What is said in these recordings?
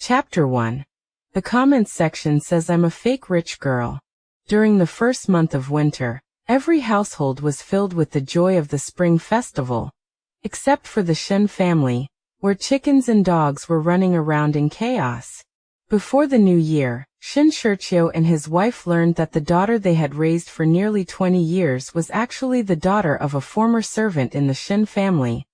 Chapter 1. The comments section says I'm a fake rich girl. During the first month of winter, every household was filled with the joy of the spring festival, except for the Shen family, where chickens and dogs were running around in chaos. Before the new year, Shen Shiqiu and his wife learned that the daughter they had raised for nearly 20 years was actually the daughter of a former servant in the Shen family,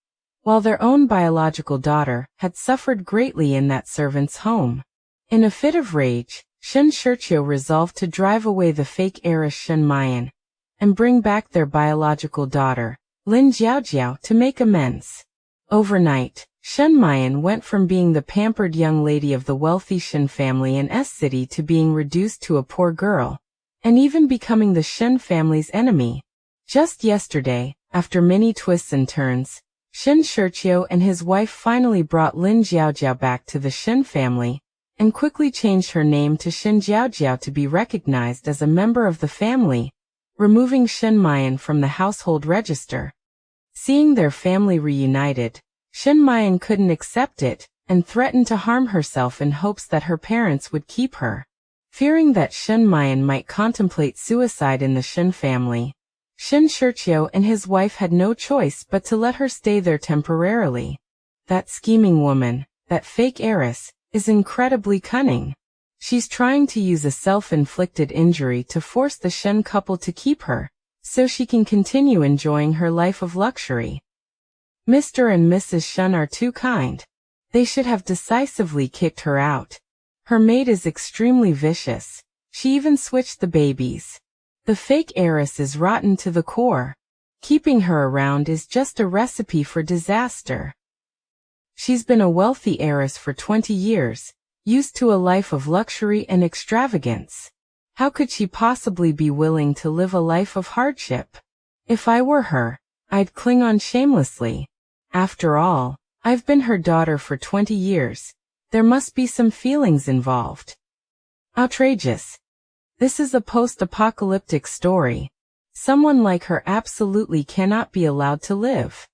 while their own biological daughter had suffered greatly in that servant's home. In a fit of rage, Shen Shiqiu resolved to drive away the fake heiress Shen Muyan and bring back their biological daughter, Lin Jiaojiao, to make amends. Overnight, Shen Muyan went from being the pampered young lady of the wealthy Shen family in S City to being reduced to a poor girl, and even becoming the Shen family's enemy. Just yesterday, after many twists and turns, Shen Shiqiu and his wife finally brought Lin Jiaojiao back to the Shen family, and quickly changed her name to Shen Jiaojiao to be recognized as a member of the family, removing Shen Muyan from the household register. Seeing their family reunited, Shen Muyan couldn't accept it, and threatened to harm herself in hopes that her parents would keep her. Fearing that Shen Muyan might contemplate suicide in the Shen family, Shen Shiqiu and his wife had no choice but to let her stay there temporarily. That scheming woman, that fake heiress, is incredibly cunning. She's trying to use a self-inflicted injury to force the Shen couple to keep her, so she can continue enjoying her life of luxury. Mr. and Mrs. Shen are too kind. They should have decisively kicked her out. Her maid is extremely vicious. She even switched the babies. The fake heiress is rotten to the core. Keeping her around is just a recipe for disaster. She's been a wealthy heiress for 20 years, used to a life of luxury and extravagance. How could she possibly be willing to live a life of hardship? If I were her, I'd cling on shamelessly. After all, I've been her daughter for 20 years. There must be some feelings involved. Outrageous. This is a post-apocalyptic story. Someone like her absolutely cannot be allowed to live.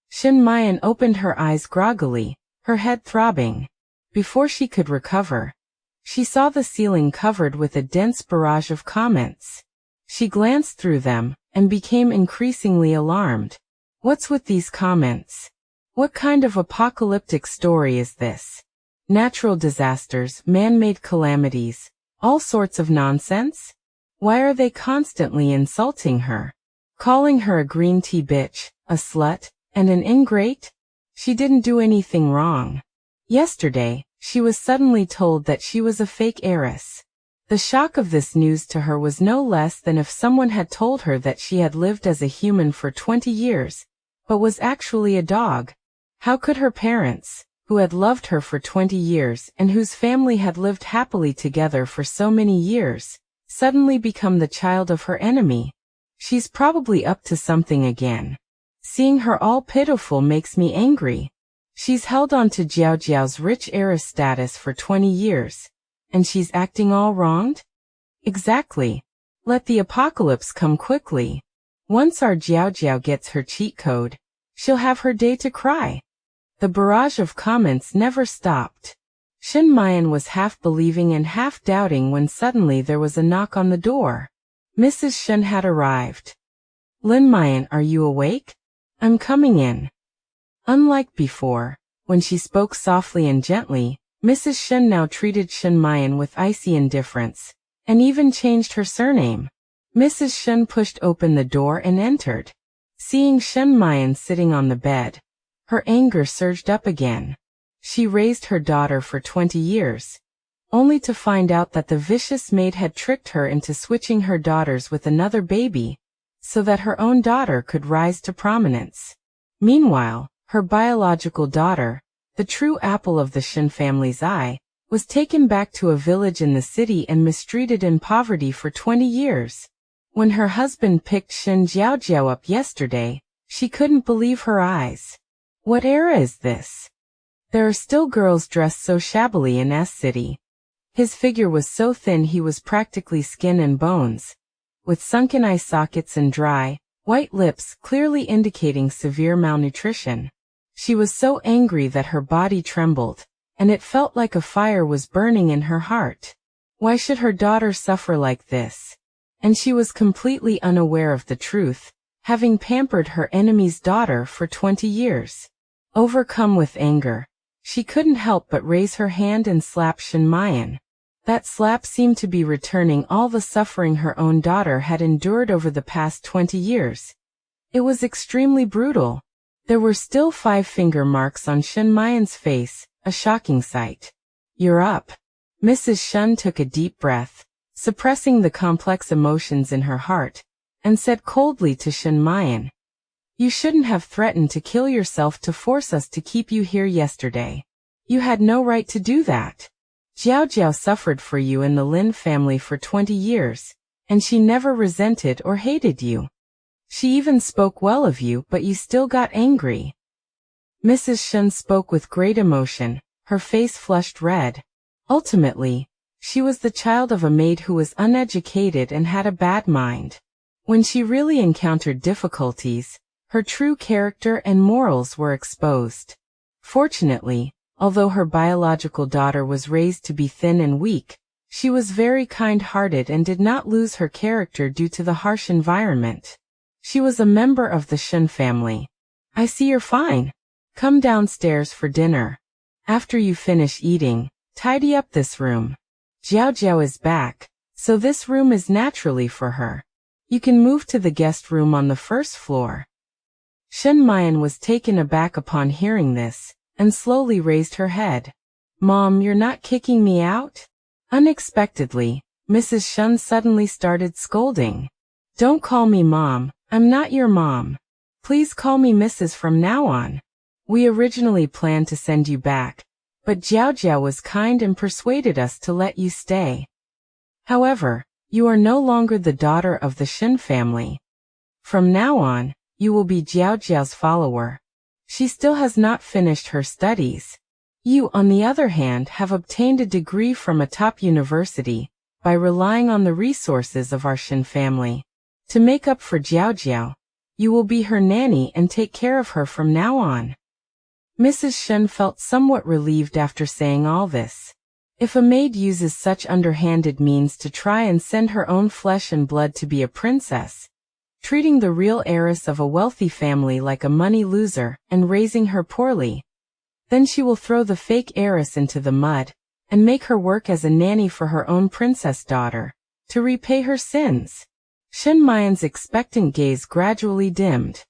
Shen Muyan opened her eyes groggily, her head throbbing. Before she could recover, she saw the ceiling covered with a dense barrage of comments. She glanced through them and became increasingly alarmed. What's with these comments? What kind of apocalyptic story is this? Natural disasters, man-made calamities, all sorts of nonsense? Why are they constantly insulting her? Calling her a green tea bitch, a slut, and an ingrate? She didn't do anything wrong. Yesterday, she was suddenly told that she was a fake heiress. The shock of this news to her was no less than if someone had told her that she had lived as a human for 20 years, but was actually a dog. How could her parents, who had loved her for 20 years and whose family had lived happily together for so many years, suddenly become the child of her enemy? She's probably up to something again. Seeing her all pitiful makes me angry. She's held on to Jiaojiao's rich heiress status for 20 years, and she's acting all wronged? Exactly. Let the apocalypse come quickly. Once our Jiaojiao gets her cheat code, she'll have her day to cry. The barrage of comments never stopped. Shen Muyan was half believing and half doubting when suddenly there was a knock on the door. Mrs. Shen had arrived. Lin Muyan, are you awake? I'm coming in. Unlike before, when she spoke softly and gently, Mrs. Shen now treated Shen Muyan with icy indifference, and even changed her surname. Mrs. Shen pushed open the door and entered. Seeing Shen Muyan sitting on the bed, her anger surged up again. She raised her daughter for 20 years, only to find out that the vicious maid had tricked her into switching her daughters with another baby, so that her own daughter could rise to prominence. Meanwhile, her biological daughter, the true apple of the Shen family's eye, was taken back to a village in the city and mistreated in poverty for 20 years. When her husband picked Shen Jiaojiao up yesterday, she couldn't believe her eyes. What era is this? There are still girls dressed so shabbily in S City. His figure was so thin he was practically skin and bones, with sunken eye sockets and dry, white lips clearly indicating severe malnutrition. She was so angry that her body trembled, and it felt like a fire was burning in her heart. Why should her daughter suffer like this? And she was completely unaware of the truth, having pampered her enemy's daughter for 20 years. Overcome with anger, she couldn't help but raise her hand and slap Shen Muyan. That slap seemed to be returning all the suffering her own daughter had endured over the past 20 years. It was extremely brutal. There were still 5 finger marks on Shen Muyan's face, a shocking sight. "You're up." Mrs. Shen took a deep breath, suppressing the complex emotions in her heart, and said coldly to Shen Muyan, "You shouldn't have threatened to kill yourself to force us to keep you here yesterday. You had no right to do that. Jiaojiao suffered for you in the Lin family for 20 years, and she never resented or hated you. She even spoke well of you, but you still got angry." Mrs. Shen spoke with great emotion, her face flushed red. Ultimately, she was the child of a maid who was uneducated and had a bad mind. When she really encountered difficulties, her true character and morals were exposed. Fortunately, although her biological daughter was raised to be thin and weak, she was very kind-hearted and did not lose her character due to the harsh environment. She was a member of the Shen family. "I see you're fine. Come downstairs for dinner. After you finish eating, tidy up this room. Jiaojiao is back, so this room is naturally for her. You can move to the guest room on the first floor." Shen Muyan was taken aback upon hearing this, and slowly raised her head. "Mom, you're not kicking me out?" Unexpectedly, Mrs. Shen suddenly started scolding. "Don't call me Mom, I'm not your mom. Please call me Mrs. from now on. We originally planned to send you back, but Jiaojiao was kind and persuaded us to let you stay. However, you are no longer the daughter of the Shen family. From now on, you will be Jiaojiao's follower. She still has not finished her studies. You, on the other hand, have obtained a degree from a top university by relying on the resources of our Shen family. To make up for Jiaojiao, you will be her nanny and take care of her from now on." Mrs. Shen felt somewhat relieved after saying all this. If a maid uses such underhanded means to try and send her own flesh and blood to be a princess, treating the real heiress of a wealthy family like a money loser and raising her poorly, then she will throw the fake heiress into the mud and make her work as a nanny for her own princess daughter to repay her sins. Shen Muyan's expectant gaze gradually dimmed.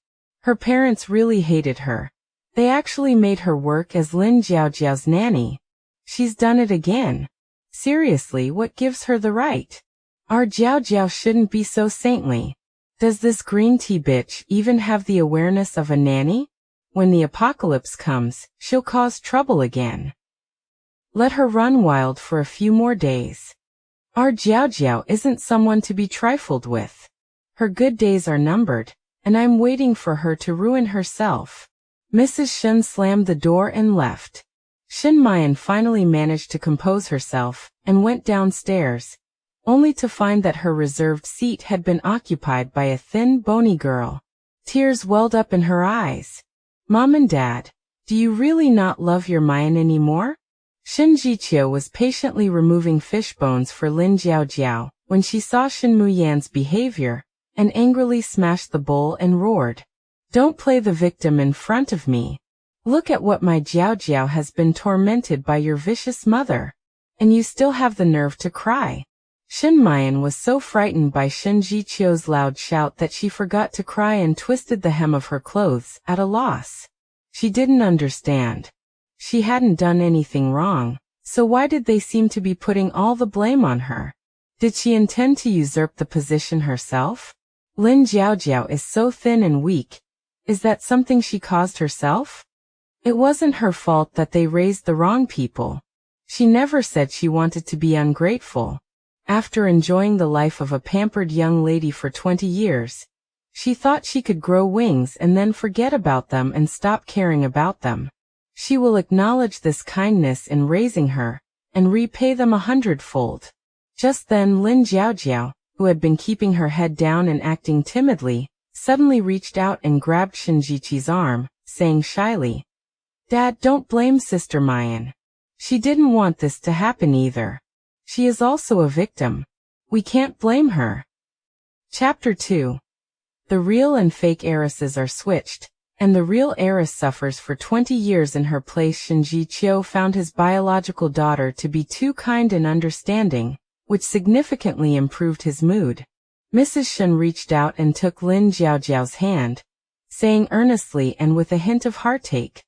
Her parents really hated her. They actually made her work as Lin Jiaojiao's nanny. She's done it again. Seriously, what gives her the right? Our Jiaojiao shouldn't be so saintly. Does this green tea bitch even have the awareness of a nanny? When the apocalypse comes, she'll cause trouble again. Let her run wild for a few more days. Our Jiaojiao isn't someone to be trifled with. Her good days are numbered, and I'm waiting for her to ruin herself. Mrs. Shen slammed the door and left. Shen Muyan finally managed to compose herself and went downstairs, only to find that her reserved seat had been occupied by a thin, bony girl. Tears welled up in her eyes. "Mom and Dad, do you really not love your Muyan anymore?" Shen Shiqiu was patiently removing fish bones for Lin Jiaojiao when she saw Shen Muyan's behavior, and angrily smashed the bowl and roared, "Don't play the victim in front of me. Look at what my Jiaojiao has been tormented by your vicious mother. And you still have the nerve to cry." Shen Muyan was so frightened by Shen Shiqiu's loud shout that she forgot to cry and twisted the hem of her clothes, at a loss. She didn't understand. She hadn't done anything wrong, so why did they seem to be putting all the blame on her? Did she intend to usurp the position herself? Lin Jiaojiao is so thin and weak. Is that something she caused herself? It wasn't her fault that they raised the wrong people. She never said she wanted to be ungrateful. After enjoying the life of a pampered young lady for 20 years, she thought she could grow wings and then forget about them and stop caring about them. She will acknowledge this kindness in raising her, and repay them 100-fold. Just then Lin Jiaojiao, who had been keeping her head down and acting timidly, suddenly reached out and grabbed Shen Shiqiu's arm, saying shyly, "Dad, don't blame Sister Muyan. She didn't want this to happen either. She is also a victim. We can't blame her. Chapter 2. The real and fake heiresses are switched, and the real heiress suffers for 20 years in her place. Shen Shiqiu found his biological daughter to be too kind and understanding, which significantly improved his mood. Mrs. Shen reached out and took Lin Jiaojiao's hand, saying earnestly and with a hint of heartache,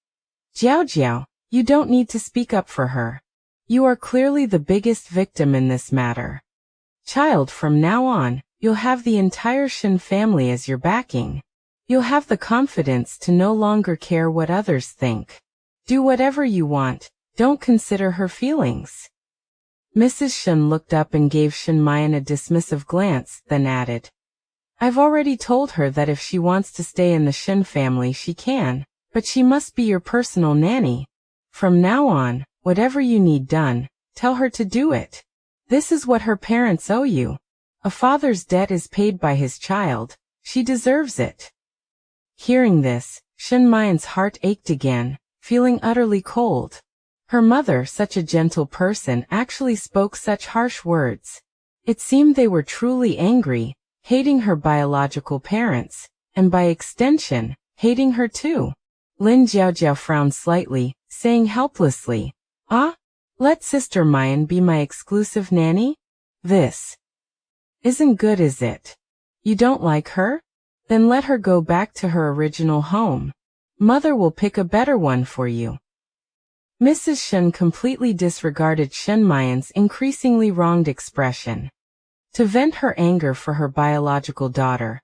"Jiaojiao, you don't need to speak up for her. You are clearly the biggest victim in this matter. Child, from now on, you'll have the entire Shen family as your backing. You'll have the confidence to no longer care what others think. Do whatever you want, don't consider her feelings." Mrs. Shen looked up and gave Shen Muyan a dismissive glance, then added, "I've already told her that if she wants to stay in the Shen family she can, but she must be your personal nanny. From now on, whatever you need done, tell her to do it. This is what her parents owe you. A father's debt is paid by his child. She deserves it." Hearing this, Shen Muyan's heart ached again, feeling utterly cold. Her mother, such a gentle person, actually spoke such harsh words. It seemed they were truly angry, hating her biological parents, and by extension, hating her too. Lin Jiaojiao frowned slightly, saying helplessly, "Ah? Let Sister Muyan be my exclusive nanny? This isn't good, is it? You don't like her? Then let her go back to her original home. Mother will pick a better one for you." Mrs. Shen completely disregarded Shen Muyan's increasingly wronged expression. To vent her anger for her biological daughter,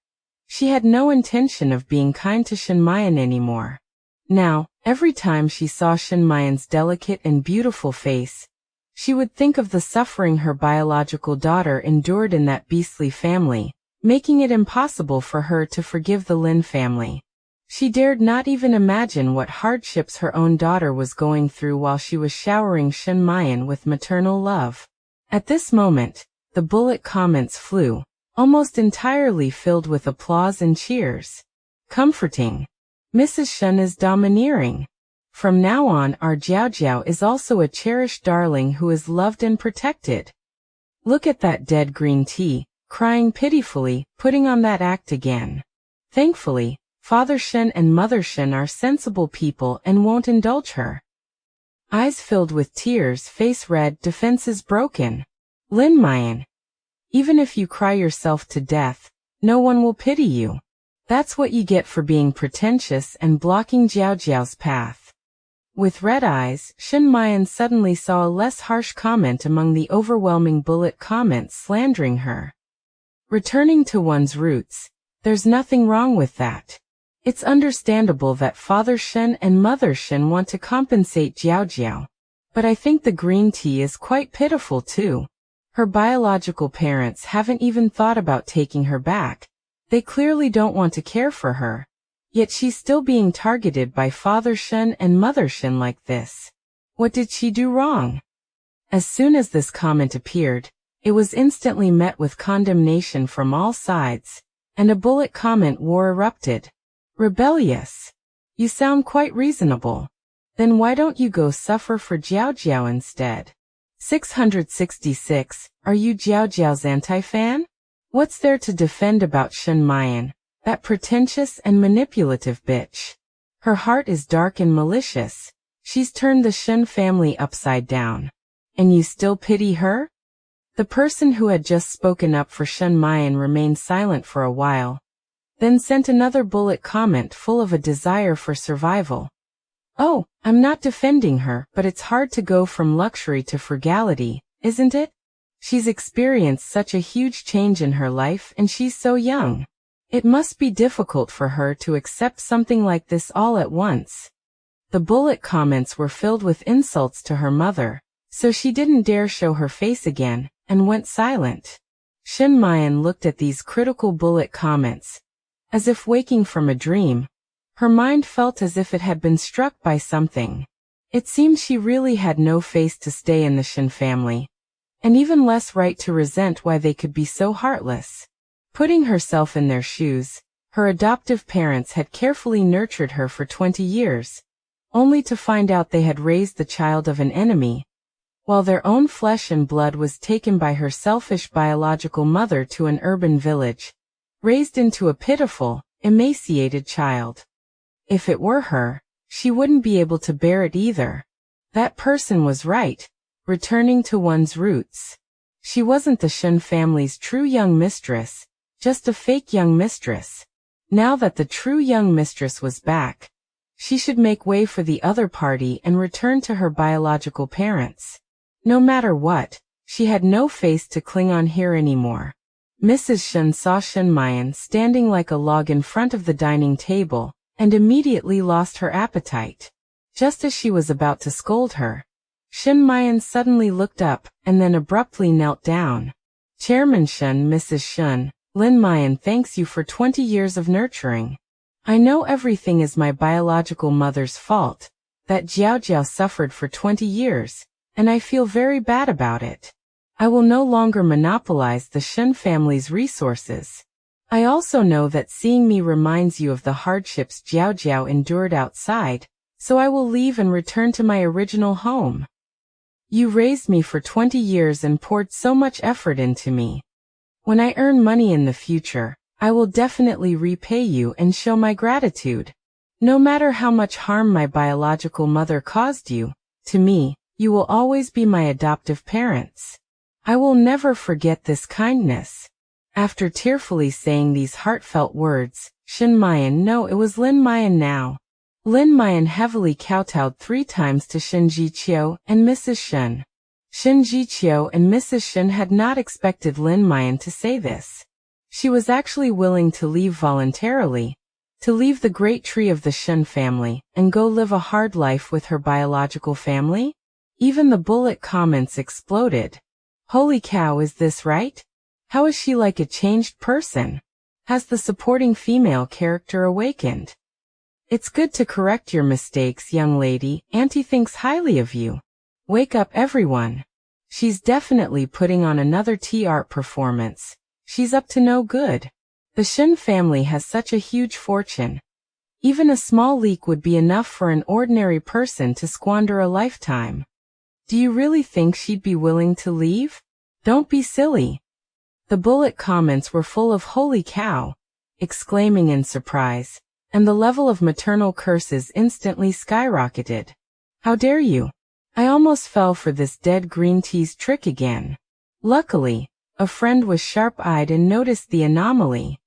she had no intention of being kind to Shen Muyan anymore. Now, every time she saw Shen Muyan's delicate and beautiful face, she would think of the suffering her biological daughter endured in that beastly family, making it impossible for her to forgive the Lin family. She dared not even imagine what hardships her own daughter was going through while she was showering Shen Muyan with maternal love. At this moment, the bullet comments flew, almost entirely filled with applause and cheers. Comforting. Mrs. Shen is domineering. From now on, our Jiaojiao is also a cherished darling who is loved and protected. Look at that dead green tea, crying pitifully, putting on that act again. Thankfully, Father Shen and Mother Shen are sensible people and won't indulge her. Eyes filled with tears, face red, defenses broken. Lin Muyan, even if you cry yourself to death, no one will pity you. That's what you get for being pretentious and blocking Jiaojiao's path. With red eyes, Shen Muyan suddenly saw a less harsh comment among the overwhelming bullet comments slandering her. Returning to one's roots, there's nothing wrong with that. It's understandable that Father Shen and Mother Shen want to compensate Jiaojiao. But I think the green tea is quite pitiful too. Her biological parents haven't even thought about taking her back. They clearly don't want to care for her. Yet she's still being targeted by Father Shen and Mother Shen like this. What did she do wrong? As soon as this comment appeared, it was instantly met with condemnation from all sides, and a bullet comment war erupted. Rebellious. You sound quite reasonable. Then why don't you go suffer for Jiaojiao instead? 666. Are you Jiaojiao's anti-fan? What's there to defend about Shen Muyan, that pretentious and manipulative bitch? Her heart is dark and malicious. She's turned the Shen family upside down. And you still pity her? The person who had just spoken up for Shen Muyan remained silent for a while, then sent another bullet comment full of a desire for survival. "Oh, I'm not defending her, but it's hard to go from luxury to frugality, isn't it? She's experienced such a huge change in her life and she's so young. It must be difficult for her to accept something like this all at once." The bullet comments were filled with insults to her mother, so she didn't dare show her face again, and went silent. Shen Muyan looked at these critical bullet comments, as if waking from a dream. Her mind felt as if it had been struck by something. It seemed she really had no face to stay in the Shen family, and even less right to resent why they could be so heartless. Putting herself in their shoes, her adoptive parents had carefully nurtured her for 20 years. only to find out they had raised the child of an enemy, while their own flesh and blood was taken by her selfish biological mother to an urban village, raised into a pitiful, emaciated child. If it were her, she wouldn't be able to bear it either. That person was right, returning to one's roots. She wasn't the Shen family's true young mistress, just a fake young mistress. Now that the true young mistress was back, she should make way for the other party and return to her biological parents. No matter what, she had no face to cling on here anymore. Mrs. Shen saw Shen Muyan standing like a log in front of the dining table, and immediately lost her appetite. Just as she was about to scold her, Shen Muyan suddenly looked up, and then abruptly knelt down. Chairman Shen, Mrs. Shen, Lin Muyan thanks you for 20 years of nurturing. I know everything is my biological mother's fault, that Jiaojiao suffered for 20 years, and I feel very bad about it. I will no longer monopolize the Shen family's resources. I also know that seeing me reminds you of the hardships Jiaojiao endured outside, so I will leave and return to my original home. You raised me for 20 years and poured so much effort into me. When I earn money in the future, I will definitely repay you and show my gratitude. No matter how much harm my biological mother caused you, to me, you will always be my adoptive parents. I will never forget this kindness. After tearfully saying these heartfelt words, Shen Muyan, no, it was Lin Muyan now. Lin Muyan heavily kowtowed 3 times to Shen Shiqiu and Mrs. Shen. Shen Shiqiu and Mrs. Shen had not expected Lin Muyan to say this. She was actually willing to leave voluntarily, to leave the great tree of the Shen family, and go live a hard life with her biological family? Even the bullet comments exploded. Holy cow, is this right? How is she like a changed person? Has the supporting female character awakened? It's good to correct your mistakes, young lady. Auntie thinks highly of you. Wake up, everyone. She's definitely putting on another art performance. She's up to no good. The Shen family has such a huge fortune. Even a small leak would be enough for an ordinary person to squander a lifetime. Do you really think she'd be willing to leave? Don't be silly. The bullet comments were full of holy cow, exclaiming in surprise, and the level of maternal curses instantly skyrocketed. How dare you? I almost fell for this dead green tea's trick again. Luckily, a friend was sharp-eyed and noticed the anomaly.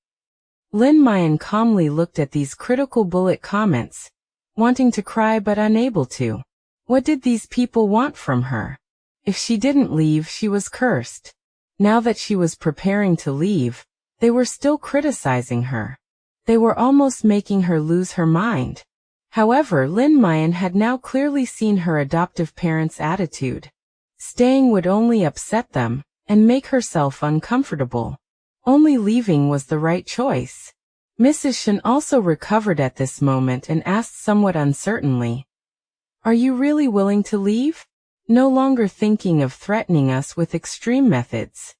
Lin Muyan calmly looked at these critical bullet comments, wanting to cry but unable to. What did these people want from her? If she didn't leave, she was cursed. Now that she was preparing to leave, they were still criticizing her. They were almost making her lose her mind. However, Lin Muyan had now clearly seen her adoptive parents' attitude. Staying would only upset them, and make herself uncomfortable. Only leaving was the right choice. Mrs. Shen also recovered at this moment and asked somewhat uncertainly, "Are you really willing to leave? No longer thinking of threatening us with extreme methods?"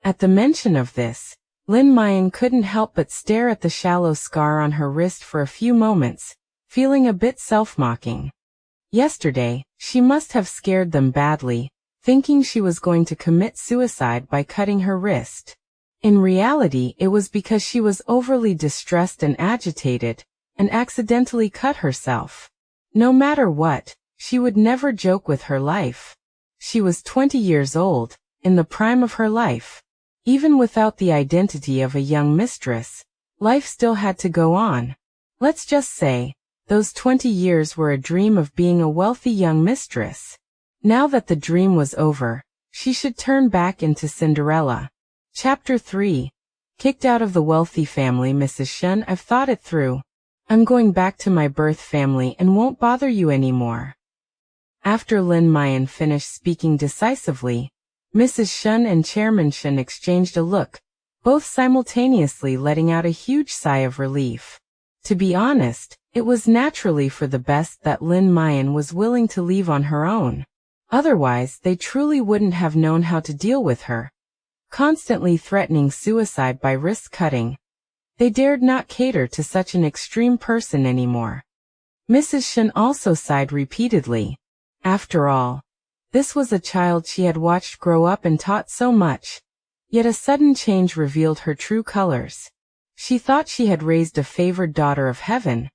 At the mention of this, Lin Muyan couldn't help but stare at the shallow scar on her wrist for a few moments, feeling a bit self-mocking. Yesterday, she must have scared them badly, thinking she was going to commit suicide by cutting her wrist. In reality, it was because she was overly distressed and agitated, and accidentally cut herself. No matter what, she would never joke with her life. She was 20 years old, in the prime of her life. Even without the identity of a young mistress, life still had to go on. Let's just say, those 20 years were a dream of being a wealthy young mistress. Now that the dream was over, she should turn back into Cinderella. Chapter 3. Kicked out of the wealthy family. Mrs. Shen, I've thought it through. I'm going back to my birth family and won't bother you anymore. After Lin Muyan finished speaking decisively, Mrs. Shen and Chairman Shen exchanged a look, both simultaneously letting out a huge sigh of relief. To be honest, it was naturally for the best that Lin Muyan was willing to leave on her own. Otherwise, they truly wouldn't have known how to deal with her. Constantly threatening suicide by wrist cutting, they dared not cater to such an extreme person anymore. Mrs. Shen also sighed repeatedly. After all, this was a child she had watched grow up and taught so much. Yet a sudden change revealed her true colors. She thought she had raised a favored daughter of heaven,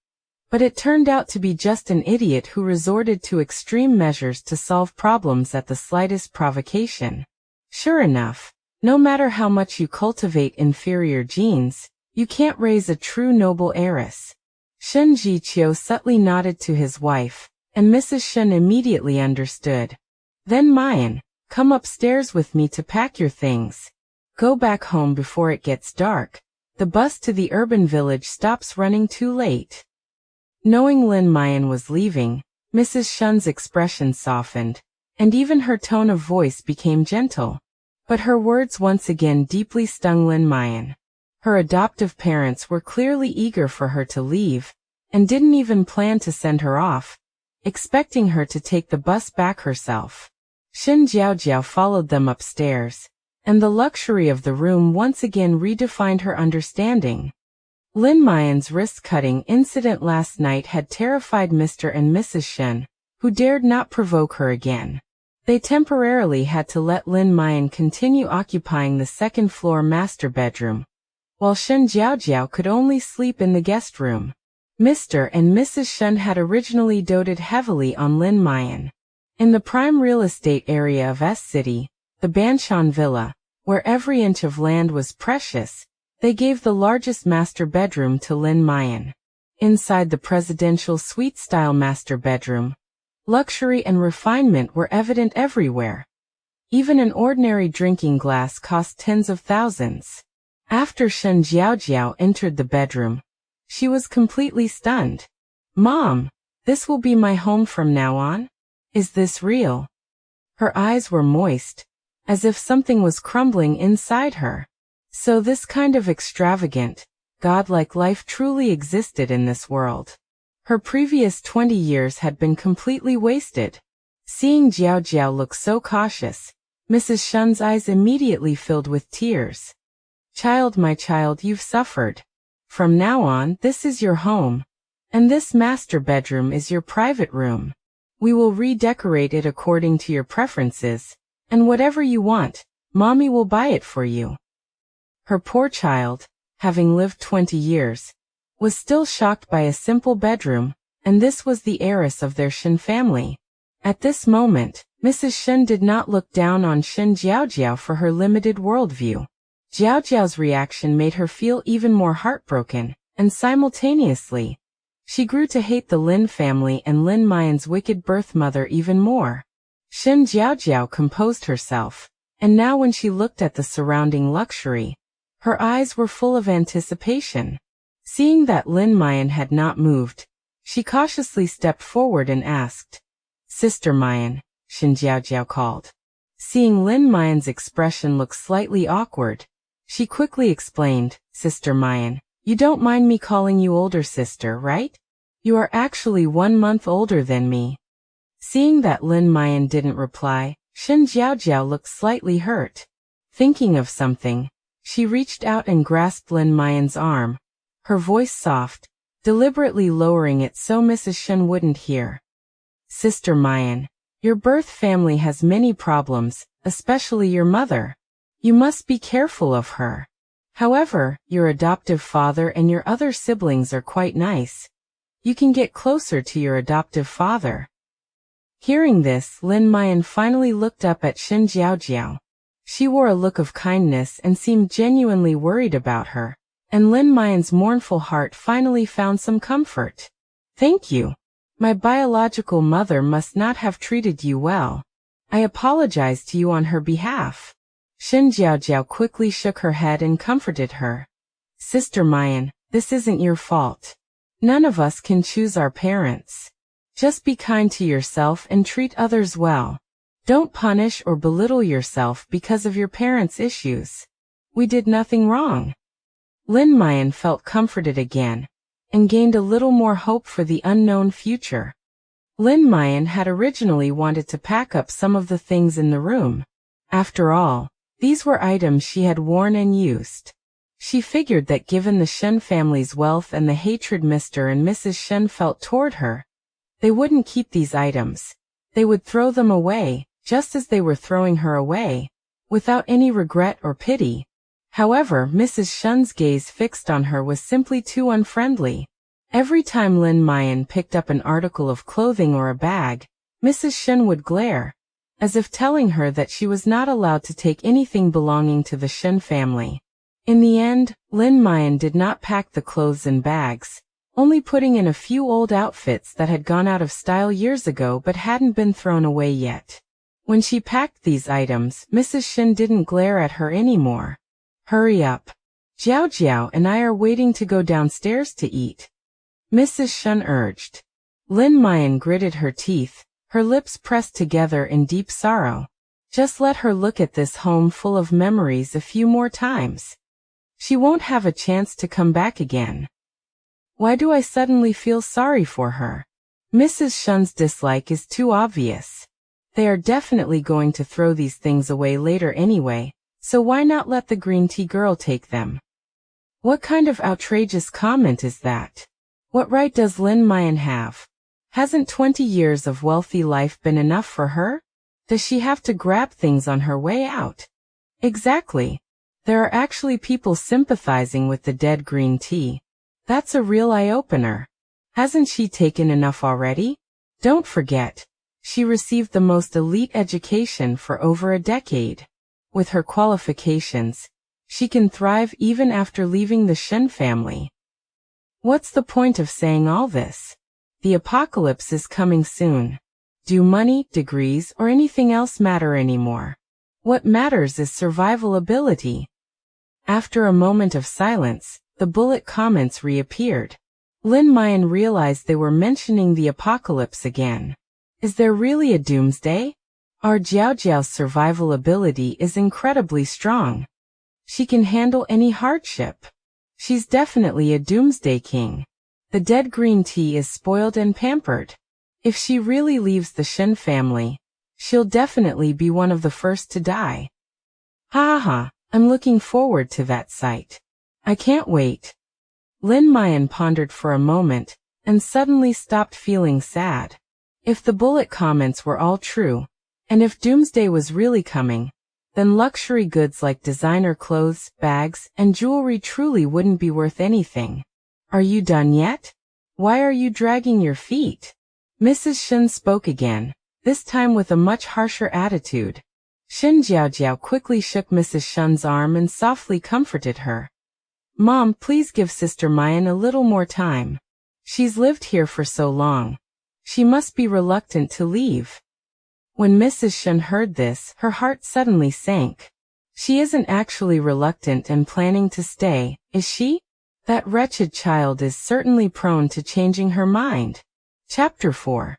but it turned out to be just an idiot who resorted to extreme measures to solve problems at the slightest provocation. Sure enough, no matter how much you cultivate inferior genes, you can't raise a true noble heiress. Shen Shiqiu subtly nodded to his wife, and Mrs. Shen immediately understood. Then Muyan, come upstairs with me to pack your things. Go back home before it gets dark. The bus to the urban village stops running too late. Knowing Lin Muyan was leaving, Mrs. Shen's expression softened, and even her tone of voice became gentle. But her words once again deeply stung Lin Muyan. Her adoptive parents were clearly eager for her to leave, and didn't even plan to send her off, expecting her to take the bus back herself. Lin Jiaojiao followed them upstairs, and the luxury of the room once again redefined her understanding. Lin Muyan's wrist-cutting incident last night had terrified Mr. and Mrs. Shen, who dared not provoke her again. They temporarily had to let Lin Muyan continue occupying the second-floor master bedroom, while Shen Jiaojiao could only sleep in the guest room. Mr. and Mrs. Shen had originally doted heavily on Lin Muyan. In the prime real estate area of S-City, the Banshan Villa, where every inch of land was precious, they gave the largest master bedroom to Lin Muyan. Inside the presidential suite-style master bedroom, luxury and refinement were evident everywhere. Even an ordinary drinking glass cost tens of thousands. After Shen Jiaojiao entered the bedroom, she was completely stunned. "Mom, this will be my home from now on? Is this real?" Her eyes were moist, as if something was crumbling inside her. So this kind of extravagant, godlike life truly existed in this world. Her previous 20 years had been completely wasted. Seeing Jiaojiao look so cautious, Mrs. Shen's eyes immediately filled with tears. "Child, my child, you've suffered. From now on, this is your home, and this master bedroom is your private room. We will redecorate it according to your preferences, and whatever you want, Mommy will buy it for you." Her poor child, having lived 20 years, was still shocked by a simple bedroom, and this was the heiress of their Shen family. At this moment, Mrs. Shen did not look down on Shen Jiaojiao for her limited worldview. Jiaojiao's reaction made her feel even more heartbroken, and simultaneously, she grew to hate the Lin family and Lin Muyan's wicked birth mother even more. Shen Jiaojiao composed herself, and now when she looked at the surrounding luxury, her eyes were full of anticipation. Seeing that Lin Muyan had not moved, she cautiously stepped forward and asked, "Sister Muyan," Shen Jiaojiao called. Seeing Lin Muyan's expression look slightly awkward, she quickly explained, "Sister Muyan, you don't mind me calling you older sister, right? You are actually 1 month older than me." Seeing that Lin Muyan didn't reply, Shen Jiaojiao looked slightly hurt. Thinking of something, she reached out and grasped Lin Muyan's arm, her voice soft, deliberately lowering it so Mrs. Shen wouldn't hear. "Sister Muyan, your birth family has many problems, especially your mother. You must be careful of her. However, your adoptive father and your other siblings are quite nice. You can get closer to your adoptive father." Hearing this, Lin Muyan finally looked up at Shen Jiaojiao. She wore a look of kindness and seemed genuinely worried about her, and Lin Muyan's mournful heart finally found some comfort. "Thank you. My biological mother must not have treated you well. I apologize to you on her behalf." Shen Jiaojiao quickly shook her head and comforted her. "Sister Muyan, this isn't your fault. None of us can choose our parents. Just be kind to yourself and treat others well. Don't punish or belittle yourself because of your parents' issues. We did nothing wrong." Lin Muyan felt comforted again, and gained a little more hope for the unknown future. Lin Muyan had originally wanted to pack up some of the things in the room. After all, these were items she had worn and used. She figured that given the Shen family's wealth and the hatred Mr. and Mrs. Shen felt toward her, they wouldn't keep these items. They would throw them away, just as they were throwing her away, without any regret or pity. However, Mrs. Shen's gaze fixed on her was simply too unfriendly. Every time Lin Jiaojiao picked up an article of clothing or a bag, Mrs. Shen would glare, as if telling her that she was not allowed to take anything belonging to the Shen family. In the end, Lin Jiaojiao did not pack the clothes in bags, only putting in a few old outfits that had gone out of style years ago but hadn't been thrown away yet. When she packed these items, Mrs. Shen didn't glare at her anymore. "Hurry up. Jiaojiao and I are waiting to go downstairs to eat," Mrs. Shen urged. Lin Jiaojiao gritted her teeth, her lips pressed together in deep sorrow. Just let her look at this home full of memories a few more times. She won't have a chance to come back again. Why do I suddenly feel sorry for her? Mrs. Shen's dislike is too obvious. They are definitely going to throw these things away later anyway, so why not let the green tea girl take them? What kind of outrageous comment is that? What right does Lin Jiaojiao have? Hasn't 20 years of wealthy life been enough for her? Does she have to grab things on her way out? Exactly. There are actually people sympathizing with the dead green tea. That's a real eye-opener. Hasn't she taken enough already? Don't forget, she received the most elite education for over a decade. With her qualifications, she can thrive even after leaving the Shen family. What's the point of saying all this? The apocalypse is coming soon. Do money, degrees, or anything else matter anymore? What matters is survival ability. After a moment of silence, the bullet comments reappeared. Lin Jiaojiao realized they were mentioning the apocalypse again. Is there really a doomsday? Our Jiaojiao's survival ability is incredibly strong. She can handle any hardship. She's definitely a doomsday king. The dead green tea is spoiled and pampered. If she really leaves the Shen family, she'll definitely be one of the first to die. Ha ha, I'm looking forward to that sight. I can't wait. Lin Jiaojiao pondered for a moment, and suddenly stopped feeling sad. If the bullet comments were all true, and if doomsday was really coming, then luxury goods like designer clothes, bags, and jewelry truly wouldn't be worth anything. Are you done yet? Why are you dragging your feet? Mrs. Shen spoke again, this time with a much harsher attitude. Lin Jiaojiao quickly shook Mrs. Shen's arm and softly comforted her. Mom, please give Sister Mayan a little more time. She's lived here for so long. She must be reluctant to leave. When Mrs. Shen heard this, her heart suddenly sank. She isn't actually reluctant and planning to stay, is she? That wretched child is certainly prone to changing her mind. Chapter 4.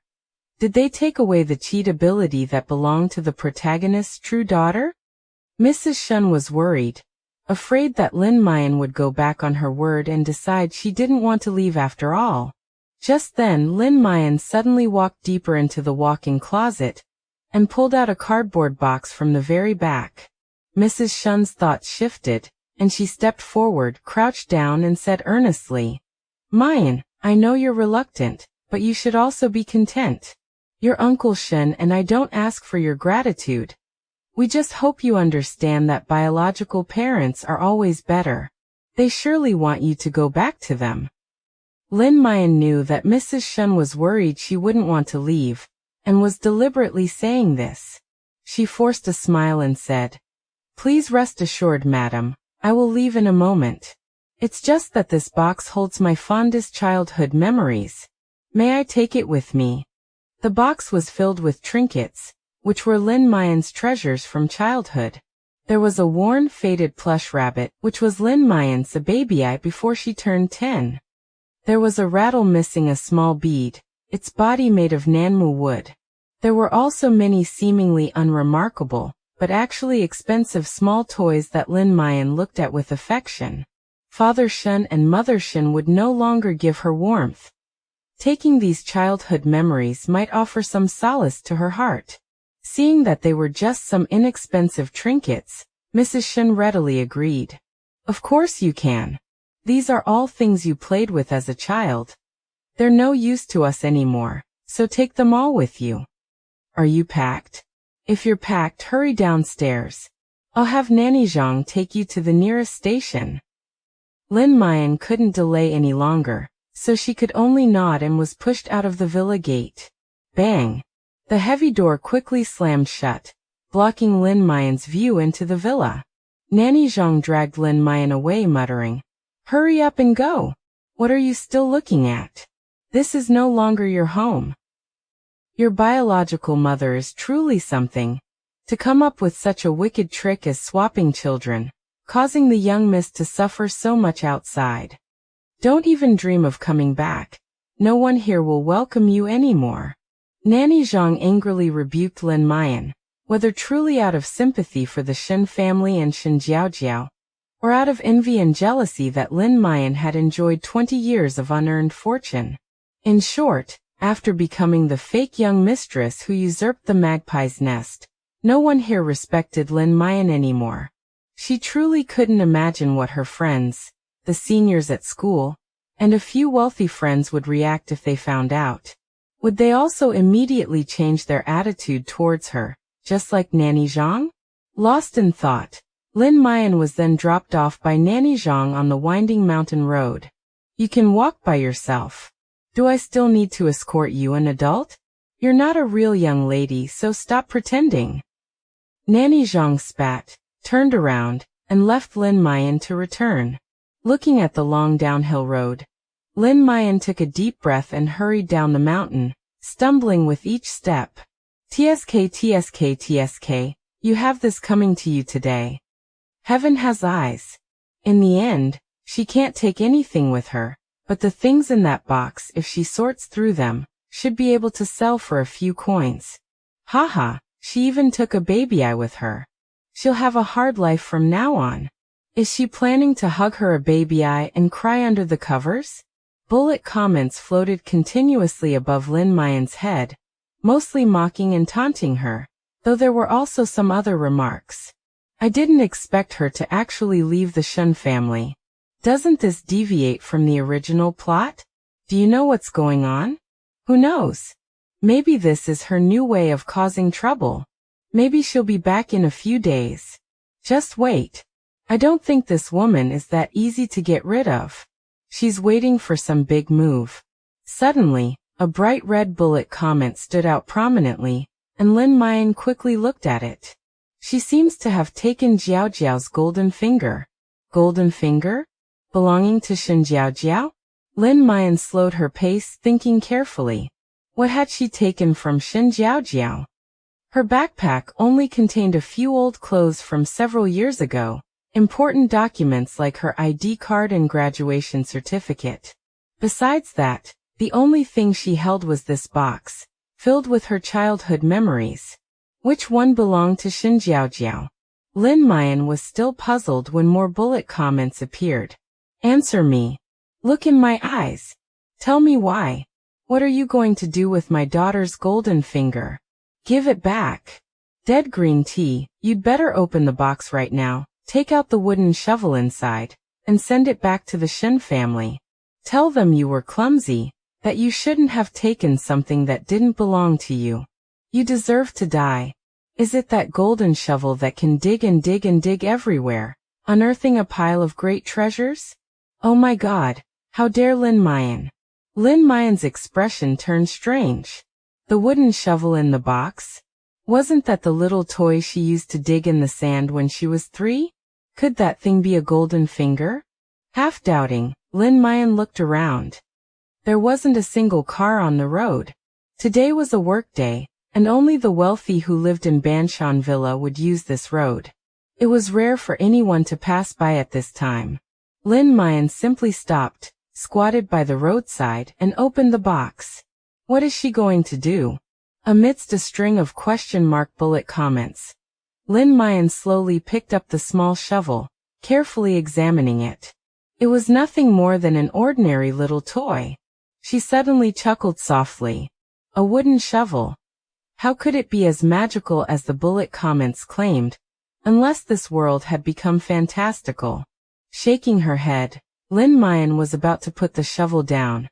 Did they take away the cheat ability that belonged to the protagonist's true daughter? Mrs. Shen was worried, afraid that Lin Jiaojiao would go back on her word and decide she didn't want to leave after all. Just then Lin Jiaojiao suddenly walked deeper into the walk-in closet, and pulled out a cardboard box from the very back. Mrs. Shen's thoughts shifted, and she stepped forward, crouched down and said earnestly, Jiaojiao, I know you're reluctant, but you should also be content. Your Uncle Shen and I don't ask for your gratitude. We just hope you understand that biological parents are always better. They surely want you to go back to them. Lin Jiaojiao knew that Mrs. Shen was worried she wouldn't want to leave, and was deliberately saying this. She forced a smile and said, Please rest assured, madam, I will leave in a moment. It's just that this box holds my fondest childhood memories. May I take it with me? The box was filled with trinkets, which were Lin Jiaojiao's treasures from childhood. There was a worn, faded plush rabbit, which was Lin Jiaojiao's baby before she turned 10. There was a rattle missing a small bead, its body made of Nanmu wood. There were also many seemingly unremarkable, but actually expensive small toys that Lin Jiaojiao looked at with affection. Father Shen and Mother Shen would no longer give her warmth. Taking these childhood memories might offer some solace to her heart. Seeing that they were just some inexpensive trinkets, Mrs. Shen readily agreed. Of course you can. These are all things you played with as a child. They're no use to us anymore, so take them all with you. Are you packed? If you're packed, hurry downstairs. I'll have Nanny Zhang take you to the nearest station. Lin Muyan couldn't delay any longer, so she could only nod and was pushed out of the villa gate. Bang! The heavy door quickly slammed shut, blocking Lin Muyan's view into the villa. Nanny Zhang dragged Lin Muyan away, muttering, "Hurry up and go! What are you still looking at? This is no longer your home. Your biological mother is truly something. To come up with such a wicked trick as swapping children, causing the young miss to suffer so much outside. Don't even dream of coming back. No one here will welcome you anymore." Nanny Zhang angrily rebuked Lin Muyan, whether truly out of sympathy for the Shen family and Shen Jiaojiao, or out of envy and jealousy that Lin Muyan had enjoyed 20 years of unearned fortune. In short, after becoming the fake young mistress who usurped the magpie's nest, no one here respected Lin Muyan anymore. She truly couldn't imagine what her friends, the seniors at school, and a few wealthy friends would react if they found out. Would they also immediately change their attitude towards her, just like Nanny Zhang? Lost in thought, Lin Muyan was then dropped off by Nanny Zhang on the winding mountain road. "You can walk by yourself. Do I still need to escort you, an adult? You're not a real young lady, so stop pretending." Nanny Zhang spat, turned around, and left Lin Muyan to return. Looking at the long downhill road, Lin Muyan took a deep breath and hurried down the mountain, stumbling with each step. TSK, you have this coming to you today. Heaven has eyes. In the end, she can't take anything with her, but the things in that box, if she sorts through them, should be able to sell for a few coins. Haha, she even took a baby eye with her. She'll have a hard life from now on. Is she planning to hug her a baby eye and cry under the covers? Bullet comments floated continuously above Lin Muyan's head, mostly mocking and taunting her, though there were also some other remarks. I didn't expect her to actually leave the Shen family. Doesn't this deviate from the original plot? Do you know what's going on? Who knows? Maybe this is her new way of causing trouble. Maybe she'll be back in a few days. Just wait. I don't think this woman is that easy to get rid of. She's waiting for some big move. Suddenly, a bright red bullet comment stood out prominently, and Lin Muyan quickly looked at it. She seems to have taken Jiaojiao's golden finger. Golden finger? Belonging to Shen Jiaojiao? Lin Muyan slowed her pace, thinking carefully. What had she taken from Shen Jiaojiao? Her backpack only contained a few old clothes from several years ago, important documents like her ID card and graduation certificate. Besides that, the only thing she held was this box, filled with her childhood memories. Which one belonged to Shen Jiaojiao? Lin Muyan was still puzzled when more bullet comments appeared. Answer me. Look in my eyes. Tell me why. What are you going to do with my daughter's golden finger? Give it back. Dead green tea, you'd better open the box right now, take out the wooden shovel inside, and send it back to the Shen family. Tell them you were clumsy, that you shouldn't have taken something that didn't belong to you. You deserve to die. Is it that golden shovel that can dig and dig and dig everywhere, unearthing a pile of great treasures? Oh my God, how dare Lin Muyan? Lin Muyan's expression turned strange. The wooden shovel in the box? Wasn't that the little toy she used to dig in the sand when she was 3? Could that thing be a golden finger? Half doubting, Lin Muyan looked around. There wasn't a single car on the road. Today was a work day, and only the wealthy who lived in Banshan Villa would use this road. It was rare for anyone to pass by at this time. Lin Muyan simply stopped, squatted by the roadside, and opened the box. What is she going to do? Amidst a string of question mark bullet comments, Lin Muyan slowly picked up the small shovel, carefully examining it. It was nothing more than an ordinary little toy. She suddenly chuckled softly. A wooden shovel. How could it be as magical as the bullet comments claimed, unless this world had become fantastical? Shaking her head, Lin Jiaojiao was about to put the shovel down.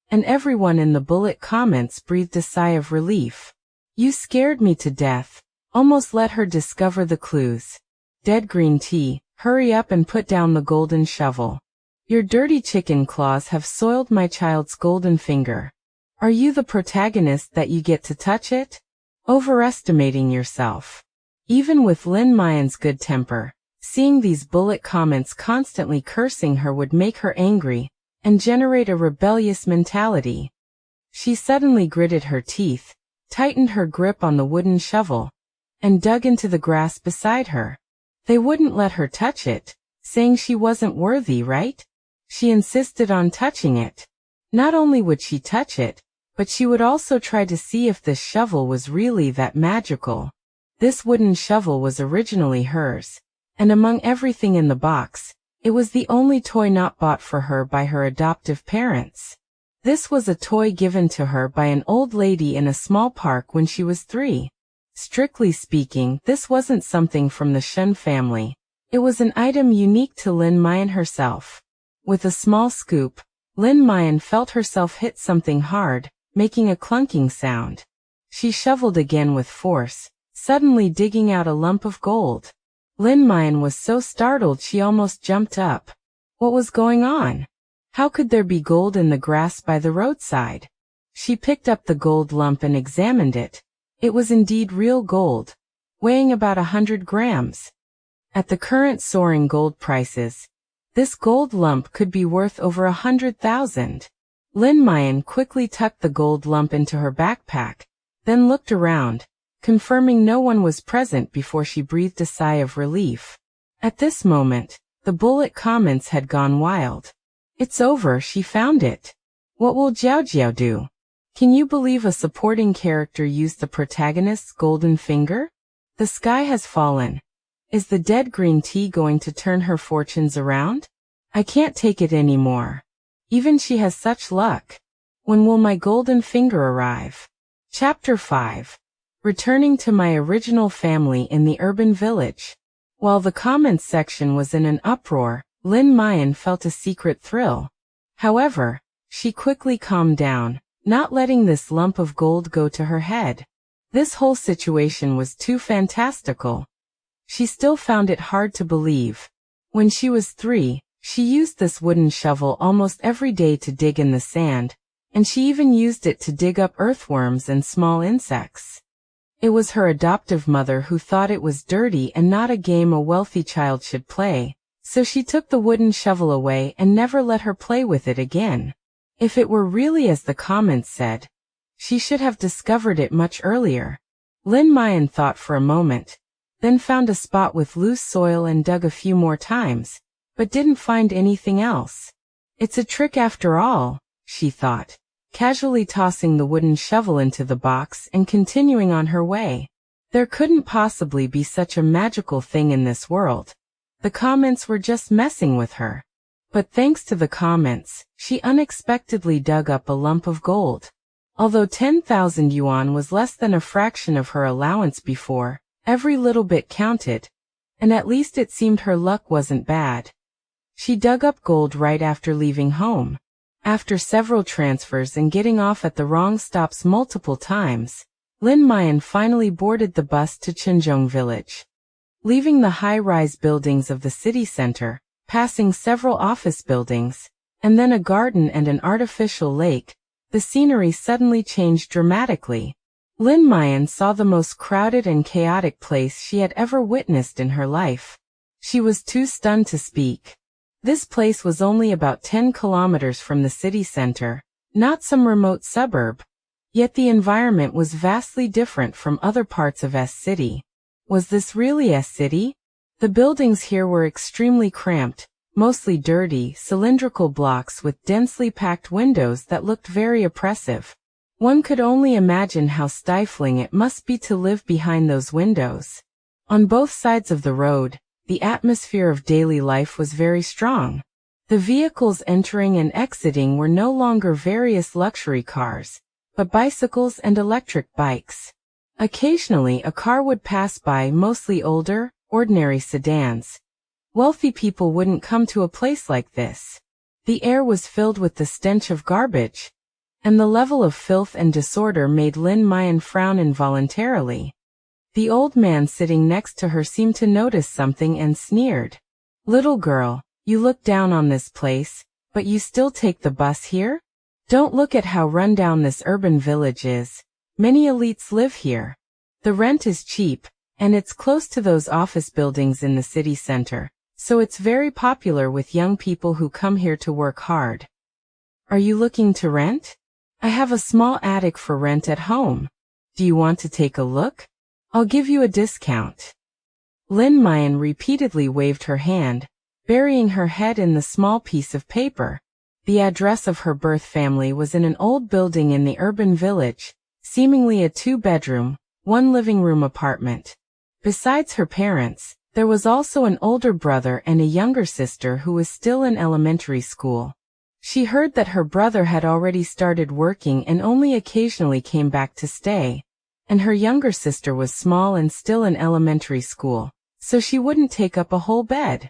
And everyone in the bullet comments breathed a sigh of relief. You scared me to death. Almost let her discover the clues. Dead green tea, hurry up and put down the golden shovel. Your dirty chicken claws have soiled my child's golden finger. Are you the protagonist that you get to touch it? Overestimating yourself. Even with Lin Jiaojiao's good temper, seeing these bullet comments constantly cursing her would make her angry and generate a rebellious mentality. She suddenly gritted her teeth, tightened her grip on the wooden shovel, and dug into the grass beside her. They wouldn't let her touch it, saying she wasn't worthy, right? She insisted on touching it. Not only would she touch it, but she would also try to see if this shovel was really that magical. This wooden shovel was originally hers, and among everything in the box, it was the only toy not bought for her by her adoptive parents. This was a toy given to her by an old lady in a small park when she was 3. Strictly speaking, this wasn't something from the Shen family. It was an item unique to Lin Jiaojiao herself. With a small scoop, Lin Jiaojiao felt herself hit something hard, making a clunking sound. She shoveled again with force, suddenly digging out a lump of gold. Lin Jiaojiao was so startled she almost jumped up. What was going on? How could there be gold in the grass by the roadside? She picked up the gold lump and examined it. It was indeed real gold, weighing about 100 grams. At the current soaring gold prices, this gold lump could be worth over 100,000. Lin Jiaojiao quickly tucked the gold lump into her backpack, then looked around, confirming no one was present before she breathed a sigh of relief. At this moment, the bullet comments had gone wild. It's over, she found it. What will Jiaojiao do? Can you believe a supporting character used the protagonist's golden finger? The sky has fallen. Is the dead green tea going to turn her fortunes around? I can't take it anymore. Even she has such luck. When will my golden finger arrive? Chapter 5. Returning to my original family in the urban village. While the comments section was in an uproar, Lin Jiaojiao felt a secret thrill. However, she quickly calmed down, not letting this lump of gold go to her head. This whole situation was too fantastical. She still found it hard to believe. When she was 3, she used this wooden shovel almost every day to dig in the sand, and she even used it to dig up earthworms and small insects. It was her adoptive mother who thought it was dirty and not a game a wealthy child should play, so she took the wooden shovel away and never let her play with it again. If it were really as the comments said, she should have discovered it much earlier. Lin Jiaojiao thought for a moment, then found a spot with loose soil and dug a few more times, but didn't find anything else. It's a trick after all, she thought, casually tossing the wooden shovel into the box and continuing on her way. There couldn't possibly be such a magical thing in this world. The comments were just messing with her. But thanks to the comments, she unexpectedly dug up a lump of gold. Although 10,000 yuan was less than a fraction of her allowance before, every little bit counted, and at least it seemed her luck wasn't bad. She dug up gold right after leaving home. After several transfers and getting off at the wrong stops multiple times, Lin Jiaojiao finally boarded the bus to Qinzhong village. Leaving the high-rise buildings of the city center, passing several office buildings, and then a garden and an artificial lake, the scenery suddenly changed dramatically. Lin Jiaojiao saw the most crowded and chaotic place she had ever witnessed in her life. She was too stunned to speak. This place was only about 10 kilometers from the city center, not some remote suburb. Yet the environment was vastly different from other parts of S City. Was this really S City? The buildings here were extremely cramped, mostly dirty, cylindrical blocks with densely packed windows that looked very oppressive. One could only imagine how stifling it must be to live behind those windows. On both sides of the road, the atmosphere of daily life was very strong. The vehicles entering and exiting were no longer various luxury cars, but bicycles and electric bikes. Occasionally a car would pass by, mostly older, ordinary sedans. Wealthy people wouldn't come to a place like this. The air was filled with the stench of garbage, and the level of filth and disorder made Lin Jiaojiao frown involuntarily. The old man sitting next to her seemed to notice something and sneered. "Little girl, you look down on this place, but you still take the bus here? Don't look at how run down this urban village is. Many elites live here. The rent is cheap, and it's close to those office buildings in the city center, so it's very popular with young people who come here to work hard. Are you looking to rent? I have a small attic for rent at home. Do you want to take a look? I'll give you a discount." Lin Jiaojiao repeatedly waved her hand, burying her head in the small piece of paper. The address of her birth family was in an old building in the urban village, seemingly a 2-bedroom, 1-living-room apartment. Besides her parents, there was also an older brother and a younger sister who was still in elementary school. She heard that her brother had already started working and only occasionally came back to stay, and her younger sister was small and still in elementary school, so she wouldn't take up a whole bed.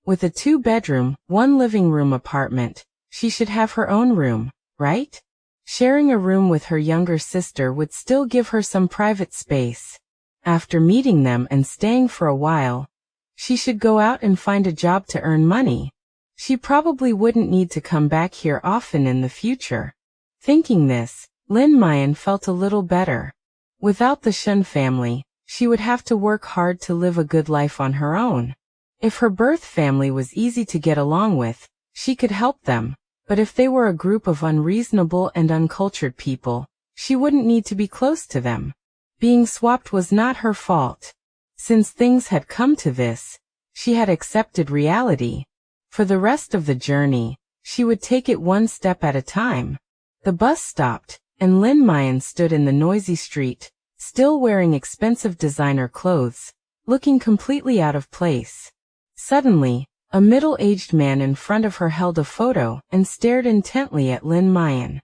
With a 2-bedroom, 1-living-room apartment, she should have her own room, right? Sharing a room with her younger sister would still give her some private space. After meeting them and staying for a while, she should go out and find a job to earn money. She probably wouldn't need to come back here often in the future. Thinking this, Lin Jiaojiao felt a little better. Without the Shen family, she would have to work hard to live a good life on her own. If her birth family was easy to get along with, she could help them, but if they were a group of unreasonable and uncultured people, she wouldn't need to be close to them. Being swapped was not her fault. Since things had come to this, she had accepted reality. For the rest of the journey, she would take it one step at a time. The bus stopped, and Lin Jiaojiao stood in the noisy street, still wearing expensive designer clothes, looking completely out of place. Suddenly, a middle-aged man in front of her held a photo and stared intently at Lin Jiaojiao.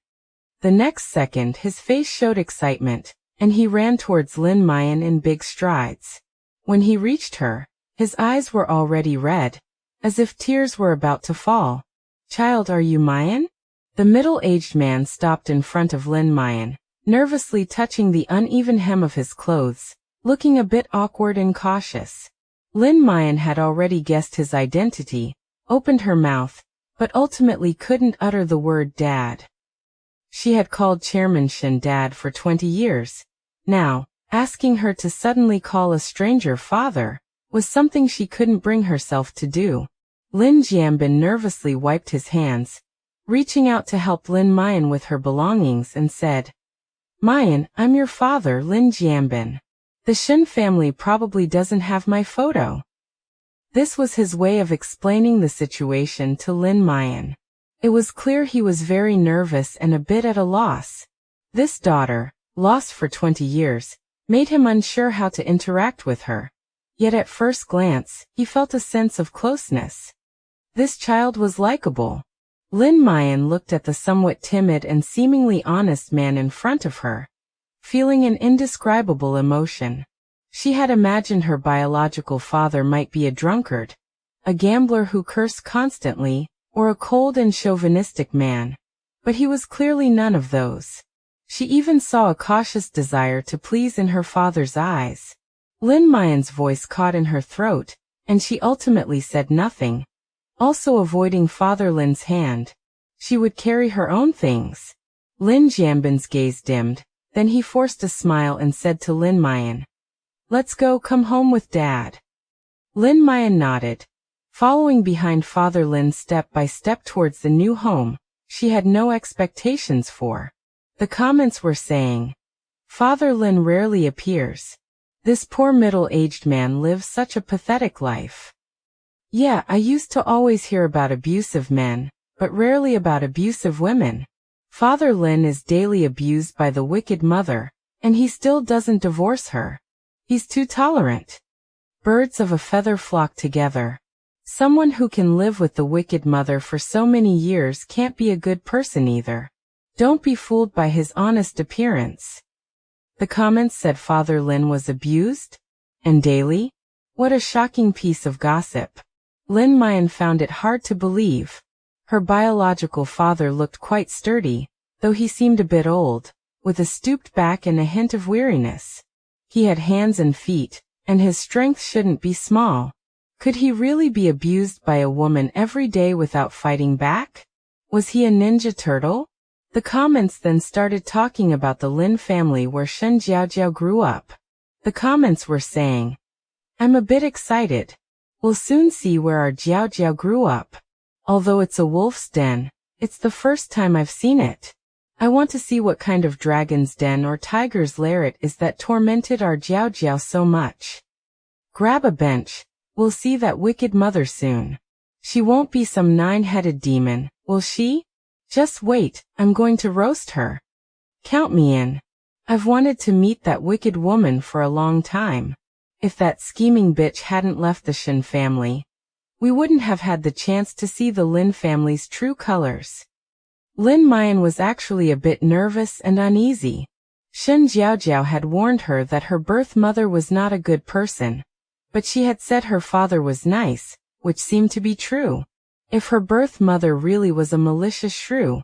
The next second his face showed excitement, and he ran towards Lin Jiaojiao in big strides. When he reached her, his eyes were already red, as if tears were about to fall. "Child, are you Jiaojiao?" The middle-aged man stopped in front of Lin Jiaojiao, nervously touching the uneven hem of his clothes, looking a bit awkward and cautious. Lin Jiaojiao had already guessed his identity, opened her mouth, but ultimately couldn't utter the word dad. She had called Chairman Shen dad for 20 years. Now, asking her to suddenly call a stranger father was something she couldn't bring herself to do. Lin Jiaojiao nervously wiped his hands, reaching out to help Lin Jiaojiao with her belongings and said, "Jiaojiao, I'm your father, Lin Jiaojiao. The Shen family probably doesn't have my photo." This was his way of explaining the situation to Lin Jiaojiao. It was clear he was very nervous and a bit at a loss. This daughter, lost for 20 years, made him unsure how to interact with her. Yet at first glance, he felt a sense of closeness. This child was likable. Lin Jiaojiao looked at the somewhat timid and seemingly honest man in front of her, feeling an indescribable emotion. She had imagined her biological father might be a drunkard, a gambler who cursed constantly, or a cold and chauvinistic man. But he was clearly none of those. She even saw a cautious desire to please in her father's eyes. Lin Jiaojiao's voice caught in her throat, and she ultimately said nothing. Also avoiding Father Lin's hand, she would carry her own things. Lin Jiaojiao's gaze dimmed, then he forced a smile and said to Lin Jiaojiao, "Let's go, come home with Dad." Lin Jiaojiao nodded. Following behind Father Lin step by step towards the new home, she had no expectations for. The comments were saying, "Father Lin rarely appears. This poor middle-aged man lives such a pathetic life. Yeah, I used to always hear about abusive men, but rarely about abusive women. Father Lin is daily abused by the wicked mother, and he still doesn't divorce her. He's too tolerant. Birds of a feather flock together. Someone who can live with the wicked mother for so many years can't be a good person either. Don't be fooled by his honest appearance." The comments said Father Lin was abused? And daily? What a shocking piece of gossip. Lin Jiaojiao found it hard to believe. Her biological father looked quite sturdy, though he seemed a bit old, with a stooped back and a hint of weariness. He had hands and feet, and his strength shouldn't be small. Could he really be abused by a woman every day without fighting back? Was he a ninja turtle? The comments then started talking about the Lin family where Shen Jiaojiao grew up. The comments were saying, "I'm a bit excited. We'll soon see where our Jiaojiao grew up. Although it's a wolf's den, it's the first time I've seen it. I want to see what kind of dragon's den or tiger's lair it is that tormented our Jiaojiao so much. Grab a bench, we'll see that wicked mother soon. She won't be some 9-headed demon, will she? Just wait, I'm going to roast her. Count me in. I've wanted to meet that wicked woman for a long time. If that scheming bitch hadn't left the Shen family, we wouldn't have had the chance to see the Lin family's true colors." Lin Jiaojiao was actually a bit nervous and uneasy. Shen Jiaojiao had warned her that her birth mother was not a good person, but she had said her father was nice, which seemed to be true. If her birth mother really was a malicious shrew,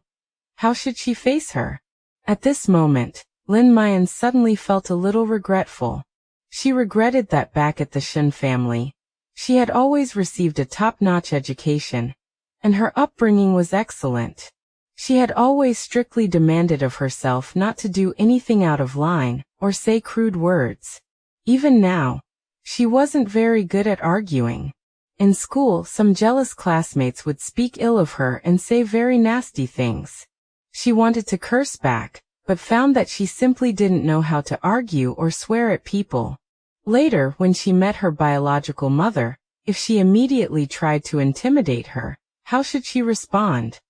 how should she face her? At this moment, Lin Jiaojiao suddenly felt a little regretful. She regretted that back at the Shen family, she had always received a top-notch education, and her upbringing was excellent. She had always strictly demanded of herself not to do anything out of line, or say crude words. Even now, she wasn't very good at arguing. In school, some jealous classmates would speak ill of her and say very nasty things. She wanted to curse back, but found that she simply didn't know how to argue or swear at people. Later, when she met her biological mother, if she immediately tried to intimidate her, how should she respond?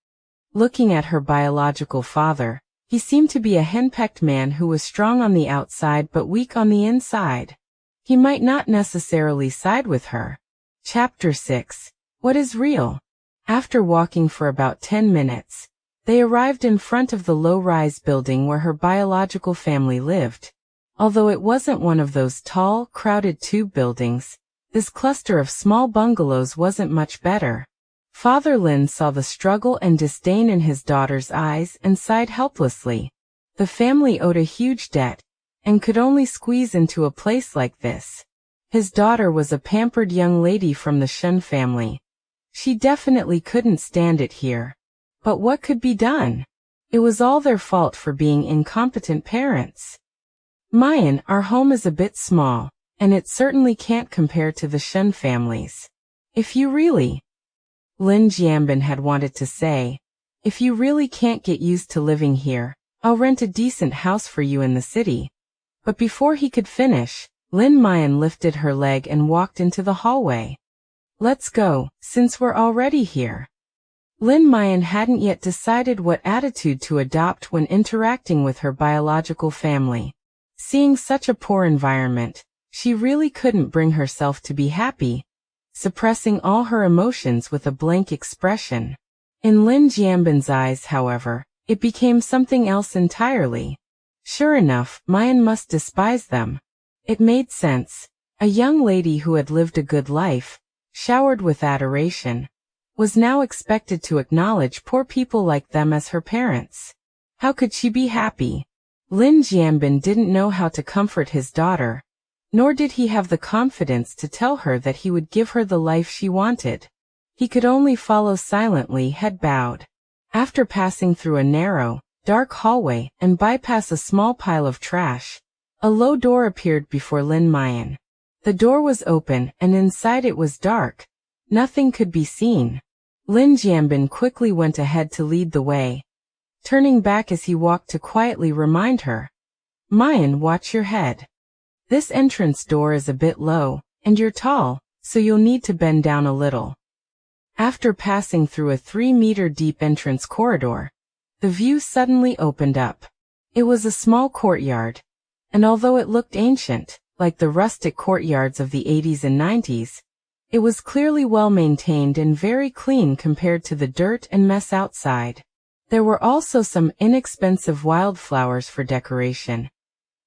Looking at her biological father, he seemed to be a henpecked man who was strong on the outside but weak on the inside. He might not necessarily side with her. Chapter 6. What is real? After walking for about 10 minutes, they arrived in front of the low-rise building where her biological family lived. Although it wasn't one of those tall, crowded tube buildings, this cluster of small bungalows wasn't much better. Father Lin saw the struggle and disdain in his daughter's eyes and sighed helplessly. The family owed a huge debt, and could only squeeze into a place like this. His daughter was a pampered young lady from the Shen family. She definitely couldn't stand it here. But what could be done? It was all their fault for being incompetent parents. "Mayan, our home is a bit small, and it certainly can't compare to the Shen families. If you really..." Lin Jiaojiao had wanted to say, "If you really can't get used to living here, I'll rent a decent house for you in the city." But before he could finish, Lin Jiaojiao lifted her leg and walked into the hallway. "Let's go, since we're already here." Lin Jiaojiao hadn't yet decided what attitude to adopt when interacting with her biological family. Seeing such a poor environment, she really couldn't bring herself to be happy, suppressing all her emotions with a blank expression. In Lin Jiaojiao's eyes, however, it became something else entirely. Sure enough, Mayan must despise them. It made sense. A young lady who had lived a good life, showered with adoration, was now expected to acknowledge poor people like them as her parents. How could she be happy? Lin Jiaojiao didn't know how to comfort his daughter, nor did he have the confidence to tell her that he would give her the life she wanted. He could only follow silently, head bowed. After passing through a narrow, dark hallway and bypass a small pile of trash, a low door appeared before Lin Jiaojiao. The door was open and inside it was dark. Nothing could be seen. Lin Jiaojiao quickly went ahead to lead the way, turning back as he walked to quietly remind her, "Mayan, watch your head. This entrance door is a bit low, and you're tall, so you'll need to bend down a little." After passing through a 3-meter deep entrance corridor, the view suddenly opened up. It was a small courtyard, and although it looked ancient, like the rustic courtyards of the 80s and 90s, it was clearly well maintained and very clean compared to the dirt and mess outside. There were also some inexpensive wildflowers for decoration,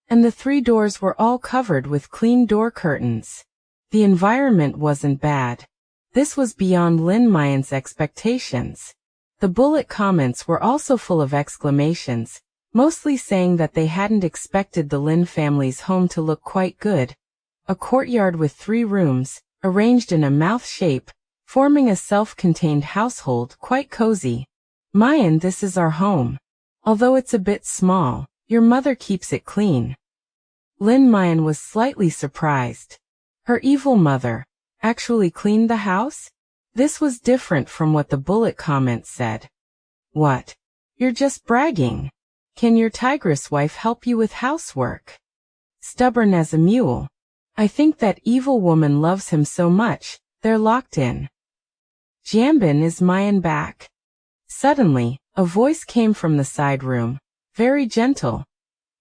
and the 3 doors were all covered with clean door curtains. The environment wasn't bad. This was beyond Lin Jiaojiao's expectations. The bullet comments were also full of exclamations, mostly saying that they hadn't expected the Lin family's home to look quite good. A courtyard with 3 rooms, arranged in a mouth shape, forming a self-contained household, quite cozy. Mayan, this is our home. Although it's a bit small, your mother keeps it clean. Lin Jiaojiao was slightly surprised. Her evil mother actually cleaned the house? This was different from what the bullet comments said. What? You're just bragging. Can your tigress wife help you with housework? Stubborn as a mule. I think that evil woman loves him so much, they're locked in. Jianbin, is Mayan back? Suddenly, a voice came from the side room, very gentle,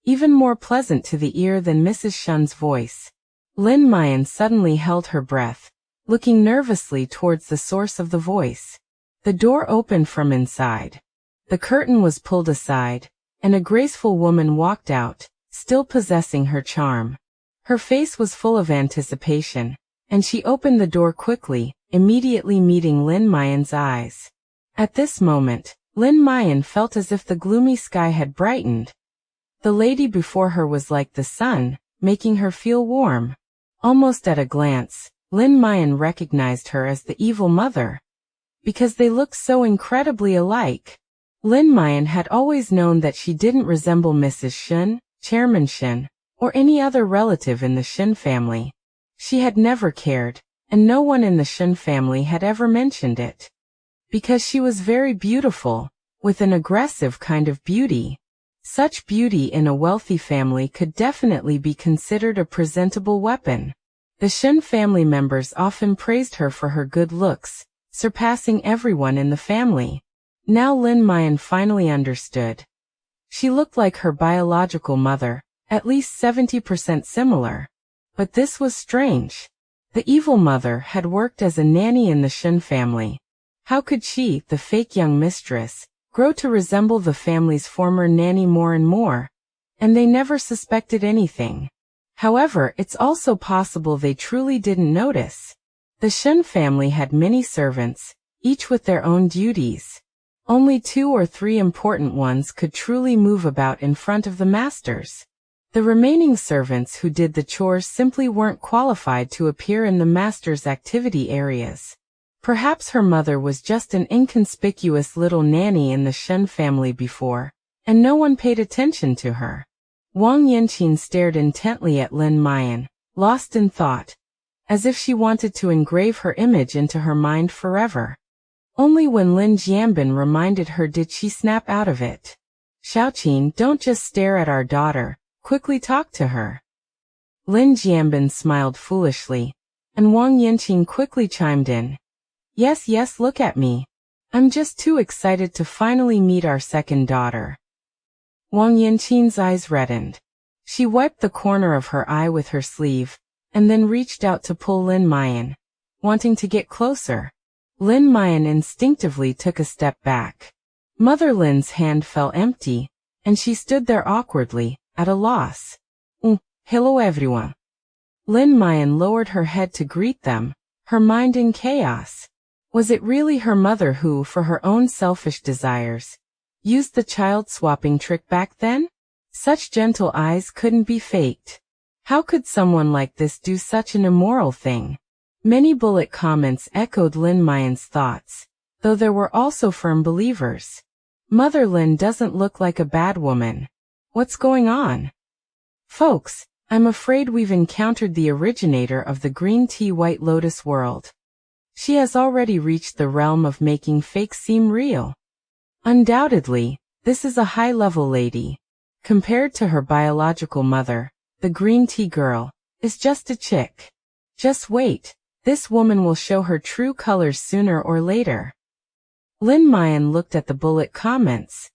even more pleasant to the ear than Mrs. Shen's voice. Lin Jiaojiao suddenly held her breath, looking nervously towards the source of the voice. The door opened from inside. The curtain was pulled aside, and a graceful woman walked out, still possessing her charm. Her face was full of anticipation, and she opened the door quickly, immediately meeting Lin Jiaojiao's eyes. At this moment, Lin Jiaojiao felt as if the gloomy sky had brightened. The lady before her was like the sun, making her feel warm. Almost at a glance, Lin Jiaojiao recognized her as the evil mother. Because they looked so incredibly alike. Lin Jiaojiao had always known that she didn't resemble Mrs. Shen, Chairman Shen, or any other relative in the Shen family. She had never cared, and no one in the Shen family had ever mentioned it. Because she was very beautiful, with an aggressive kind of beauty. Such beauty in a wealthy family could definitely be considered a presentable weapon. The Shen family members often praised her for her good looks, surpassing everyone in the family. Now Lin Jiaojiao finally understood. She looked like her biological mother, at least 70% similar. But this was strange. The evil mother had worked as a nanny in the Shen family. How could she, the fake young mistress, grow to resemble the family's former nanny more and more? And they never suspected anything. However, it's also possible they truly didn't notice. The Shen family had many servants, each with their own duties. Only 2 or 3 important ones could truly move about in front of the masters. The remaining servants who did the chores simply weren't qualified to appear in the master's activity areas. Perhaps her mother was just an inconspicuous little nanny in the Shen family before, and no one paid attention to her. Wang Yanqing stared intently at Lin Jiaojiao, lost in thought, as if she wanted to engrave her image into her mind forever. Only when Lin Jianbin reminded her did she snap out of it. Xiaoqing, don't just stare at our daughter, quickly talk to her. Lin Jianbin smiled foolishly, and Wang Yanqing quickly chimed in. Yes, look at me. I'm just too excited to finally meet our second daughter. Wang Yanqing's eyes reddened. She wiped the corner of her eye with her sleeve, and then reached out to pull Lin Jiaojiao, wanting to get closer. Lin Jiaojiao instinctively took a step back. Mother Lin's hand fell empty, and she stood there awkwardly, at a loss. Hello everyone. Lin Jiaojiao lowered her head to greet them, her mind in chaos. Was it really her mother who, for her own selfish desires, used the child-swapping trick back then? Such gentle eyes couldn't be faked. How could someone like this do such an immoral thing? Many bullet comments echoed Lin Jiaojiao's thoughts, though there were also firm believers. Mother Lin doesn't look like a bad woman. What's going on? Folks, I'm afraid we've encountered the originator of the green tea White Lotus world. She has already reached the realm of making fakes seem real. Undoubtedly, this is a high-level lady. Compared to her biological mother, the green tea girl is just a chick. Just wait, this woman will show her true colors sooner or later. Lin Jiaojiao looked at the bullet comments,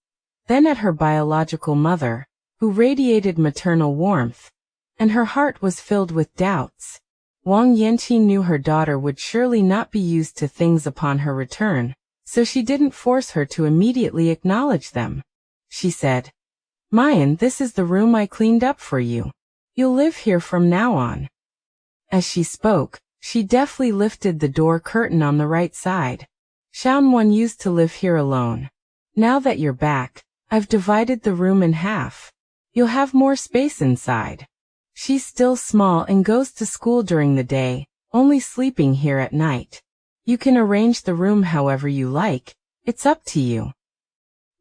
then at her biological mother, who radiated maternal warmth, and her heart was filled with doubts. Wang Yanqing knew her daughter would surely not be used to things upon her return, so she didn't force her to immediately acknowledge them. She said, Mayan, this is the room I cleaned up for you. You'll live here from now on. As she spoke, She deftly lifted the door curtain on the right side. Shen Muyan used to live here alone. Now that you're back, I've divided the room in half. You'll have more space inside. She's still small and goes to school during the day, only sleeping here at night. You can arrange the room however you like, it's up to you.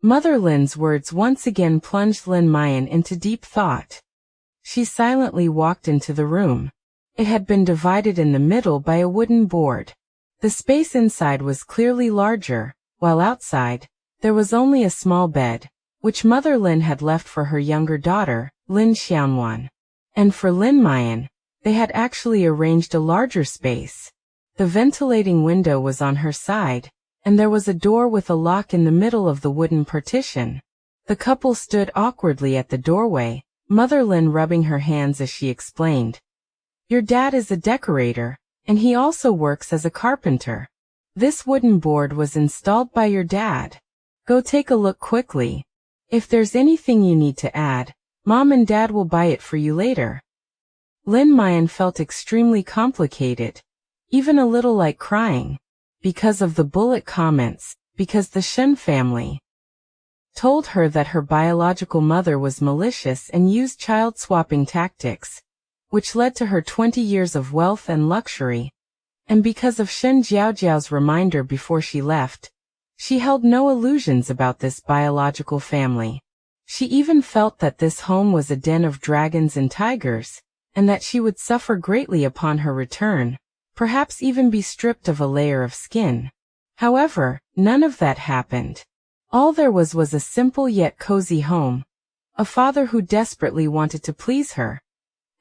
Mother Lin's words once again plunged Lin Jiaojiao into deep thought. She silently walked into the room. It had been divided in the middle by a wooden board. The space inside was clearly larger, while outside, there was only a small bed, which Mother Lin had left for her younger daughter, Lin Jiaojiao. And for Lin Jiaojiao, they had actually arranged a larger space. The ventilating window was on her side, and there was a door with a lock in the middle of the wooden partition. The couple stood awkwardly at the doorway, Mother Lin rubbing her hands as she explained. Your dad is a decorator, and he also works as a carpenter. This wooden board was installed by your dad. Go take a look quickly. If there's anything you need to add, Mom and Dad will buy it for you later. Lin Jiaojiao felt extremely complicated, even a little like crying, because of the bullet comments, because the Shen family told her that her biological mother was malicious and used child-swapping tactics, which led to her 20 years of wealth and luxury, and because of Shen Jiaojiao's reminder before she left, she held no illusions about this biological family. She even felt that this home was a den of dragons and tigers, and that she would suffer greatly upon her return, perhaps even be stripped of a layer of skin. However, none of that happened. All there was a simple yet cozy home, a father who desperately wanted to please her,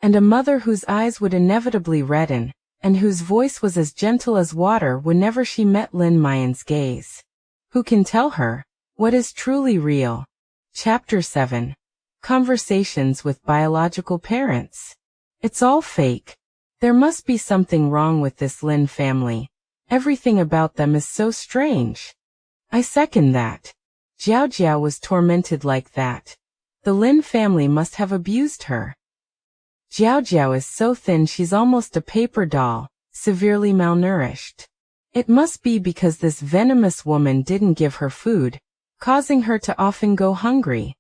and a mother whose eyes would inevitably redden, and whose voice was as gentle as water whenever she met Lin Jiaojiao's gaze. Who can tell her what is truly real? Chapter 7. Conversations with biological parents. It's all fake. There must be something wrong with this Lin family. Everything about them is so strange. I second that. Jiaojiao was tormented like that. The Lin family must have abused her. Jiaojiao is so thin she's almost a paper doll, severely malnourished. It must be because this venomous woman didn't give her food, causing her to often go hungry.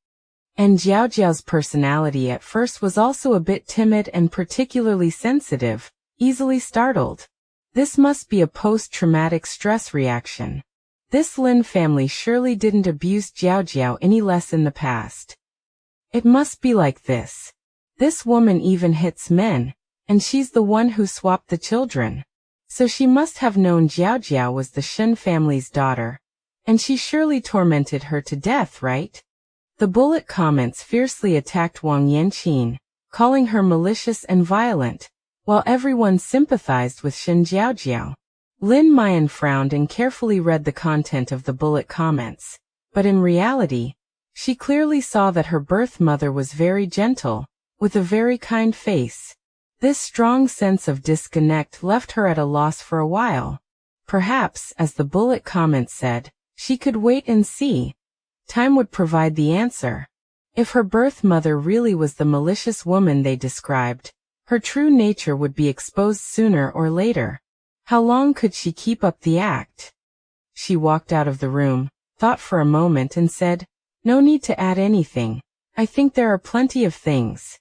And Jiaojiao's personality at first was also a bit timid and particularly sensitive, easily startled. This must be a post-traumatic stress reaction. This Lin family surely didn't abuse Jiaojiao any less in the past. It must be like this. This woman even hits men, and she's the one who swapped the children. So she must have known Jiaojiao was the Shen family's daughter. And she surely tormented her to death, right? The bullet comments fiercely attacked Wang Yanqing, calling her malicious and violent, while everyone sympathized with Shen Jiaojiao. Lin Jiaojiao frowned and carefully read the content of the bullet comments, but in reality, she clearly saw that her birth mother was very gentle, with a very kind face. This strong sense of disconnect left her at a loss for a while. Perhaps, as the bullet comment said, she could wait and see. Time would provide the answer. If her birth mother really was the malicious woman they described, her true nature would be exposed sooner or later. How long could she keep up the act? She walked out of the room, thought for a moment and said, "No need to add anything. I think there are plenty of things."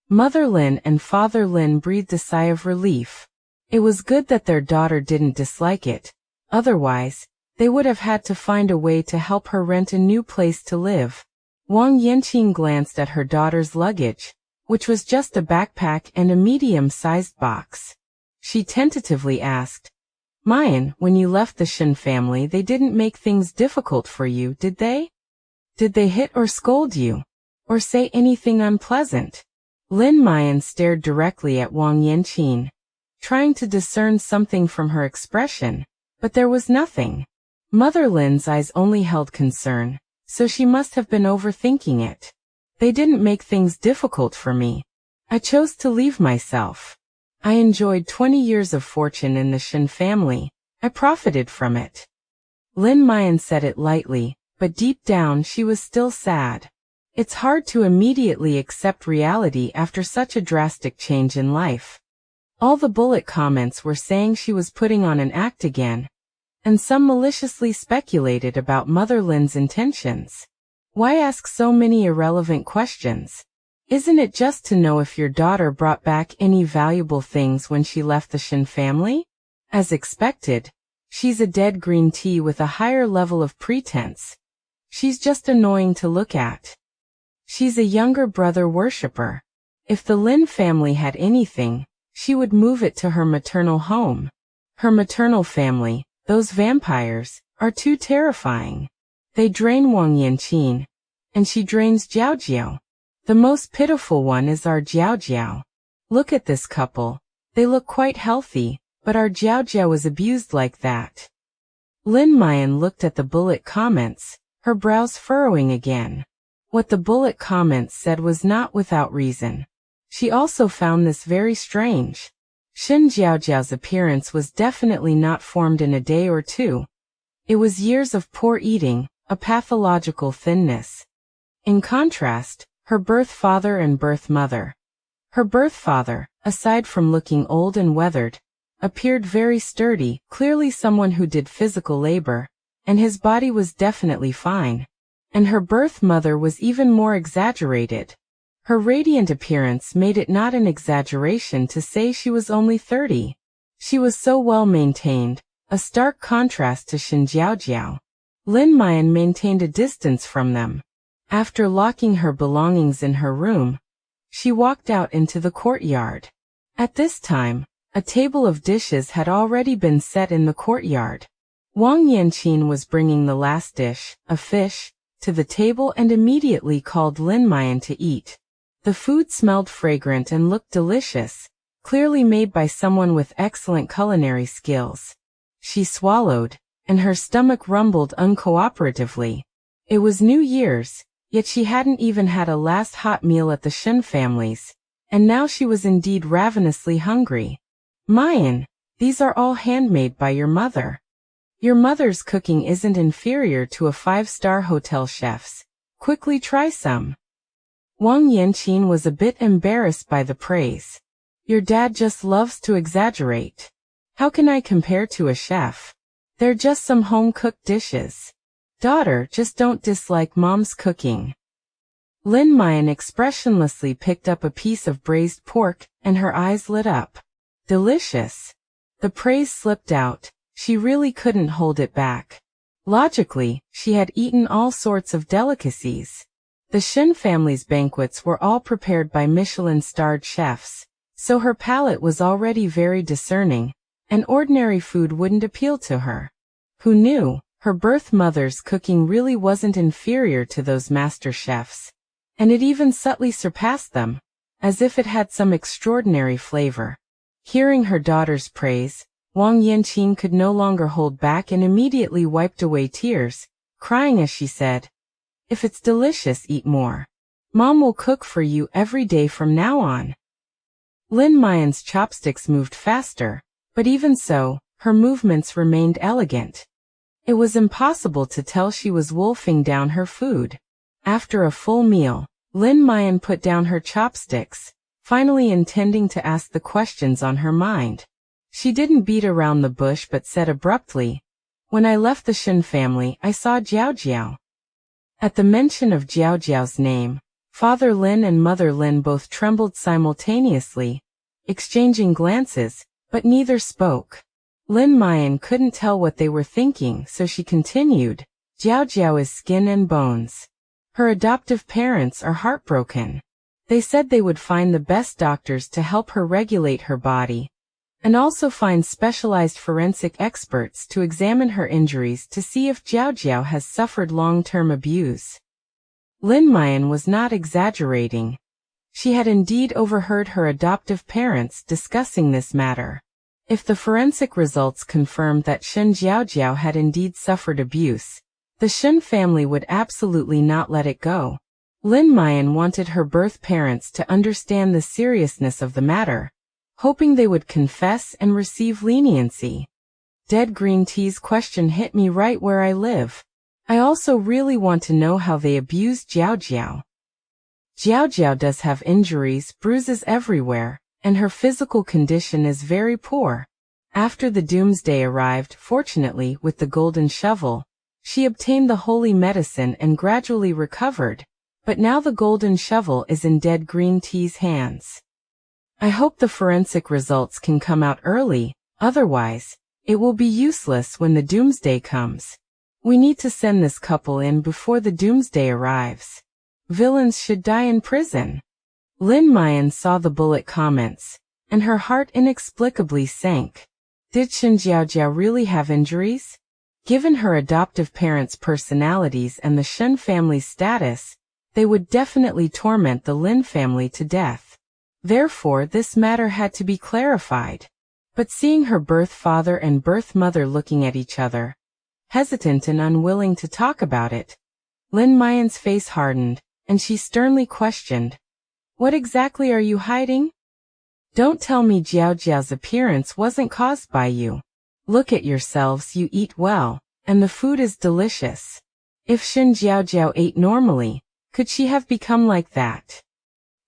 Mother Lin and Father Lin breathed a sigh of relief. It was good that their daughter didn't dislike it. Otherwise, they would have had to find a way to help her rent a new place to live. Wang Yanqing glanced at her daughter's luggage, which was just a backpack and a medium-sized box. She tentatively asked, "Mayan, when you left the Shen family, they didn't make things difficult for you, did they? Did they hit or scold you? Or say anything unpleasant?" Lin Jiaojiao stared directly at Wang Yanqing, trying to discern something from her expression, but there was nothing. Mother Lin's eyes only held concern, so she must have been overthinking it. They didn't make things difficult for me. I chose to leave myself. I enjoyed 20 years of fortune in the Shen family. I profited from it. Lin Jiaojiao said it lightly, but deep down she was still sad. It's hard to immediately accept reality after such a drastic change in life. All the bullet comments were saying she was putting on an act again, and some maliciously speculated about Mother Lin's intentions. Why ask so many irrelevant questions? Isn't it just to know if your daughter brought back any valuable things when she left the Shen family? As expected, she's a dead green tea with a higher level of pretense. She's just annoying to look at. She's a younger brother worshipper. If the Lin family had anything, she would move it to her maternal home. Her maternal family, those vampires, are too terrifying. They drain Wang Yanqin, and she drains Jiaojiao. The most pitiful one is our Jiaojiao. Look at this couple. They look quite healthy, but our Jiaojiao was abused like that. Lin Muyan looked at the bullet comments, her brows furrowing again. What the bullet comments said was not without reason. She also found this very strange. Shen Jiaojiao's appearance was definitely not formed in a day or two. It was years of poor eating, a pathological thinness. In contrast, her birth father and birth mother. Her birth father, aside from looking old and weathered, appeared very sturdy, clearly someone who did physical labor, and his body was definitely fine. And her birth mother was even more exaggerated. Her radiant appearance made it not an exaggeration to say she was only 30. She was so well maintained, a stark contrast to Shen Jiaojiao. Lin Muyan maintained a distance from them. After locking her belongings in her room, she walked out into the courtyard. At this time, a table of dishes had already been set in the courtyard. Wang Yanqin was bringing the last dish, a fish, to the table and immediately called Lin Muyan to eat. The food smelled fragrant and looked delicious, clearly made by someone with excellent culinary skills. She swallowed, and her stomach rumbled uncooperatively. It was New Year's, yet she hadn't even had a last hot meal at the Shen family's, and now she was indeed ravenously hungry. Muyan, these are all handmade by your mother. Your mother's cooking isn't inferior to a 5-star hotel chef's. Quickly try some. Wang Yanqin was a bit embarrassed by the praise. Your dad just loves to exaggerate. How can I compare to a chef? They're just some home-cooked dishes. Daughter, just don't dislike mom's cooking. Lin Muyan expressionlessly picked up a piece of braised pork, and her eyes lit up. Delicious. The praise slipped out. She really couldn't hold it back. Logically, she had eaten all sorts of delicacies. The Shen family's banquets were all prepared by Michelin-starred chefs, so her palate was already very discerning, and ordinary food wouldn't appeal to her. Who knew, her birth mother's cooking really wasn't inferior to those master chefs, and it even subtly surpassed them, as if it had some extraordinary flavor. Hearing her daughter's praise, Wang Yanqin could no longer hold back and immediately wiped away tears, crying as she said, "If it's delicious, eat more. Mom will cook for you every day from now on." Lin Muyan's chopsticks moved faster, but even so, her movements remained elegant. It was impossible to tell she was wolfing down her food. After a full meal, Lin Muyan put down her chopsticks, finally intending to ask the questions on her mind. She didn't beat around the bush but said abruptly, "When I left the Shen family, I saw Jiaojiao." At the mention of Jiaojiao's name, Father Lin and Mother Lin both trembled simultaneously, exchanging glances, but neither spoke. Lin Muyan couldn't tell what they were thinking, so she continued, "Jiaojiao is skin and bones. Her adoptive parents are heartbroken. They said they would find the best doctors to help her regulate her body, and also find specialized forensic experts to examine her injuries to see if Jiaojiao has suffered long-term abuse." Lin Muyan was not exaggerating. She had indeed overheard her adoptive parents discussing this matter. If the forensic results confirmed that Shen Jiaojiao had indeed suffered abuse, the Shen family would absolutely not let it go. Lin Muyan wanted her birth parents to understand the seriousness of the matter, hoping they would confess and receive leniency. Dead green tea's question hit me right where I live. I also really want to know how they abused Jiaojiao. Jiaojiao does have injuries, bruises everywhere, and her physical condition is very poor. After the doomsday arrived, fortunately, with the golden shovel, she obtained the holy medicine and gradually recovered, but now the golden shovel is in dead green tea's hands. I hope the forensic results can come out early, otherwise, it will be useless when the doomsday comes. We need to send this couple in before the doomsday arrives. Villains should die in prison. Lin Jiaojiao saw the bullet comments, and her heart inexplicably sank. Did Shen Jiaojiao really have injuries? Given her adoptive parents' personalities and the Shen family's status, they would definitely torment the Lin family to death. Therefore, this matter had to be clarified. But seeing her birth father and birth mother looking at each other, hesitant and unwilling to talk about it, Lin Jiaojiao's face hardened, and she sternly questioned, "What exactly are you hiding? Don't tell me Jiaojiao's appearance wasn't caused by you. Look at yourselves, you eat well, and the food is delicious. If Shen Jiaojiao ate normally, could she have become like that?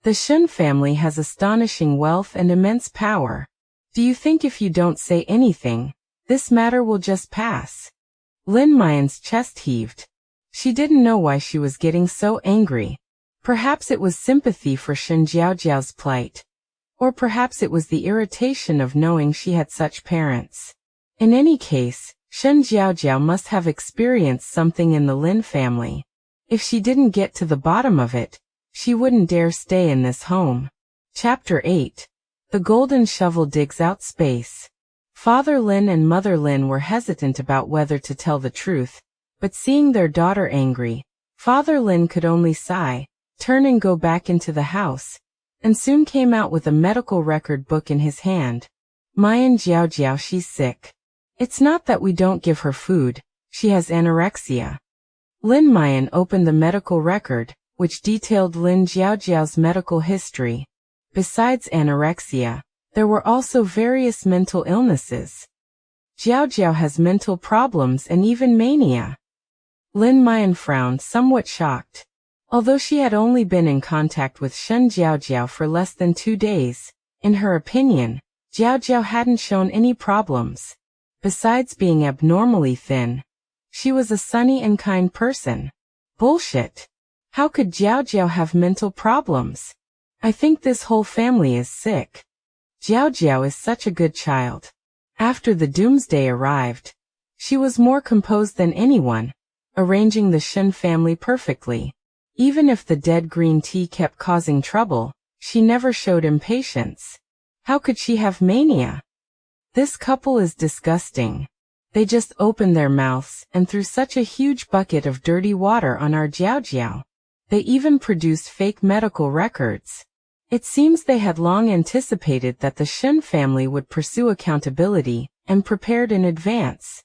The Shen family has astonishing wealth and immense power. Do you think if you don't say anything, this matter will just pass?" Lin Jiaojiao's chest heaved. She didn't know why she was getting so angry. Perhaps it was sympathy for Shen Jiaojiao's plight. Or perhaps it was the irritation of knowing she had such parents. In any case, Shen Jiaojiao must have experienced something in the Lin family. If she didn't get to the bottom of it, she wouldn't dare stay in this home. Chapter 8. The Golden Shovel Digs Out Space. Father Lin and Mother Lin were hesitant about whether to tell the truth, but seeing their daughter angry, Father Lin could only sigh, turn and go back into the house, and soon came out with a medical record book in his hand. "Mayan Jiaojiao, she's sick. It's not that we don't give her food, she has anorexia." Lin Jiaojiao opened the medical record, which detailed Lin Jiaojiao's medical history. Besides anorexia, there were also various mental illnesses. Jiaojiao has mental problems and even mania. Lin Jiaojiao frowned, somewhat shocked. Although she had only been in contact with Shen Jiaojiao for less than 2 days, in her opinion, Jiaojiao hadn't shown any problems. Besides being abnormally thin, she was a sunny and kind person. Bullshit. How could Jiaojiao have mental problems? I think this whole family is sick. Jiaojiao is such a good child. After the doomsday arrived, she was more composed than anyone, arranging the Shen family perfectly. Even if the dead green tea kept causing trouble, she never showed impatience. How could she have mania? This couple is disgusting. They just opened their mouths and threw such a huge bucket of dirty water on our Jiaojiao. They even produced fake medical records. It seems they had long anticipated that the Shen family would pursue accountability, and prepared in advance.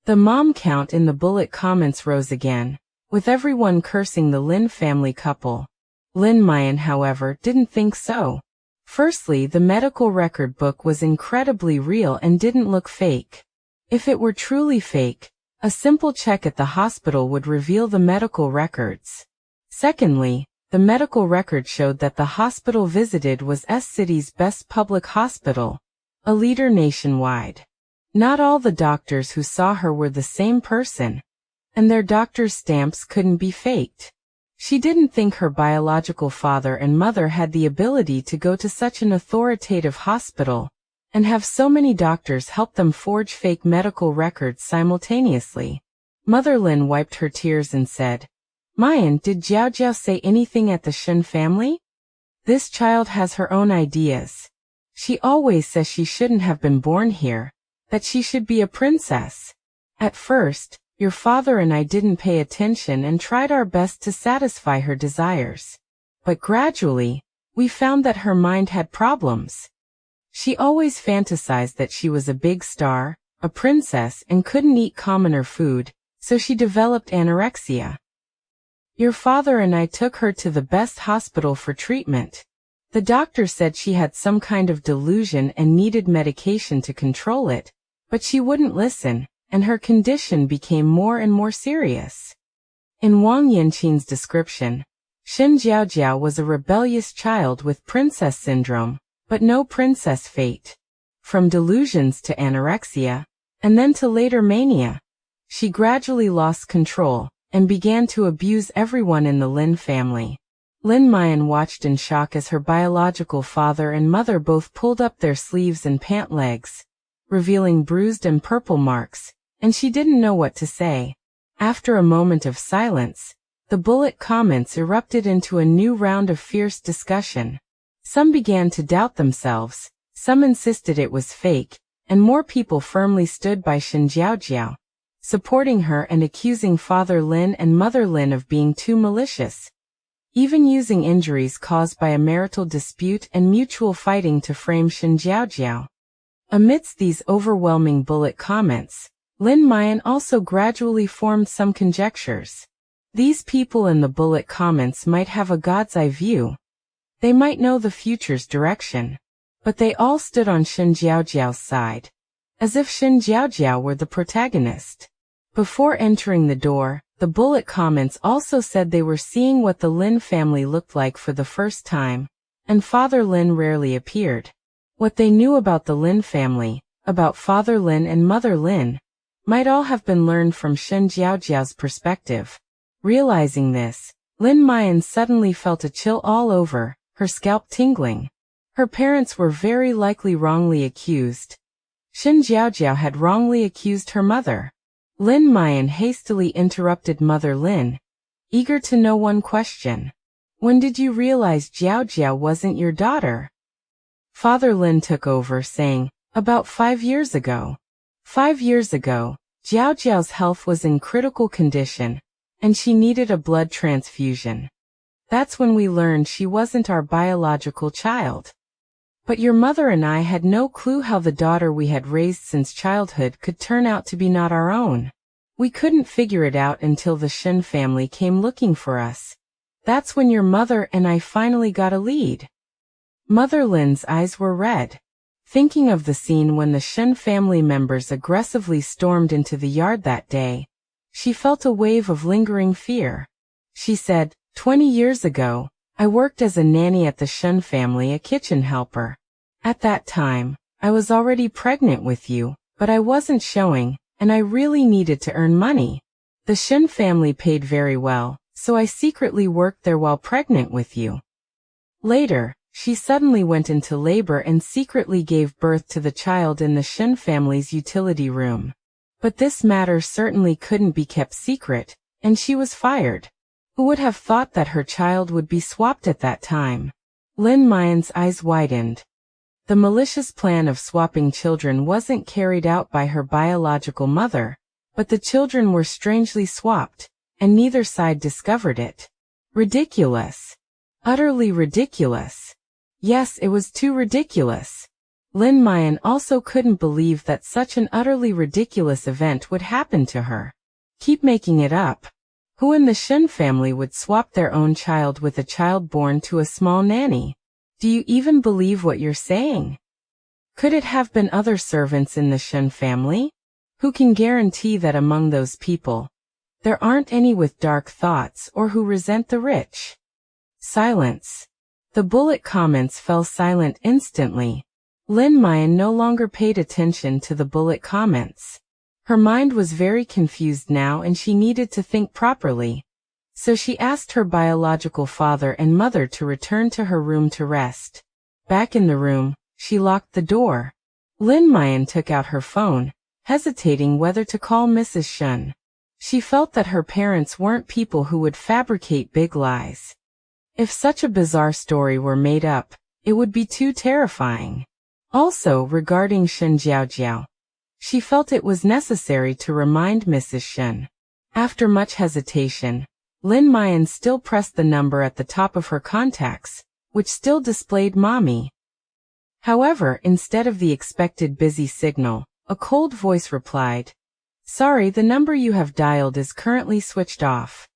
The mom count in the bullet comments rose again, with everyone cursing the Lin family couple. Lin Jiaojiao, however, didn't think so. Firstly, the medical record book was incredibly real and didn't look fake. If it were truly fake, a simple check at the hospital would reveal the medical records. Secondly, the medical record showed that the hospital visited was city's best public hospital, a leader nationwide. Not all the doctors who saw her were the same person, and their doctor's stamps couldn't be faked. She didn't think her biological father and mother had the ability to go to such an authoritative hospital, and have so many doctors help them forge fake medical records simultaneously. Mother Lin wiped her tears and said, "Mayan, did Jiaojiao say anything at the Shen family? This child has her own ideas. She always says she shouldn't have been born here, that she should be a princess. At first, your father and I didn't pay attention and tried our best to satisfy her desires. But gradually, we found that her mind had problems. She always fantasized that she was a big star, a princess, and couldn't eat commoner food, so she developed anorexia. Your father and I took her to the best hospital for treatment. The doctor said she had some kind of delusion and needed medication to control it, but she wouldn't listen, and her condition became more and more serious." In Wang Yanqing's description, Shen Jiaojiao was a rebellious child with princess syndrome, But no princess fate. From delusions to anorexia, and then to later mania, she gradually lost control and began to abuse everyone in the Lin family. Lin Muyan watched in shock as her biological father and mother both pulled up their sleeves and pant legs, revealing bruised and purple marks, and she didn't know what to say. After a moment of silence, the bullet comments erupted into a new round of fierce discussion. Some began to doubt themselves, some insisted it was fake, and more people firmly stood by Shen Jiaojiao, supporting her and accusing Father Lin and Mother Lin of being too malicious, even using injuries caused by a marital dispute and mutual fighting to frame Shen Jiaojiao. Amidst these overwhelming bullet comments, Lin Muyan also gradually formed some conjectures. These people in the bullet comments might have a god's eye view. They might know the future's direction. But they all stood on Shen Jiaojiao's side, as if Shen Jiaojiao were the protagonist. Before entering the door, the bullet comments also said they were seeing what the Lin family looked like for the first time, and Father Lin rarely appeared. What they knew about the Lin family, about Father Lin and Mother Lin, might all have been learned from Shen Jiaojiao's perspective. Realizing this, Lin Muyan suddenly felt a chill all over, her scalp tingling. Her parents were very likely wrongly accused. Shen Jiaojiao had wrongly accused her mother. Lin Muyan hastily interrupted Mother Lin, eager to know one question. When did you realize Jiaojiao wasn't your daughter? Father Lin took over, saying, about 5 years ago. 5 years ago, Jiaojiao's health was in critical condition, and she needed a blood transfusion. That's when we learned she wasn't our biological child. But your mother and I had no clue how the daughter we had raised since childhood could turn out to be not our own. We couldn't figure it out until the Shen family came looking for us. That's when your mother and I finally got a lead. Mother Lin's eyes were red, thinking of the scene when the Shen family members aggressively stormed into the yard that day. She felt a wave of lingering fear. She said, 20 years ago, I worked as a nanny at the Shen family, a kitchen helper. At that time, I was already pregnant with you, but I wasn't showing, and I really needed to earn money. The Shen family paid very well, so I secretly worked there while pregnant with you. Later, she suddenly went into labor and secretly gave birth to the child in the Shen family's utility room. But this matter certainly couldn't be kept secret, and she was fired. Who would have thought that her child would be swapped at that time? Lin Muyan's eyes widened. The malicious plan of swapping children wasn't carried out by her biological mother, but the children were strangely swapped, and neither side discovered it. Ridiculous. Utterly ridiculous. Yes, it was too ridiculous. Lin Muyan also couldn't believe that such an utterly ridiculous event would happen to her. Keep making it up. Who in the Shen family would swap their own child with a child born to a small nanny? Do you even believe what you're saying? Could it have been other servants in the Shen family? Who can guarantee that among those people, there aren't any with dark thoughts or who resent the rich? Silence. The bullet comments fell silent instantly. Lin Muyan no longer paid attention to the bullet comments. Her mind was very confused now and she needed to think properly. So she asked her biological father and mother to return to her room to rest. Back in the room, she locked the door. Lin Muyan took out her phone, hesitating whether to call Mrs. Shen. She felt that her parents weren't people who would fabricate big lies. If such a bizarre story were made up, it would be too terrifying. Also, regarding Shen Jiaojiao, she felt it was necessary to remind Mrs. Shen. After much hesitation, Lin Muyan still pressed the number at the top of her contacts, which still displayed Mommy. However, instead of the expected busy signal, a cold voice replied, "Sorry, the number you have dialed is currently switched off."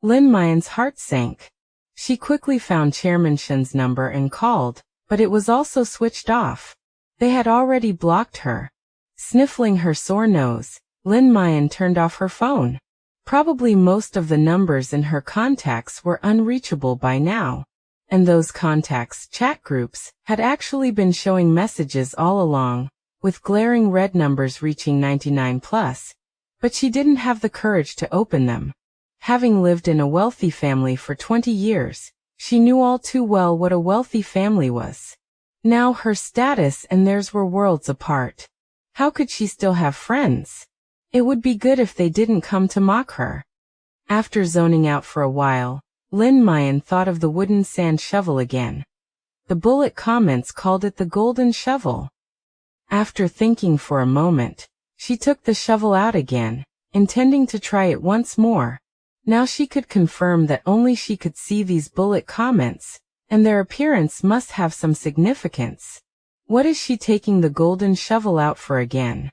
Lin Muyan's heart sank. She quickly found Chairman Shen's number and called, but it was also switched off. They had already blocked her. Sniffling her sore nose, Lin Muyan turned off her phone. Probably most of the numbers in her contacts were unreachable by now. And those contacts, chat groups, had actually been showing messages all along, with glaring red numbers reaching 99 plus. But she didn't have the courage to open them. Having lived in a wealthy family for 20 years, she knew all too well what a wealthy family was. Now her status and theirs were worlds apart. How could she still have friends? It would be good if they didn't come to mock her. After zoning out for a while, Lin Jiaojiao thought of the wooden sand shovel again. The bullet comments called it the golden shovel. After thinking for a moment, she took the shovel out again, intending to try it once more. Now she could confirm that only she could see these bullet comments, and their appearance must have some significance. What is she taking the golden shovel out for again?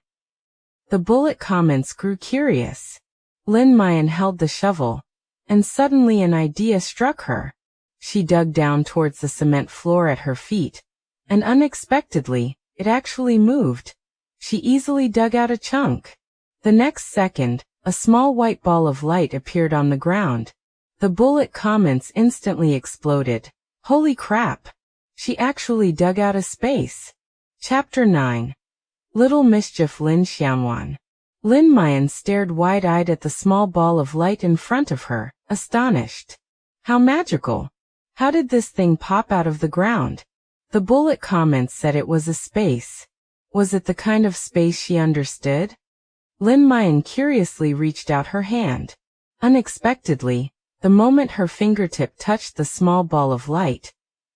The bullet comments grew curious. Lin Jiaojiao held the shovel, and suddenly an idea struck her. She dug down towards the cement floor at her feet, and unexpectedly, it actually moved. She easily dug out a chunk. The next second, a small white ball of light appeared on the ground. The bullet comments instantly exploded. Holy crap! She actually dug out a space. Chapter 9. Little Mischief Lin Xianwan. Lin Jiaojiao stared wide-eyed at the small ball of light in front of her, astonished. How magical! How did this thing pop out of the ground? The bullet comments said it was a space. Was it the kind of space she understood? Lin Jiaojiao curiously reached out her hand. Unexpectedly, the moment her fingertip touched the small ball of light,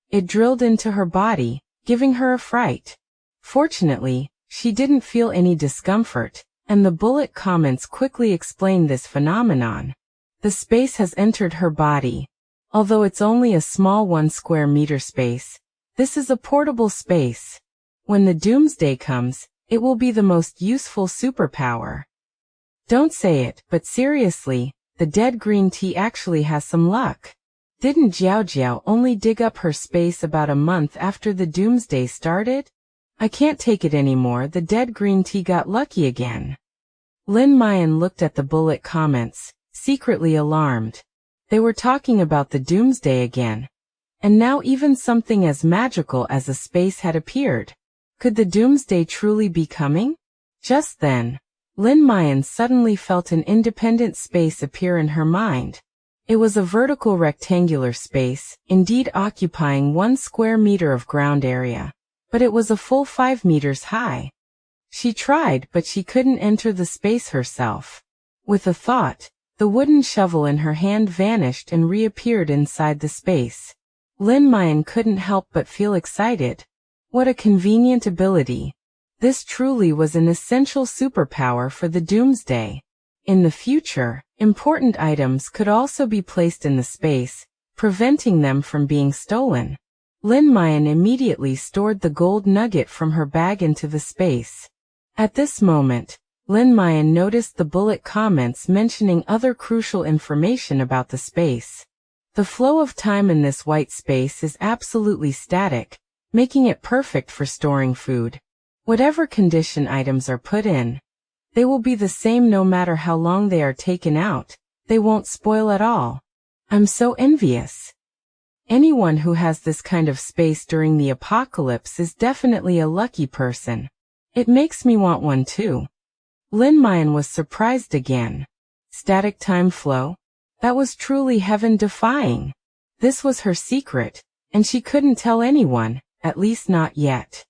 it drilled into her body, giving her a fright. Fortunately, she didn't feel any discomfort, and the bullet comments quickly explained this phenomenon. The space has entered her body. Although it's only a small 1 square meter space, this is a portable space. When the doomsday comes, it will be the most useful superpower. Don't say it, but seriously, the dead green tea actually has some luck. Didn't Jiaojiao only dig up her space about a month after the doomsday started? I can't take it anymore, the dead green tea got lucky again. Lin Jiaojiao looked at the bullet comments, secretly alarmed. They were talking about the doomsday again. And now even something as magical as a space had appeared. Could the doomsday truly be coming? Just then, Lin Jiaojiao suddenly felt an independent space appear in her mind. It was a vertical rectangular space, indeed occupying 1 square meter of ground area. But it was a full 5 meters high. She tried, but she couldn't enter the space herself. With a thought, the wooden shovel in her hand vanished and reappeared inside the space. Lin Jiaojiao couldn't help but feel excited. What a convenient ability. This truly was an essential superpower for the doomsday. In the future, important items could also be placed in the space, preventing them from being stolen. Lin Jiaojiao immediately stored the gold nugget from her bag into the space. At this moment, Lin Jiaojiao noticed the bullet comments mentioning other crucial information about the space. The flow of time in this white space is absolutely static, making it perfect for storing food. Whatever condition items are put in, they will be the same no matter how long they are taken out. They won't spoil at all. I'm so envious. Anyone who has this kind of space during the apocalypse is definitely a lucky person. It makes me want one too. Lin Jiaojiao was surprised again. Static time flow? That was truly heaven-defying. This was her secret, and she couldn't tell anyone, at least not yet.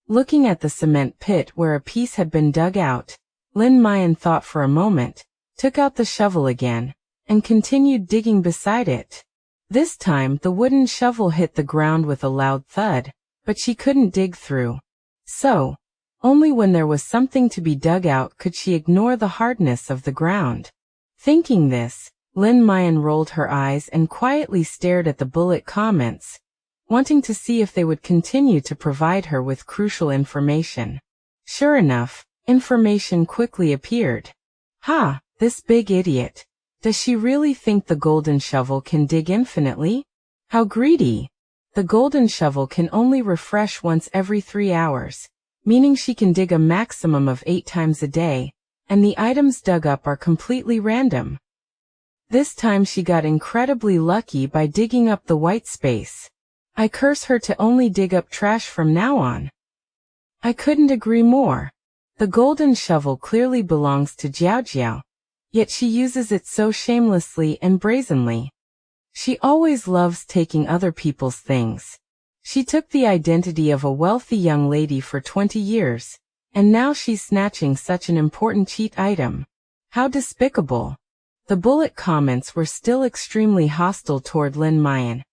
Looking at the cement pit where a piece had been dug out, Lin Jiaojiao thought for a moment, took out the shovel again, and continued digging beside it. This time the wooden shovel hit the ground with a loud thud, but she couldn't dig through. So, only when there was something to be dug out could she ignore the hardness of the ground. Thinking this, Lin Jiaojiao rolled her eyes and quietly stared at the bullet comments, wanting to see if they would continue to provide her with crucial information. Sure enough, information quickly appeared. Ha, this big idiot. Does she really think the golden shovel can dig infinitely? How greedy. The golden shovel can only refresh once every 3 hours, meaning she can dig a maximum of 8 times a day, and the items dug up are completely random. This time she got incredibly lucky by digging up the white space. I curse her to only dig up trash from now on. I couldn't agree more. The golden shovel clearly belongs to Jiaojiao, yet she uses it so shamelessly and brazenly. She always loves taking other people's things. She took the identity of a wealthy young lady for 20 years, and now she's snatching such an important cheat item. How despicable. The bullet comments were still extremely hostile toward Lin Jiaojiao,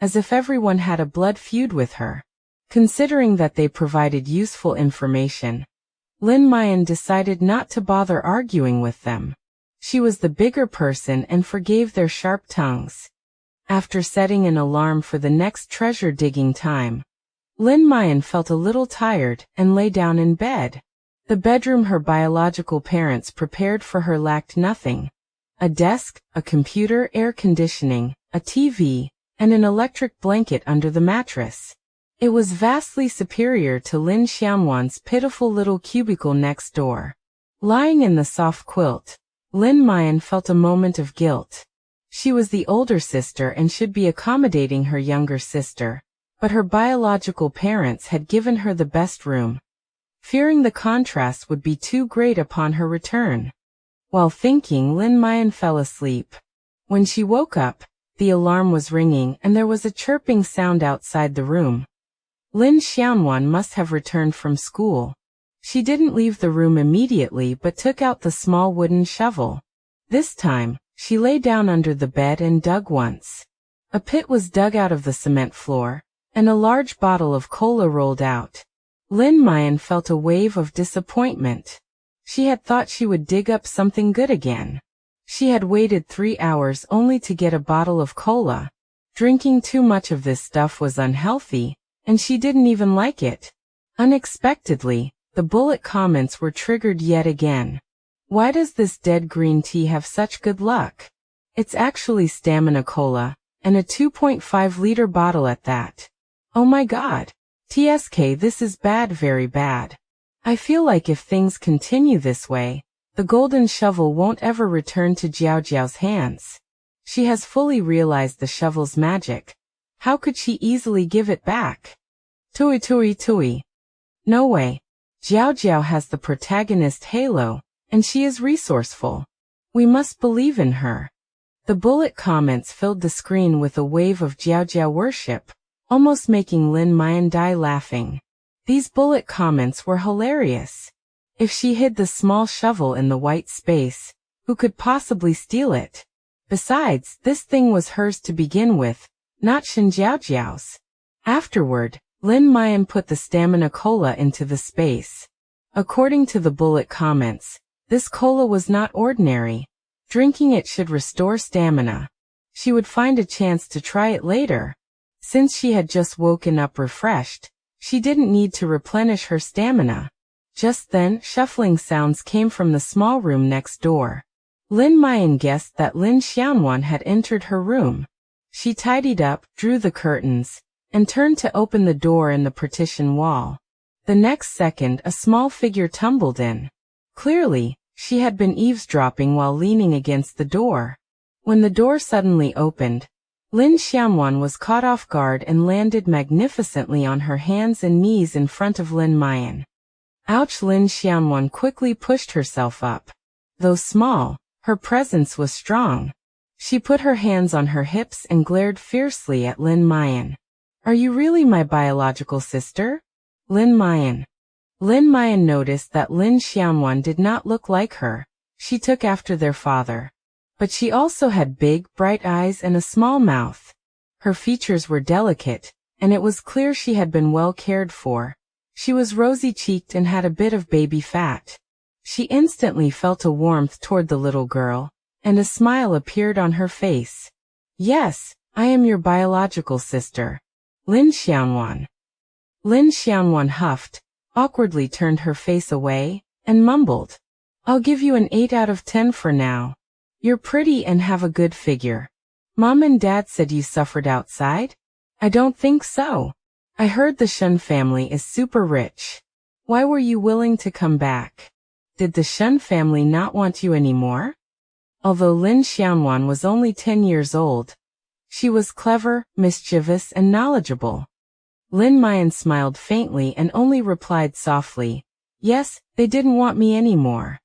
as if everyone had a blood feud with her. Considering that they provided useful information, Lin Jiaojiao decided not to bother arguing with them. She was the bigger person and forgave their sharp tongues. After setting an alarm for the next treasure digging time, Lin Jiaojiao felt a little tired and lay down in bed. The bedroom her biological parents prepared for her lacked nothing. A desk, a computer, air conditioning, a TV, and an electric blanket under the mattress. It was vastly superior to Lin Xiaojuan's pitiful little cubicle next door. Lying in the soft quilt, Lin Jiaojiao felt a moment of guilt. She was the older sister and should be accommodating her younger sister, but her biological parents had given her the best room, fearing the contrast would be too great upon her return. While thinking, Lin Jiaojiao fell asleep. When she woke up, the alarm was ringing and there was a chirping sound outside the room. Lin Xiaojuan must have returned from school. She didn't leave the room immediately but took out the small wooden shovel. This time, she lay down under the bed and dug once. A pit was dug out of the cement floor, and a large bottle of cola rolled out. Lin Jiaojiao felt a wave of disappointment. She had thought she would dig up something good again. She had waited 3 hours only to get a bottle of cola. Drinking too much of this stuff was unhealthy, and she didn't even like it. Unexpectedly, the bullet comments were triggered yet again. Why does this dead green tea have such good luck? It's actually stamina cola, and a 2.5-liter bottle at that. Oh my god. TSK, this is bad, very bad. I feel like if things continue this way, the golden shovel won't ever return to Jiaojiao's hands. She has fully realized the shovel's magic. How could she easily give it back? Tui. No way. Jiaojiao has the protagonist halo, and she is resourceful. We must believe in her. The bullet comments filled the screen with a wave of Jiaojiao worship, almost making Lin Jiaojiao die laughing. These bullet comments were hilarious. If she hid the small shovel in the white space, who could possibly steal it? Besides, this thing was hers to begin with, not Shen Jiaojiao's. Afterward, Lin Jiaojiao put the stamina cola into the space. According to the bullet comments, this cola was not ordinary. Drinking it should restore stamina. She would find a chance to try it later. Since she had just woken up refreshed, she didn't need to replenish her stamina. Just then, shuffling sounds came from the small room next door. Lin Jiaojiao guessed that Lin Xiaojuan had entered her room. She tidied up, drew the curtains, and turned to open the door in the partition wall. The next second, a small figure tumbled in. Clearly, she had been eavesdropping while leaning against the door. When the door suddenly opened, Lin Xiaojuan was caught off guard and landed magnificently on her hands and knees in front of Lin Jiaojiao. Ouch! Lin Xiaojuan quickly pushed herself up. Though small, her presence was strong. She put her hands on her hips and glared fiercely at Lin Jiaojiao. Are you really my biological sister? Lin Jiaojiao. Lin Jiaojiao noticed that Lin Xiaojuan did not look like her. She took after their father. But she also had big, bright eyes and a small mouth. Her features were delicate, and it was clear she had been well cared for. She was rosy-cheeked and had a bit of baby fat. She instantly felt a warmth toward the little girl, and a smile appeared on her face. Yes, I am your biological sister. Lin Xiaojuan. Lin Xiaojuan huffed, awkwardly turned her face away, and mumbled. I'll give you an 8 out of 10 for now. You're pretty and have a good figure. Mom and Dad said you suffered outside? I don't think so. I heard the Shen family is super rich. Why were you willing to come back? Did the Shen family not want you anymore? Although Lin Xiaowan was only 10 years old, she was clever, mischievous, and knowledgeable. Lin Muyan smiled faintly and only replied softly, "Yes, they didn't want me anymore."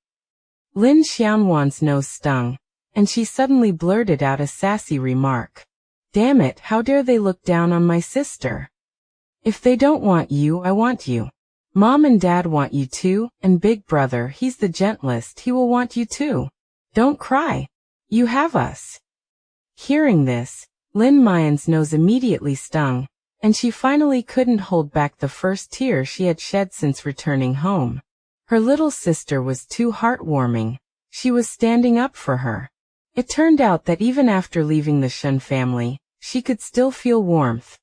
Lin Xiaowan's nose stung, and she suddenly blurted out a sassy remark. "Damn it, how dare they look down on my sister? If they don't want you, I want you. Mom and Dad want you too, and Big Brother, he's the gentlest, he will want you too. Don't cry. You have us." Hearing this, Lin Muyan's nose immediately stung, and she finally couldn't hold back the first tear she had shed since returning home. Her little sister was too heartwarming. She was standing up for her. It turned out that even after leaving the Shen family, she could still feel warmth,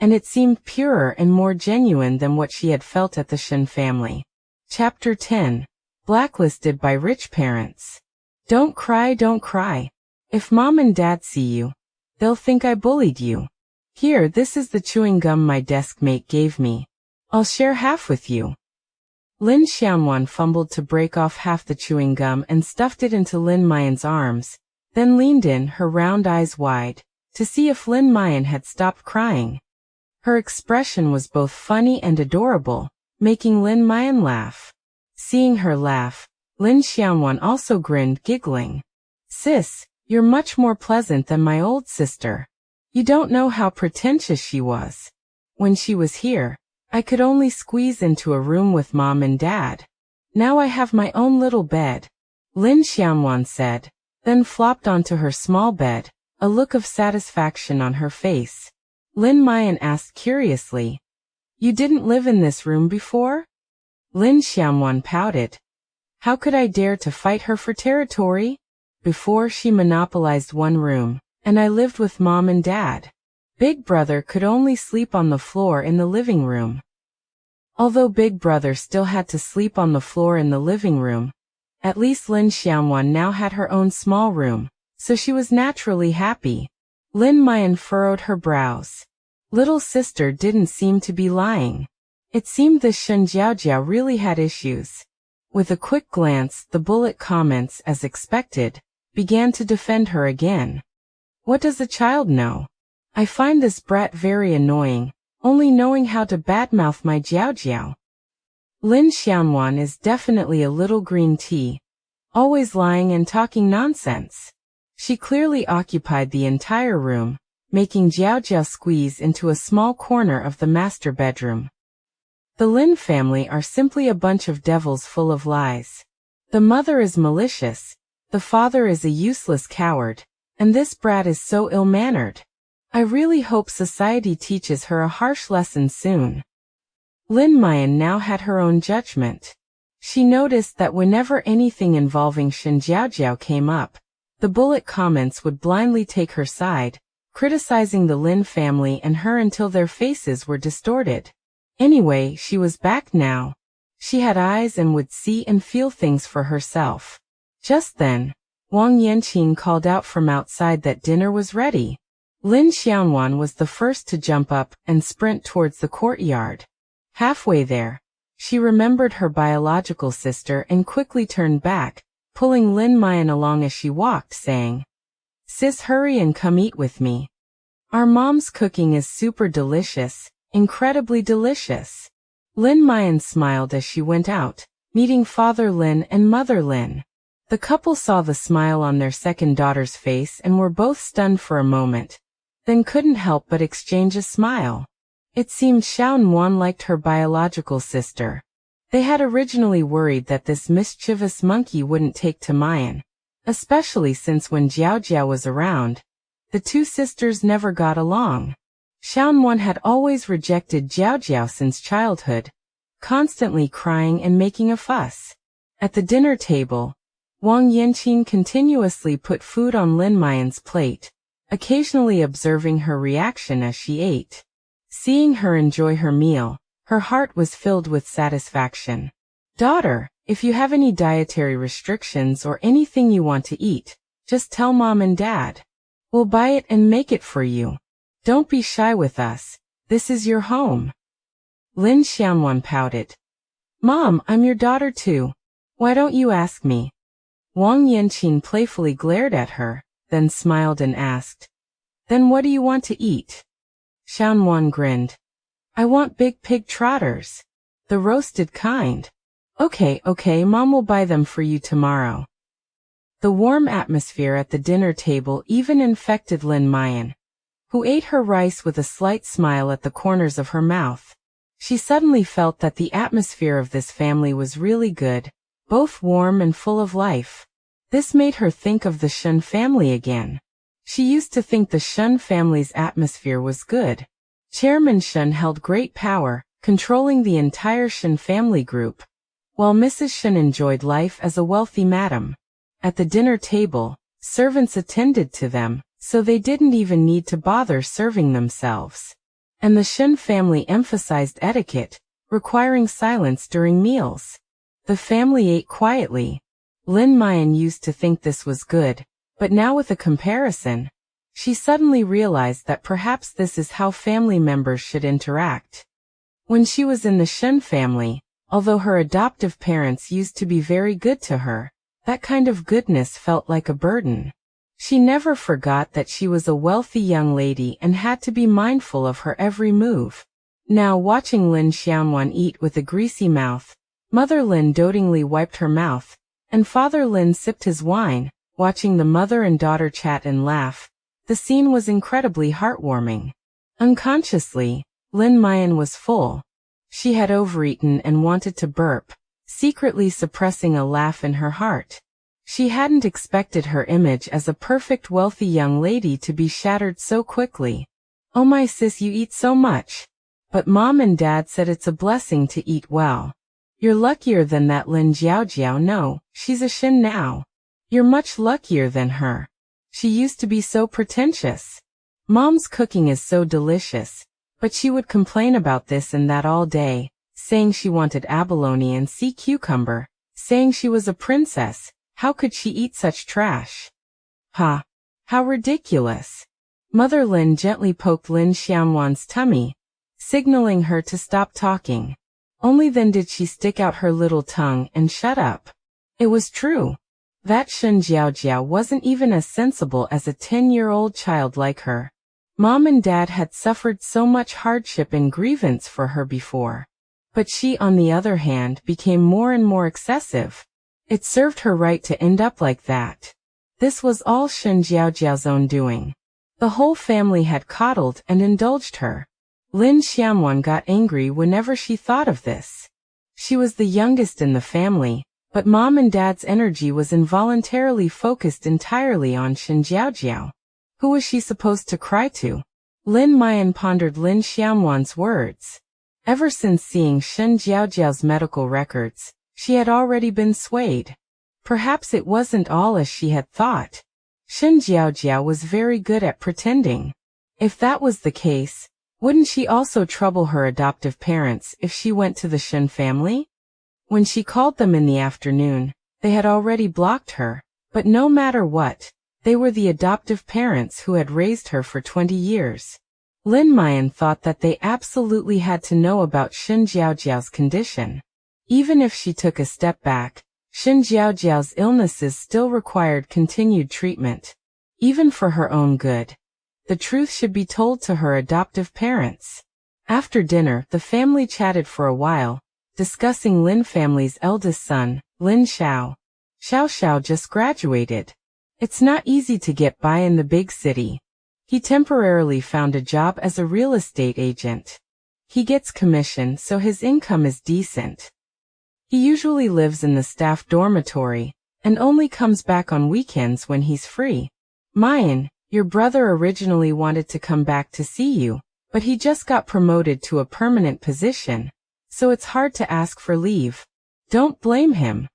and it seemed purer and more genuine than what she had felt at the Shen family. Chapter 10. Blacklisted by Rich Parents. Don't cry, don't cry. If Mom and Dad see you, they'll think I bullied you. Here, this is the chewing gum my desk mate gave me. I'll share half with you. Lin Xiaowan fumbled to break off half the chewing gum and stuffed it into Lin Muyan's arms, then leaned in, her round eyes wide, to see if Lin Muyan had stopped crying. Her expression was both funny and adorable, making Lin Muyan laugh. Seeing her laugh, Lin Xiaowan also grinned, giggling. "Sis, you're much more pleasant than my old sister. You don't know how pretentious she was. When she was here, I could only squeeze into a room with Mom and Dad. Now I have my own little bed," Lin Xiaowan said, then flopped onto her small bed, a look of satisfaction on her face. Lin Muyan asked curiously, "You didn't live in this room before?" Lin Xiaowan pouted. How could I dare to fight her for territory? Before, she monopolized one room, and I lived with Mom and Dad. Big Brother could only sleep on the floor in the living room. Although Big Brother still had to sleep on the floor in the living room, at least Lin Xiaowan now had her own small room, so she was naturally happy. Lin Muyan furrowed her brows. Little sister didn't seem to be lying. It seemed this Shen Jiaojiao really had issues. With a quick glance, the bullet comments, as expected, began to defend her again. What does a child know? I find this brat very annoying, only knowing how to badmouth my Jiaojiao. Lin Xiaowan is definitely a little green tea, always lying and talking nonsense. She clearly occupied the entire room, making Jiaojiao squeeze into a small corner of the master bedroom. The Lin family are simply a bunch of devils full of lies. The mother is malicious, the father is a useless coward, and this brat is so ill-mannered. I really hope society teaches her a harsh lesson soon. Lin Muyan now had her own judgment. She noticed that whenever anything involving Shen Jiaojiao came up, the bullet comments would blindly take her side, criticizing the Lin family and her until their faces were distorted. Anyway, she was back now. She had eyes and would see and feel things for herself. Just then, Wang Yanqing called out from outside that dinner was ready. Lin Xiaowan was the first to jump up and sprint towards the courtyard. Halfway there, she remembered her biological sister and quickly turned back, pulling Lin Muyan along as she walked, saying, "Sis, hurry and come eat with me. Our mom's cooking is super delicious, incredibly delicious." Lin Muyan smiled as she went out, meeting Father Lin and Mother Lin. The couple saw the smile on their second daughter's face and were both stunned for a moment, then couldn't help but exchange a smile. It seemed Shen Muyan liked her biological sister. They had originally worried that this mischievous monkey wouldn't take to Muyan, especially since when Jiaojiao was around, the two sisters never got along. Shen Muyan had always rejected Jiaojiao since childhood, constantly crying and making a fuss. At the dinner table, Wang Yanqing continuously put food on Lin Muyan's plate, occasionally observing her reaction as she ate. Seeing her enjoy her meal, her heart was filled with satisfaction. "Daughter, if you have any dietary restrictions or anything you want to eat, just tell Mom and Dad. We'll buy it and make it for you. Don't be shy with us, this is your home." Lin Xiaowan pouted. "Mom, I'm your daughter too. Why don't you ask me?" Wang Yanqing playfully glared at her, then smiled and asked, "Then what do you want to eat?" Shen Muyan grinned. "I want big pig trotters. The roasted kind." Okay, Mom will buy them for you tomorrow." The warm atmosphere at the dinner table even infected Lin Jiaojiao, who ate her rice with a slight smile at the corners of her mouth. She suddenly felt that the atmosphere of this family was really good, both warm and full of life. This made her think of the Shen family again. She used to think the Shen family's atmosphere was good. Chairman Shen held great power, controlling the entire Shen family group, while Mrs. Shen enjoyed life as a wealthy madam. At the dinner table, servants attended to them, so they didn't even need to bother serving themselves. And the Shen family emphasized etiquette, requiring silence during meals. The family ate quietly. Lin Jiaojiao used to think this was good, but now with a comparison, she suddenly realized that perhaps this is how family members should interact. When she was in the Shen family, although her adoptive parents used to be very good to her, that kind of goodness felt like a burden. She never forgot that she was a wealthy young lady and had to be mindful of her every move. Now watching Lin Xiaojuan eat with a greasy mouth, Mother Lin dotingly wiped her mouth, and Father Lin sipped his wine, watching the mother and daughter chat and laugh. The scene was incredibly heartwarming. Unconsciously, Lin Jiaojiao was full. She had overeaten and wanted to burp, secretly suppressing a laugh in her heart. She hadn't expected her image as a perfect wealthy young lady to be shattered so quickly. "Oh my sis, you eat so much." But Mom and Dad said it's a blessing to eat well. "You're luckier than that Lin Jiaojiao. No, she's a Shen now. You're much luckier than her. She used to be so pretentious. Mom's cooking is so delicious." But she would complain about this and that all day, saying she wanted abalone and sea cucumber, saying she was a princess. How could she eat such trash? Ha! How ridiculous! Mother Lin gently poked Lin Xiaojuan's tummy, signaling her to stop talking. Only then did she stick out her little tongue and shut up. It was true. That Shen Jiaojiao wasn't even as sensible as a 10-year-old child like her. Mom and Dad had suffered so much hardship and grievance for her before. But she, on the other hand, became more and more excessive. It served her right to end up like that. This was all Shen Jiaojiao's own doing. The whole family had coddled and indulged her. Lin Xiaojuan got angry whenever she thought of this. She was the youngest in the family, but Mom and Dad's energy was involuntarily focused entirely on Shen Jiaojiao. Who was she supposed to cry to? Lin Jiaojiao pondered Lin Xiaojuan's words. Ever since seeing Shen Jiaojiao's medical records, she had already been swayed. Perhaps it wasn't all as she had thought. Shen Jiaojiao was very good at pretending. If that was the case, wouldn't she also trouble her adoptive parents if she went to the Shen family? When she called them in the afternoon, they had already blocked her, but no matter what, they were the adoptive parents who had raised her for 20 years. Lin Jiaojiao thought that they absolutely had to know about Shen Jiaojiao's condition. Even if she took a step back, Shen Jiaojiao's illnesses still required continued treatment. Even for her own good, the truth should be told to her adoptive parents. After dinner, the family chatted for a while, discussing Lin family's eldest son, Lin Xiao. Xiao just graduated. It's not easy to get by in the big city. He temporarily found a job as a real estate agent. He gets commission, so his income is decent. He usually lives in the staff dormitory, and only comes back on weekends when he's free. Mayan, your brother originally wanted to come back to see you, but he just got promoted to a permanent position, so it's hard to ask for leave. Don't blame him.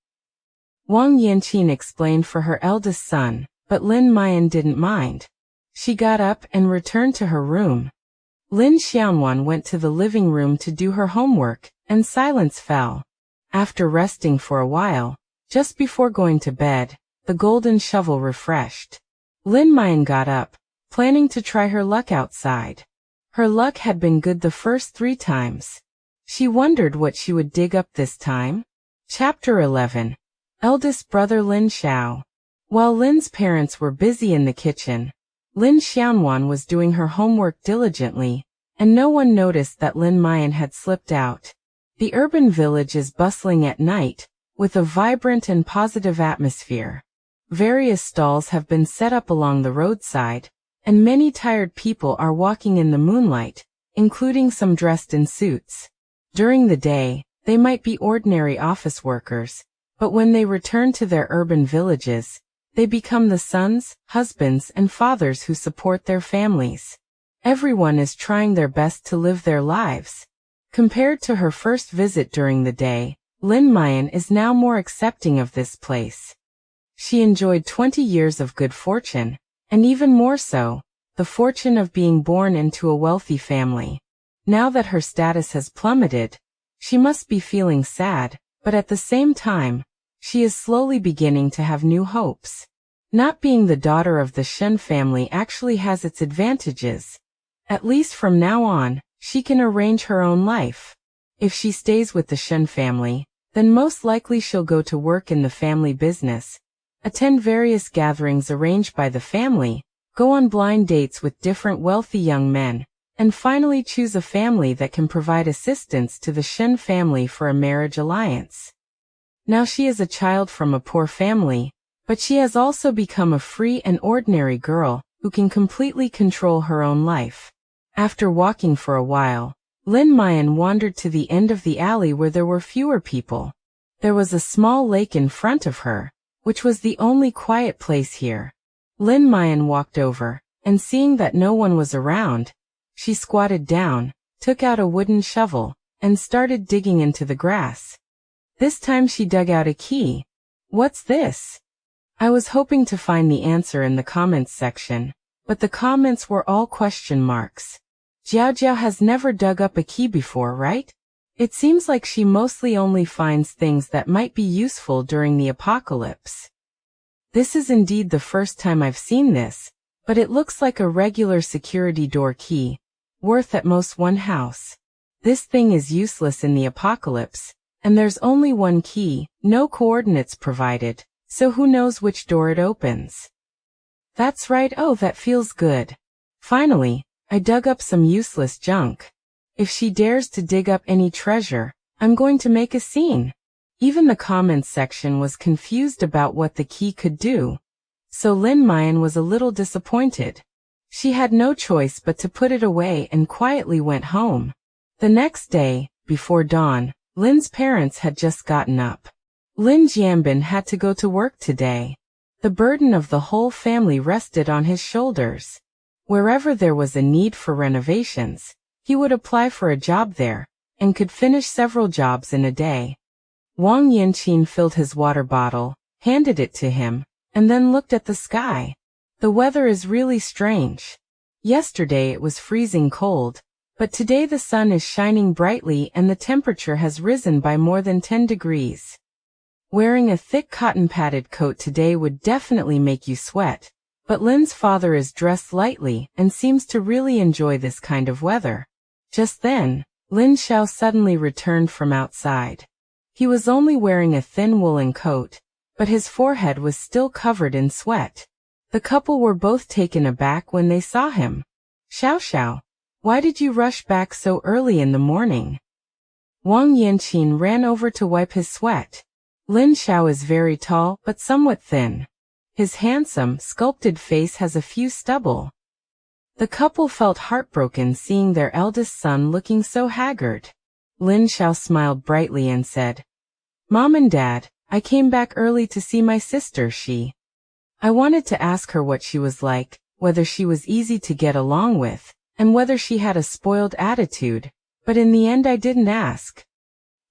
Wang Yanqing explained for her eldest son, but Lin Jiaojiao didn't mind. She got up and returned to her room. Lin Xiaojuan went to the living room to do her homework, and silence fell. After resting for a while, just before going to bed, the golden shovel refreshed. Lin Jiaojiao got up, planning to try her luck outside. Her luck had been good the first 3 times. She wondered what she would dig up this time. Chapter 11. Eldest brother Lin Xiao. While Lin's parents were busy in the kitchen, Lin Xianwan was doing her homework diligently, and no one noticed that Lin Muyan had slipped out. The urban village is bustling at night, with a vibrant and positive atmosphere. Various stalls have been set up along the roadside, and many tired people are walking in the moonlight, including some dressed in suits. During the day, they might be ordinary office workers, but when they return to their urban villages, they become the sons, husbands, and fathers who support their families. Everyone is trying their best to live their lives. Compared to her first visit during the day, Lin Muyan is now more accepting of this place. She enjoyed 20 years of good fortune, and even more so, the fortune of being born into a wealthy family. Now that her status has plummeted, she must be feeling sad, but at the same time, she is slowly beginning to have new hopes. Not being the daughter of the Shen family actually has its advantages. At least from now on, she can arrange her own life. If she stays with the Shen family, then most likely she'll go to work in the family business, attend various gatherings arranged by the family, go on blind dates with different wealthy young men, and finally choose a family that can provide assistance to the Shen family for a marriage alliance. Now she is a child from a poor family, but she has also become a free and ordinary girl who can completely control her own life. After walking for a while, Lin Muyan wandered to the end of the alley where there were fewer people. There was a small lake in front of her, which was the only quiet place here. Lin Muyan walked over, and seeing that no one was around, she squatted down, took out a wooden shovel, and started digging into the grass. This time she dug out a key. What's this? I was hoping to find the answer in the comments section, but the comments were all question marks. Jiaojiao has never dug up a key before, right? It seems like she mostly only finds things that might be useful during the apocalypse. This is indeed the first time I've seen this, but it looks like a regular security door key, worth at most one house. This thing is useless in the apocalypse, and there's only one key, no coordinates provided, so who knows which door it opens. That's right, oh that feels good. Finally, I dug up some useless junk. If she dares to dig up any treasure, I'm going to make a scene. Even the comments section was confused about what the key could do. So Lin Muyan was a little disappointed. She had no choice but to put it away and quietly went home. The next day, before dawn, Lin's parents had just gotten up. Lin Jianbin had to go to work today. The burden of the whole family rested on his shoulders. Wherever there was a need for renovations, he would apply for a job there, and could finish several jobs in a day. Wang Yanqin filled his water bottle, handed it to him, and then looked at the sky. The weather is really strange. Yesterday it was freezing cold, but today the sun is shining brightly and the temperature has risen by more than 10 degrees. Wearing a thick cotton-padded coat today would definitely make you sweat, but Lin's father is dressed lightly and seems to really enjoy this kind of weather. Just then, Lin Xiao suddenly returned from outside. He was only wearing a thin woolen coat, but his forehead was still covered in sweat. The couple were both taken aback when they saw him. Xiao, why did you rush back so early in the morning? Wang Yanqin ran over to wipe his sweat. Lin Xiao is very tall but somewhat thin. His handsome, sculpted face has a few stubble. The couple felt heartbroken seeing their eldest son looking so haggard. Lin Xiao smiled brightly and said, "Mom and Dad, I came back early to see my sister. I wanted to ask her what she was like, whether she was easy to get along with, and whether she had a spoiled attitude, but in the end I didn't ask."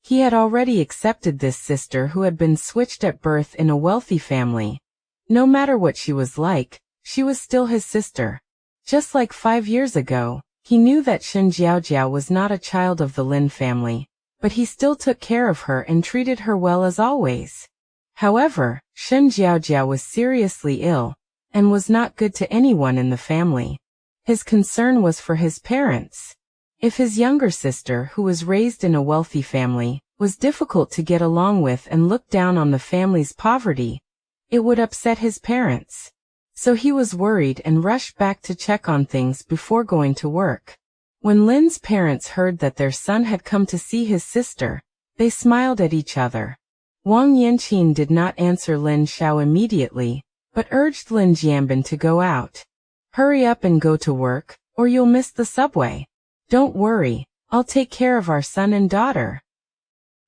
He had already accepted this sister who had been switched at birth in a wealthy family. No matter what she was like, she was still his sister. Just like 5 years ago, he knew that Shen Jiaojiao was not a child of the Lin family, but he still took care of her and treated her well as always. However, Shen Jiaojiao was seriously ill, and was not good to anyone in the family. His concern was for his parents. If his younger sister, who was raised in a wealthy family, was difficult to get along with and looked down on the family's poverty. It would upset his parents. So he was worried and rushed back to check on things before going to work. When Lin's parents heard that their son had come to see his sister, they smiled at each other. Wang Yanqing did not answer Lin Xiao immediately, but urged Lin Jianbin to go out. Hurry up and go to work, or you'll miss the subway. Don't worry, I'll take care of our son and daughter.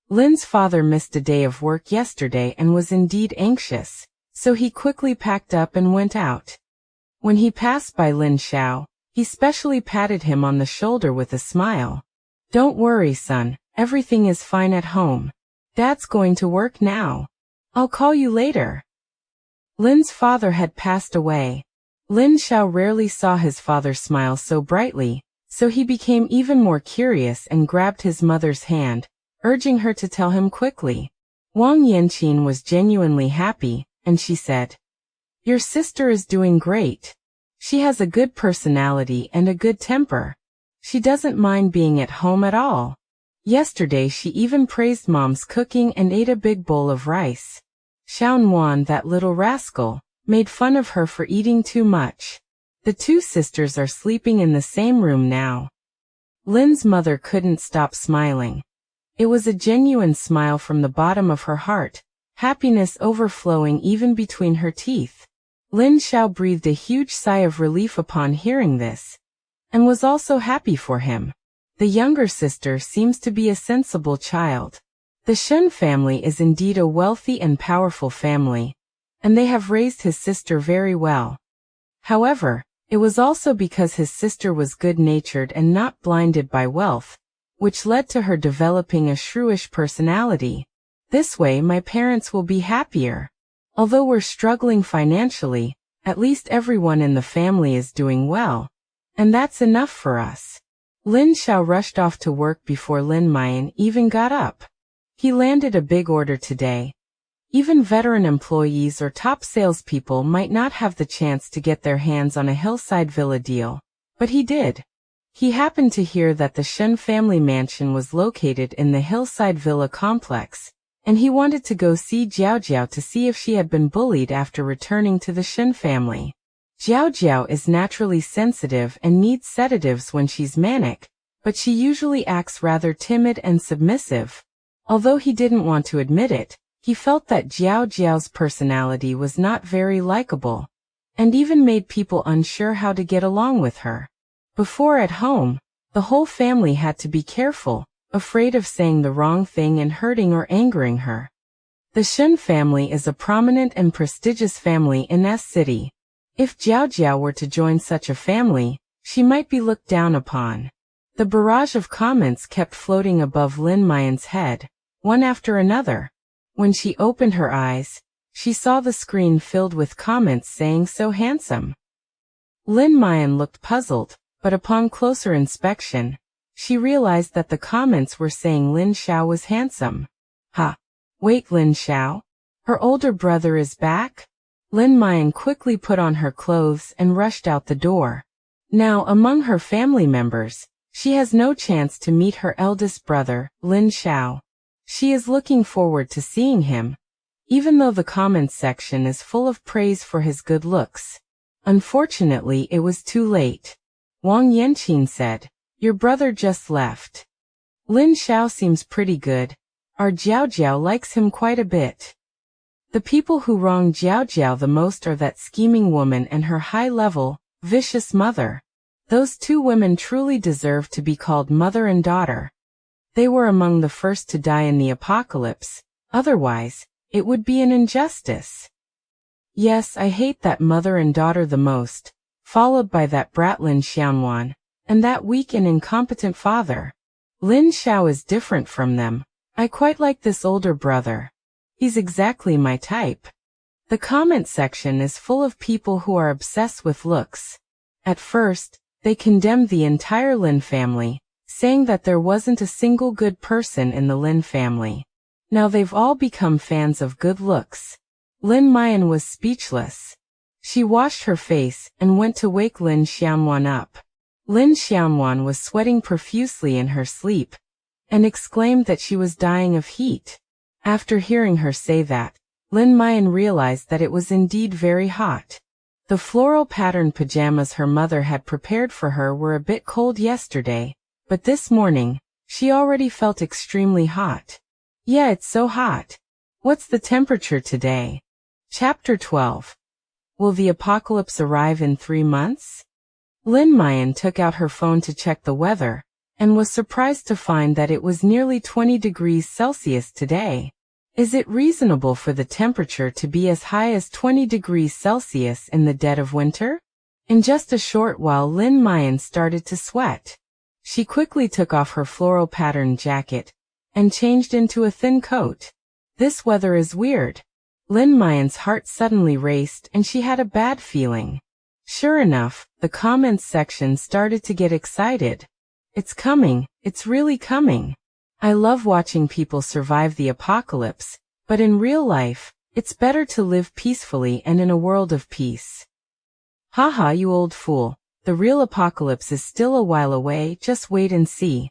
Lin's father missed a day of work yesterday and was indeed anxious, so he quickly packed up and went out. When he passed by Lin Xiao, he specially patted him on the shoulder with a smile. Don't worry, son, everything is fine at home. Dad's going to work now. I'll call you later. Lin's father had passed away. Lin Xiao rarely saw his father smile so brightly, so he became even more curious and grabbed his mother's hand, urging her to tell him quickly. Wang Yanqing was genuinely happy, and she said, "Your sister is doing great. She has a good personality and a good temper. She doesn't mind being at home at all. Yesterday she even praised Mom's cooking and ate a big bowl of rice. Shen Muyan, that little rascal, made fun of her for eating too much. The two sisters are sleeping in the same room now." Lin's mother couldn't stop smiling. It was a genuine smile from the bottom of her heart, happiness overflowing even between her teeth. Lin Xiao breathed a huge sigh of relief upon hearing this, and was also happy for him. The younger sister seems to be a sensible child. The Shen family is indeed a wealthy and powerful family, and they have raised his sister very well. However, it was also because his sister was good-natured and not blinded by wealth, which led to her developing a shrewish personality. This way my parents will be happier. Although we're struggling financially, at least everyone in the family is doing well, and that's enough for us. Lin Xiao rushed off to work before Lin Muyan even got up. He landed a big order today. Even veteran employees or top salespeople might not have the chance to get their hands on a hillside villa deal, but he did. He happened to hear that the Shen family mansion was located in the hillside villa complex, and he wanted to go see Jiaojiao to see if she had been bullied after returning to the Shen family. Jiaojiao is naturally sensitive and needs sedatives when she's manic, but she usually acts rather timid and submissive. Although he didn't want to admit it, he felt that Jiaojiao's personality was not very likable, and even made people unsure how to get along with her. Before at home, the whole family had to be careful, afraid of saying the wrong thing and hurting or angering her. The Shen family is a prominent and prestigious family in S City. If Jiaojiao were to join such a family, she might be looked down upon. The barrage of comments kept floating above Lin Muyan's head, one after another. When she opened her eyes, she saw the screen filled with comments saying "so handsome." Lin Muyan looked puzzled, but upon closer inspection, she realized that the comments were saying Lin Xiao was handsome. Ha! Wait, Lin Xiao? Her older brother is back? Lin Muyan quickly put on her clothes and rushed out the door. Now, among her family members, she has no chance to meet her eldest brother, Lin Xiao. She is looking forward to seeing him, even though the comments section is full of praise for his good looks. Unfortunately, it was too late. Wang Yanqing said, "Your brother just left. Lin Xiao seems pretty good. Our Jiaojiao likes him quite a bit." The people who wrong Jiaojiao the most are that scheming woman and her high-level, vicious mother. Those two women truly deserve to be called mother and daughter. They were among the first to die in the apocalypse, otherwise, it would be an injustice. Yes, I hate that mother and daughter the most, followed by that brat Lin Xianwan, and that weak and incompetent father. Lin Xiao is different from them. I quite like this older brother. He's exactly my type. The comment section is full of people who are obsessed with looks. At first, they condemned the entire Lin family, saying that there wasn't a single good person in the Lin family. Now they've all become fans of good looks. Lin Muyan was speechless. She washed her face and went to wake Lin Xianwan up. Lin Xianwan was sweating profusely in her sleep, and exclaimed that she was dying of heat. After hearing her say that, Lin Jiaojiao realized that it was indeed very hot. The floral patterned pajamas her mother had prepared for her were a bit cold yesterday, but this morning, she already felt extremely hot. Yeah, it's so hot. What's the temperature today? Chapter 12. Will the apocalypse arrive in 3 months? Lin Jiaojiao took out her phone to check the weather, and was surprised to find that it was nearly 20 degrees Celsius today. Is it reasonable for the temperature to be as high as 20 degrees Celsius in the dead of winter? In just a short while Lin Jiaojiao started to sweat. She quickly took off her floral patterned jacket, and changed into a thin coat. This weather is weird. Lin Jiaojiao's heart suddenly raced and she had a bad feeling. Sure enough, the comments section started to get excited. It's coming, it's really coming. I love watching people survive the apocalypse, but in real life, it's better to live peacefully and in a world of peace. Haha, you old fool, the real apocalypse is still a while away, just wait and see.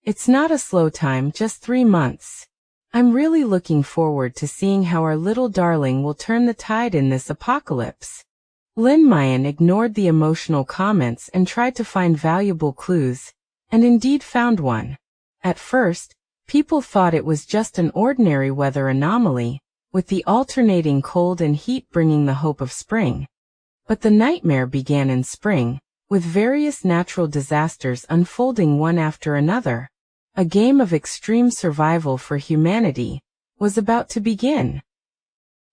It's not a slow time, just 3 months. I'm really looking forward to seeing how our little darling will turn the tide in this apocalypse. Lin Jiaojiao ignored the emotional comments and tried to find valuable clues, and indeed found one. At first, people thought it was just an ordinary weather anomaly, with the alternating cold and heat bringing the hope of spring. But the nightmare began in spring, with various natural disasters unfolding one after another. A game of extreme survival for humanity was about to begin.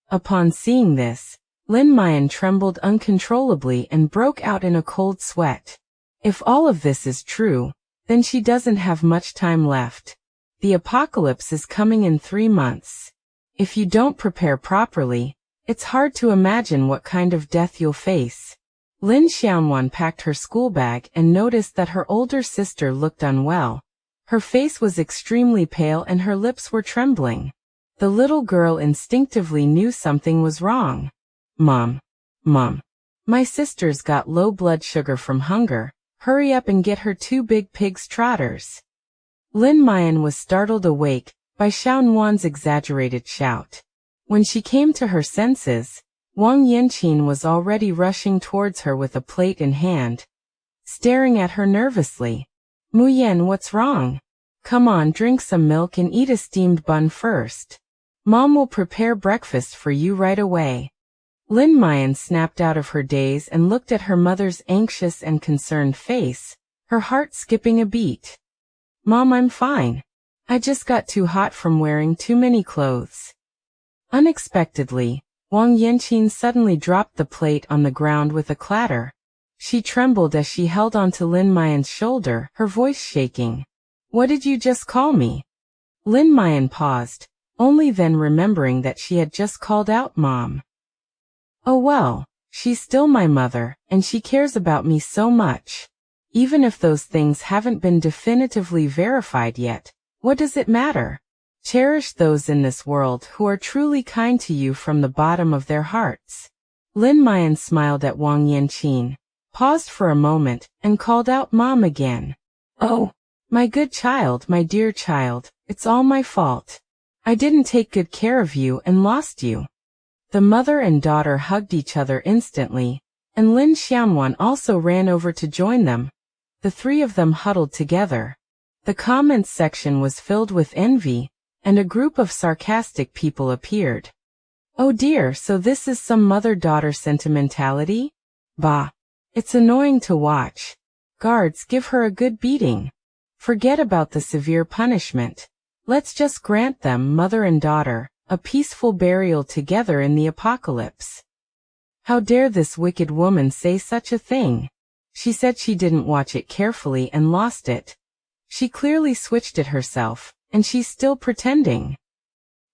Upon seeing this, Lin Jiaojiao trembled uncontrollably and broke out in a cold sweat. If all of this is true, then she doesn't have much time left. The apocalypse is coming in 3 months. If you don't prepare properly, it's hard to imagine what kind of death you'll face. Lin Jiaojiao packed her school bag and noticed that her older sister looked unwell. Her face was extremely pale and her lips were trembling. The little girl instinctively knew something was wrong. Mom, my sister's got low blood sugar from hunger. Hurry up and get her 2 big pig's trotters. Lin Jiaojiao was startled awake by Shen Muyan's exaggerated shout. When she came to her senses, Wang Yanqin was already rushing towards her with a plate in hand, staring at her nervously. Muyan, what's wrong? Come on, drink some milk and eat a steamed bun first. Mom will prepare breakfast for you right away. Lin Jiaojiao snapped out of her daze and looked at her mother's anxious and concerned face, her heart skipping a beat. Mom, I'm fine. I just got too hot from wearing too many clothes. Unexpectedly, Wang Yanqin suddenly dropped the plate on the ground with a clatter. She trembled as she held onto Lin Jiaojiao's shoulder, her voice shaking. What did you just call me? Lin Jiaojiao paused, only then remembering that she had just called out Mom. Oh well, she's still my mother, and she cares about me so much. Even if those things haven't been definitively verified yet, what does it matter? Cherish those in this world who are truly kind to you from the bottom of their hearts. Lin Jiaojiao smiled at Wang Yanqin, paused for a moment, and called out Mom again. Oh, my good child, my dear child, it's all my fault. I didn't take good care of you and lost you. The mother and daughter hugged each other instantly, and Lin Jiaojiao also ran over to join them. The 3 of them huddled together. The comments section was filled with envy, and a group of sarcastic people appeared. Oh dear, so this is some mother-daughter sentimentality? Bah! It's annoying to watch. Guards, give her a good beating. Forget about the severe punishment. Let's just grant them, mother and daughter, a peaceful burial together in the apocalypse. How dare this wicked woman say such a thing? She said she didn't watch it carefully and lost it. She clearly switched it herself, and she's still pretending.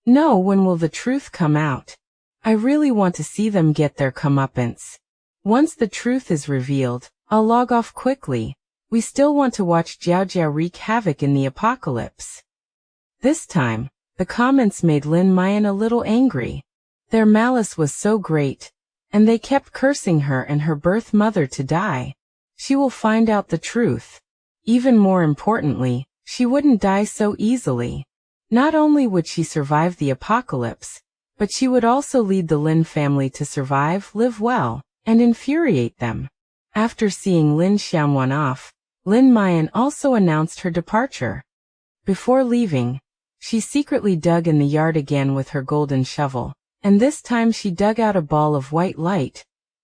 No, when will the truth come out? I really want to see them get their comeuppance. Once the truth is revealed, I'll log off quickly. We still want to watch Jiaojiao wreak havoc in the apocalypse. This time, the comments made Lin Jiaojiao a little angry. Their malice was so great, and they kept cursing her and her birth mother to die. She will find out the truth. Even more importantly, she wouldn't die so easily. Not only would she survive the apocalypse, but she would also lead the Lin family to survive, live well, and infuriate them. After seeing Lin Jiaojiao off, Lin Muyan also announced her departure. Before leaving, she secretly dug in the yard again with her golden shovel, and this time she dug out a ball of white light,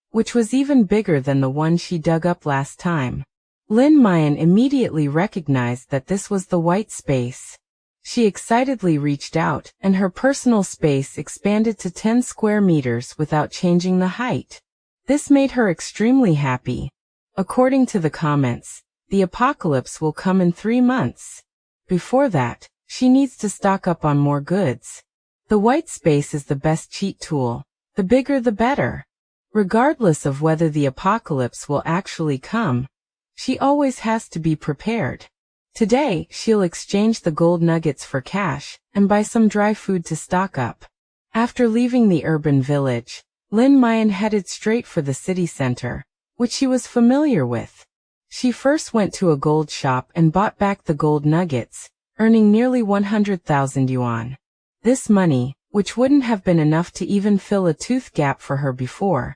which was even bigger than the one she dug up last time. Lin Muyan immediately recognized that this was the white space. She excitedly reached out, and her personal space expanded to 10 square meters without changing the height. This made her extremely happy. According to the comments, the apocalypse will come in 3 months. Before that, she needs to stock up on more goods. The white space is the best cheat tool. The bigger the better. Regardless of whether the apocalypse will actually come, she always has to be prepared. Today, she'll exchange the gold nuggets for cash, and buy some dry food to stock up. After leaving the urban village, Lin Muyan headed straight for the city center, which she was familiar with. She first went to a gold shop and bought back the gold nuggets, earning nearly 100,000 yuan. This money, which wouldn't have been enough to even fill a tooth gap for her before,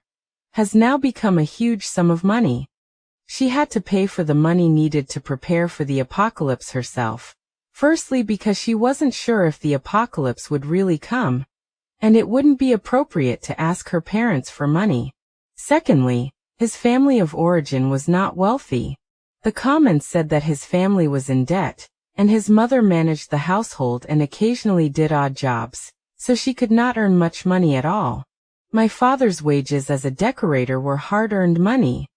has now become a huge sum of money. She had to pay for the money needed to prepare for the apocalypse herself. Firstly, because she wasn't sure if the apocalypse would really come, and it wouldn't be appropriate to ask her parents for money. Secondly, his family of origin was not wealthy. The comments said that his family was in debt, and his mother managed the household and occasionally did odd jobs, so she could not earn much money at all. My father's wages as a decorator were hard-earned money.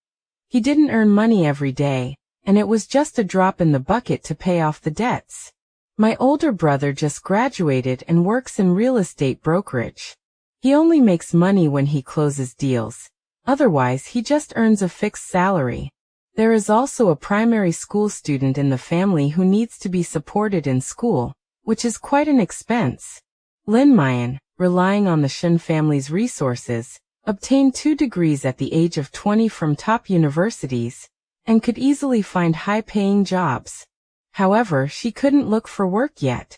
He didn't earn money every day, and it was just a drop in the bucket to pay off the debts. My older brother just graduated and works in real estate brokerage. He only makes money when he closes deals. Otherwise, he just earns a fixed salary. There is also a primary school student in the family who needs to be supported in school, which is quite an expense. Lin Muyan, relying on the Shen family's resources, obtained 2 degrees at the age of 20 from top universities, and could easily find high-paying jobs. However, she couldn't look for work yet.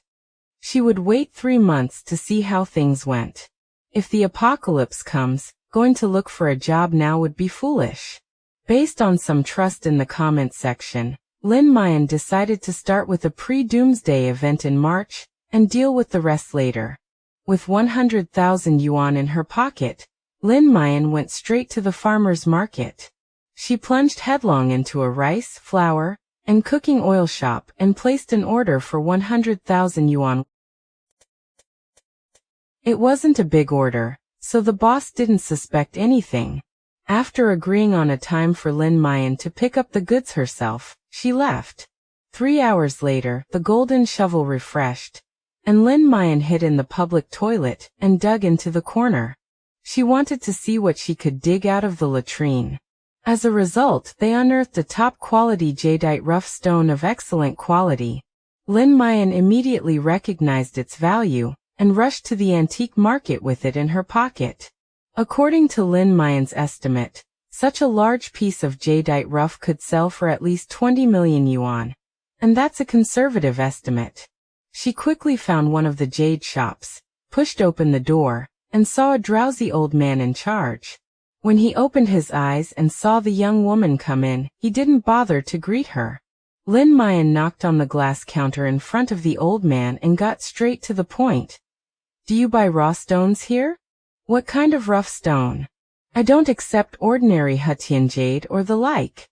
She would wait 3 months to see how things went. If the apocalypse comes, going to look for a job now would be foolish. Based on some trust in the comment section, Lin Muyan decided to start with a pre-doomsday event in March, and deal with the rest later. With 100,000 yuan in her pocket, Lin Muyan went straight to the farmer's market. She plunged headlong into a rice, flour, and cooking oil shop and placed an order for 100,000 yuan. It wasn't a big order, so the boss didn't suspect anything. After agreeing on a time for Lin Muyan to pick up the goods herself, she left. 3 hours later, the golden shovel refreshed, and Lin Muyan hid in the public toilet and dug into the corner. She wanted to see what she could dig out of the latrine. As a result, they unearthed a top-quality jadeite rough stone of excellent quality. Lin Muyan immediately recognized its value, and rushed to the antique market with it in her pocket. According to Lin Muyan's estimate, such a large piece of jadeite rough could sell for at least 20 million yuan. And that's a conservative estimate. She quickly found one of the jade shops, pushed open the door, and saw a drowsy old man in charge. When he opened his eyes and saw the young woman come in, he didn't bother to greet her. Lin Muyan knocked on the glass counter in front of the old man and got straight to the point. "Do you buy raw stones here? What kind of rough stone? I don't accept ordinary Hutian jade or the like.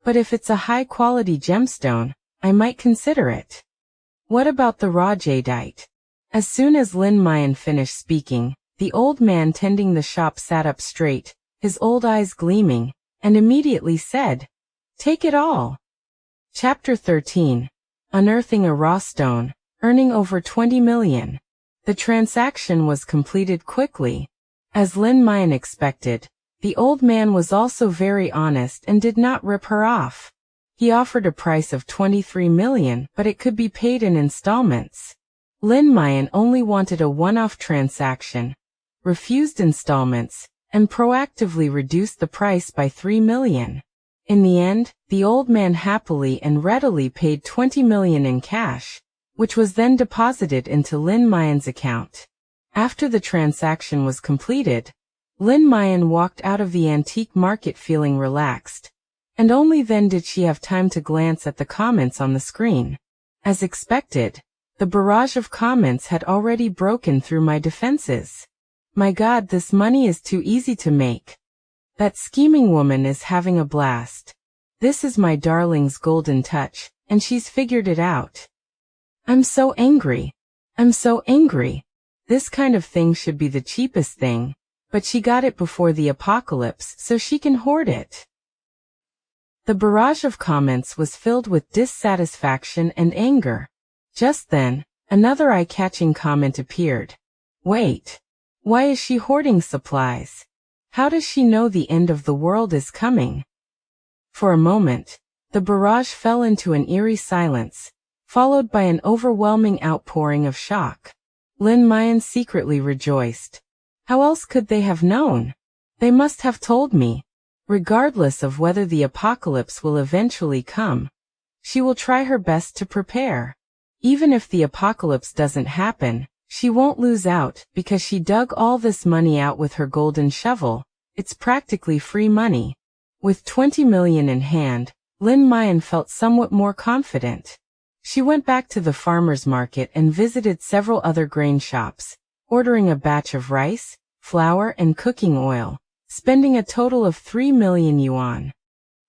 But if it's a high-quality gemstone, I might consider it. What about the raw jadeite?" As soon as Lin Muyan finished speaking, the old man tending the shop sat up straight, his old eyes gleaming, and immediately said, "Take it all." Chapter 13. Unearthing a raw stone, earning over 20 million. The transaction was completed quickly. As Lin Muyan expected, the old man was also very honest and did not rip her off. He offered a price of 23 million, but it could be paid in installments. Lin Muyan only wanted a one-off transaction, refused installments, and proactively reduced the price by 3 million. In the end, the old man happily and readily paid 20 million in cash, which was then deposited into Lin Muyan's account. After the transaction was completed, Lin Muyan walked out of the antique market feeling relaxed, and only then did she have time to glance at the comments on the screen. As expected, the barrage of comments had already broken through my defenses. My God, this money is too easy to make. That scheming woman is having a blast. This is my darling's golden touch, and she's figured it out. I'm so angry. I'm so angry. This kind of thing should be the cheapest thing, but she got it before the apocalypse so she can hoard it. The barrage of comments was filled with dissatisfaction and anger. Just then, another eye-catching comment appeared. Wait. Why is she hoarding supplies? How does she know the end of the world is coming? For a moment, the barrage fell into an eerie silence, followed by an overwhelming outpouring of shock. Lin Muyan secretly rejoiced. How else could they have known? They must have told me. Regardless of whether the apocalypse will eventually come, she will try her best to prepare. Even if the apocalypse doesn't happen, she won't lose out because she dug all this money out with her golden shovel. It's practically free money. With 20 million in hand, Lin Muyan felt somewhat more confident. She went back to the farmer's market and visited several other grain shops, ordering a batch of rice, flour and cooking oil, spending a total of 3 million yuan.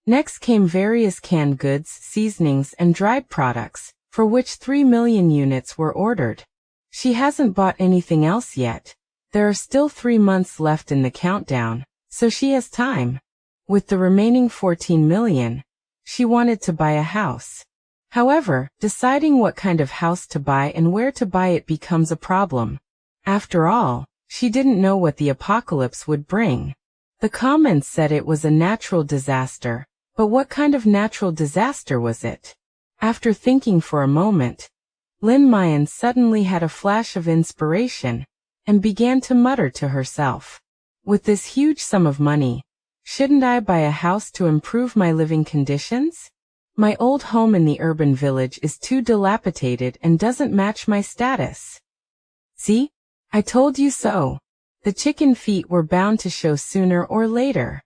Next came various canned goods, seasonings and dried products, for which 3 million units were ordered. She hasn't bought anything else yet. There are still 3 months left in the countdown, so she has time. With the remaining 14 million, she wanted to buy a house. However, deciding what kind of house to buy and where to buy it becomes a problem. After all, she didn't know what the apocalypse would bring. The comments said it was a natural disaster, but what kind of natural disaster was it? After thinking for a moment, Lin Muyan suddenly had a flash of inspiration, and began to mutter to herself. With this huge sum of money, shouldn't I buy a house to improve my living conditions? My old home in the urban village is too dilapidated and doesn't match my status. See? I told you so. The chicken feet were bound to show sooner or later.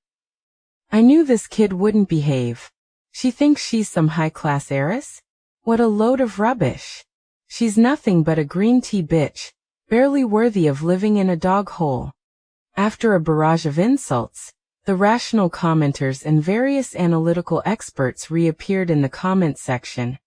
I knew this kid wouldn't behave. She thinks she's some high-class heiress? What a load of rubbish. She's nothing but a green tea bitch, barely worthy of living in a dog hole. After a barrage of insults, the rational commenters and various analytical experts reappeared in the comment section,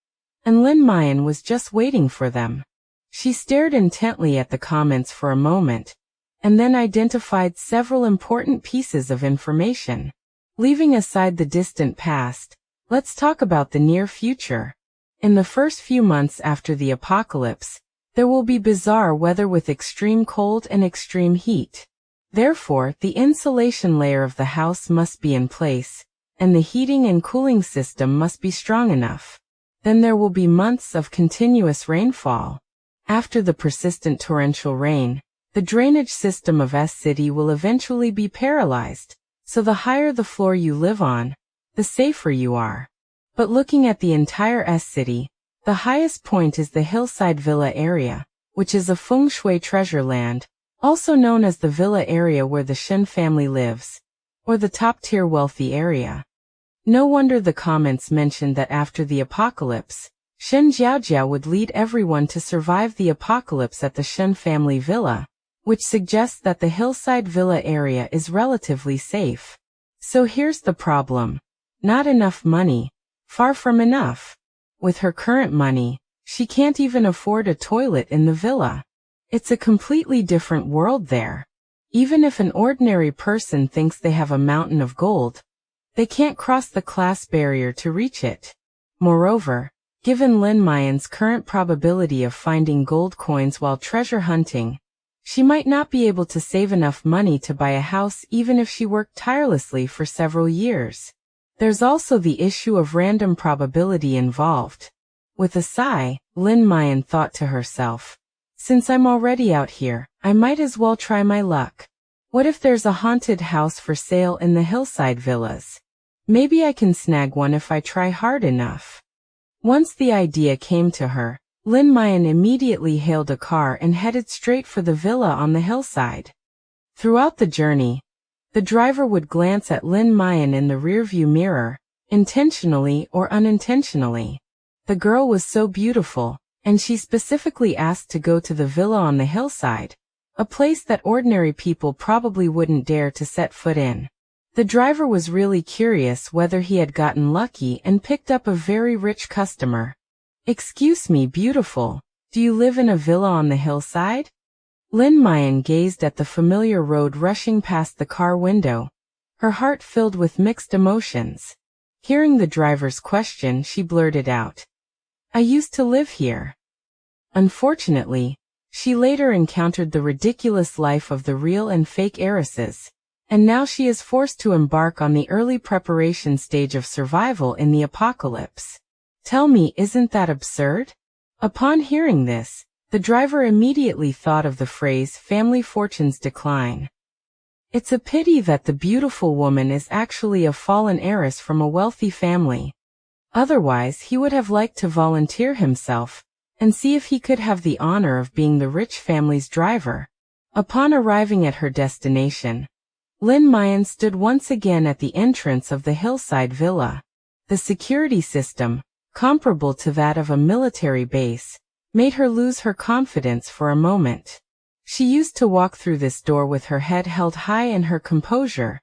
and Lin Muyan was just waiting for them. She stared intently at the comments for a moment, and then identified several important pieces of information. Leaving aside the distant past, let's talk about the near future. In the first few months after the apocalypse, there will be bizarre weather with extreme cold and extreme heat. Therefore, the insulation layer of the house must be in place, and the heating and cooling system must be strong enough. Then there will be months of continuous rainfall. After the persistent torrential rain, the drainage system of S City will eventually be paralyzed, so the higher the floor you live on, the safer you are. But looking at the entire S City, the highest point is the hillside villa area, which is a feng shui treasure land, also known as the villa area where the Shen family lives, or the top-tier wealthy area. No wonder the comments mentioned that after the apocalypse, Shen Jiaojiao would lead everyone to survive the apocalypse at the Shen family villa, which suggests that the hillside villa area is relatively safe. So here's the problem. Not enough money. Far from enough. With her current money, she can't even afford a toilet in the villa. It's a completely different world there. Even if an ordinary person thinks they have a mountain of gold, they can't cross the class barrier to reach it. Moreover, given Lin Muyan's current probability of finding gold coins while treasure hunting, she might not be able to save enough money to buy a house even if she worked tirelessly for several years. There's also the issue of random probability involved. With a sigh, Lin Muyan thought to herself, since I'm already out here, I might as well try my luck. What if there's a haunted house for sale in the hillside villas? Maybe I can snag one if I try hard enough. Once the idea came to her, Lin Jiaojiao immediately hailed a car and headed straight for the villa on the hillside. Throughout the journey, the driver would glance at Lin Jiaojiao in the rearview mirror, intentionally or unintentionally. The girl was so beautiful, and she specifically asked to go to the villa on the hillside, a place that ordinary people probably wouldn't dare to set foot in. The driver was really curious whether he had gotten lucky and picked up a very rich customer. "Excuse me, beautiful, do you live in a villa on the hillside?" Lin Jiaojiao gazed at the familiar road rushing past the car window, her heart filled with mixed emotions. Hearing the driver's question, she blurted out, "I used to live here." Unfortunately, she later encountered the ridiculous life of the real and fake heiresses, and now she is forced to embark on the early preparation stage of survival in the apocalypse. Tell me, isn't that absurd? Upon hearing this, the driver immediately thought of the phrase family fortunes decline. It's a pity that the beautiful woman is actually a fallen heiress from a wealthy family. Otherwise, he would have liked to volunteer himself and see if he could have the honor of being the rich family's driver. Upon arriving at her destination, Lin Jiaojiao stood once again at the entrance of the hillside villa. The security system, comparable to that of a military base, made her lose her confidence for a moment. She used to walk through this door with her head held high and her composure,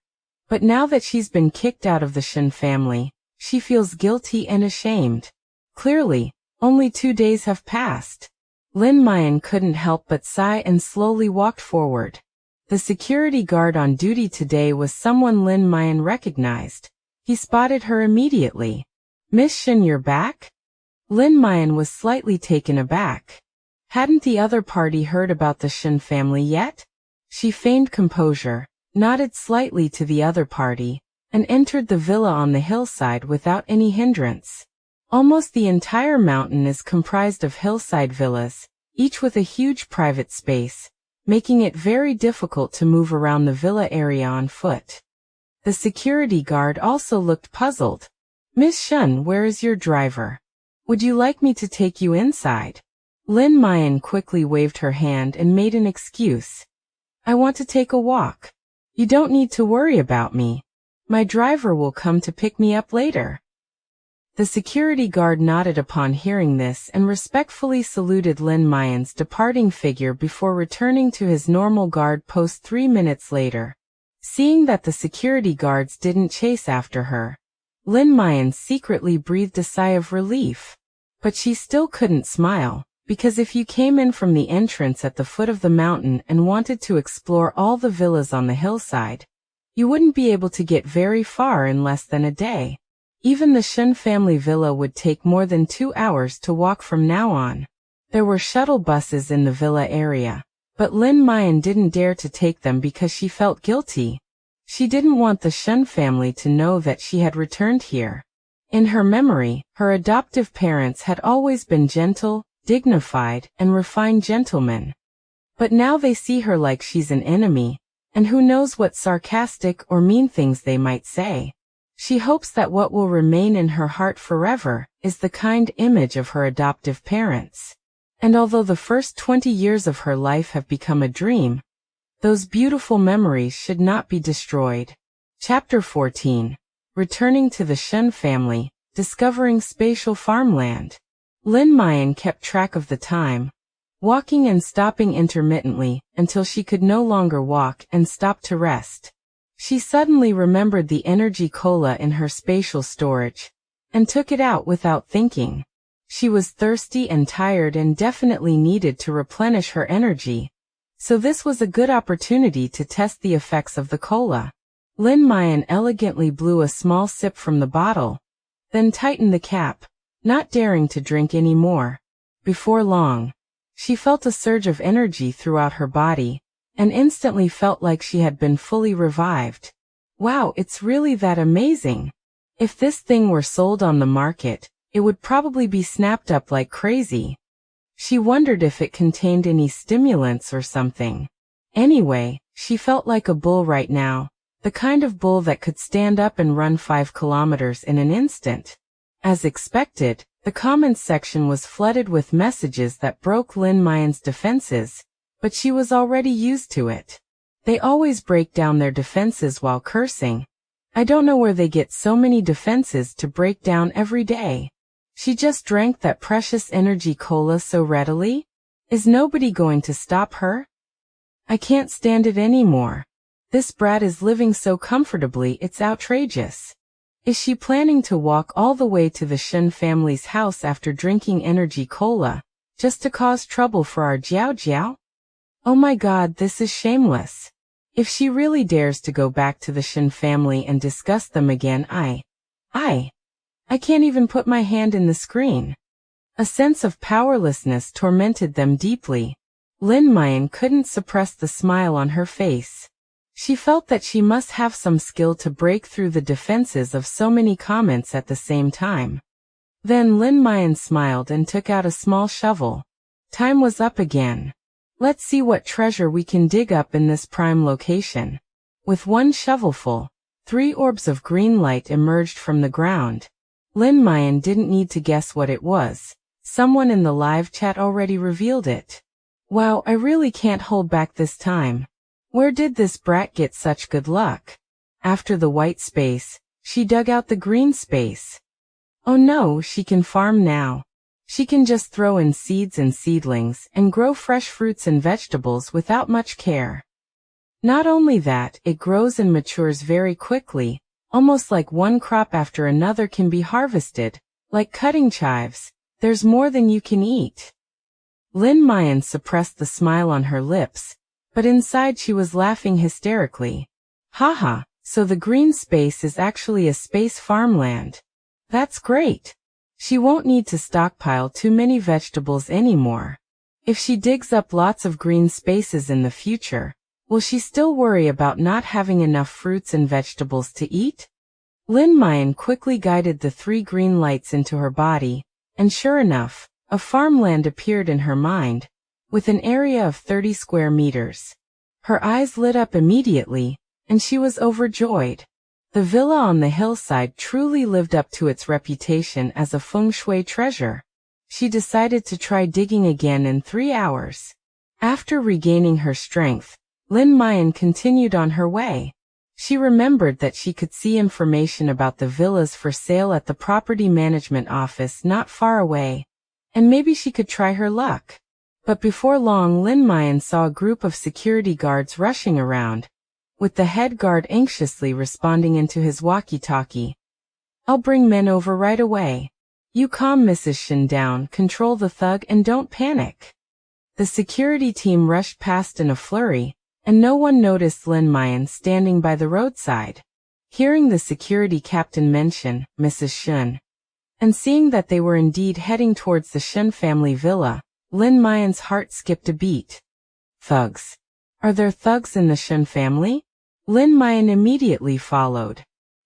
but now that she's been kicked out of the Shen family, she feels guilty and ashamed. Clearly, only 2 days have passed. Lin Jiaojiao couldn't help but sigh and slowly walked forward. The security guard on duty today was someone Lin Jiaojiao recognized. He spotted her immediately. "Miss Shen, you're back?" Lin Jiaojiao was slightly taken aback. Hadn't the other party heard about the Shen family yet? She feigned composure, nodded slightly to the other party, and entered the villa on the hillside without any hindrance. Almost the entire mountain is comprised of hillside villas, each with a huge private space, making it very difficult to move around the villa area on foot. The security guard also looked puzzled. "Miss Shen, where is your driver? Would you like me to take you inside?" Lin Jiaojiao quickly waved her hand and made an excuse. "I want to take a walk. You don't need to worry about me. My driver will come to pick me up later." The security guard nodded upon hearing this and respectfully saluted Lin Jiaojiao's departing figure before returning to his normal guard post 3 minutes later. Seeing that the security guards didn't chase after her, Lin Jiaojiao secretly breathed a sigh of relief. But she still couldn't smile, because if you came in from the entrance at the foot of the mountain and wanted to explore all the villas on the hillside, you wouldn't be able to get very far in less than a day. Even the Shen family villa would take more than 2 hours to walk from now on. There were shuttle buses in the villa area, but Lin Jiaojiao didn't dare to take them because she felt guilty. She didn't want the Shen family to know that she had returned here. In her memory, her adoptive parents had always been gentle, dignified, and refined gentlemen. But now they see her like she's an enemy, and who knows what sarcastic or mean things they might say. She hopes that what will remain in her heart forever is the kind image of her adoptive parents. And although the first 20 years of her life have become a dream, those beautiful memories should not be destroyed. Chapter 14. Returning to the Shen family, discovering spatial farmland. Lin Jiaojiao kept track of the time, walking and stopping intermittently until she could no longer walk and stopped to rest. She suddenly remembered the energy cola in her spatial storage, and took it out without thinking. She was thirsty and tired and definitely needed to replenish her energy, so this was a good opportunity to test the effects of the cola. Lin Jiaojiao elegantly blew a small sip from the bottle, then tightened the cap, not daring to drink any more. Before long, she felt a surge of energy throughout her body, and instantly felt like she had been fully revived. Wow, it's really that amazing. If this thing were sold on the market, it would probably be snapped up like crazy. She wondered if it contained any stimulants or something. Anyway, she felt like a bull right now, The kind of bull that could stand up and run 5 kilometers in an instant. As expected, the comments section was flooded with messages that broke Lin Muyan's defenses, but she was already used to it. They always break down their defenses while cursing. I don't know where they get so many defenses to break down every day. She just drank that precious energy cola so readily? Is nobody going to stop her? I can't stand it anymore. This brat is living so comfortably it's outrageous. Is she planning to walk all the way to the Shen family's house after drinking energy cola, just to cause trouble for our Jiaojiao? Oh my god, this is shameless. If she really dares to go back to the Shen family and discuss them again, I can't even put my hand in the screen. A sense of powerlessness tormented them deeply. Lin Muyan couldn't suppress the smile on her face. She felt that she must have some skill to break through the defenses of so many comments at the same time. Then Lin Muyan smiled and took out a small shovel. Time was up again. Let's see what treasure we can dig up in this prime location. With one shovelful, 3 orbs of green light emerged from the ground. Lin Muyan didn't need to guess what it was. Someone in the live chat already revealed it. Wow, I really can't hold back this time. Where did this brat get such good luck? After the white space, she dug out the green space. Oh no, she can farm now. She can just throw in seeds and seedlings and grow fresh fruits and vegetables without much care. Not only that, it grows and matures very quickly, almost like one crop after another can be harvested, like cutting chives. There's more than you can eat. Lin Muyan suppressed the smile on her lips, but inside she was laughing hysterically. Haha, so the green space is actually a space farmland. That's great. She won't need to stockpile too many vegetables anymore. If she digs up lots of green spaces in the future, will she still worry about not having enough fruits and vegetables to eat? Lin Muyan quickly guided the 3 green lights into her body, and sure enough, a farmland appeared in her mind, with an area of 30 square meters. Her eyes lit up immediately, and she was overjoyed. The villa on the hillside truly lived up to its reputation as a feng shui treasure. She decided to try digging again in 3 hours. After regaining her strength, Lin Muyan continued on her way. She remembered that she could see information about the villas for sale at the property management office not far away, and maybe she could try her luck. But before long, Lin Muyan saw a group of security guards rushing around, with the head guard anxiously responding into his walkie-talkie. I'll bring men over right away. You calm Mrs. Shen down, control the thug, and don't panic. The security team rushed past in a flurry, and no one noticed Lin Muyan standing by the roadside. Hearing the security captain mention Mrs. Shen, and seeing that they were indeed heading towards the Shen family villa, Lin Muyan's heart skipped a beat. Thugs. Are there thugs in the Shen family? Lin Muyan immediately followed.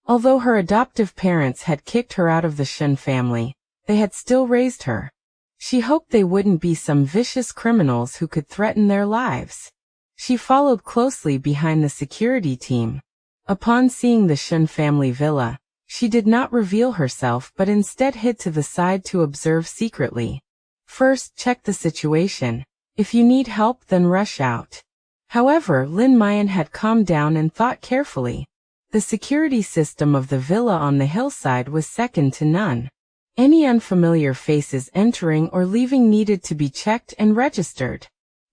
Although her adoptive parents had kicked her out of the Shen family, they had still raised her. She hoped they wouldn't be some vicious criminals who could threaten their lives. She followed closely behind the security team. Upon seeing the Shen family villa, she did not reveal herself but instead hid to the side to observe secretly. First, check the situation. If you need help, then rush out. However, Lin Muyan had calmed down and thought carefully. The security system of the villa on the hillside was second to none. Any unfamiliar faces entering or leaving needed to be checked and registered.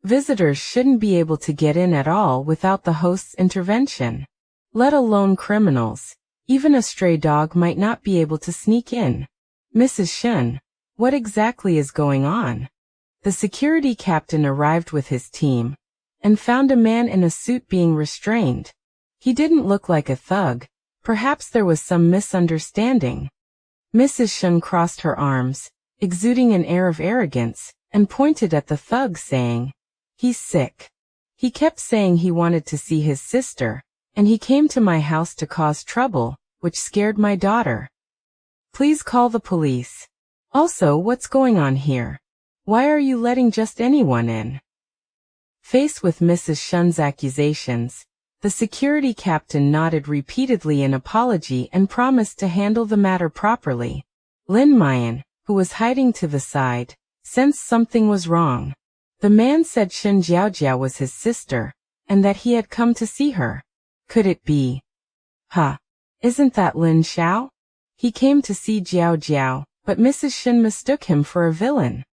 Visitors shouldn't be able to get in at all without the host's intervention. Let alone criminals. Even a stray dog might not be able to sneak in. Mrs. Shen, what exactly is going on? The security captain arrived with his team, and found a man in a suit being restrained. He didn't look like a thug. Perhaps there was some misunderstanding. Mrs. Shen crossed her arms, exuding an air of arrogance, and pointed at the thug saying, "He's sick. He kept saying he wanted to see his sister, and he came to my house to cause trouble, which scared my daughter. Please call the police. Also, what's going on here? Why are you letting just anyone in?" Faced with Mrs. Shen's accusations, The security captain nodded repeatedly in apology and promised to handle the matter properly. Lin Muyan, who was hiding to the side, sensed something was wrong. The man said Shen Jiaojiao was his sister, and that he had come to see her. Could it be? Isn't that Lin Xiao? He came to see Jiaojiao, but Mrs. Shen mistook him for a villain.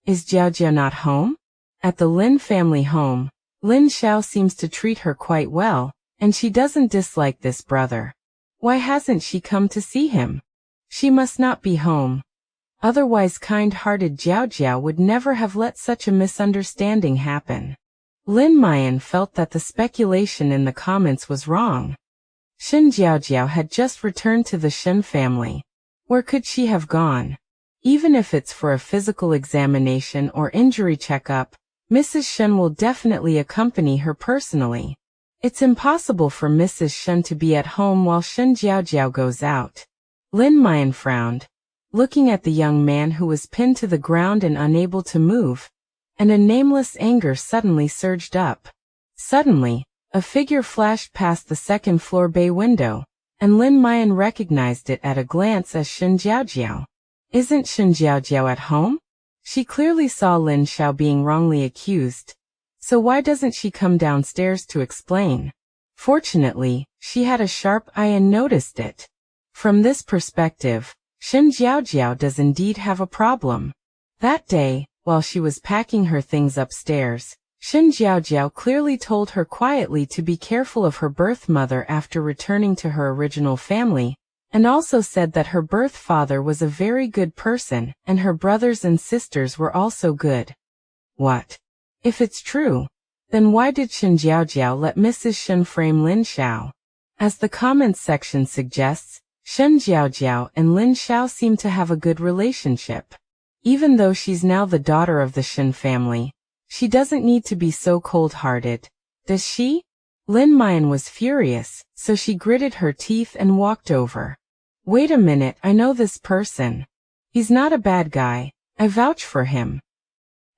Is Jiaojiao not home? At the Lin family home, Lin Xiao seems to treat her quite well, and she doesn't dislike this brother. Why hasn't she come to see him? She must not be home. Otherwise kind-hearted Jiaojiao would never have let such a misunderstanding happen. Lin Muyan felt that the speculation in the comments was wrong. Shen Jiaojiao had just returned to the Shen family. Where could she have gone? Even if it's for a physical examination or injury checkup, Mrs. Shen will definitely accompany her personally. It's impossible for Mrs. Shen to be at home while Shen Jiaojiao goes out. Lin Muyan frowned, looking at the young man who was pinned to the ground and unable to move, and a nameless anger suddenly surged up. Suddenly, a figure flashed past the second-floor bay window, and Lin Muyan recognized it at a glance as Shen Jiaojiao. Isn't Shen Jiaojiao at home? She clearly saw Lin Xiao being wrongly accused, so why doesn't she come downstairs to explain? Fortunately, she had a sharp eye and noticed it. From this perspective, Shen Jiaojiao does indeed have a problem. That day, while she was packing her things upstairs, Shen Jiaojiao clearly told her quietly to be careful of her birth mother after returning to her original family, and also said that her birth father was a very good person, and her brothers and sisters were also good. What? If it's true, then why did Shen Jiaojiao let Mrs. Shen frame Lin Xiao? As the comments section suggests, Shen Jiaojiao and Lin Xiao seem to have a good relationship. Even though she's now the daughter of the Shen family, she doesn't need to be so cold-hearted, does she? Lin Muyan was furious, so she gritted her teeth and walked over. Wait a minute, I know this person. He's not a bad guy, I vouch for him.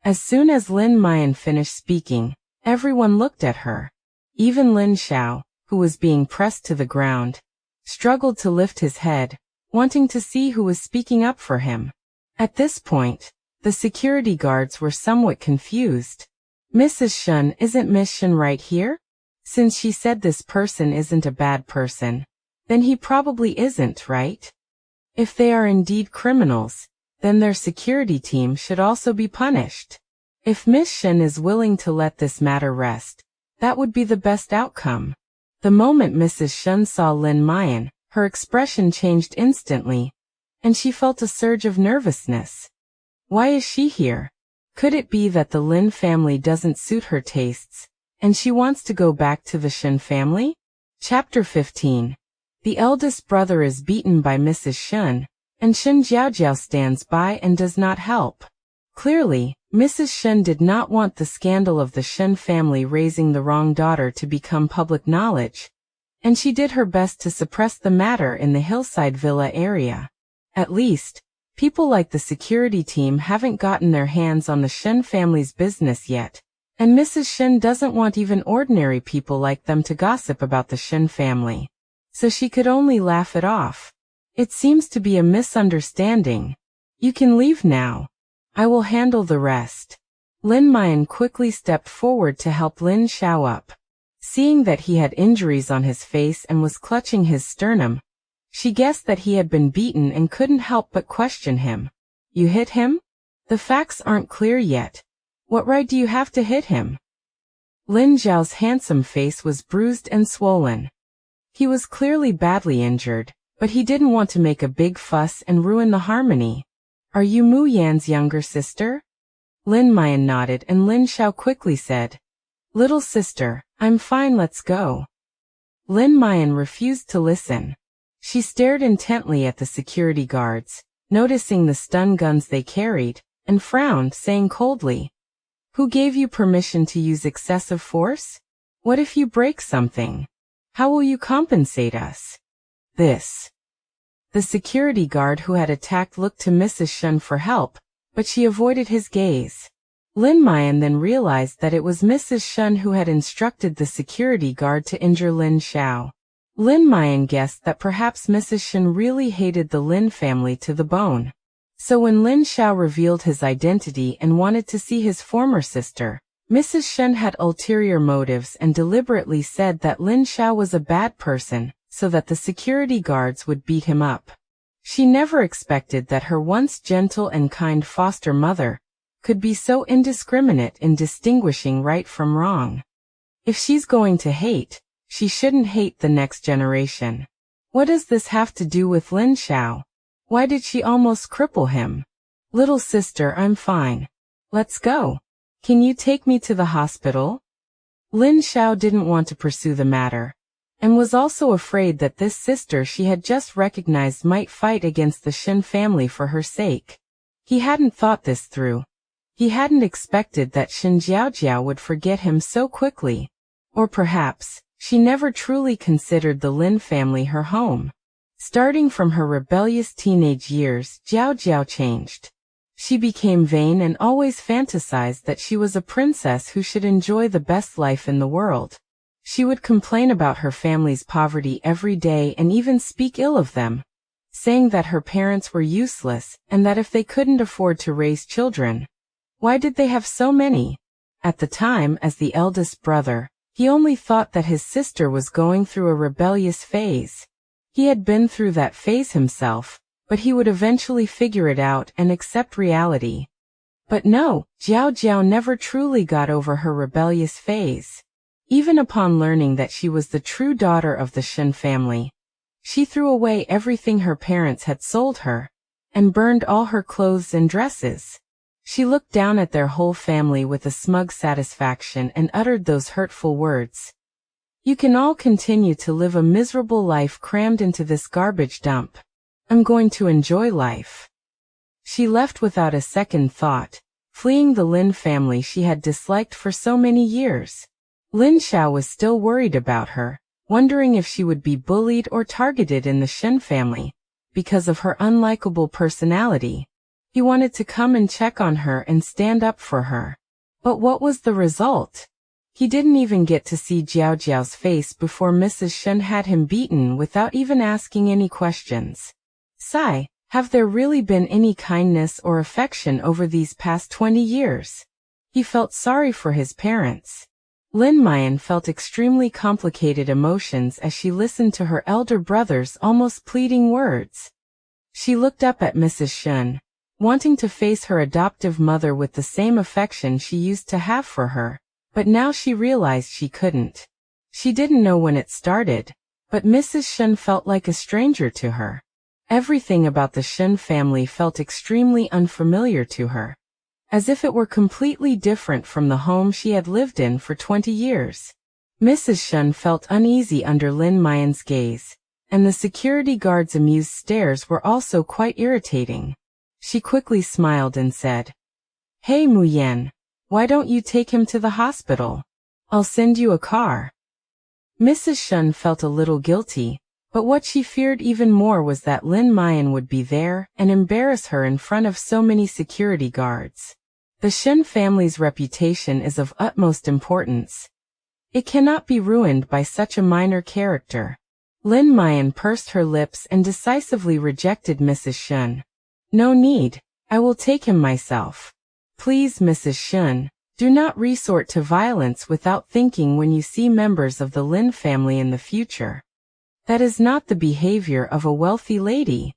As soon as Lin Muyan finished speaking, everyone looked at her. Even Lin Xiao, who was being pressed to the ground, struggled to lift his head, wanting to see who was speaking up for him. At this point, the security guards were somewhat confused. Mrs. Shen, isn't Miss Shen right here? Since she said this person isn't a bad person, then he probably isn't, right? If they are indeed criminals, then their security team should also be punished. If Miss Shen is willing to let this matter rest, that would be the best outcome. The moment Mrs. Shen saw Lin Muyan, her expression changed instantly, and she felt a surge of nervousness. Why is she here? Could it be that the Lin family doesn't suit her tastes, and she wants to go back to the Shen family? Chapter 15. The eldest brother is beaten by Mrs. Shen, and Shen Jiaojiao stands by and does not help. Clearly, Mrs. Shen did not want the scandal of the Shen family raising the wrong daughter to become public knowledge, and she did her best to suppress the matter in the hillside villa area. At least, people like the security team haven't gotten their hands on the Shen family's business yet, and Mrs. Shen doesn't want even ordinary people like them to gossip about the Shen family. So she could only laugh it off. It seems to be a misunderstanding. You can leave now. I will handle the rest. Lin Muyan quickly stepped forward to help Lin Xiao up. Seeing that he had injuries on his face and was clutching his sternum, she guessed that he had been beaten and couldn't help but question him. You hit him? The facts aren't clear yet. What right do you have to hit him? Lin Zhao's handsome face was bruised and swollen. He was clearly badly injured, but he didn't want to make a big fuss and ruin the harmony. Are you Mu Yan's younger sister? Lin Muyan nodded and Lin Xiao quickly said, Little sister, I'm fine, let's go. Lin Muyan refused to listen. She stared intently at the security guards, noticing the stun guns they carried, and frowned, saying coldly, Who gave you permission to use excessive force? What if you break something? How will you compensate us? This. The security guard who had attacked looked to Mrs. Shen for help, but she avoided his gaze. Lin Jiaojiao then realized that it was Mrs. Shen who had instructed the security guard to injure Lin Xiao. Lin Jiaojiao guessed that perhaps Mrs. Shen really hated the Lin family to the bone. So when Lin Xiao revealed his identity and wanted to see his former sister, Mrs. Shen had ulterior motives and deliberately said that Lin Xiao was a bad person, so that the security guards would beat him up. She never expected that her once gentle and kind foster mother could be so indiscriminate in distinguishing right from wrong. If she's going to hate, she shouldn't hate the next generation. What does this have to do with Lin Xiao? Why did she almost cripple him? Little sister, I'm fine. Let's go. Can you take me to the hospital? Lin Xiao didn't want to pursue the matter, and was also afraid that this sister she had just recognized might fight against the Shen family for her sake. He hadn't thought this through. He hadn't expected that Shen Jiaojiao would forget him so quickly. Or perhaps, she never truly considered the Lin family her home. Starting from her rebellious teenage years, Jiaojiao changed. She became vain and always fantasized that she was a princess who should enjoy the best life in the world. She would complain about her family's poverty every day and even speak ill of them, saying that her parents were useless and that if they couldn't afford to raise children, why did they have so many? At the time, as the eldest brother, he only thought that his sister was going through a rebellious phase. He had been through that phase himself, but he would eventually figure it out and accept reality. But no, Jiaojiao never truly got over her rebellious phase. Even upon learning that she was the true daughter of the Shen family, she threw away everything her parents had sold her, and burned all her clothes and dresses. She looked down at their whole family with a smug satisfaction and uttered those hurtful words. You can all continue to live a miserable life crammed into this garbage dump. I'm going to enjoy life. She left without a second thought, fleeing the Lin family she had disliked for so many years. Lin Xiao was still worried about her, wondering if she would be bullied or targeted in the Shen family because of her unlikable personality. He wanted to come and check on her and stand up for her. But what was the result? He didn't even get to see Jiaojiao's face before Mrs. Shen had him beaten without even asking any questions. Sigh, have there really been any kindness or affection over these past 20 years? He felt sorry for his parents. Lin Jiaojiao felt extremely complicated emotions as she listened to her elder brother's almost pleading words. She looked up at Mrs. Shen, wanting to face her adoptive mother with the same affection she used to have for her, but now she realized she couldn't. She didn't know when it started, but Mrs. Shen felt like a stranger to her. Everything about the Shen family felt extremely unfamiliar to her, as if it were completely different from the home she had lived in for 20 years. Mrs. Shen felt uneasy under Lin Jiaojiao's gaze, and the security guard's amused stares were also quite irritating. She quickly smiled and said, Hey Muyan, why don't you take him to the hospital? I'll send you a car. Mrs. Shen felt a little guilty, but what she feared even more was that Lin Jiaojiao would be there and embarrass her in front of so many security guards. The Shen family's reputation is of utmost importance. It cannot be ruined by such a minor character. Lin Jiaojiao pursed her lips and decisively rejected Mrs. Shen. No need, I will take him myself. Please, Mrs. Shen, do not resort to violence without thinking when you see members of the Lin family in the future. That is not the behavior of a wealthy lady.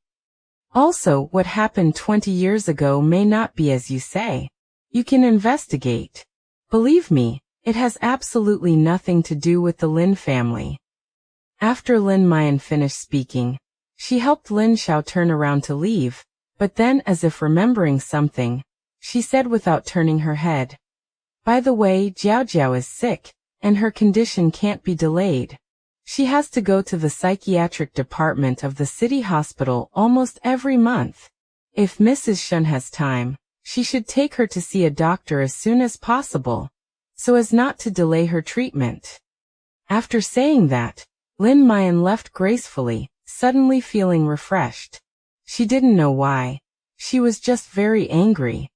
Also, what happened 20 years ago may not be as you say. You can investigate. Believe me, it has absolutely nothing to do with the Lin family. After Lin Jiaojiao finished speaking, she helped Lin Xiao turn around to leave, but then, as if remembering something, she said without turning her head, By the way, Jiaojiao is sick, and her condition can't be delayed. She has to go to the psychiatric department of the city hospital almost every month. If Mrs. Shen has time, she should take her to see a doctor as soon as possible, so as not to delay her treatment. After saying that, Lin Jiaojiao left gracefully, suddenly feeling refreshed. She didn't know why. She was just very angry.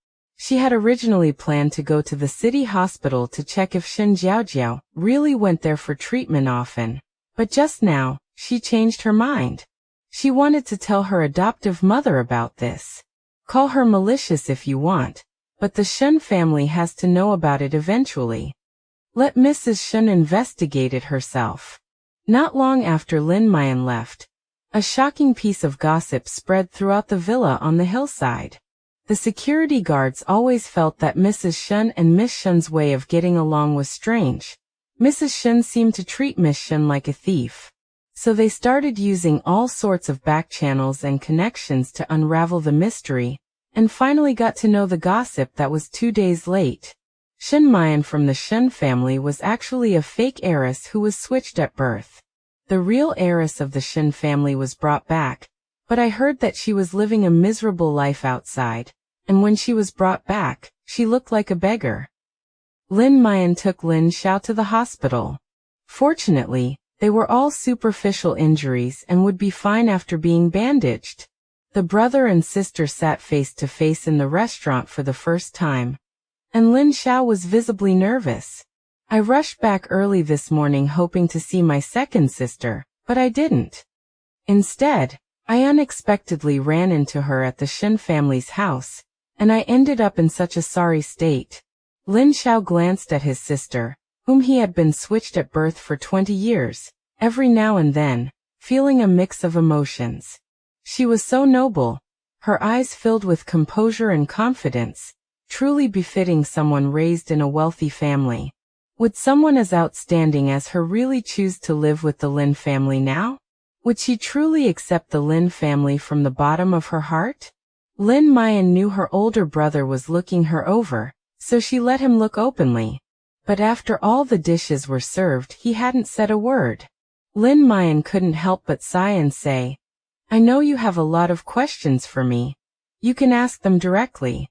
She had originally planned to go to the city hospital to check if Shen Jiaojiao really went there for treatment often, but just now, she changed her mind. She wanted to tell her adoptive mother about this. Call her malicious if you want, but the Shen family has to know about it eventually. Let Mrs. Shen investigate it herself. Not long after Lin Jiaojiao left, a shocking piece of gossip spread throughout the villa on the hillside. The security guards always felt that Mrs. Shen and Miss Shen's way of getting along was strange. Mrs. Shen seemed to treat Miss Shen like a thief. So they started using all sorts of back channels and connections to unravel the mystery, and finally got to know the gossip that was 2 days late. Shen Muyan from the Shen family was actually a fake heiress who was switched at birth. The real heiress of the Shen family was brought back, but I heard that she was living a miserable life outside, and when she was brought back, she looked like a beggar. Lin Jiaojiao took Lin Xiao to the hospital. Fortunately, they were all superficial injuries and would be fine after being bandaged. The brother and sister sat face to face in the restaurant for the first time, and Lin Xiao was visibly nervous. I rushed back early this morning hoping to see my second sister, but I didn't. Instead, I unexpectedly ran into her at the Shen family's house, and I ended up in such a sorry state. Lin Xiao glanced at his sister, whom he had been switched at birth for 20 years, every now and then, feeling a mix of emotions. She was so noble, her eyes filled with composure and confidence, truly befitting someone raised in a wealthy family. Would someone as outstanding as her really choose to live with the Lin family now? Would she truly accept the Lin family from the bottom of her heart? Lin Jiaojiao knew her older brother was looking her over, so she let him look openly. But after all the dishes were served, he hadn't said a word. Lin Jiaojiao couldn't help but sigh and say, "I know you have a lot of questions for me. You can ask them directly."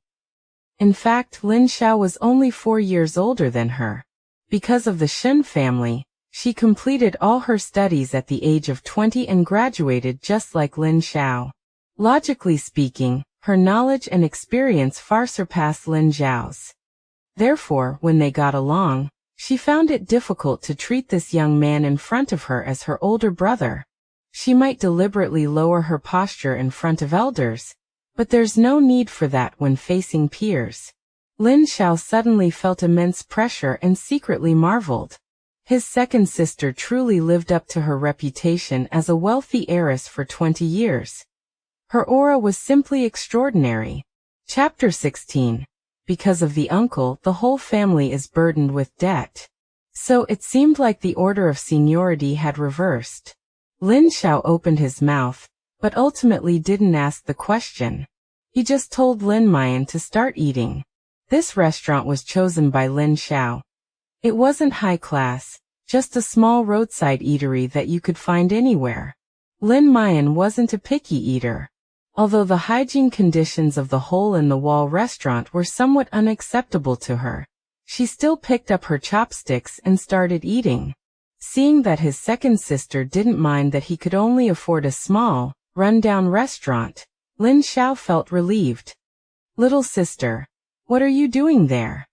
In fact, Lin Xiao was only 4 years older than her. Because of the Shen family, she completed all her studies at the age of 20 and graduated just like Lin Xiao. Logically speaking, her knowledge and experience far surpassed Lin Xiao's. Therefore, when they got along, she found it difficult to treat this young man in front of her as her older brother. She might deliberately lower her posture in front of elders, but there's no need for that when facing peers. Lin Xiao suddenly felt immense pressure and secretly marveled. His second sister truly lived up to her reputation as a wealthy heiress for 20 years. Her aura was simply extraordinary. Chapter 16. Because of the uncle, the whole family is burdened with debt. So it seemed like the order of seniority had reversed. Lin Xiao opened his mouth, but ultimately didn't ask the question. He just told Lin Jiaojiao to start eating. This restaurant was chosen by Lin Xiao. It wasn't high class, just a small roadside eatery that you could find anywhere. Lin Jiaojiao wasn't a picky eater. Although the hygiene conditions of the hole-in-the-wall restaurant were somewhat unacceptable to her, she still picked up her chopsticks and started eating. Seeing that his second sister didn't mind that he could only afford a small, run-down restaurant, Lin Xiao felt relieved. "Little sister, what are you doing there?"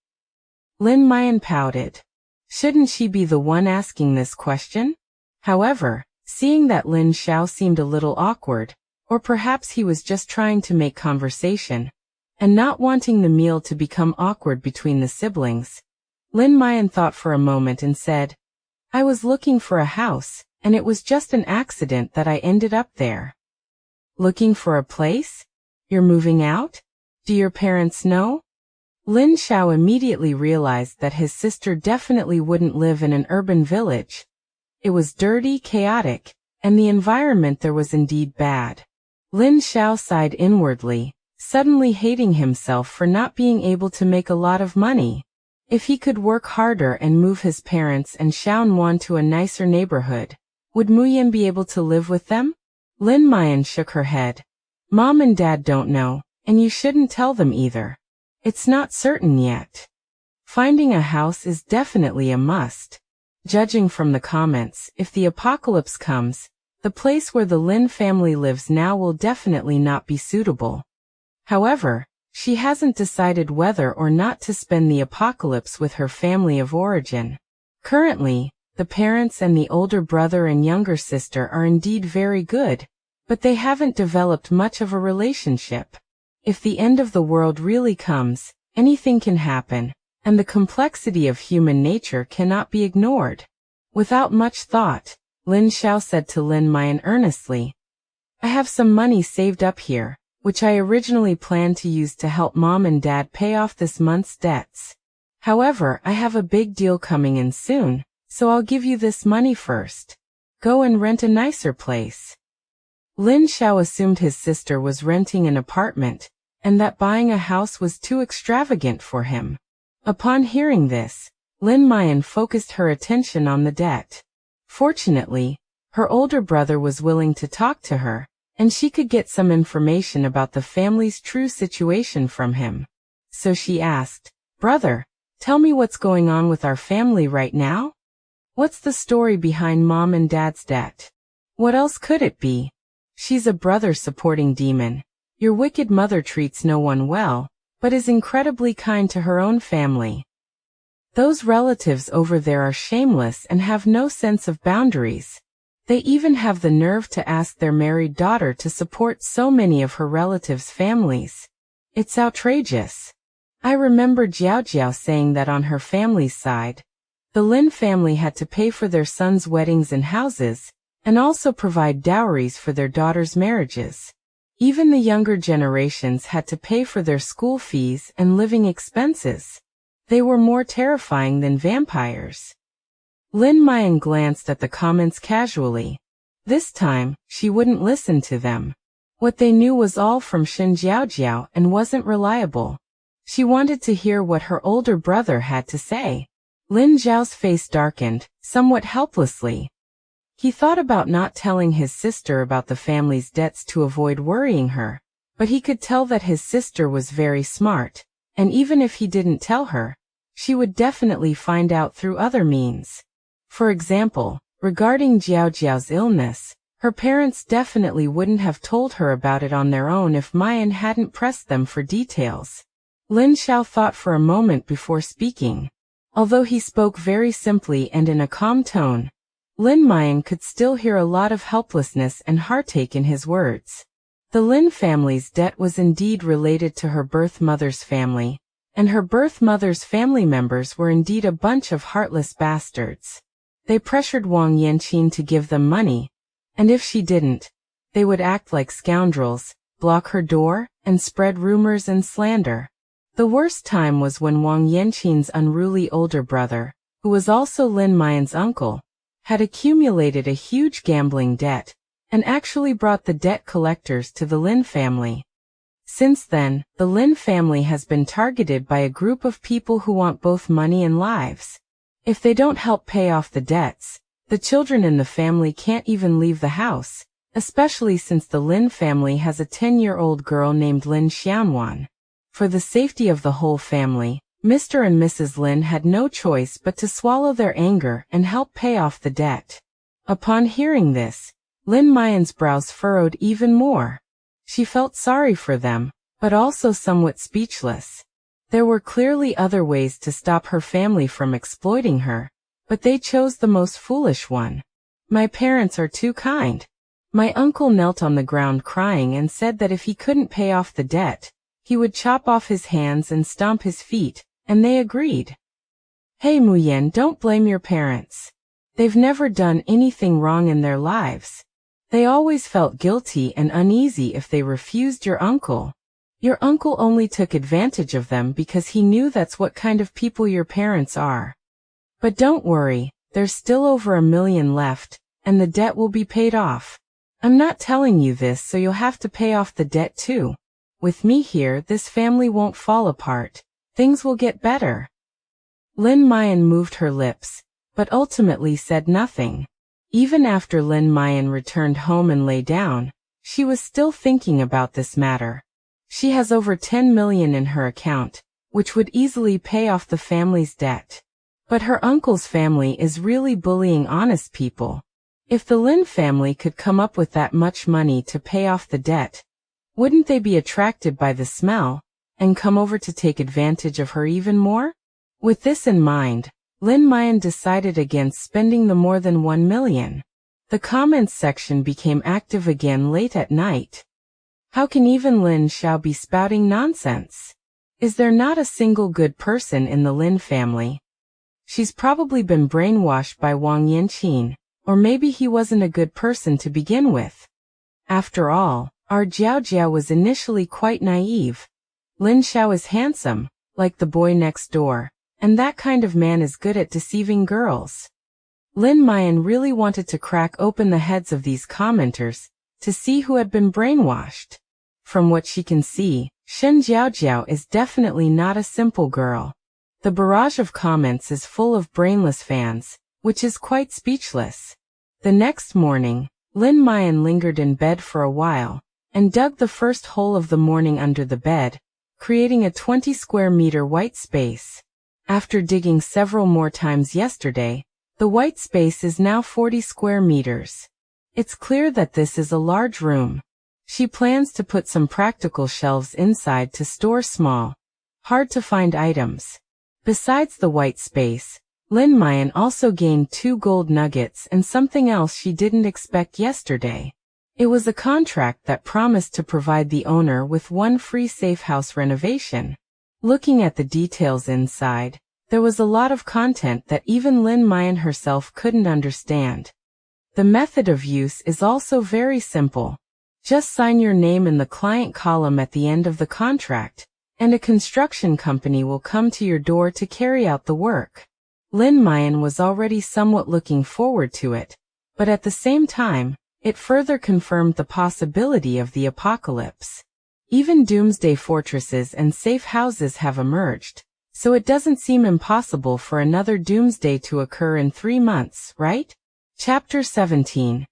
Lin Jiaojiao pouted. Shouldn't she be the one asking this question? However, seeing that Lin Xiao seemed a little awkward, or perhaps he was just trying to make conversation, and not wanting the meal to become awkward between the siblings, Lin Jiaojiao thought for a moment and said, "I was looking for a house, and it was just an accident that I ended up there." "Looking for a place? You're moving out? Do your parents know?" Lin Xiao immediately realized that his sister definitely wouldn't live in an urban village. It was dirty, chaotic, and the environment there was indeed bad. Lin Xiao sighed inwardly, suddenly hating himself for not being able to make a lot of money. If he could work harder and move his parents and Xiaonuan to a nicer neighborhood, would Muyan be able to live with them? Lin Jiaojiao shook her head. "Mom and Dad don't know, and you shouldn't tell them either. It's not certain yet. Finding a house is definitely a must. Judging from the comments, if the apocalypse comes, the place where the Lin family lives now will definitely not be suitable." However, she hasn't decided whether or not to spend the apocalypse with her family of origin. Currently, the parents and the older brother and younger sister are indeed very good, but they haven't developed much of a relationship. If the end of the world really comes, anything can happen, and the complexity of human nature cannot be ignored. Without much thought, Lin Xiao said to Lin Muyan earnestly, I have some money saved up here, which I originally planned to use to help Mom and Dad pay off this month's debts. However, I have a big deal coming in soon, so I'll give you this money first. Go and rent a nicer place. Lin Xiao assumed his sister was renting an apartment, and that buying a house was too extravagant for him. Upon hearing this, Lin Muyan focused her attention on the debt. Fortunately, her older brother was willing to talk to her, and she could get some information about the family's true situation from him. So she asked, Brother, tell me what's going on with our family right now? What's the story behind Mom and Dad's debt? What else could it be? She's a brother-supporting demon. Your wicked mother treats no one well, but is incredibly kind to her own family. Those relatives over there are shameless and have no sense of boundaries. They even have the nerve to ask their married daughter to support so many of her relatives' families. It's outrageous. I remember Jiaojiao saying that on her family's side, the Lin family had to pay for their sons' weddings and houses, and also provide dowries for their daughters' marriages. Even the younger generations had to pay for their school fees and living expenses. They were more terrifying than vampires. Lin Muyan glanced at the comments casually. This time, she wouldn't listen to them. What they knew was all from Shen Jiaojiao and wasn't reliable. She wanted to hear what her older brother had to say. Lin Zhao's face darkened, somewhat helplessly. He thought about not telling his sister about the family's debts to avoid worrying her, but he could tell that his sister was very smart, and even if he didn't tell her, she would definitely find out through other means. For example, regarding Jiaojiao's illness, her parents definitely wouldn't have told her about it on their own if Muyan hadn't pressed them for details. Lin Xiao thought for a moment before speaking. Although he spoke very simply and in a calm tone, Lin Muyan could still hear a lot of helplessness and heartache in his words. The Lin family's debt was indeed related to her birth mother's family, and her birth mother's family members were indeed a bunch of heartless bastards. They pressured Wang Yanqing to give them money, and if she didn't, they would act like scoundrels, block her door, and spread rumors and slander. The worst time was when Wang Yanqing's unruly older brother, who was also Lin Muyan's uncle, had accumulated a huge gambling debt, and actually brought the debt collectors to the Lin family. Since then, the Lin family has been targeted by a group of people who want both money and lives. If they don't help pay off the debts, the children in the family can't even leave the house, especially since the Lin family has a 10-year-old girl named Lin Xianwan. For the safety of the whole family, Mr. and Mrs. Lin had no choice but to swallow their anger and help pay off the debt. Upon hearing this, Lin Muyan's brows furrowed even more. She felt sorry for them, but also somewhat speechless. There were clearly other ways to stop her family from exploiting her, but they chose the most foolish one. My parents are too kind. My uncle knelt on the ground crying and said that if he couldn't pay off the debt, he would chop off his hands and stomp his feet, and they agreed. Hey Muyan, don't blame your parents. They've never done anything wrong in their lives. They always felt guilty and uneasy if they refused your uncle. Your uncle only took advantage of them because he knew that's what kind of people your parents are. But don't worry, there's still over 1 million left, and the debt will be paid off. I'm not telling you this so you'll have to pay off the debt too. With me here, this family won't fall apart. Things will get better. Lin Muyan moved her lips, but ultimately said nothing. Even after Lin Muyan returned home and lay down, she was still thinking about this matter. She has over 10 million in her account, which would easily pay off the family's debt. But her uncle's family is really bullying honest people. If the Lin family could come up with that much money to pay off the debt, wouldn't they be attracted by the smell, and come over to take advantage of her even more? With this in mind, Lin Muyan decided against spending the more than 1 million. The comments section became active again late at night. How can even Lin Xiao be spouting nonsense? Is there not a single good person in the Lin family? She's probably been brainwashed by Wang Yanqin, or maybe he wasn't a good person to begin with. After all, our Jiaojiao was initially quite naive. Lin Xiao is handsome, like the boy next door, and that kind of man is good at deceiving girls. Lin Muyan really wanted to crack open the heads of these commenters, to see who had been brainwashed. From what she can see, Shen Jiaojiao is definitely not a simple girl. The barrage of comments is full of brainless fans, which is quite speechless. The next morning, Lin Muyan lingered in bed for a while, and dug the first hole of the morning under the bed, creating a 20 square meter white space. After digging several more times yesterday, the white space is now 40 square meters. It's clear that this is a large room. She plans to put some practical shelves inside to store small, hard-to-find items. Besides the white space, Lin Muyan also gained 2 gold nuggets and something else she didn't expect yesterday. It was a contract that promised to provide the owner with 1 free safe house renovation. Looking at the details inside, there was a lot of content that even Lin Muyan herself couldn't understand. The method of use is also very simple. Just sign your name in the client column at the end of the contract, and a construction company will come to your door to carry out the work. Lin Muyan was already somewhat looking forward to it, but at the same time, it further confirmed the possibility of the apocalypse. Even doomsday fortresses and safe houses have emerged, so it doesn't seem impossible for another doomsday to occur in 3 months, right? Chapter 17.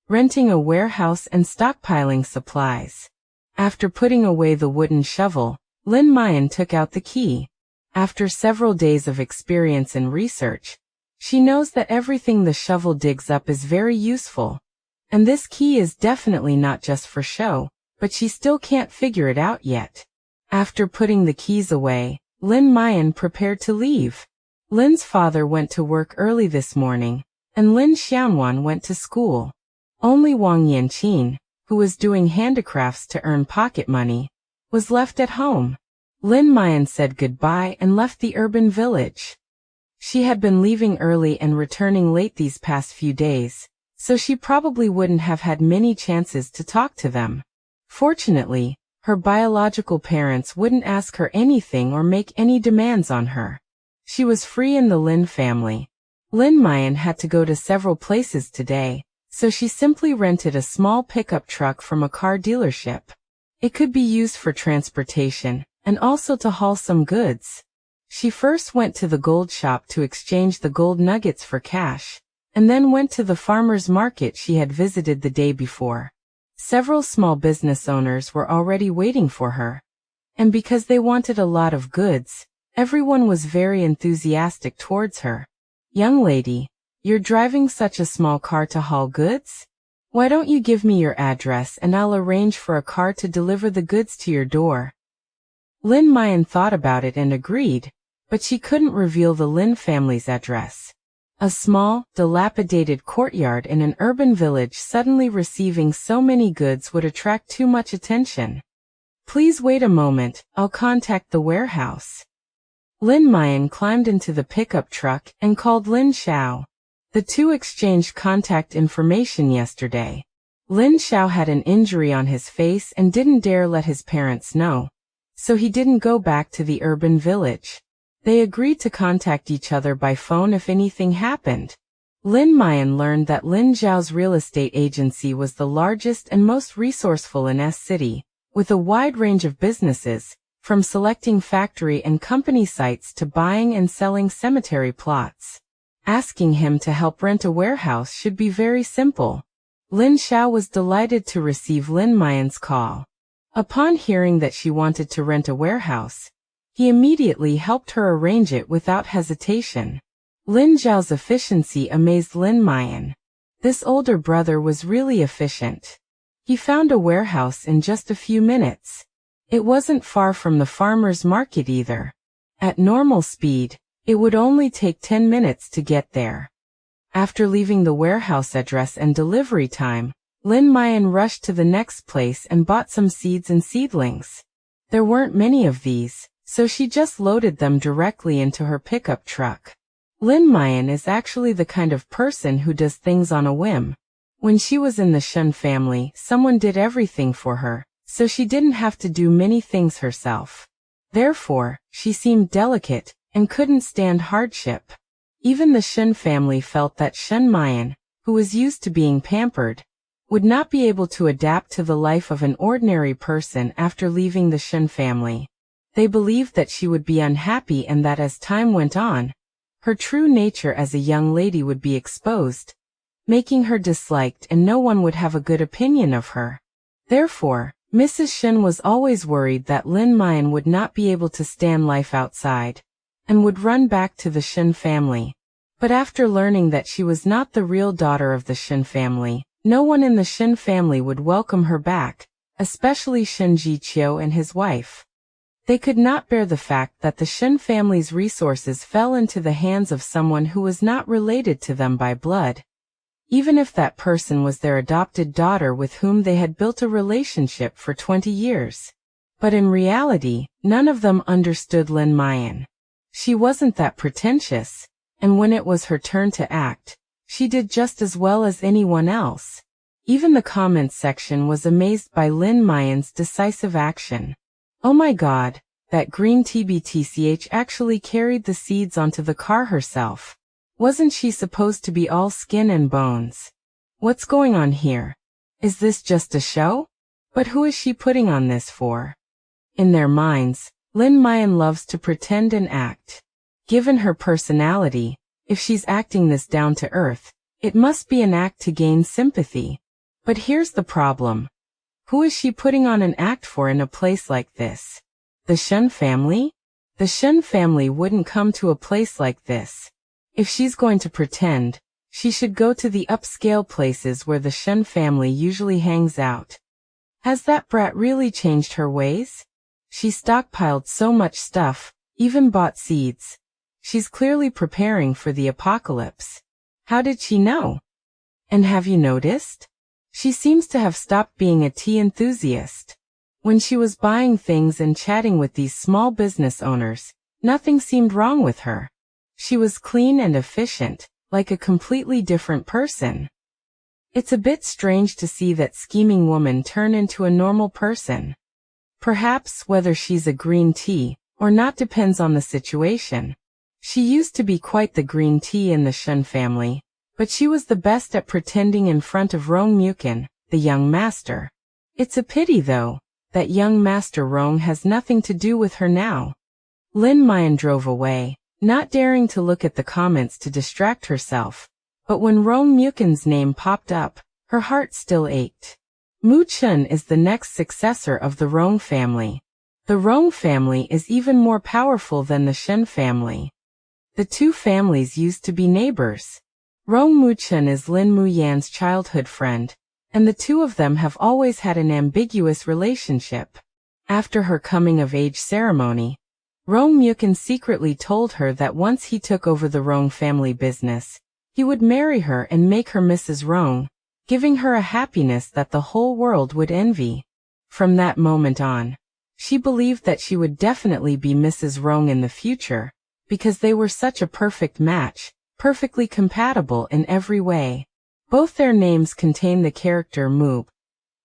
Renting a warehouse and stockpiling supplies. After putting away the wooden shovel, Lin Muyan took out the key. After several days of experience and research, she knows that everything the shovel digs up is very useful. And this key is definitely not just for show, but she still can't figure it out yet. After putting the keys away, Lin Muyan prepared to leave. Lin's father went to work early this morning, and Lin Xiaowan went to school. Only Wang Yanqin, who was doing handicrafts to earn pocket money, was left at home. Lin Muyan said goodbye and left the urban village. She had been leaving early and returning late these past few days, so she probably wouldn't have had many chances to talk to them. Fortunately, her biological parents wouldn't ask her anything or make any demands on her. She was free in the Lin family. Lin Muyan had to go to several places today, so she simply rented a small pickup truck from a car dealership. It could be used for transportation, and also to haul some goods. She first went to the gold shop to exchange the gold nuggets for cash, and then went to the farmer's market she had visited the day before. Several small business owners were already waiting for her. And because they wanted a lot of goods, everyone was very enthusiastic towards her. "Young lady, you're driving such a small car to haul goods? Why don't you give me your address and I'll arrange for a car to deliver the goods to your door?" Lin Muyan thought about it and agreed, but she couldn't reveal the Lin family's address. A small, dilapidated courtyard in an urban village suddenly receiving so many goods would attract too much attention. "Please wait a moment, I'll contact the warehouse." Lin Muyan climbed into the pickup truck and called Lin Xiao. The two exchanged contact information yesterday. Lin Xiao had an injury on his face and didn't dare let his parents know, so he didn't go back to the urban village. They agreed to contact each other by phone if anything happened. Lin Muyan learned that Lin Zhao's real estate agency was the largest and most resourceful in S City, with a wide range of businesses, from selecting factory and company sites to buying and selling cemetery plots. Asking him to help rent a warehouse should be very simple. Lin Xiao was delighted to receive Lin Muyan's call. Upon hearing that she wanted to rent a warehouse, he immediately helped her arrange it without hesitation. Lin Zhao's efficiency amazed Lin Muyan. This older brother was really efficient. He found a warehouse in just a few minutes. It wasn't far from the farmer's market either. At normal speed, it would only take 10 minutes to get there. After leaving the warehouse address and delivery time, Lin Jiaojiao rushed to the next place and bought some seeds and seedlings. There weren't many of these, so she just loaded them directly into her pickup truck. Lin Jiaojiao is actually the kind of person who does things on a whim. When she was in the Shen family, someone did everything for her, so she didn't have to do many things herself. Therefore, she seemed delicate and couldn't stand hardship. Even the Shen family felt that Shen Muyan, who was used to being pampered, would not be able to adapt to the life of an ordinary person after leaving the Shen family. They believed that she would be unhappy and that as time went on, her true nature as a young lady would be exposed, making her disliked and no one would have a good opinion of her. Therefore, Mrs. Shen was always worried that Lin Jiaojiao would not be able to stand life outside, and would run back to the Shen family. But after learning that she was not the real daughter of the Shen family, no one in the Shen family would welcome her back, especially Shen Shiqiu and his wife. They could not bear the fact that the Shen family's resources fell into the hands of someone who was not related to them by blood, even if that person was their adopted daughter with whom they had built a relationship for 20 years. But in reality, none of them understood Lin Jiaojiao. She wasn't that pretentious, and when it was her turn to act, she did just as well as anyone else. Even the comments section was amazed by Lin Jiaojiao's decisive action. Oh my god, that green TBTCH actually carried the seeds onto the car herself. Wasn't she supposed to be all skin and bones? What's going on here? Is this just a show? But who is she putting on this for? In their minds, Lin Jiaojiao loves to pretend and act. Given her personality, if she's acting this down to earth, it must be an act to gain sympathy. But here's the problem. Who is she putting on an act for in a place like this? The Shen family? The Shen family wouldn't come to a place like this. If she's going to pretend, she should go to the upscale places where the Shen family usually hangs out. Has that brat really changed her ways? She stockpiled so much stuff, even bought seeds. She's clearly preparing for the apocalypse. How did she know? And have you noticed? She seems to have stopped being a tea enthusiast. When she was buying things and chatting with these small business owners, nothing seemed wrong with her. She was clean and efficient, like a completely different person. It's a bit strange to see that scheming woman turn into a normal person. Perhaps whether she's a green tea or not depends on the situation. She used to be quite the green tea in the Shen family, but she was the best at pretending in front of Rong Muyan, the young master. It's a pity though, that young master Rong has nothing to do with her now. Lin Jiaojiao drove away, not daring to look at the comments to distract herself, but when Rong Muyan's name popped up, her heart still ached. Mu Chen is the next successor of the Rong family. The Rong family is even more powerful than the Shen family. The two families used to be neighbors. Rong Muyan is Lin Muyan's childhood friend, and the two of them have always had an ambiguous relationship. After her coming-of-age ceremony, Rong Muyan secretly told her that once he took over the Rong family business, he would marry her and make her Mrs. Rong, giving her a happiness that the whole world would envy. From that moment on, she believed that she would definitely be Mrs. Rong in the future, because they were such a perfect match, perfectly compatible in every way. Both their names contain the character Mu.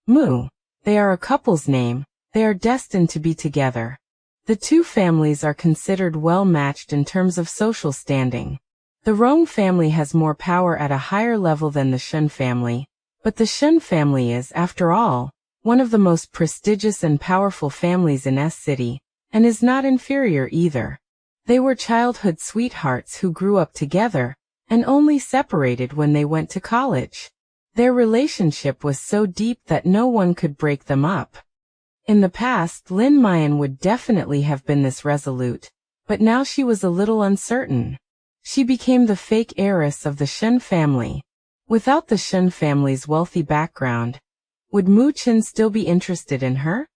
Mu. They are a couple's name, they are destined to be together. The two families are considered well matched in terms of social standing. The Rong family has more power at a higher level than the Shen family, but the Shen family is, after all, one of the most prestigious and powerful families in S City, and is not inferior either. They were childhood sweethearts who grew up together, and only separated when they went to college. Their relationship was so deep that no one could break them up. In the past, Lin Jiaojiao would definitely have been this resolute, but now she was a little uncertain. She became the fake heiress of the Shen family. Without the Shen family's wealthy background, would Mu Chen still be interested in her?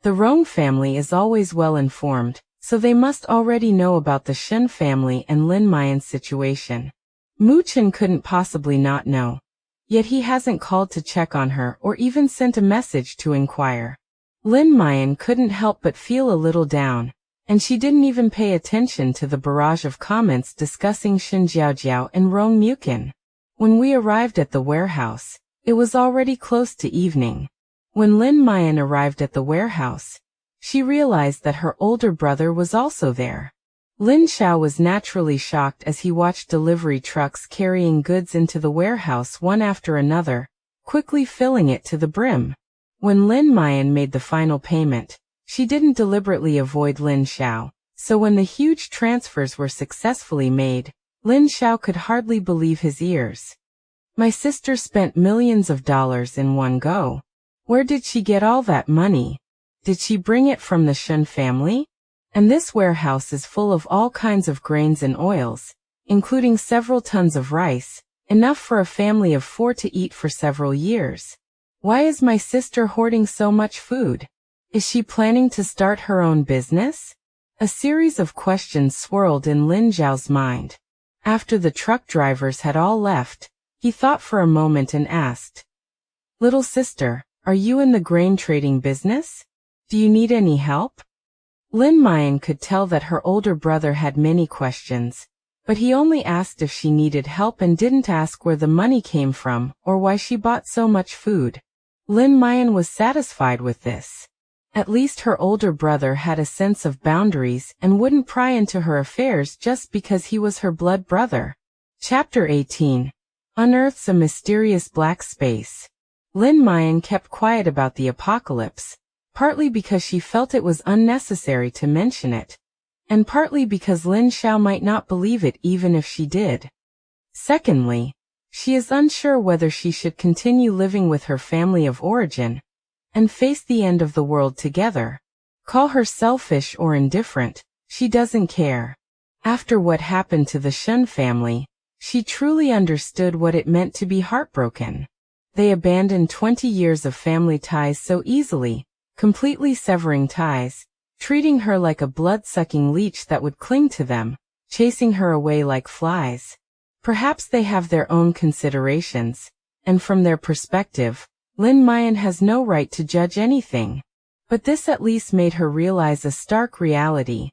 The Rong family is always well informed, so they must already know about the Shen family and Lin Muyan's situation. Mu Chen couldn't possibly not know. Yet he hasn't called to check on her or even sent a message to inquire. Lin Muyan couldn't help but feel a little down, and she didn't even pay attention to the barrage of comments discussing Shen Jiaojiao and Rong Muyan. When we arrived at the warehouse, it was already close to evening. When Lin Muyan arrived at the warehouse, she realized that her older brother was also there. Lin Xiao was naturally shocked as he watched delivery trucks carrying goods into the warehouse one after another, quickly filling it to the brim. When Lin Muyan made the final payment, she didn't deliberately avoid Lin Xiao, so when the huge transfers were successfully made, Lin Xiao could hardly believe his ears. My sister spent millions of dollars in one go. Where did she get all that money? Did she bring it from the Shen family? And this warehouse is full of all kinds of grains and oils, including several tons of rice, enough for a family of 4 to eat for several years. Why is my sister hoarding so much food? Is she planning to start her own business? A series of questions swirled in Lin Jiao's mind. After the truck drivers had all left, he thought for a moment and asked, "Little sister, are you in the grain trading business? Do you need any help?" Lin Muyan could tell that her older brother had many questions, but he only asked if she needed help and didn't ask where the money came from or why she bought so much food. Lin Muyan was satisfied with this. At least her older brother had a sense of boundaries and wouldn't pry into her affairs just because he was her blood brother. Chapter 18 Unearths a Mysterious Black Space. Lin Muyan kept quiet about the apocalypse, partly because she felt it was unnecessary to mention it, and partly because Lin Xiao might not believe it even if she did. Secondly, she is unsure whether she should continue living with her family of origin and face the end of the world together. Call her selfish or indifferent, she doesn't care. After what happened to the Shen family, she truly understood what it meant to be heartbroken. They abandoned 20 years of family ties so easily, completely severing ties, treating her like a blood-sucking leech that would cling to them, chasing her away like flies. Perhaps they have their own considerations, and from their perspective, Lin Muyan has no right to judge anything. But this at least made her realize a stark reality.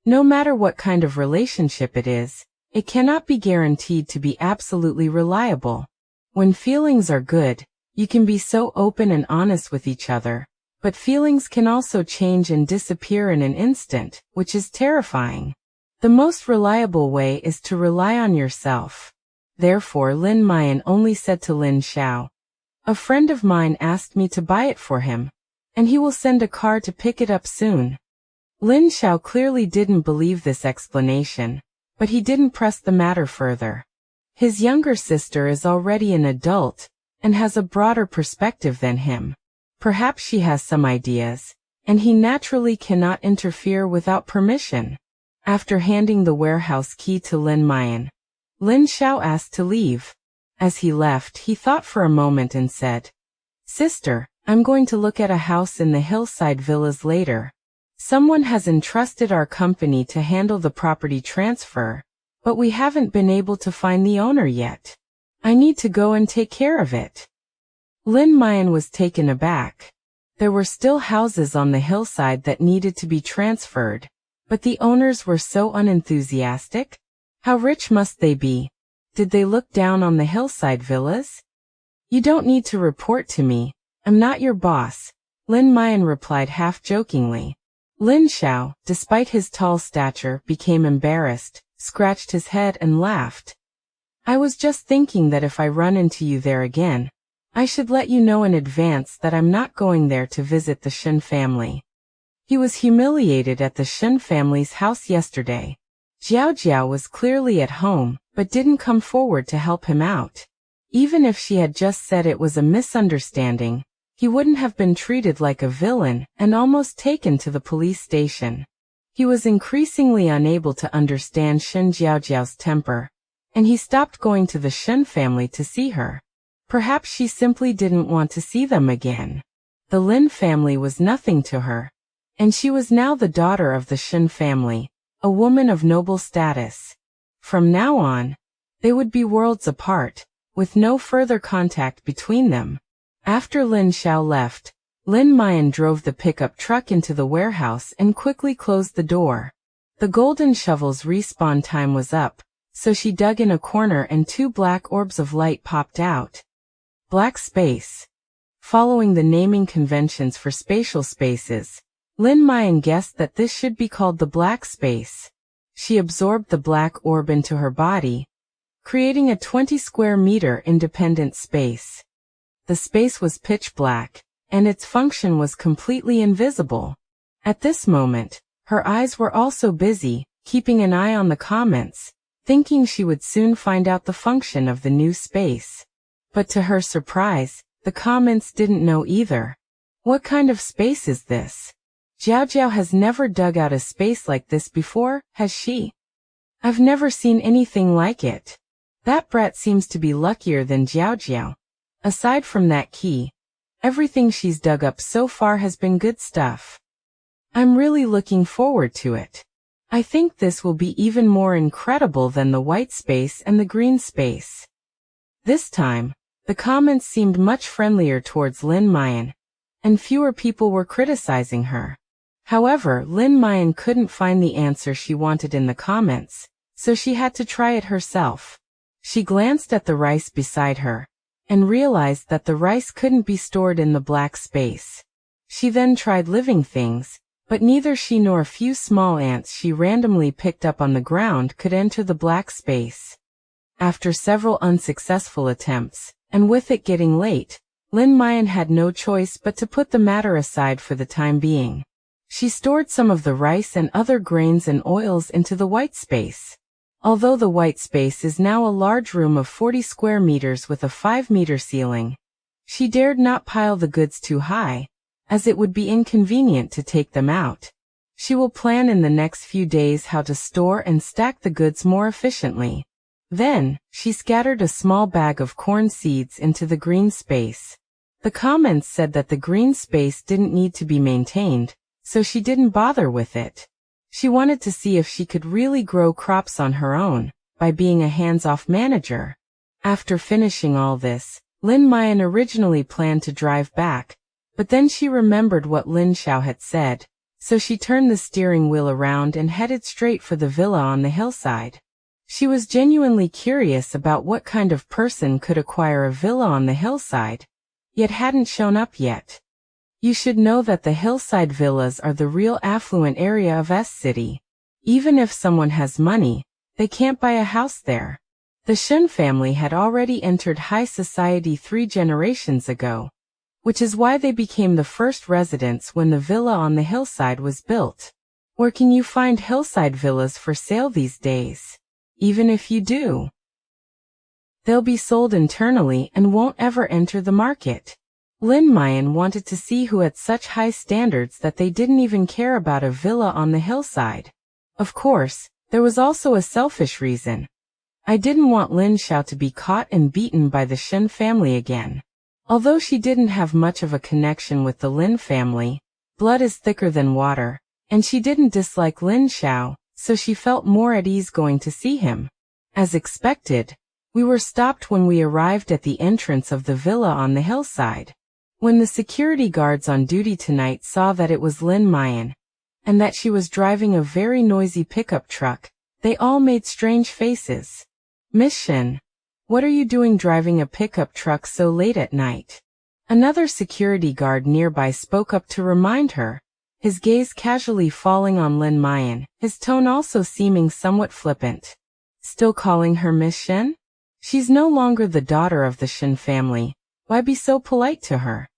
No matter what kind of relationship it is, it cannot be guaranteed to be absolutely reliable. When feelings are good, you can be so open and honest with each other, but feelings can also change and disappear in an instant, which is terrifying. The most reliable way is to rely on yourself. Therefore Lin Muyan only said to Lin Xiao, "A friend of mine asked me to buy it for him, and he will send a car to pick it up soon." Lin Xiao clearly didn't believe this explanation, but he didn't press the matter further. His younger sister is already an adult, and has a broader perspective than him. Perhaps she has some ideas, and he naturally cannot interfere without permission. After handing the warehouse key to Lin Muyan, Lin Xiao asked to leave. As he left, he thought for a moment and said, "Sister, I'm going to look at a house in the hillside villas later. Someone has entrusted our company to handle the property transfer, but we haven't been able to find the owner yet. I need to go and take care of it." Lin Muyan was taken aback. There were still houses on the hillside that needed to be transferred, but the owners were so unenthusiastic. How rich must they be? Did they look down on the hillside villas? "You don't need to report to me. I'm not your boss," Lin Muyan replied half-jokingly. Lin Xiao, despite his tall stature, became embarrassed, scratched his head and laughed. "I was just thinking that if I run into you there again, I should let you know in advance that I'm not going there to visit the Shen family." He was humiliated at the Shen family's house yesterday. Jiaojiao was clearly at home, but didn't come forward to help him out. Even if she had just said it was a misunderstanding, he wouldn't have been treated like a villain and almost taken to the police station. He was increasingly unable to understand Shen Jiaojiao's temper, and he stopped going to the Shen family to see her. Perhaps she simply didn't want to see them again. The Lin family was nothing to her. And she was now the daughter of the Shen family, a woman of noble status. From now on, they would be worlds apart, with no further contact between them. After Lin Xiao left, Lin Muyan drove the pickup truck into the warehouse and quickly closed the door. The golden shovel's respawn time was up, so she dug in a corner and 2 black orbs of light popped out. Black space. Following the naming conventions for spatial spaces, Lin Muyan guessed that this should be called the black space. She absorbed the black orb into her body, creating a 20 square meter independent space. The space was pitch black, and its function was completely invisible. At this moment, her eyes were also busy, keeping an eye on the comments, thinking she would soon find out the function of the new space. But to her surprise, the comments didn't know either. What kind of space is this? Jiaojiao has never dug out a space like this before, has she? I've never seen anything like it. That brat seems to be luckier than Jiaojiao. Aside from that key, everything she's dug up so far has been good stuff. I'm really looking forward to it. I think this will be even more incredible than the white space and the green space. This time, the comments seemed much friendlier towards Lin Muyan, and fewer people were criticizing her. However, Lin Muyan couldn't find the answer she wanted in the comments, so she had to try it herself. She glanced at the rice beside her, and realized that the rice couldn't be stored in the black space. She then tried living things, but neither she nor a few small ants she randomly picked up on the ground could enter the black space. After several unsuccessful attempts, and with it getting late, Lin Muyan had no choice but to put the matter aside for the time being. She stored some of the rice and other grains and oils into the white space. Although the white space is now a large room of 40 square meters with a 5-meter ceiling, she dared not pile the goods too high, as it would be inconvenient to take them out. She will plan in the next few days how to store and stack the goods more efficiently. Then, she scattered a small bag of corn seeds into the green space. The comments said that the green space didn't need to be maintained, so she didn't bother with it. She wanted to see if she could really grow crops on her own, by being a hands-off manager. After finishing all this, Lin Muyan originally planned to drive back, but then she remembered what Lin Xiao had said, so she turned the steering wheel around and headed straight for the villa on the hillside. She was genuinely curious about what kind of person could acquire a villa on the hillside, yet hadn't shown up yet. You should know that the hillside villas are the real affluent area of S City. Even if someone has money, they can't buy a house there. The Shen family had already entered high society 3 generations ago, which is why they became the first residents when the villa on the hillside was built. Where can you find hillside villas for sale these days? Even if you do, they'll be sold internally and won't ever enter the market. Lin Muyan wanted to see who had such high standards that they didn't even care about a villa on the hillside. Of course, there was also a selfish reason. I didn't want Lin Xiao to be caught and beaten by the Shen family again. Although she didn't have much of a connection with the Lin family, blood is thicker than water, and she didn't dislike Lin Xiao, so she felt more at ease going to see him. As expected, we were stopped when we arrived at the entrance of the villa on the hillside. When the security guards on duty tonight saw that it was Lin Muyan, and that she was driving a very noisy pickup truck, they all made strange faces. "Miss Shen, what are you doing driving a pickup truck so late at night?" Another security guard nearby spoke up to remind her, his gaze casually falling on Lin Muyan, his tone also seeming somewhat flippant. Still calling her Miss Shen? She's no longer the daughter of the Shen family. Why be so polite to her?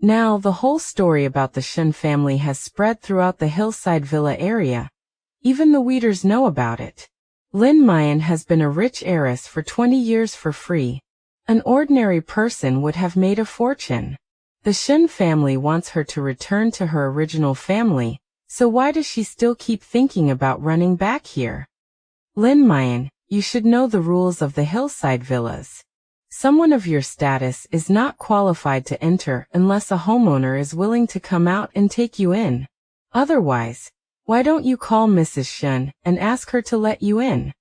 Now the whole story about the Shen family has spread throughout the hillside villa area. Even the Weeders know about it. Lin Muyan has been a rich heiress for 20 years for free. An ordinary person would have made a fortune. The Shen family wants her to return to her original family, so why does she still keep thinking about running back here? Lin Muyan, you should know the rules of the hillside villas. Someone of your status is not qualified to enter unless a homeowner is willing to come out and take you in. Otherwise, why don't you call Mrs. Shen and ask her to let you in?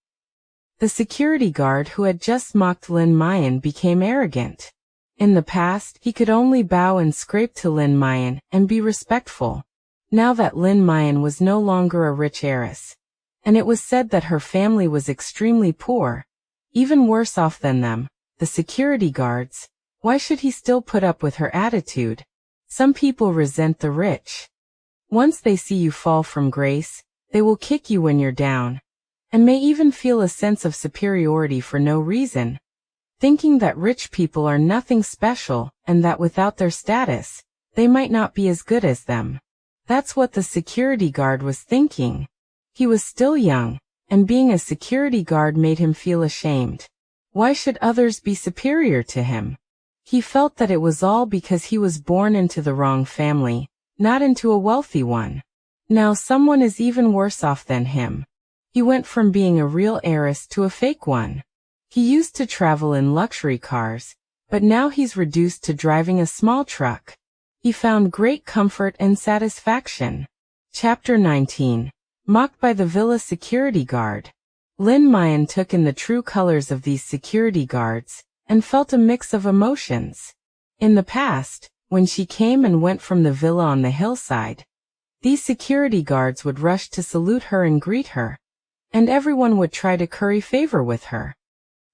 The security guard who had just mocked Lin Muyan became arrogant. In the past, he could only bow and scrape to Lin Muyan and be respectful. Now that Lin Muyan was no longer a rich heiress, and it was said that her family was extremely poor, even worse off than them, the security guards, why should he still put up with her attitude? Some people resent the rich. Once they see you fall from grace, they will kick you when you're down, and may even feel a sense of superiority for no reason, thinking that rich people are nothing special and that without their status, they might not be as good as them. That's what the security guard was thinking. He was still young, and being a security guard made him feel ashamed. Why should others be superior to him? He felt that it was all because he was born into the wrong family, not into a wealthy one. Now someone is even worse off than him. He went from being a real heiress to a fake one. He used to travel in luxury cars, but now he's reduced to driving a small truck. He found great comfort and satisfaction. Chapter 19. Mocked by the villa security guard. Lin Muyan took in the true colors of these security guards, and felt a mix of emotions. In the past, when she came and went from the villa on the hillside, these security guards would rush to salute her and greet her, and everyone would try to curry favor with her.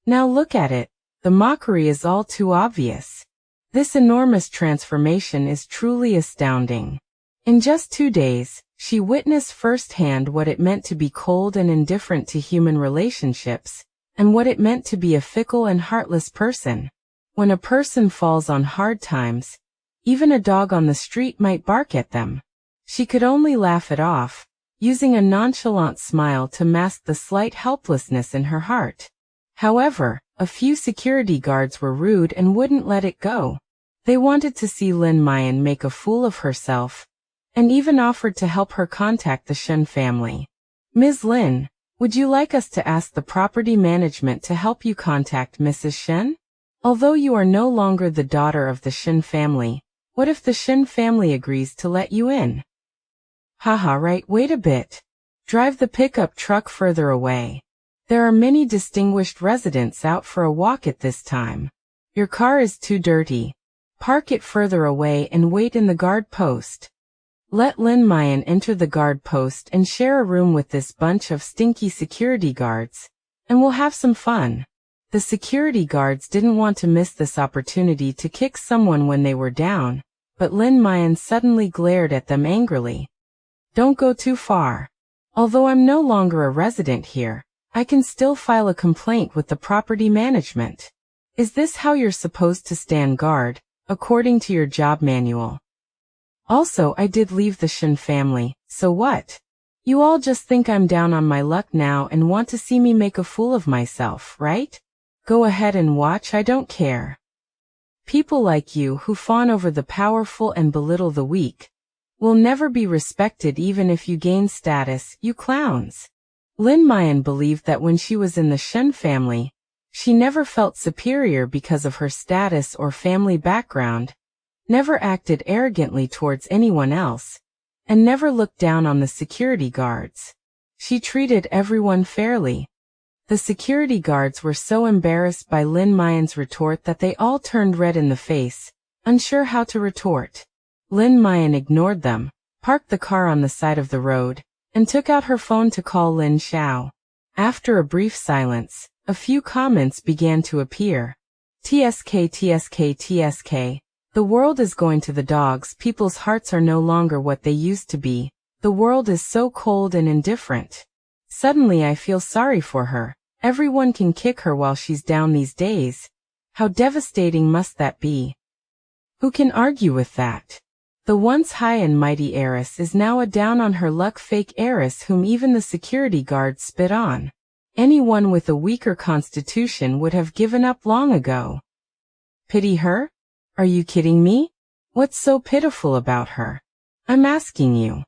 Now look at it, the mockery is all too obvious. This enormous transformation is truly astounding. In just 2 days, she witnessed firsthand what it meant to be cold and indifferent to human relationships, and what it meant to be a fickle and heartless person. When a person falls on hard times, even a dog on the street might bark at them. She could only laugh it off, using a nonchalant smile to mask the slight helplessness in her heart. However, a few security guards were rude and wouldn't let it go. They wanted to see Lin Muyan make a fool of herself, and even offered to help her contact the Shen family. Ms. Lin, would you like us to ask the property management to help you contact Mrs. Shen? Although you are no longer the daughter of the Shen family, what if the Shen family agrees to let you in? Haha, right, wait a bit. Drive the pickup truck further away. There are many distinguished residents out for a walk at this time. Your car is too dirty. Park it further away and wait in the guard post. Let Lin Muyan enter the guard post and share a room with this bunch of stinky security guards, and we'll have some fun. The security guards didn't want to miss this opportunity to kick someone when they were down, but Lin Muyan suddenly glared at them angrily. Don't go too far. Although I'm no longer a resident here, I can still file a complaint with the property management. Is this how you're supposed to stand guard, according to your job manual? Also, I did leave the Shen family, so what? You all just think I'm down on my luck now and want to see me make a fool of myself, right? Go ahead and watch, I don't care. People like you who fawn over the powerful and belittle the weak will never be respected even if you gain status, you clowns. Lin Muyan believed that when she was in the Shen family, she never felt superior because of her status or family background, never acted arrogantly towards anyone else, and never looked down on the security guards. She treated everyone fairly. The security guards were so embarrassed by Lin Muyan's retort that they all turned red in the face, unsure how to retort. Lin Muyan ignored them, parked the car on the side of the road, and took out her phone to call Lin Xiao. After a brief silence, a few comments began to appear. TSK TSK TSK. The world is going to the dogs. People's hearts are no longer what they used to be. The world is so cold and indifferent. Suddenly I feel sorry for her. Everyone can kick her while she's down these days. How devastating must that be? Who can argue with that? The once high and mighty heiress is now a down-on-her-luck fake heiress whom even the security guards spit on. Anyone with a weaker constitution would have given up long ago. Pity her? Are you kidding me? What's so pitiful about her? I'm asking you.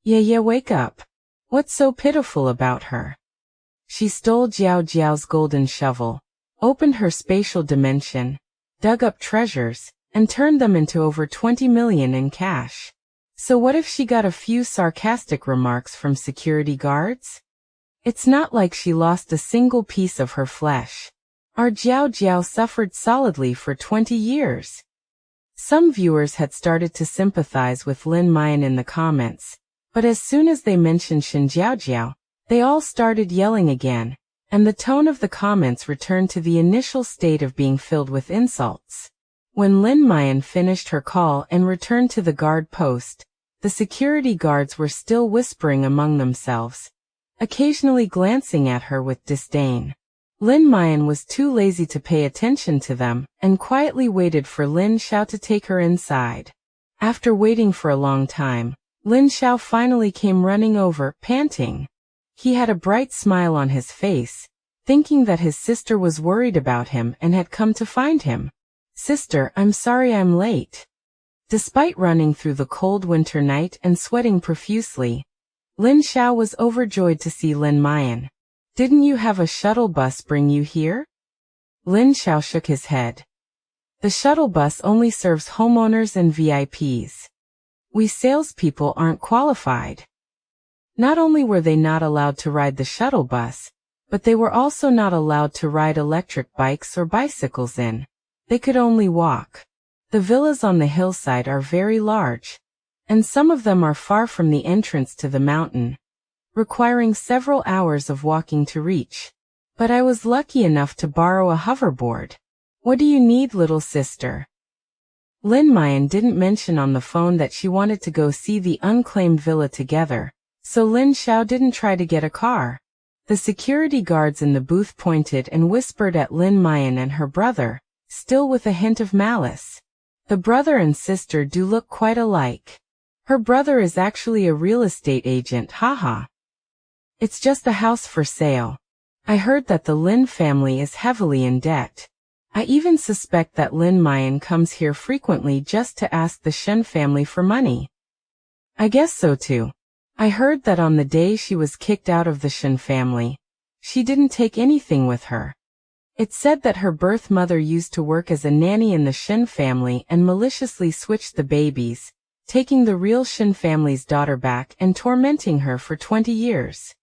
Yeah, wake up. What's so pitiful about her? She stole Jiaojiao's golden shovel. opened her spatial dimension, dug up treasures, and turned them into over 20 million in cash. So what if she got a few sarcastic remarks from security guards? It's not like she lost a single piece of her flesh. Our Jiaojiao suffered solidly for 20 years. Some viewers had started to sympathize with Lin Jiaojiao in the comments, but as soon as they mentioned Shen Jiqiu, they all started yelling again, and the tone of the comments returned to the initial state of being filled with insults. When Lin Jiaojiao finished her call and returned to the guard post, the security guards were still whispering among themselves, occasionally glancing at her with disdain. Lin Jiaojiao was too lazy to pay attention to them and quietly waited for Lin Xiao to take her inside. After waiting for a long time, Lin Xiao finally came running over, panting. He had a bright smile on his face, thinking that his sister was worried about him and had come to find him. "Sister, I'm sorry I'm late." Despite running through the cold winter night and sweating profusely, Lin Xiao was overjoyed to see Lin Jiaojiao. "Didn't you have a shuttle bus bring you here?" Lin Xiao shook his head. "The shuttle bus only serves homeowners and VIPs. We salespeople aren't qualified." Not only were they not allowed to ride the shuttle bus, but they were also not allowed to ride electric bikes or bicycles in. They could only walk. The villas on the hillside are very large, and some of them are far from the entrance to the mountain, requiring several hours of walking to reach. But I was lucky enough to borrow a hoverboard. "What do you need, little sister?" Lin Jiaojiao didn't mention on the phone that she wanted to go see the unclaimed villa together, so Lin Xiao didn't try to get a car. The security guards in the booth pointed and whispered at Lin Jiaojiao and her brother, still with a hint of malice. The brother and sister do look quite alike. Her brother is actually a real estate agent, haha. "It's just a house for sale. I heard that the Lin family is heavily in debt. I even suspect that Lin Jiaojiao comes here frequently just to ask the Shen family for money." "I guess so too. I heard that on the day she was kicked out of the Shen family, she didn't take anything with her. It's said that her birth mother used to work as a nanny in the Shen family and maliciously switched the babies, taking the real Shen family's daughter back and tormenting her for 20 years.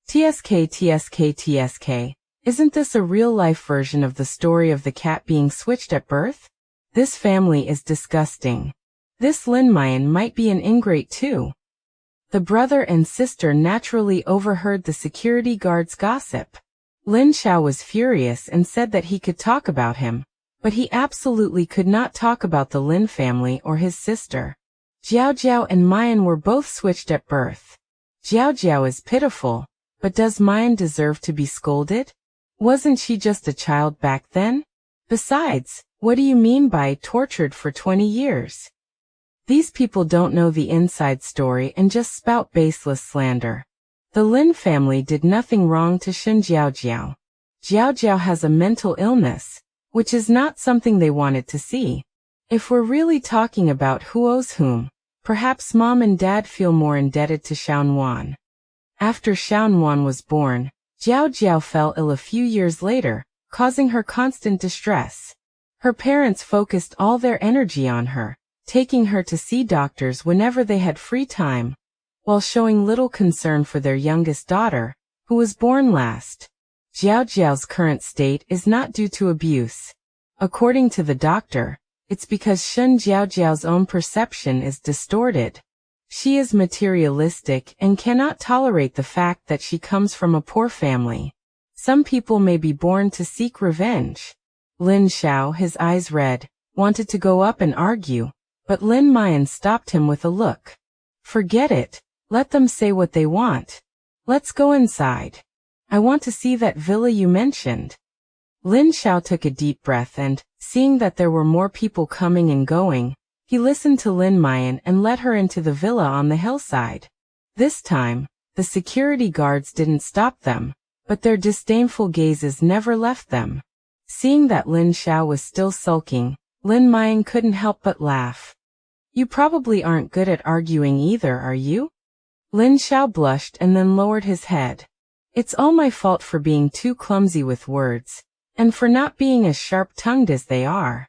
TSK. Isn't this a real-life version of the story of the cat being switched at birth? This family is disgusting. This Lin Jiaojiao might be an ingrate too." The brother and sister naturally overheard the security guard's gossip. Lin Xiao was furious and said that he could talk about him, but he absolutely could not talk about the Lin family or his sister. Jiaojiao and Jiaojiao were both switched at birth. Jiaojiao is pitiful, but does Jiaojiao deserve to be scolded? Wasn't she just a child back then? Besides, what do you mean by tortured for 20 years? These people don't know the inside story and just spout baseless slander. The Lin family did nothing wrong to Shen Jiaojiao. Jiaojiao has a mental illness, which is not something they wanted to see. If we're really talking about who owes whom, perhaps mom and dad feel more indebted to Xiaonuan. After Xiaonuan was born, Jiaojiao fell ill a few years later, causing her constant distress. Her parents focused all their energy on her, taking her to see doctors whenever they had free time, while showing little concern for their youngest daughter, who was born last. Jiaojiao's current state is not due to abuse. According to the doctor, it's because Shen Jiaojiao's own perception is distorted. She is materialistic and cannot tolerate the fact that she comes from a poor family. Some people may be born to seek revenge. Lin Xiao, his eyes red, wanted to go up and argue, but Lin Jiaojiao stopped him with a look. "Forget it. Let them say what they want. Let's go inside. I want to see that villa you mentioned." Lin Xiao took a deep breath and, seeing that there were more people coming and going, he listened to Lin Jiaojiao and led her into the villa on the hillside. This time, the security guards didn't stop them, but their disdainful gazes never left them. Seeing that Lin Xiao was still sulking, Lin Jiaojiao couldn't help but laugh. "You probably aren't good at arguing either, are you?" Lin Xiao blushed and then lowered his head. "It's all my fault for being too clumsy with words, and for not being as sharp-tongued as they are.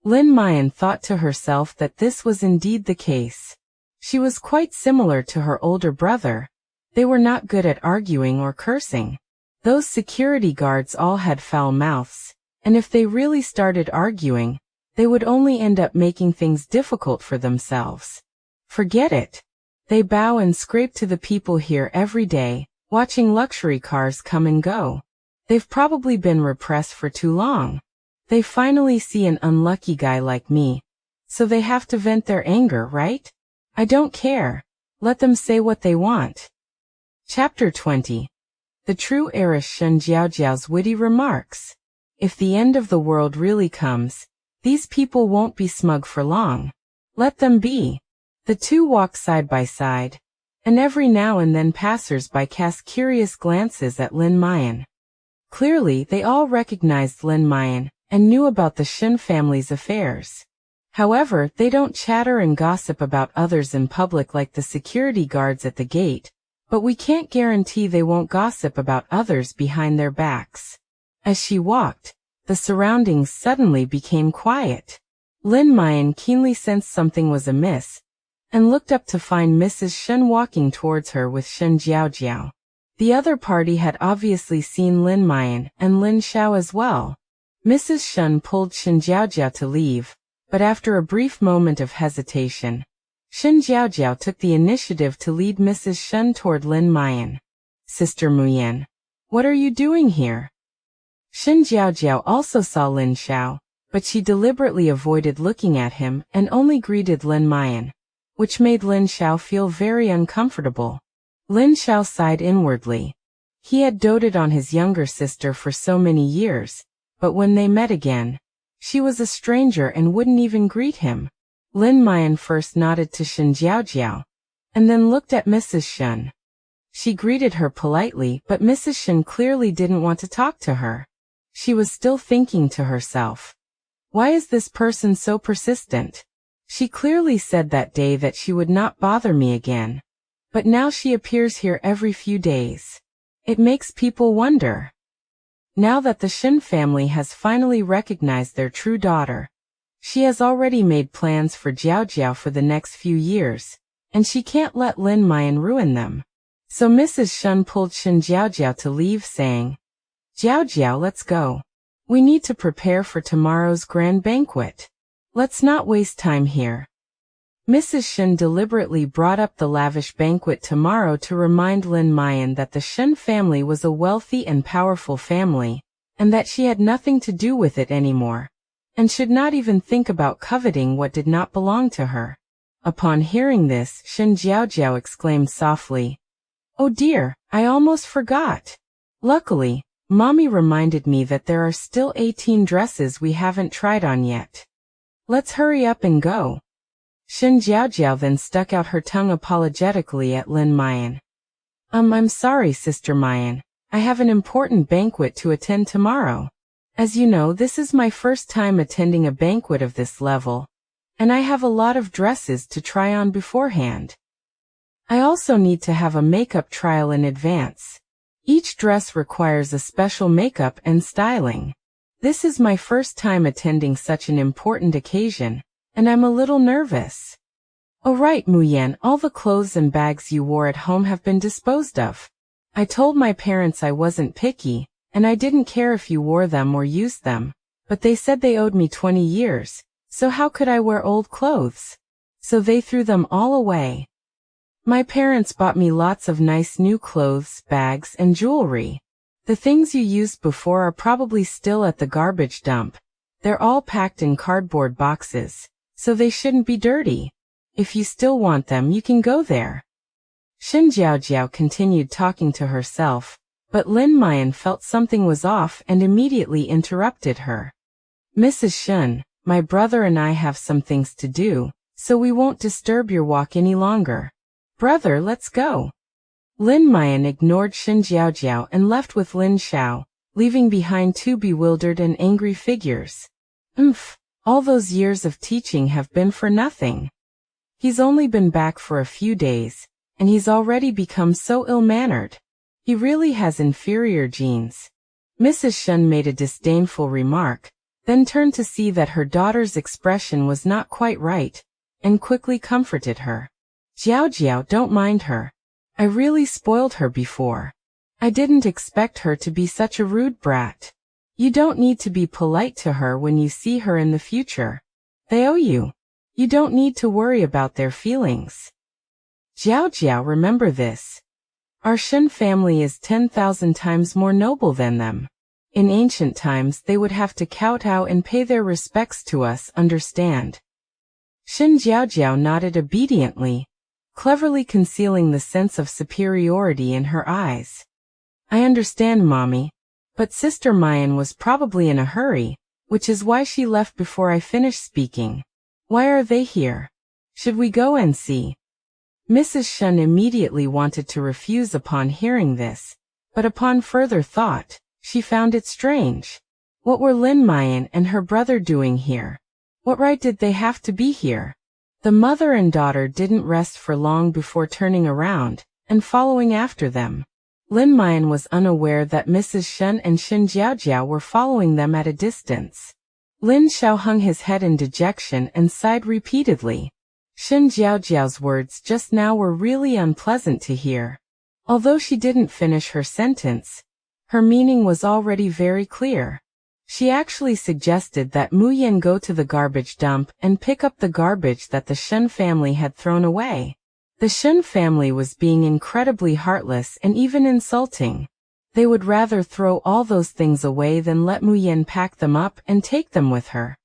Lin Jiaojiao thought to herself that this was indeed the case. She was quite similar to her older brother. They were not good at arguing or cursing. Those security guards all had foul mouths, and if they really started arguing, they would only end up making things difficult for themselves. Forget it. They bow and scrape to the people here every day, watching luxury cars come and go. They've probably been repressed for too long. They finally see an unlucky guy like me, so they have to vent their anger, right? I don't care. Let them say what they want. Chapter 20. The true heiress. Shen Jiaojiao's witty remarks. If the end of the world really comes, these people won't be smug for long. Let them be. The two walk side by side, and every now and then passers-by cast curious glances at Lin Jiaojiao. Clearly, they all recognized Lin Jiaojiao and knew about the Shen family's affairs. However, they don't chatter and gossip about others in public like the security guards at the gate, but we can't guarantee they won't gossip about others behind their backs. As she walked, the surroundings suddenly became quiet. Lin Jiaojiao keenly sensed something was amiss, and looked up to find Mrs. Shen walking towards her with Shen Jiaojiao. The other party had obviously seen Lin Jiaojiao and Lin Xiao as well. Mrs. Shen pulled Shen Jiaojiao to leave, but after a brief moment of hesitation, Shen Jiaojiao took the initiative to lead Mrs. Shen toward Lin Jiaojiao. Sister Muyan, what are you doing here? Shen Jiaojiao also saw Lin Xiao, but she deliberately avoided looking at him and only greeted Lin Jiaojiao, which made Lin Xiao feel very uncomfortable. Lin Xiao sighed inwardly. He had doted on his younger sister for so many years, but when they met again, she was a stranger and wouldn't even greet him. Lin Jiaojiao first nodded to Shen Jiaojiao, and then looked at Mrs. Shen. She greeted her politely, but Mrs. Shen clearly didn't want to talk to her. She was still thinking to herself, why is this person so persistent? She clearly said that day that she would not bother me again, but now she appears here every few days. It makes people wonder. Now that the Shen family has finally recognized their true daughter, she has already made plans for Jiaojiao for the next few years, and she can't let Lin Jiaojiao ruin them. So Mrs. Shen pulled Shen Jiaojiao to leave, saying, Jiaojiao, let's go. We need to prepare for tomorrow's grand banquet. Let's not waste time here. Mrs. Shen deliberately brought up the lavish banquet tomorrow to remind Lin Jiaojiao that the Shen family was a wealthy and powerful family, and that she had nothing to do with it anymore, and should not even think about coveting what did not belong to her. Upon hearing this, Shen Jiaojiao exclaimed softly, "Oh dear, I almost forgot. Luckily, Mommy reminded me that there are still 18 dresses we haven't tried on yet. Let's hurry up and go." Shen Jiaojiao then stuck out her tongue apologetically at Lin Jiaojiao. I'm sorry, Sister Muyan. I have an important banquet to attend tomorrow. As you know, this is my first time attending a banquet of this level, and I have a lot of dresses to try on beforehand. I also need to have a makeup trial in advance. Each dress requires a special makeup and styling. This is my first time attending such an important occasion, and I'm a little nervous. Oh right, Muyan, all the clothes and bags you wore at home have been disposed of. I told my parents I wasn't picky, and I didn't care if you wore them or used them, but they said they owed me 20 years, so how could I wear old clothes? So they threw them all away. My parents bought me lots of nice new clothes, bags, and jewelry. The things you used before are probably still at the garbage dump. They're all packed in cardboard boxes, so they shouldn't be dirty. If you still want them, you can go there. Shen Jiaojiao continued talking to herself, but Lin Jiaojiao felt something was off and immediately interrupted her. Mrs. Shen, my brother and I have some things to do, so we won't disturb your walk any longer. Brother, let's go. Lin Jiaojiao ignored Shen Jiaojiao and left with Lin Xiao, leaving behind two bewildered and angry figures. All those years of teaching have been for nothing. He's only been back for a few days, and he's already become so ill-mannered. He really has inferior genes. Mrs. Shen made a disdainful remark, then turned to see that her daughter's expression was not quite right, and quickly comforted her. Jiaojiao, don't mind her. I really spoiled her before. I didn't expect her to be such a rude brat. You don't need to be polite to her when you see her in the future. They owe you. You don't need to worry about their feelings. Jiaojiao, remember this. Our Shen family is 10,000 times more noble than them. In ancient times they would have to kowtow and pay their respects to us, understand? Shen Jiaojiao nodded obediently, cleverly concealing the sense of superiority in her eyes. I understand, Mommy, but Sister Muyan was probably in a hurry, which is why she left before I finished speaking. Why are they here? Should we go and see? Mrs. Shen immediately wanted to refuse upon hearing this, but upon further thought, she found it strange. What were Lin Muyan and her brother doing here? What right did they have to be here? The mother and daughter didn't rest for long before turning around and following after them. Lin Muyan was unaware that Mrs. Shen and Shen Jiaojiao were following them at a distance. Lin Xiao hung his head in dejection and sighed repeatedly. Shen Jiaojiao's words just now were really unpleasant to hear. Although she didn't finish her sentence, her meaning was already very clear. She actually suggested that Muyan go to the garbage dump and pick up the garbage that the Shen family had thrown away. The Shen family was being incredibly heartless and even insulting. They would rather throw all those things away than let Muyan pack them up and take them with her.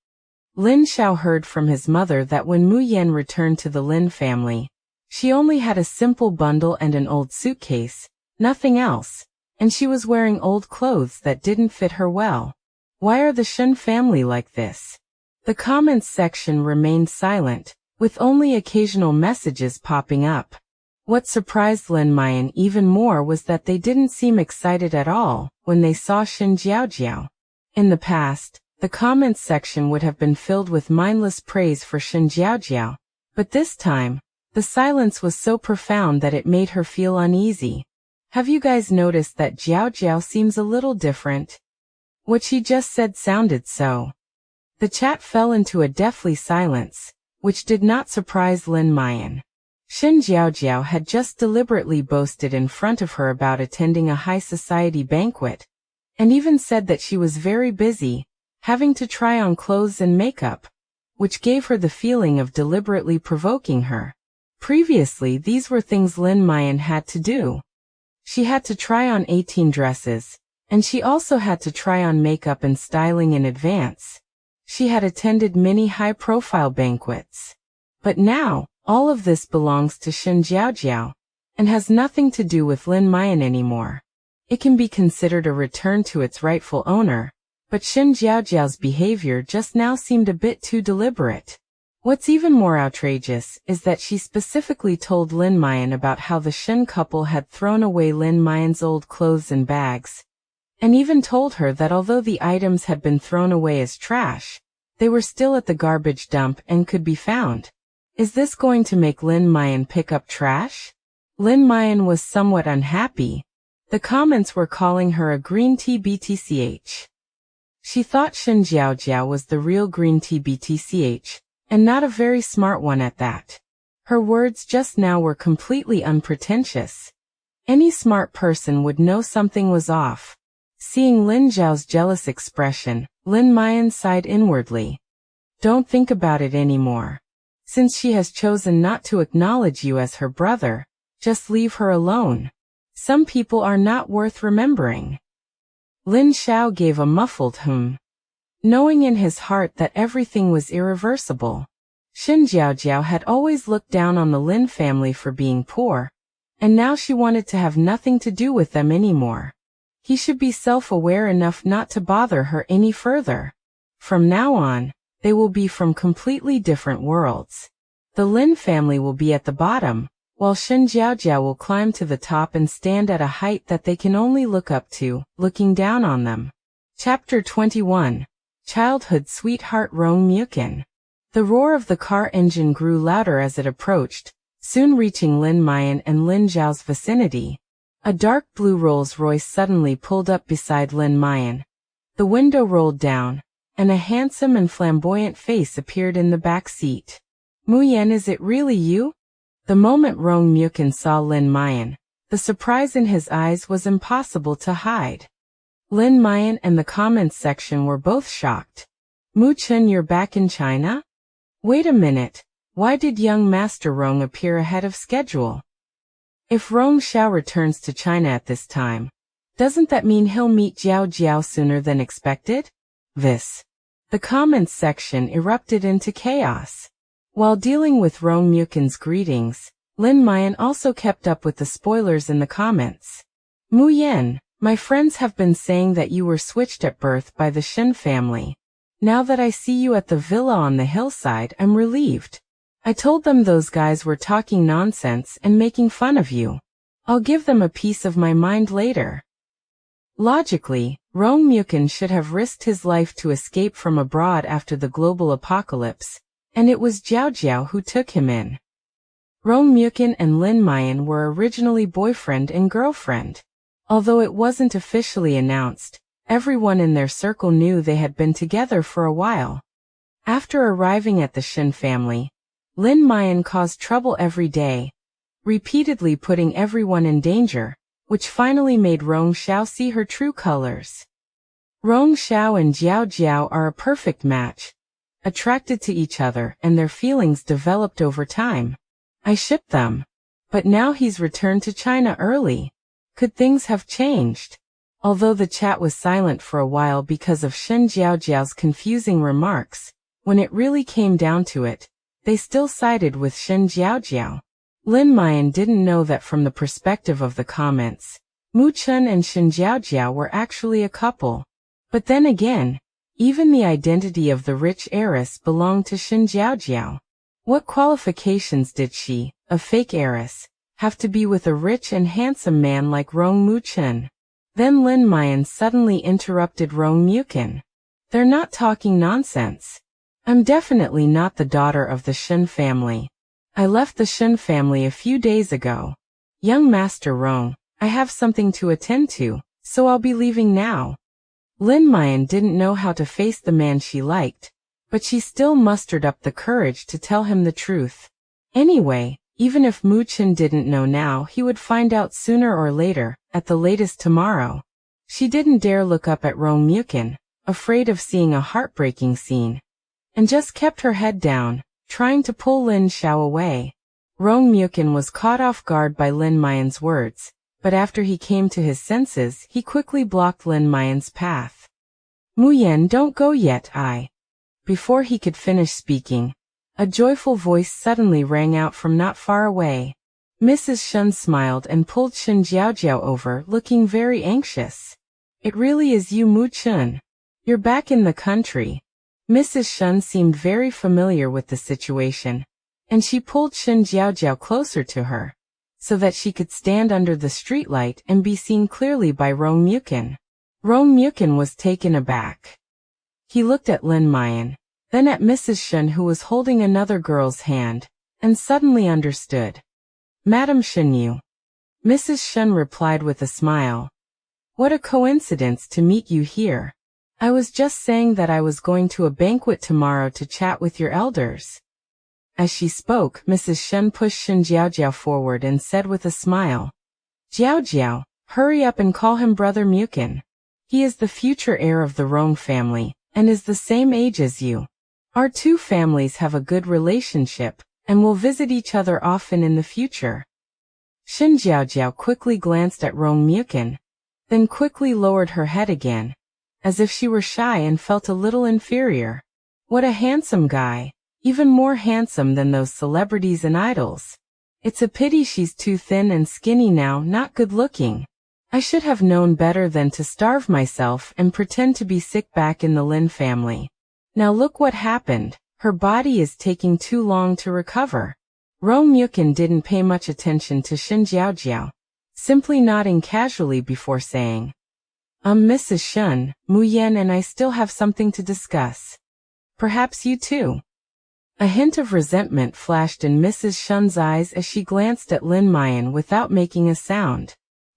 Lin Xiao heard from his mother that when Muyan returned to the Lin family, she only had a simple bundle and an old suitcase, nothing else, and she was wearing old clothes that didn't fit her well. Why are the Shen family like this? The comments section remained silent, with only occasional messages popping up. What surprised Lin Muyan even more was that they didn't seem excited at all when they saw Shen Jiaojiao. In the past, the comments section would have been filled with mindless praise for Shen Jiaojiao, but this time, the silence was so profound that it made her feel uneasy. Have you guys noticed that Jiaojiao seems a little different? What she just said sounded so. The chat fell into a deathly silence, which did not surprise Lin Muyan. Shen Jiaojiao had just deliberately boasted in front of her about attending a high society banquet, and even said that she was very busy, having to try on clothes and makeup, which gave her the feeling of deliberately provoking her. Previously, these were things Lin Muyan had to do. She had to try on 18 dresses, and she also had to try on makeup and styling in advance. She had attended many high-profile banquets. But now, all of this belongs to Shen Jiaojiao, and has nothing to do with Lin Muyan anymore. It can be considered a return to its rightful owner, but Shen Jiaojiao's behavior just now seemed a bit too deliberate. What's even more outrageous is that she specifically told Lin Muyan about how the Shen couple had thrown away Lin Muyan's old clothes and bags, and even told her that although the items had been thrown away as trash, they were still at the garbage dump and could be found. Is this going to make Lin Muyan pick up trash? Lin Muyan was somewhat unhappy. The comments were calling her a green tea BTCH. She thought Shen Jiaojiao was the real green tea BTCH, and not a very smart one at that. Her words just now were completely unpretentious. Any smart person would know something was off. Seeing Lin Zhao's jealous expression, Lin Muyan sighed inwardly. Don't think about it anymore. Since she has chosen not to acknowledge you as her brother, just leave her alone. Some people are not worth remembering. Lin Xiao gave a muffled knowing in his heart that everything was irreversible. Shen Jiaojiao had always looked down on the Lin family for being poor, and now she wanted to have nothing to do with them anymore. He should be self-aware enough not to bother her any further. From now on, they will be from completely different worlds. The Lin family will be at the bottom, while Shen Jiaojiao will climb to the top and stand at a height that they can only look up to, looking down on them. Chapter 21. Childhood Sweetheart Rong Muyan. The roar of the car engine grew louder as it approached, soon reaching Lin Muyan and Lin Zhao's vicinity. A dark blue Rolls-Royce suddenly pulled up beside Lin Jiaojiao. The window rolled down, and a handsome and flamboyant face appeared in the back seat. Muyan, is it really you? The moment Rong Muyan saw Lin Jiaojiao, the surprise in his eyes was impossible to hide. Lin Jiaojiao and the comments section were both shocked. Mu Chen, you're back in China? Wait a minute, why did young Master Rong appear ahead of schedule? If Rong Xiao returns to China at this time, doesn't that mean he'll meet Jiaojiao sooner than expected? The comments section erupted into chaos. While dealing with Rong Muyan's greetings, Lin Jiaojiao also kept up with the spoilers in the comments. Muyan, my friends have been saying that you were switched at birth by the Shen family. Now that I see you at the villa on the hillside, I'm relieved. I told them those guys were talking nonsense and making fun of you. I'll give them a piece of my mind later. Logically, Rong Muyan should have risked his life to escape from abroad after the global apocalypse, and it was Jiaojiao who took him in. Rong Muyan and Lin Jiaojiao were originally boyfriend and girlfriend. Although it wasn't officially announced, everyone in their circle knew they had been together for a while. After arriving at the Shen family, Lin Jiaojiao caused trouble every day, repeatedly putting everyone in danger, which finally made Rong Xiao see her true colors. Rong Xiao and Jiaojiao are a perfect match, attracted to each other, and their feelings developed over time. I shipped them. But now he's returned to China early. Could things have changed? Although the chat was silent for a while because of Shen Jiaojiao's confusing remarks, when it really came down to it, they still sided with Shen Jiaojiao. Lin Jiaojiao didn't know that from the perspective of the comments, Mu Chen and Shen Jiaojiao were actually a couple. But then again, even the identity of the rich heiress belonged to Shen Jiaojiao. What qualifications did she, a fake heiress, have to be with a rich and handsome man like Rong Muyan? Then Lin Jiaojiao suddenly interrupted Rong Muyan. They're not talking nonsense. I'm definitely not the daughter of the Shen family. I left the Shen family a few days ago. Young Master Rong, I have something to attend to, so I'll be leaving now. Lin Jiaojiao didn't know how to face the man she liked, but she still mustered up the courage to tell him the truth. Anyway, even if Mu Chen didn't know now, he would find out sooner or later, at the latest tomorrow. She didn't dare look up at Rong Muyan, afraid of seeing a heartbreaking scene, and just kept her head down, trying to pull Lin Xiao away. Rong Muyan was caught off guard by Lin Jiaojiao's words, but after he came to his senses, he quickly blocked Lin Jiaojiao's path. Muyan, don't go yet, Before he could finish speaking, a joyful voice suddenly rang out from not far away. Mrs. Shen smiled and pulled Shen Jiaojiao over, looking very anxious. It really is you, Mu Chen. You're back in the country. Mrs. Shen seemed very familiar with the situation, and she pulled Shen Jiaojiao closer to her, so that she could stand under the streetlight and be seen clearly by Rong Muyan. Rong Muyan was taken aback. He looked at Lin Jiaojiao, then at Mrs. Shen, who was holding another girl's hand, and suddenly understood. Madam Shenyu. Mrs. Shen replied with a smile. What a coincidence to meet you here. I was just saying that I was going to a banquet tomorrow to chat with your elders. As she spoke, Mrs. Shen pushed Shen Jiaojiao forward and said with a smile. Jiaojiao, hurry up and call him Brother Muyan. He is the future heir of the Rong family, and is the same age as you. Our two families have a good relationship, and will visit each other often in the future. Shen Jiaojiao quickly glanced at Rong Muyan, then quickly lowered her head again, as if she were shy and felt a little inferior. What a handsome guy, even more handsome than those celebrities and idols. It's a pity she's too thin and skinny now, not good looking. I should have known better than to starve myself and pretend to be sick back in the Lin family. Now look what happened, her body is taking too long to recover. Rong Muyan didn't pay much attention to Shen Jiaojiao, simply nodding casually before saying, Mrs. Shen, Muyan and I still have something to discuss. Perhaps you too. A hint of resentment flashed in Mrs. Shen's eyes as she glanced at Lin Jiaojiao without making a sound.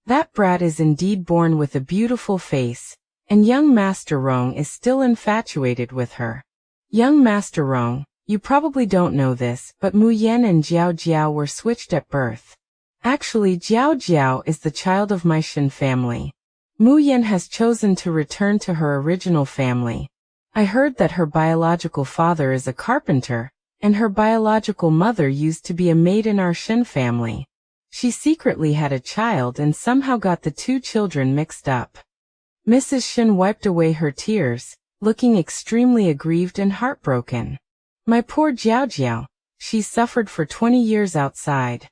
That brat is indeed born with a beautiful face, and young Master Rong is still infatuated with her. Young Master Rong, you probably don't know this, but Muyan and Jiaojiao were switched at birth. Actually, Jiaojiao is the child of my Shen family. Muyan has chosen to return to her original family. I heard that her biological father is a carpenter, and her biological mother used to be a maid in our Shen family. She secretly had a child and somehow got the two children mixed up. Mrs. Shen wiped away her tears, looking extremely aggrieved and heartbroken. My poor Jiaojiao, she suffered for 20 years outside.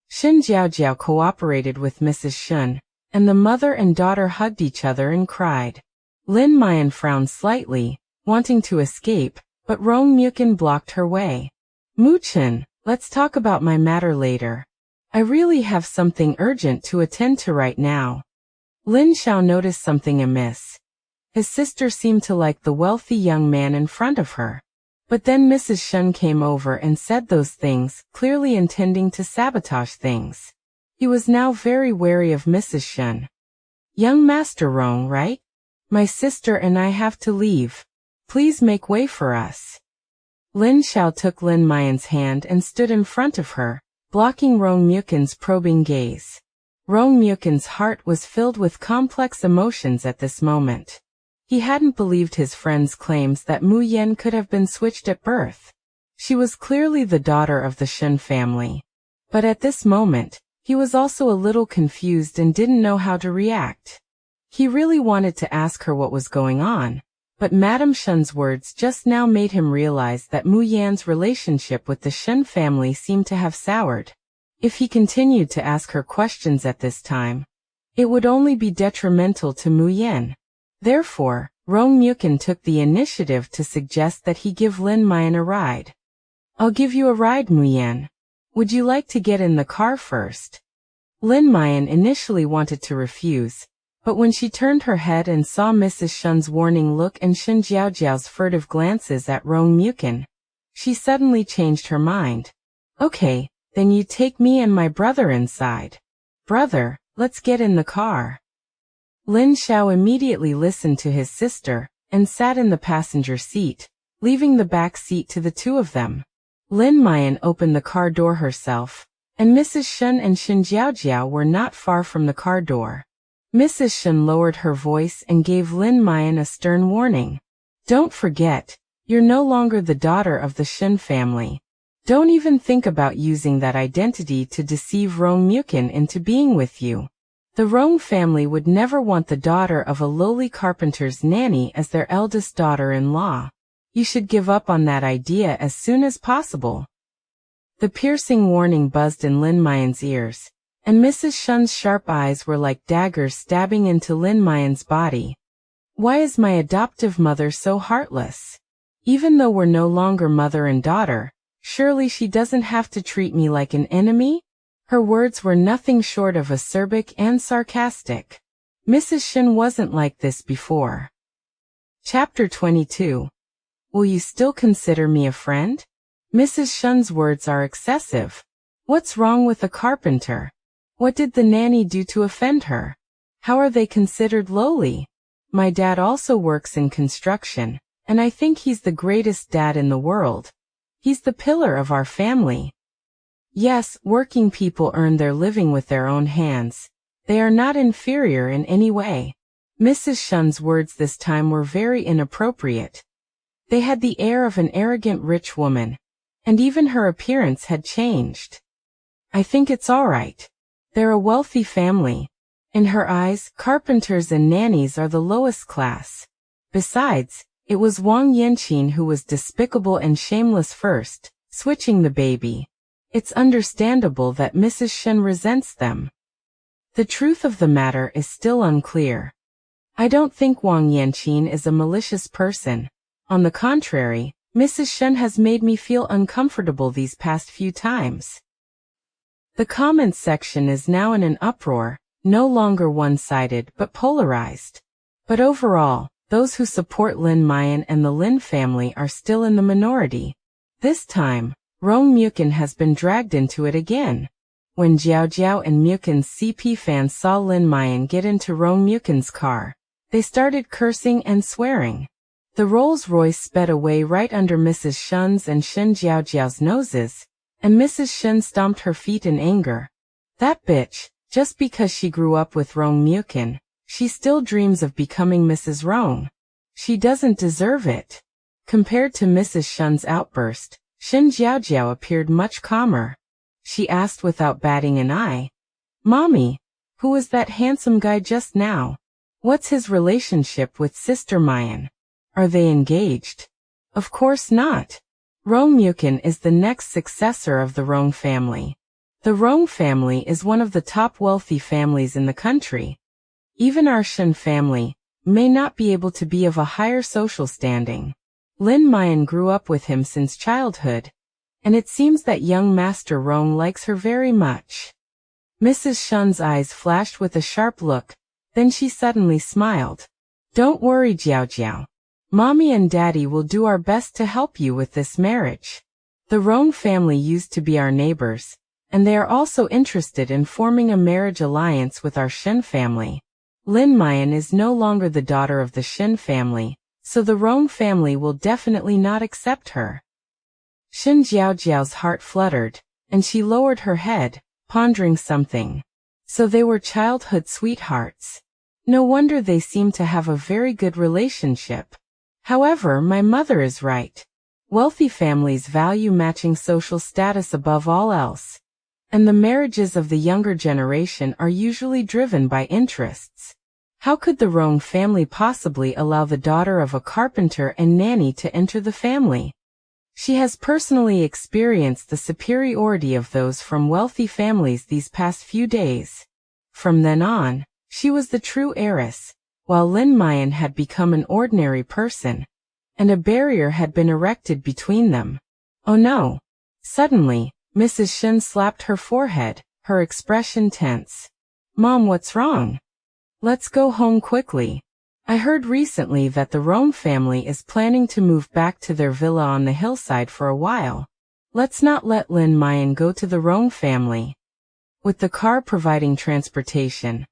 Shen Jiaojiao cooperated with Mrs. Shen, and the mother and daughter hugged each other and cried. Lin Jiaojiao frowned slightly, wanting to escape, but Rong Muyan blocked her way. Muchen, let's talk about my matter later. I really have something urgent to attend to right now. Lin Xiao noticed something amiss. His sister seemed to like the wealthy young man in front of her. But then Mrs. Shen came over and said those things, clearly intending to sabotage things. He was now very wary of Mrs. Shen. Young Master Rong, right? My sister and I have to leave. Please make way for us. Lin Xiao took Lin Jiaojiao's hand and stood in front of her, blocking Rong Muyan's probing gaze. Rong Muyan's heart was filled with complex emotions at this moment. He hadn't believed his friend's claims that Muyan could have been switched at birth. She was clearly the daughter of the Shen family. But at this moment, he was also a little confused and didn't know how to react. He really wanted to ask her what was going on, but Madame Shen's words just now made him realize that Muyan's relationship with the Shen family seemed to have soured. If he continued to ask her questions at this time, it would only be detrimental to Muyan. Therefore, Rong Muyan took the initiative to suggest that he give Lin Jiaojiao a ride. I'll give you a ride, Muyan. Would you like to get in the car first? Lin Jiaojiao initially wanted to refuse, but when she turned her head and saw Mrs. Shen's warning look and Shen Jiaojiao's furtive glances at Rong Muyan, she suddenly changed her mind. Okay, then you take me and my brother inside. Brother, let's get in the car. Lin Xiao immediately listened to his sister, and sat in the passenger seat, leaving the back seat to the two of them. Lin Jiaojiao opened the car door herself, and Mrs. Shen and Shen Jiaojiao were not far from the car door. Mrs. Shen lowered her voice and gave Lin Jiaojiao a stern warning. Don't forget, you're no longer the daughter of the Shen family. Don't even think about using that identity to deceive Rong Muyan into being with you. The Rong family would never want the daughter of a lowly carpenter's nanny as their eldest daughter-in-law. You should give up on that idea as soon as possible. The piercing warning buzzed in Lin Jiaojiao's ears, and Mrs. Shen's sharp eyes were like daggers stabbing into Lin Jiaojiao's body. Why is my adoptive mother so heartless? Even though we're no longer mother and daughter, surely she doesn't have to treat me like an enemy? Her words were nothing short of acerbic and sarcastic. Mrs. Shen wasn't like this before. Chapter 22. Will you still consider me a friend? Mrs. Shen's words are excessive. What's wrong with a carpenter? What did the nanny do to offend her? How are they considered lowly? My dad also works in construction, and I think he's the greatest dad in the world. He's the pillar of our family. Yes, working people earn their living with their own hands. They are not inferior in any way. Mrs. Shen's words this time were very inappropriate. They had the air of an arrogant rich woman, and even her appearance had changed. I think it's all right. They're a wealthy family. In her eyes, carpenters and nannies are the lowest class. Besides, it was Wang Yanqin who was despicable and shameless first, switching the baby. It's understandable that Mrs. Shen resents them. The truth of the matter is still unclear. I don't think Wang Yanqin is a malicious person. On the contrary, Mrs. Shen has made me feel uncomfortable these past few times. The comments section is now in an uproar, no longer one-sided but polarized. But overall, those who support Lin Jiaojiao and the Lin family are still in the minority. This time, Rong Muyan has been dragged into it again. When Jiaojiao and Mukin's CP fans saw Lin Muyan get into Rong Mukin's car, they started cursing and swearing. The Rolls-Royce sped away right under Mrs. Shen's and Shen Jiaojiao's noses, and Mrs. Shen stomped her feet in anger. That bitch, just because she grew up with Rong Mukin, she still dreams of becoming Mrs. Rong. She doesn't deserve it. Compared to Mrs. Shen's outburst, Shen Jiaojiao appeared much calmer. She asked without batting an eye, "Mommy, who was that handsome guy just now? What's his relationship with Sister Muyan? Are they engaged?" Of course not. Rong Mukin is the next successor of the Rong family. The Rong family is one of the top wealthy families in the country. Even our Shen family may not be able to be of a higher social standing. Lin Muyan grew up with him since childhood, and it seems that young Master Rong likes her very much. Mrs. Shen's eyes flashed with a sharp look, then she suddenly smiled. "Don't worry, Jiaojiao. Mommy and Daddy will do our best to help you with this marriage. The Rong family used to be our neighbors, and they are also interested in forming a marriage alliance with our Shen family. Lin Muyan is no longer the daughter of the Shen family, so the Rong family will definitely not accept her." Shen Jiaojiao's heart fluttered, and she lowered her head, pondering something. So they were childhood sweethearts. No wonder they seemed to have a very good relationship. However, my mother is right. Wealthy families value matching social status above all else, and the marriages of the younger generation are usually driven by interests. How could the Rong family possibly allow the daughter of a carpenter and nanny to enter the family? She has personally experienced the superiority of those from wealthy families these past few days. From then on, she was the true heiress, while Lin Muyan had become an ordinary person, and a barrier had been erected between them. Oh no! Suddenly, Mrs. Shen slapped her forehead, her expression tense. "Mom, what's wrong? Let's go home quickly. I heard recently that the Rong family is planning to move back to their villa on the hillside for a while. Let's not let Lin Muyan go to the Rong family." With the car providing transportation,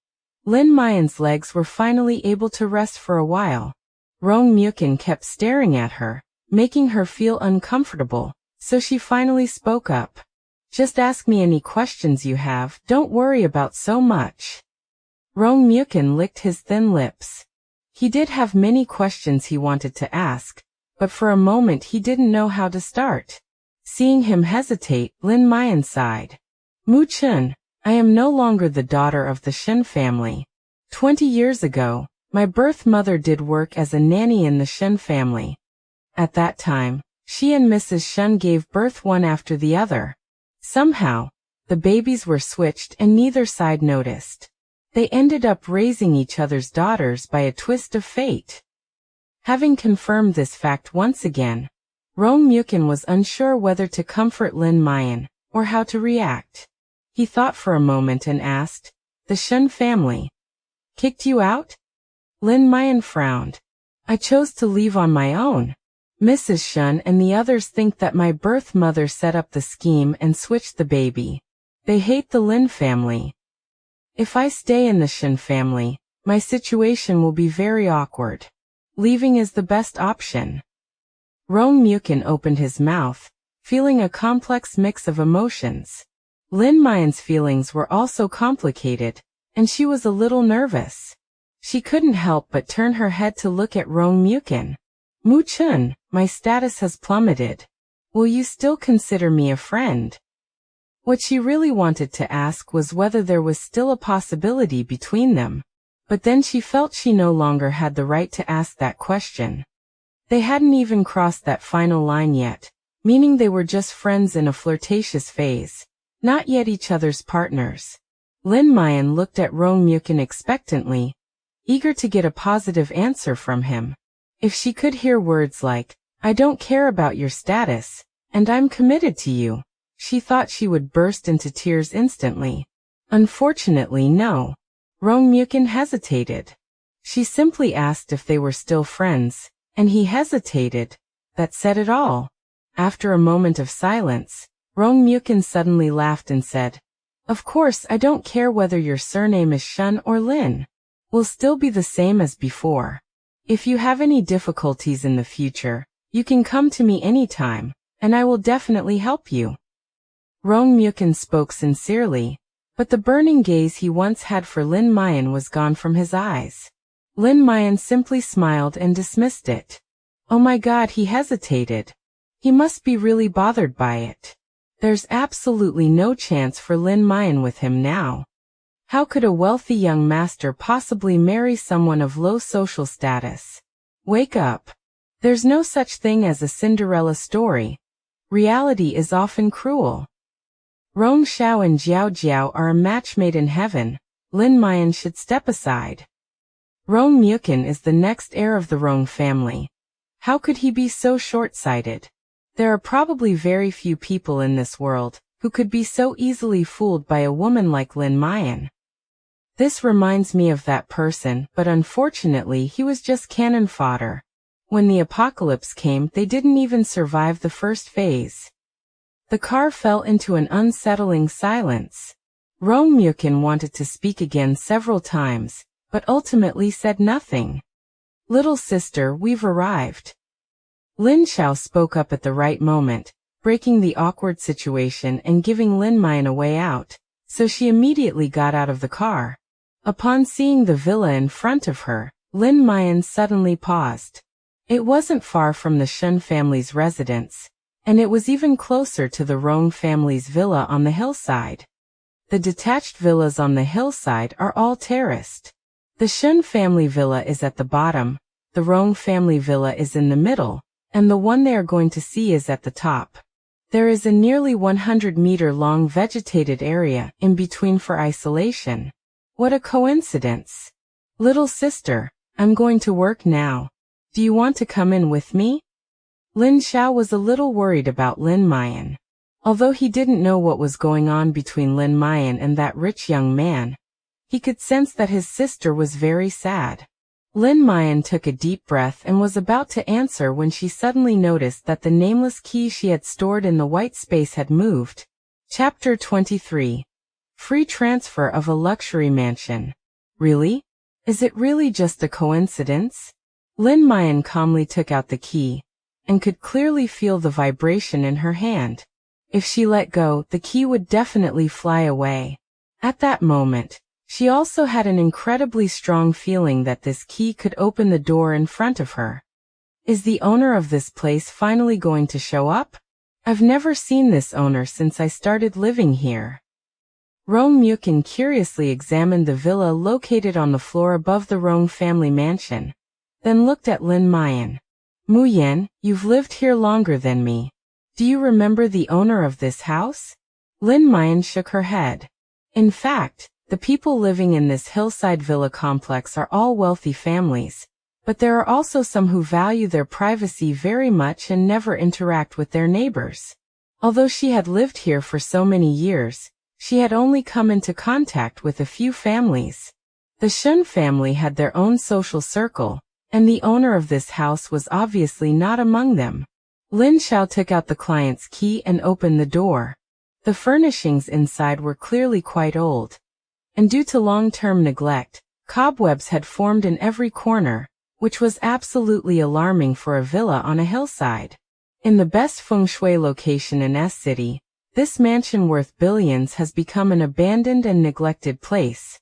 Lin Muyan's legs were finally able to rest for a while. Rong Mukin kept staring at her, making her feel uncomfortable, so she finally spoke up. "Just ask me any questions you have, don't worry about so much." Rong Mukin licked his thin lips. He did have many questions he wanted to ask, but for a moment he didn't know how to start. Seeing him hesitate, Lin Muyan sighed. "Mu Chun, I am no longer the daughter of the Shen family. 20 years ago, my birth mother did work as a nanny in the Shen family. At that time, she and Mrs. Shen gave birth one after the other. Somehow, the babies were switched and neither side noticed. They ended up raising each other's daughters by a twist of fate." Having confirmed this fact once again, Rong Mukin was unsure whether to comfort Lin Muyan, or how to react. He thought for a moment and asked, "The Shen family kicked you out?" Lin Muyan frowned. "I chose to leave on my own. Mrs. Shen and the others think that my birth mother set up the scheme and switched the baby. They hate the Lin family. If I stay in the Shen family, my situation will be very awkward. Leaving is the best option." Rong Mukin opened his mouth, feeling a complex mix of emotions. Lin Muyan's feelings were also complicated, and she was a little nervous. She couldn't help but turn her head to look at Rong Mukin. "Mu Chun, my status has plummeted. Will you still consider me a friend?" What she really wanted to ask was whether there was still a possibility between them, but then she felt she no longer had the right to ask that question. They hadn't even crossed that final line yet, meaning they were just friends in a flirtatious phase, not yet each other's partners. Lin Muyan looked at Rong Mukin expectantly, eager to get a positive answer from him. If she could hear words like, "I don't care about your status, and I'm committed to you," she thought she would burst into tears instantly. Unfortunately, no. Rong Mukin hesitated. She simply asked if they were still friends, and he hesitated. That said it all. After a moment of silence, Rong Mukin suddenly laughed and said, Of course, I don't care whether your surname is Shen or Lin. We'll still be the same as before. If you have any difficulties in the future, you can come to me anytime, and I will definitely help you. Rong Muyan spoke sincerely, but the burning gaze he once had for Lin Jiaojiao was gone from his eyes. Lin Jiaojiao simply smiled and dismissed it. Oh my God, he hesitated. He must be really bothered by it. There's absolutely no chance for Lin Jiaojiao with him now. How could a wealthy young master possibly marry someone of low social status? Wake up. There's no such thing as a Cinderella story. Reality is often cruel. Rong Xiao and Jiaojiao are a match made in heaven. Lin Jiaojiao should step aside. Rong Muyan is the next heir of the Rong family. How could he be so short-sighted? There are probably very few people in this world who could be so easily fooled by a woman like Lin Jiaojiao. This reminds me of that person, but unfortunately he was just cannon fodder. When the apocalypse came, they didn't even survive the first phase. The car fell into an unsettling silence. Rong Muyan wanted to speak again several times, but ultimately said nothing. Little sister, we've arrived. Lin Xiao spoke up at the right moment, breaking the awkward situation and giving Lin Jiaojiao a way out, so she immediately got out of the car. Upon seeing the villa in front of her, Lin Jiaojiao suddenly paused. It wasn't far from the Shen family's residence, and it was even closer to the Rong family's villa on the hillside. The detached villas on the hillside are all terraced. The Shen family villa is at the bottom, the Rong family villa is in the middle, and the one they are going to see is at the top. There is a nearly 100-meter-long vegetated area in between for isolation. What a coincidence. Little sister, I'm going to work now. Do you want to come in with me? Lin Xiao was a little worried about Lin Jiaojiao. Although he didn't know what was going on between Lin Jiaojiao and that rich young man, he could sense that his sister was very sad. Lin Jiaojiao took a deep breath and was about to answer when she suddenly noticed that the nameless key she had stored in the white space had moved. Chapter 23. Free transfer of a luxury mansion. Really? Is it really just a coincidence? Lin Jiaojiao calmly took out the key, and could clearly feel the vibration in her hand. If she let go, the key would definitely fly away. At that moment, she also had an incredibly strong feeling that this key could open the door in front of her. Is the owner of this place finally going to show up? I've never seen this owner since I started living here. Rong Muyan curiously examined the villa located on the floor above the Rong family mansion, then looked at Lin Jiaojiao. Muyan, you've lived here longer than me. Do you remember the owner of this house? Lin Jiaojiao shook her head. In fact, the people living in this hillside villa complex are all wealthy families, but there are also some who value their privacy very much and never interact with their neighbors. Although she had lived here for so many years, she had only come into contact with a few families. The Shen family had their own social circle, and the owner of this house was obviously not among them. Lin Xiao took out the client's key and opened the door. The furnishings inside were clearly quite old, and due to long-term neglect, cobwebs had formed in every corner, which was absolutely alarming for a villa on a hillside. In the best feng shui location in S City, this mansion worth billions has become an abandoned and neglected place.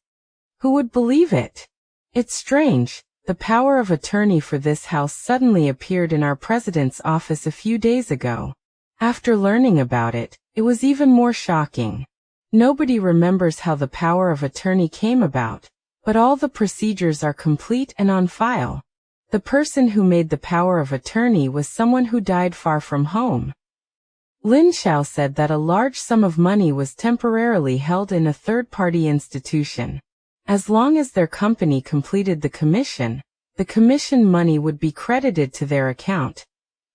Who would believe it? It's strange. The power of attorney for this house suddenly appeared in our president's office a few days ago. After learning about it, it was even more shocking. Nobody remembers how the power of attorney came about, but all the procedures are complete and on file. The person who made the power of attorney was someone who died far from home. Lin Xiao said that a large sum of money was temporarily held in a third-party institution. As long as their company completed the commission money would be credited to their account,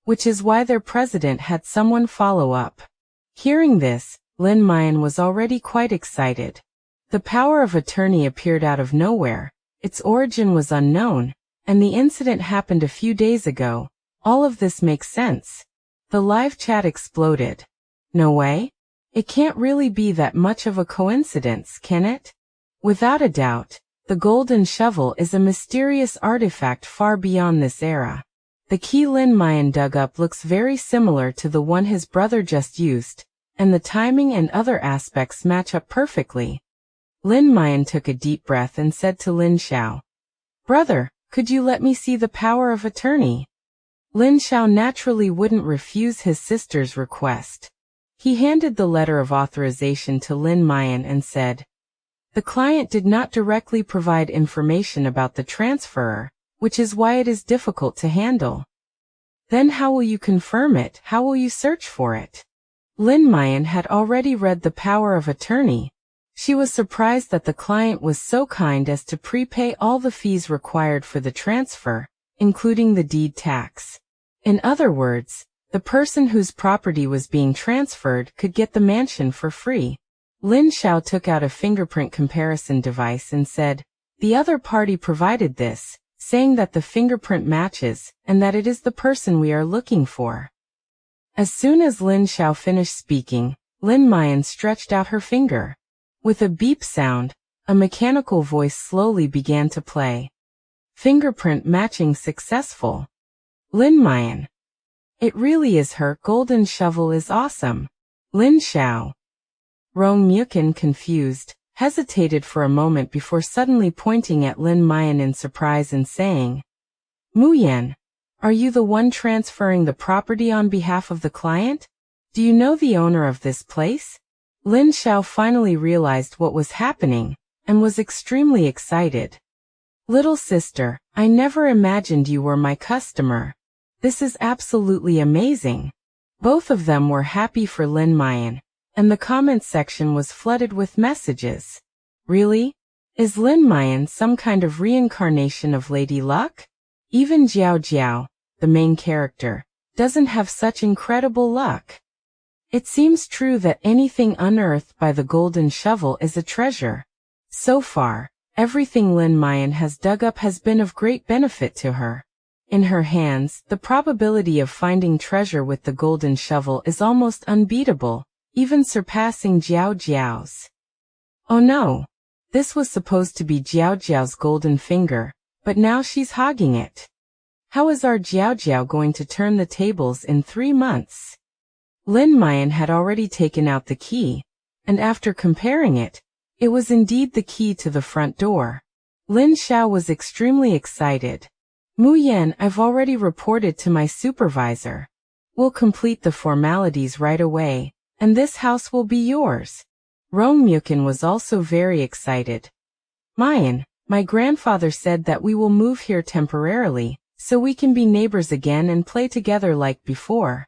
which is why their president had someone follow up. Hearing this, Lin Jiaojiao was already quite excited. The power of attorney appeared out of nowhere, its origin was unknown, and the incident happened a few days ago. All of this makes sense. The live chat exploded. No way? It can't really be that much of a coincidence, can it? Without a doubt, the golden shovel is a mysterious artifact far beyond this era. The key Lin Jiaojiao dug up looks very similar to the one his brother just used, and the timing and other aspects match up perfectly. Lin Jiaojiao took a deep breath and said to Lin Xiao, "Brother, could you let me see the power of attorney?" Lin Xiao naturally wouldn't refuse his sister's request. He handed the letter of authorization to Lin Jiaojiao and said, "The client did not directly provide information about the transferor, which is why it is difficult to handle." "Then how will you confirm it? How will you search for it?" Lin Jiaojiao had already read the power of attorney. She was surprised that the client was so kind as to prepay all the fees required for the transfer, including the deed tax. In other words, the person whose property was being transferred could get the mansion for free. Lin Xiao took out a fingerprint comparison device and said, "The other party provided this, saying that the fingerprint matches, and that it is the person we are looking for." As soon as Lin Xiao finished speaking, Lin Jiaojiao stretched out her finger. With a beep sound, a mechanical voice slowly began to play. "Fingerprint matching successful." Lin Jiaojiao. "It really is her. Golden shovel is awesome." Lin Xiao. Rong Muyan, confused, hesitated for a moment before suddenly pointing at Lin Jiaojiao in surprise and saying, "Muyan, are you the one transferring the property on behalf of the client? Do you know the owner of this place?" Lin Xiao finally realized what was happening, and was extremely excited. "Little sister, I never imagined you were my customer. This is absolutely amazing." Both of them were happy for Lin Jiaojiao, and the comments section was flooded with messages. Really? Is Lin Jiaojiao some kind of reincarnation of Lady Luck? Even Jiaojiao, the main character, doesn't have such incredible luck. It seems true that anything unearthed by the golden shovel is a treasure. So far, everything Lin Jiaojiao has dug up has been of great benefit to her. In her hands, the probability of finding treasure with the golden shovel is almost unbeatable, even surpassing Jiaojiao's. Oh no! This was supposed to be Jiaojiao's golden finger, but now she's hogging it. How is our Jiaojiao going to turn the tables in 3 months? Lin Jiaojiao had already taken out the key, and after comparing it, it was indeed the key to the front door. Lin Xiao was extremely excited. "Muyan, I've already reported to my supervisor. We'll complete the formalities right away, and this house will be yours." Rong Muyan was also very excited. "Muyan, my grandfather said that we will move here temporarily, so we can be neighbors again and play together like before."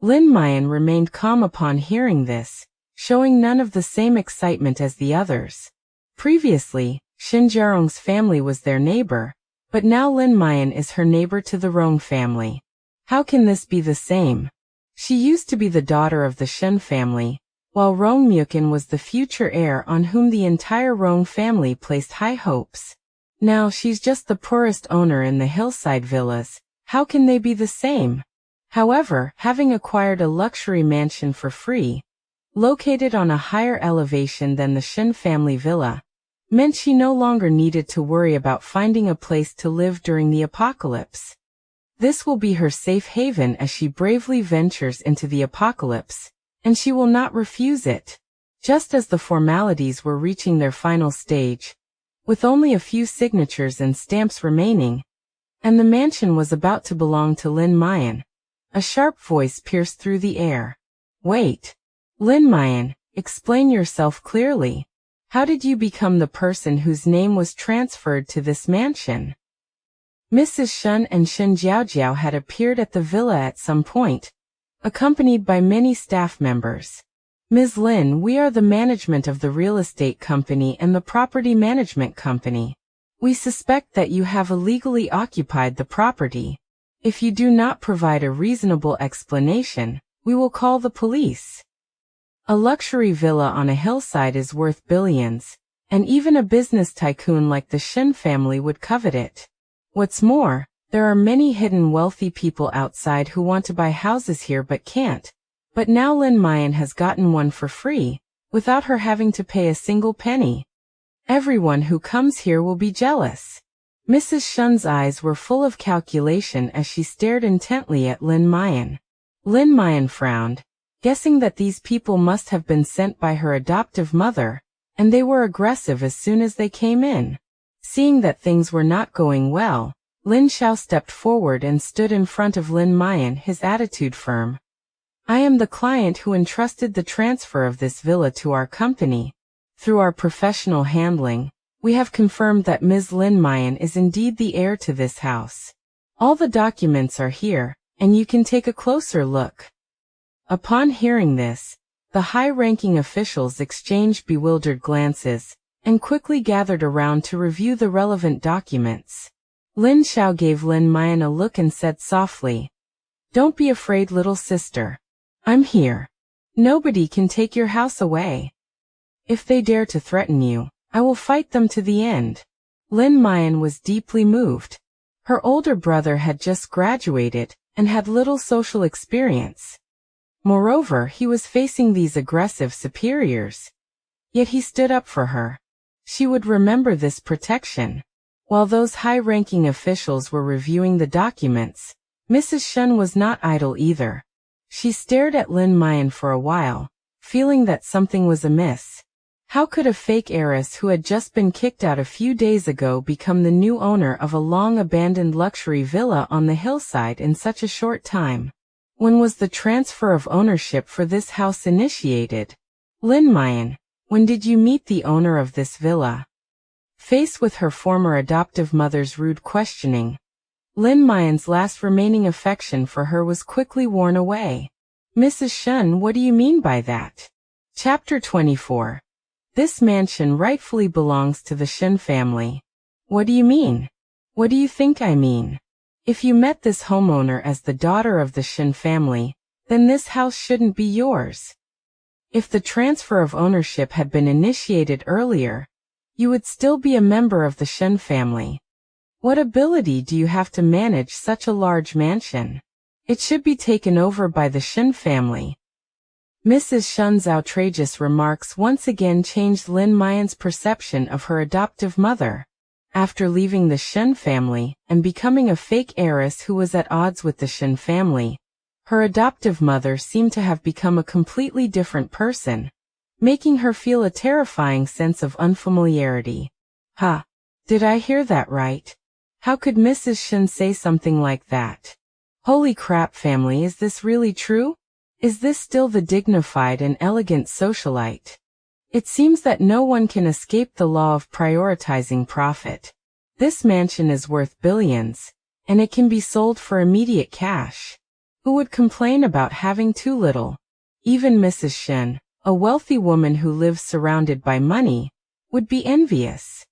Lin Jiaojiao remained calm upon hearing this, showing none of the same excitement as the others. Previously, Shen Jiarong's family was their neighbor, but now Lin Jiaojiao is her neighbor to the Rong family. How can this be the same? She used to be the daughter of the Shen family, while Rong Muyan was the future heir on whom the entire Rong family placed high hopes. Now she's just the poorest owner in the hillside villas. How can they be the same? However, having acquired a luxury mansion for free, located on a higher elevation than the Shen family villa, meant she no longer needed to worry about finding a place to live during the apocalypse. This will be her safe haven as she bravely ventures into the apocalypse, and she will not refuse it. Just as the formalities were reaching their final stage, with only a few signatures and stamps remaining, and the mansion was about to belong to Lin Jiaojiao, a sharp voice pierced through the air. "Wait. Lin Jiaojiao, explain yourself clearly. How did you become the person whose name was transferred to this mansion?" Mrs. Shen and Shen Jiaojiao had appeared at the villa at some point, accompanied by many staff members. "Ms. Lin, we are the management of the real estate company and the property management company. We suspect that you have illegally occupied the property. If you do not provide a reasonable explanation, we will call the police." A luxury villa on a hillside is worth billions, and even a business tycoon like the Shen family would covet it. What's more, there are many hidden wealthy people outside who want to buy houses here but can't, But now Lin Jiaojiao has gotten one for free, without her having to pay a single penny. Everyone who comes here will be jealous. Mrs. Shen's eyes were full of calculation as she stared intently at Lin Jiaojiao. Lin Jiaojiao frowned, guessing that these people must have been sent by her adoptive mother, and they were aggressive as soon as they came in. Seeing that things were not going well, Lin Xiao stepped forward and stood in front of Lin Jiaojiao, his attitude firm. I am the client who entrusted the transfer of this villa to our company. Through our professional handling, we have confirmed that Ms. Lin Jiaojiao is indeed the heir to this house. All the documents are here, and you can take a closer look. Upon hearing this, the high-ranking officials exchanged bewildered glances, and quickly gathered around to review the relevant documents. Lin Xiao gave Lin Jiaojiao a look and said softly, "Don't be afraid, little sister. I'm here. Nobody can take your house away. If they dare to threaten you, I will fight them to the end." Lin Jiaojiao was deeply moved. Her older brother had just graduated, and had little social experience. Moreover, he was facing these aggressive superiors. Yet he stood up for her. She would remember this protection. While those high-ranking officials were reviewing the documents, Mrs. Shen was not idle either. She stared at Lin Jiaojiao for a while, feeling that something was amiss. How could a fake heiress who had just been kicked out a few days ago become the new owner of a long-abandoned luxury villa on the hillside in such a short time? When was the transfer of ownership for this house initiated? Lin Jiaojiao, when did you meet the owner of this villa? Faced with her former adoptive mother's rude questioning, Lin Jiaojiao's last remaining affection for her was quickly worn away. Mrs. Shen, what do you mean by that? Chapter 24. This mansion rightfully belongs to the Shen family. What do you mean? What do you think I mean? If you met this homeowner as the daughter of the Shen family, then this house shouldn't be yours. If the transfer of ownership had been initiated earlier, you would still be a member of the Shen family. What ability do you have to manage such a large mansion? It should be taken over by the Shen family. Mrs. Shen's outrageous remarks once again changed Lin Jiaojiao's perception of her adoptive mother. After leaving the Shen family and becoming a fake heiress who was at odds with the Shen family, her adoptive mother seemed to have become a completely different person, making her feel a terrifying sense of unfamiliarity. Did I hear that right? How could Mrs. Shen say something like that? Holy crap, family, is this really true? Is this still the dignified and elegant socialite? It seems that no one can escape the law of prioritizing profit. This mansion is worth billions, and it can be sold for immediate cash. Who would complain about having too little? Even Mrs. Shen, a wealthy woman who lives surrounded by money, would be envious.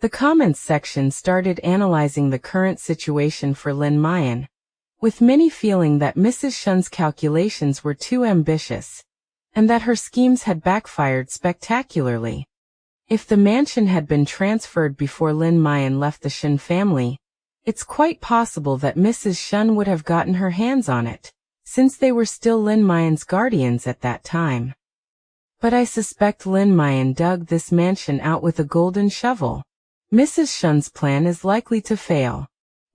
The comments section started analyzing the current situation for Lin Jiaojiao, with many feeling that Mrs. Shen's calculations were too ambitious, and that her schemes had backfired spectacularly. If the mansion had been transferred before Lin Jiaojiao left the Shen family, it's quite possible that Mrs. Shen would have gotten her hands on it, since they were still Lin Jiaojiao's guardians at that time. But I suspect Lin Jiaojiao dug this mansion out with a golden shovel. Mrs. Shen's plan is likely to fail.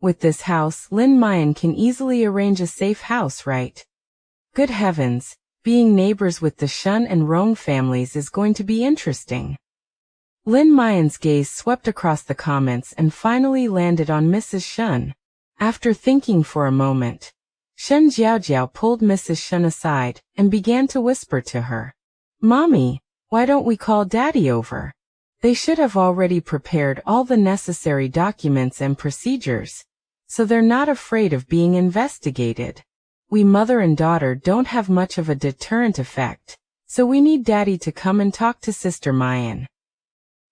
With this house, Lin Jiaojiao can easily arrange a safe house, right? Good heavens, being neighbors with the Shen and Rong families is going to be interesting. Lin Jiaojiao's gaze swept across the comments and finally landed on Mrs. Shen. After thinking for a moment, Shen Jiaojiao pulled Mrs. Shen aside and began to whisper to her. "Mommy, why don't we call Daddy over? They should have already prepared all the necessary documents and procedures, so they're not afraid of being investigated. We mother and daughter don't have much of a deterrent effect, so we need Daddy to come and talk to Sister Jiaojiao.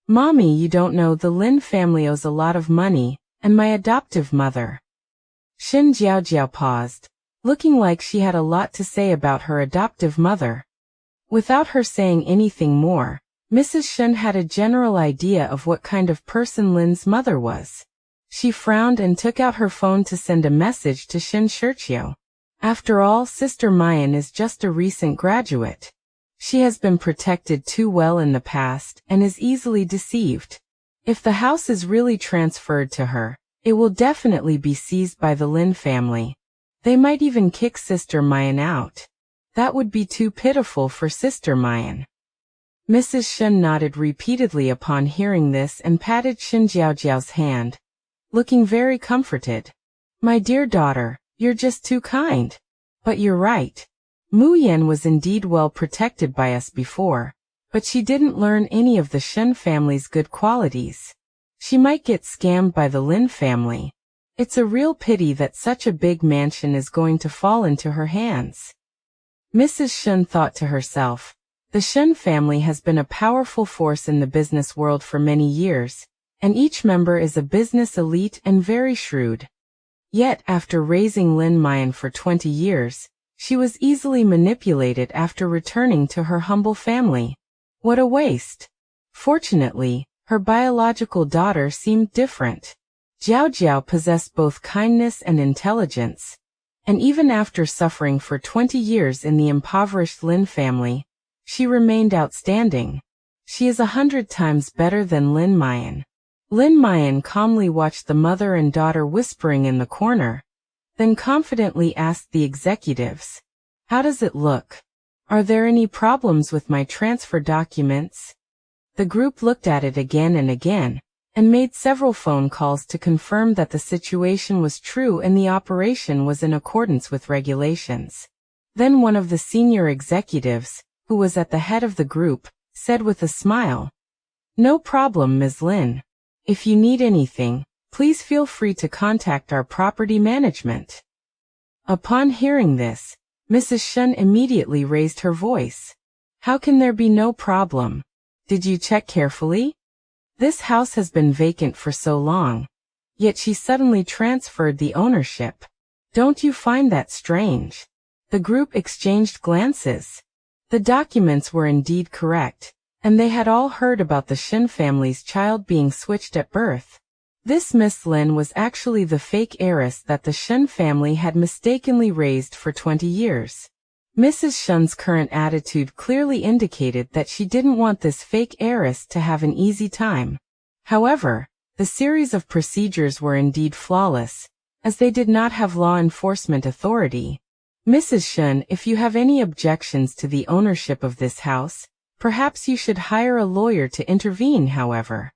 Mommy, you don't know, the Lin family owes a lot of money, and my adoptive mother." Shen Jiaojiao paused, looking like she had a lot to say about her adoptive mother. Without her saying anything more, Mrs. Shen had a general idea of what kind of person Lin's mother was. She frowned and took out her phone to send a message to Shen Shiqiu. After all, Sister Muyan is just a recent graduate. She has been protected too well in the past and is easily deceived. If the house is really transferred to her, it will definitely be seized by the Lin family. They might even kick Sister Muyan out. That would be too pitiful for Sister Muyan. Mrs. Shen nodded repeatedly upon hearing this and patted Shen Jiaojiao's hand, looking very comforted. My dear daughter, you're just too kind. But you're right. Muyan was indeed well protected by us before, but she didn't learn any of the Shen family's good qualities. She might get scammed by the Lin family. It's a real pity that such a big mansion is going to fall into her hands. Mrs. Shen thought to herself, the Shen family has been a powerful force in the business world for many years, and each member is a business elite and very shrewd. Yet, after raising Lin Muyan for 20 years, she was easily manipulated after returning to her humble family. What a waste! Fortunately, her biological daughter seemed different. Jiaojiao possessed both kindness and intelligence, and even after suffering for 20 years in the impoverished Lin family, she remained outstanding. She is 100 times better than Lin Muyan. Lin Muyan calmly watched the mother and daughter whispering in the corner, then confidently asked the executives, "How does it look? Are there any problems with my transfer documents?" The group looked at it again and again, and made several phone calls to confirm that the situation was true and the operation was in accordance with regulations. Then one of the senior executives, who was at the head of the group, said with a smile, "No problem, Ms. Lin. If you need anything, please feel free to contact our property management." Upon hearing this, Mrs. Shen immediately raised her voice. "How can there be no problem? Did you check carefully? This house has been vacant for so long, yet she suddenly transferred the ownership. Don't you find that strange?" The group exchanged glances. The documents were indeed correct, and they had all heard about the Shen family's child being switched at birth. This Miss Lin was actually the fake heiress that the Shen family had mistakenly raised for 20 years. Mrs. Shen's current attitude clearly indicated that she didn't want this fake heiress to have an easy time. However, the series of procedures were indeed flawless, as they did not have law enforcement authority. Mrs. Shen, if you have any objections to the ownership of this house, perhaps you should hire a lawyer to intervene, however.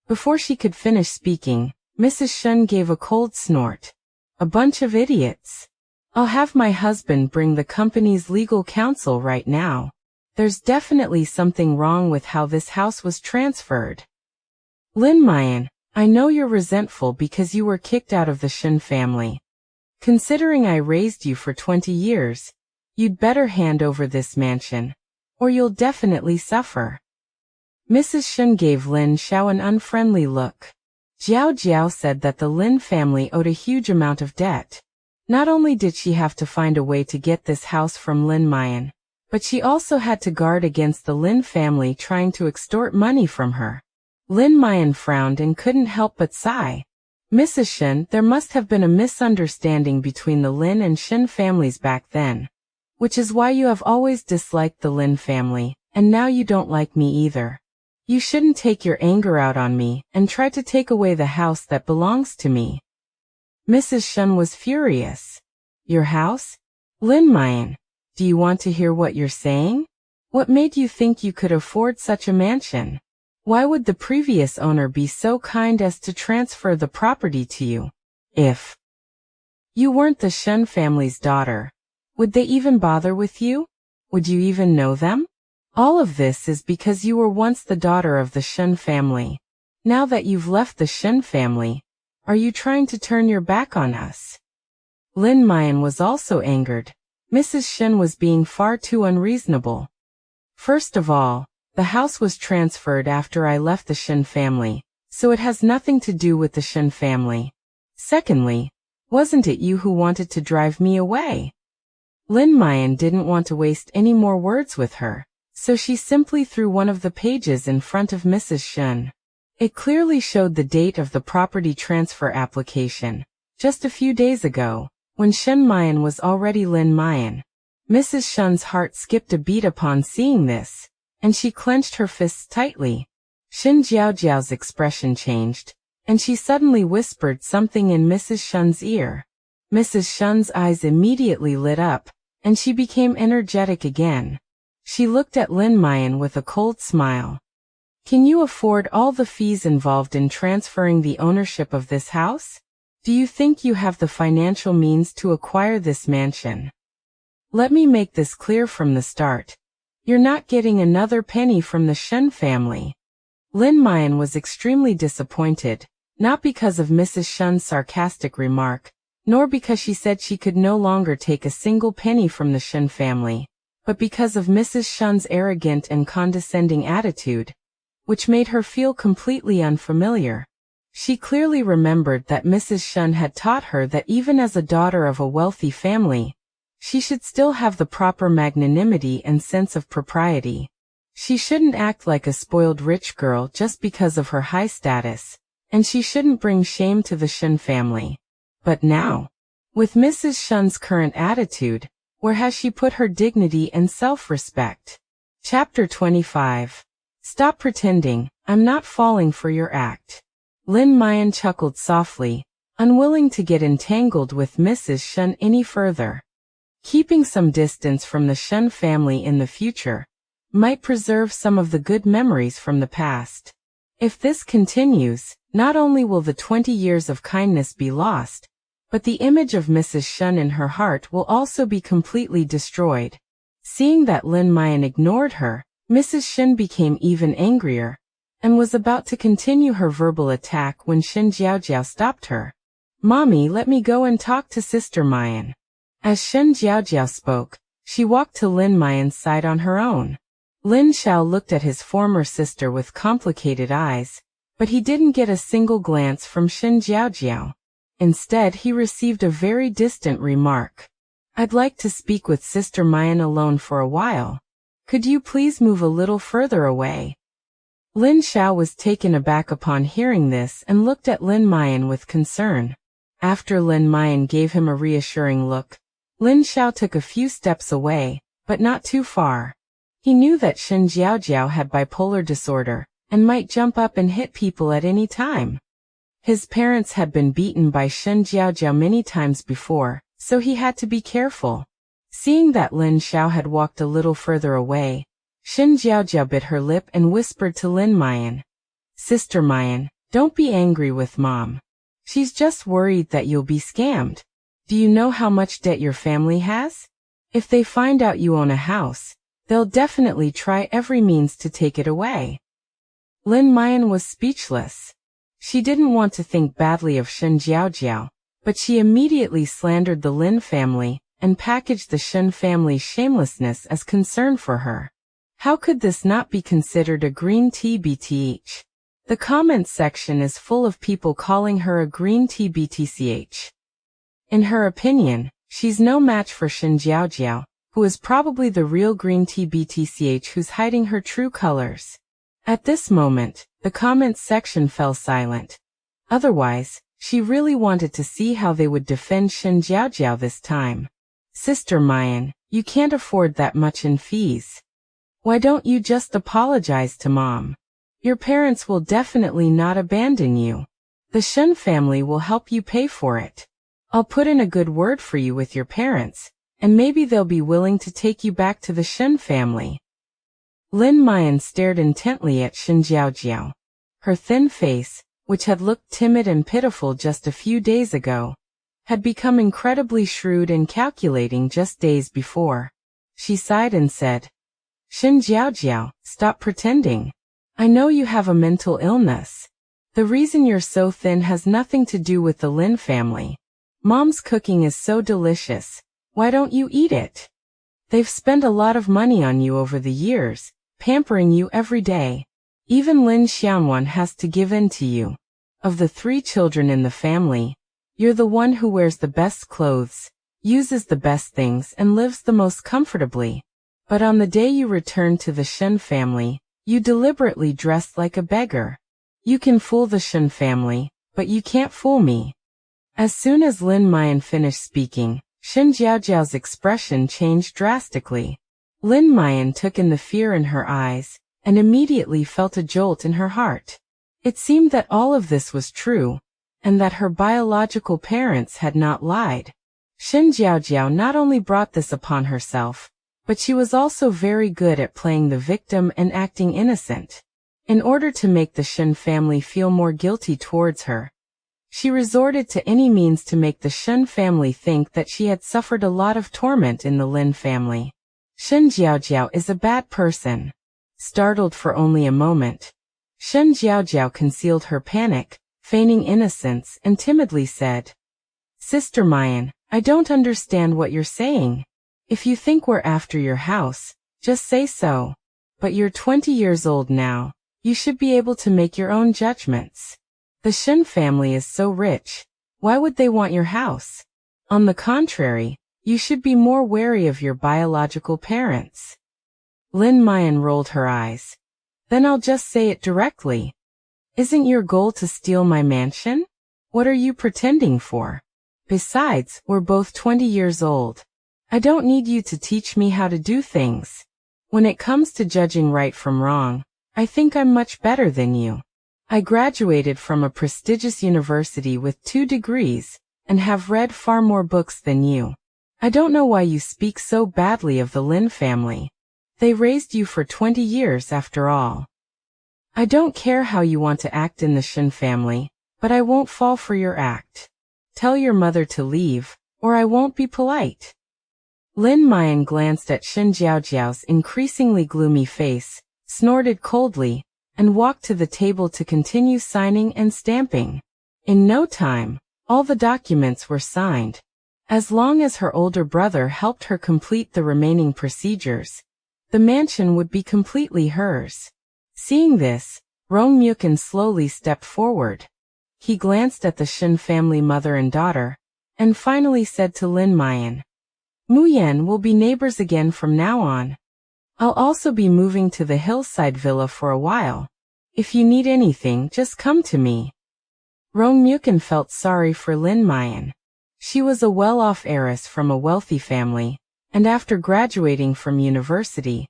Before she could finish speaking, Mrs. Shen gave a cold snort. A bunch of idiots. I'll have my husband bring the company's legal counsel right now. There's definitely something wrong with how this house was transferred. Lin Muyan, I know you're resentful because you were kicked out of the Shen family. Considering I raised you for 20 years, you'd better hand over this mansion, or you'll definitely suffer. Mrs. Shen gave Lin Xiao an unfriendly look. Jiaojiao said that the Lin family owed a huge amount of debt. Not only did she have to find a way to get this house from Lin Muyan, but she also had to guard against the Lin family trying to extort money from her. Lin Muyan frowned and couldn't help but sigh. Mrs. Shen, there must have been a misunderstanding between the Lin and Shen families back then, which is why you have always disliked the Lin family, and now you don't like me either. You shouldn't take your anger out on me and try to take away the house that belongs to me. Mrs. Shen was furious. Your house? Lin Muyan, do you want to hear what you're saying? What made you think you could afford such a mansion? Why would the previous owner be so kind as to transfer the property to you? If you weren't the Shen family's daughter, would they even bother with you? Would you even know them? All of this is because you were once the daughter of the Shen family. Now that you've left the Shen family, are you trying to turn your back on us? Lin Muyan was also angered. Mrs. Shen was being far too unreasonable. First of all, the house was transferred after I left the Shen family, so it has nothing to do with the Shen family. Secondly, wasn't it you who wanted to drive me away? Lin Muyan didn't want to waste any more words with her, so she simply threw one of the pages in front of Mrs. Shen. It clearly showed the date of the property transfer application, just a few days ago, when Shen Muyan was already Lin Muyan. Mrs. Shen's heart skipped a beat upon seeing this, and she clenched her fists tightly. Lin Jiaojiao's expression changed, and she suddenly whispered something in Mrs. Shen's ear. Mrs. Shen's eyes immediately lit up, and she became energetic again. She looked at Lin Muyan with a cold smile. Can you afford all the fees involved in transferring the ownership of this house? Do you think you have the financial means to acquire this mansion? Let me make this clear from the start. You're not getting another penny from the Shen family. Lin Muyan was extremely disappointed, not because of Mrs. Shen's sarcastic remark, nor because she said she could no longer take a single penny from the Shen family, but because of Mrs. Shen's arrogant and condescending attitude, which made her feel completely unfamiliar. She clearly remembered that Mrs. Shen had taught her that even as a daughter of a wealthy family, she should still have the proper magnanimity and sense of propriety. She shouldn't act like a spoiled rich girl just because of her high status, and she shouldn't bring shame to the Shen family. But now, with Mrs. Shen's current attitude, where has she put her dignity and self-respect? Chapter 25. Stop pretending, I'm not falling for your act. Lin Muyan chuckled softly, unwilling to get entangled with Mrs. Shen any further. Keeping some distance from the Shen family in the future might preserve some of the good memories from the past. If this continues, not only will the 20 years of kindness be lost, but the image of Mrs. Shen in her heart will also be completely destroyed. Seeing that Lin Muyan ignored her, Mrs. Shen became even angrier, and was about to continue her verbal attack when Lin Jiaojiao stopped her. Mommy, let me go and talk to Sister Muyan. As Lin Jiaojiao spoke, she walked to Lin Muyan's side on her own. Lin Xiao looked at his former sister with complicated eyes, but he didn't get a single glance from Lin Jiaojiao. Instead, he received a very distant remark. I'd like to speak with Sister Muyan alone for a while. Could you please move a little further away? Lin Xiao was taken aback upon hearing this and looked at Lin Muyan with concern. After Lin Muyan gave him a reassuring look, Lin Xiao took a few steps away, but not too far. He knew that Lin Jiaojiao had bipolar disorder, and might jump up and hit people at any time. His parents had been beaten by Lin Jiaojiao many times before, so he had to be careful. Seeing that Lin Xiao had walked a little further away, Lin Jiaojiao bit her lip and whispered to Lin Muyan. Sister Muyan, don't be angry with Mom. She's just worried that you'll be scammed. Do you know how much debt your family has? If they find out you own a house, they'll definitely try every means to take it away. Lin Muyan was speechless. She didn't want to think badly of Lin Jiaojiao, but she immediately slandered the Lin family and packaged the Shen family's shamelessness as concern for her. How could this not be considered a green tea BTH? The comments section is full of people calling her a green tea BTCH. In her opinion, she's no match for Lin Jiaojiao, who is probably the real green tea BTCH who's hiding her true colors. At this moment, the comments section fell silent. Otherwise, she really wanted to see how they would defend Lin Jiaojiao this time. Sister Muyan, you can't afford that much in fees. Why don't you just apologize to Mom? Your parents will definitely not abandon you. The Shen family will help you pay for it. I'll put in a good word for you with your parents, and maybe they'll be willing to take you back to the Shen family. Lin Muyan stared intently at Lin Jiaojiao. Her thin face, which had looked timid and pitiful just a few days ago, had become incredibly shrewd and calculating just days before. She sighed and said, Lin Jiaojiao, stop pretending. I know you have a mental illness. The reason you're so thin has nothing to do with the Lin family. Mom's cooking is so delicious. Why don't you eat it? They've spent a lot of money on you over the years, pampering you every day. Even Lin Xianwan has to give in to you. Of the 3 children in the family, you're the one who wears the best clothes, uses the best things and lives the most comfortably. But on the day you returned to the Shen family, you deliberately dressed like a beggar. You can fool the Shen family, but you can't fool me. As soon as Lin Jiaojiao finished speaking, Shen Jiaojiao's expression changed drastically. Lin Jiaojiao took in the fear in her eyes, and immediately felt a jolt in her heart. It seemed that all of this was true, and that her biological parents had not lied. Shen Jiaojiao not only brought this upon herself, but she was also very good at playing the victim and acting innocent. In order to make the Shen family feel more guilty towards her, she resorted to any means to make the Shen family think that she had suffered a lot of torment in the Lin family. Shen Jiaojiao is a bad person. Startled for only a moment, Shen Jiaojiao concealed her panic, feigning innocence, and timidly said, "Sister Muyan, I don't understand what you're saying. If you think we're after your house, just say so. But you're 20 years old now. You should be able to make your own judgments. The Shen family is so rich. Why would they want your house? On the contrary, you should be more wary of your biological parents." Lin Jiaojiao rolled her eyes. "Then I'll just say it directly. Isn't your goal to steal my mansion? What are you pretending for? Besides, we're both 20 years old. I don't need you to teach me how to do things. When it comes to judging right from wrong, I think I'm much better than you. I graduated from a prestigious university with 2 degrees, and have read far more books than you. I don't know why you speak so badly of the Lin family. They raised you for 20 years after all. I don't care how you want to act in the Shen family, but I won't fall for your act. Tell your mother to leave, or I won't be polite." Lin Jiaojiao glanced at Shen Jiaojiao's increasingly gloomy face, snorted coldly, and walked to the table to continue signing and stamping. In no time, all the documents were signed. As long as her older brother helped her complete the remaining procedures, the mansion would be completely hers. Seeing this, Rong Muyan slowly stepped forward. He glanced at the Shen family mother and daughter, and finally said to Lin Jiaojiao, "Muyan will be neighbors again from now on. I'll also be moving to the hillside villa for a while. If you need anything, just come to me." Rong Muyan felt sorry for Lin Jiaojiao. She was a well-off heiress from a wealthy family, and after graduating from university,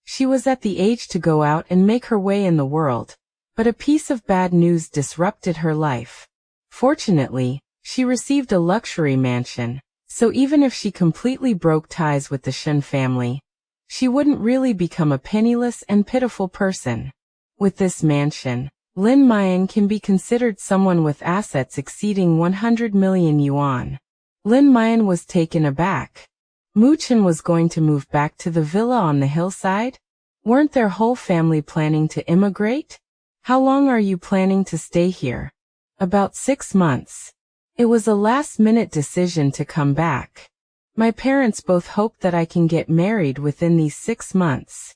she was at the age to go out and make her way in the world, but a piece of bad news disrupted her life. Fortunately, she received a luxury mansion, so even if she completely broke ties with the Shen family, she wouldn't really become a penniless and pitiful person. With this mansion, Lin Jiaojiao can be considered someone with assets exceeding 100 million yuan. Lin Jiaojiao was taken aback. Mu Chen was going to move back to the villa on the hillside? Weren't their whole family planning to immigrate? How long are you planning to stay here? About 6 months. It was a last-minute decision to come back. My parents both hope that I can get married within these 6 months.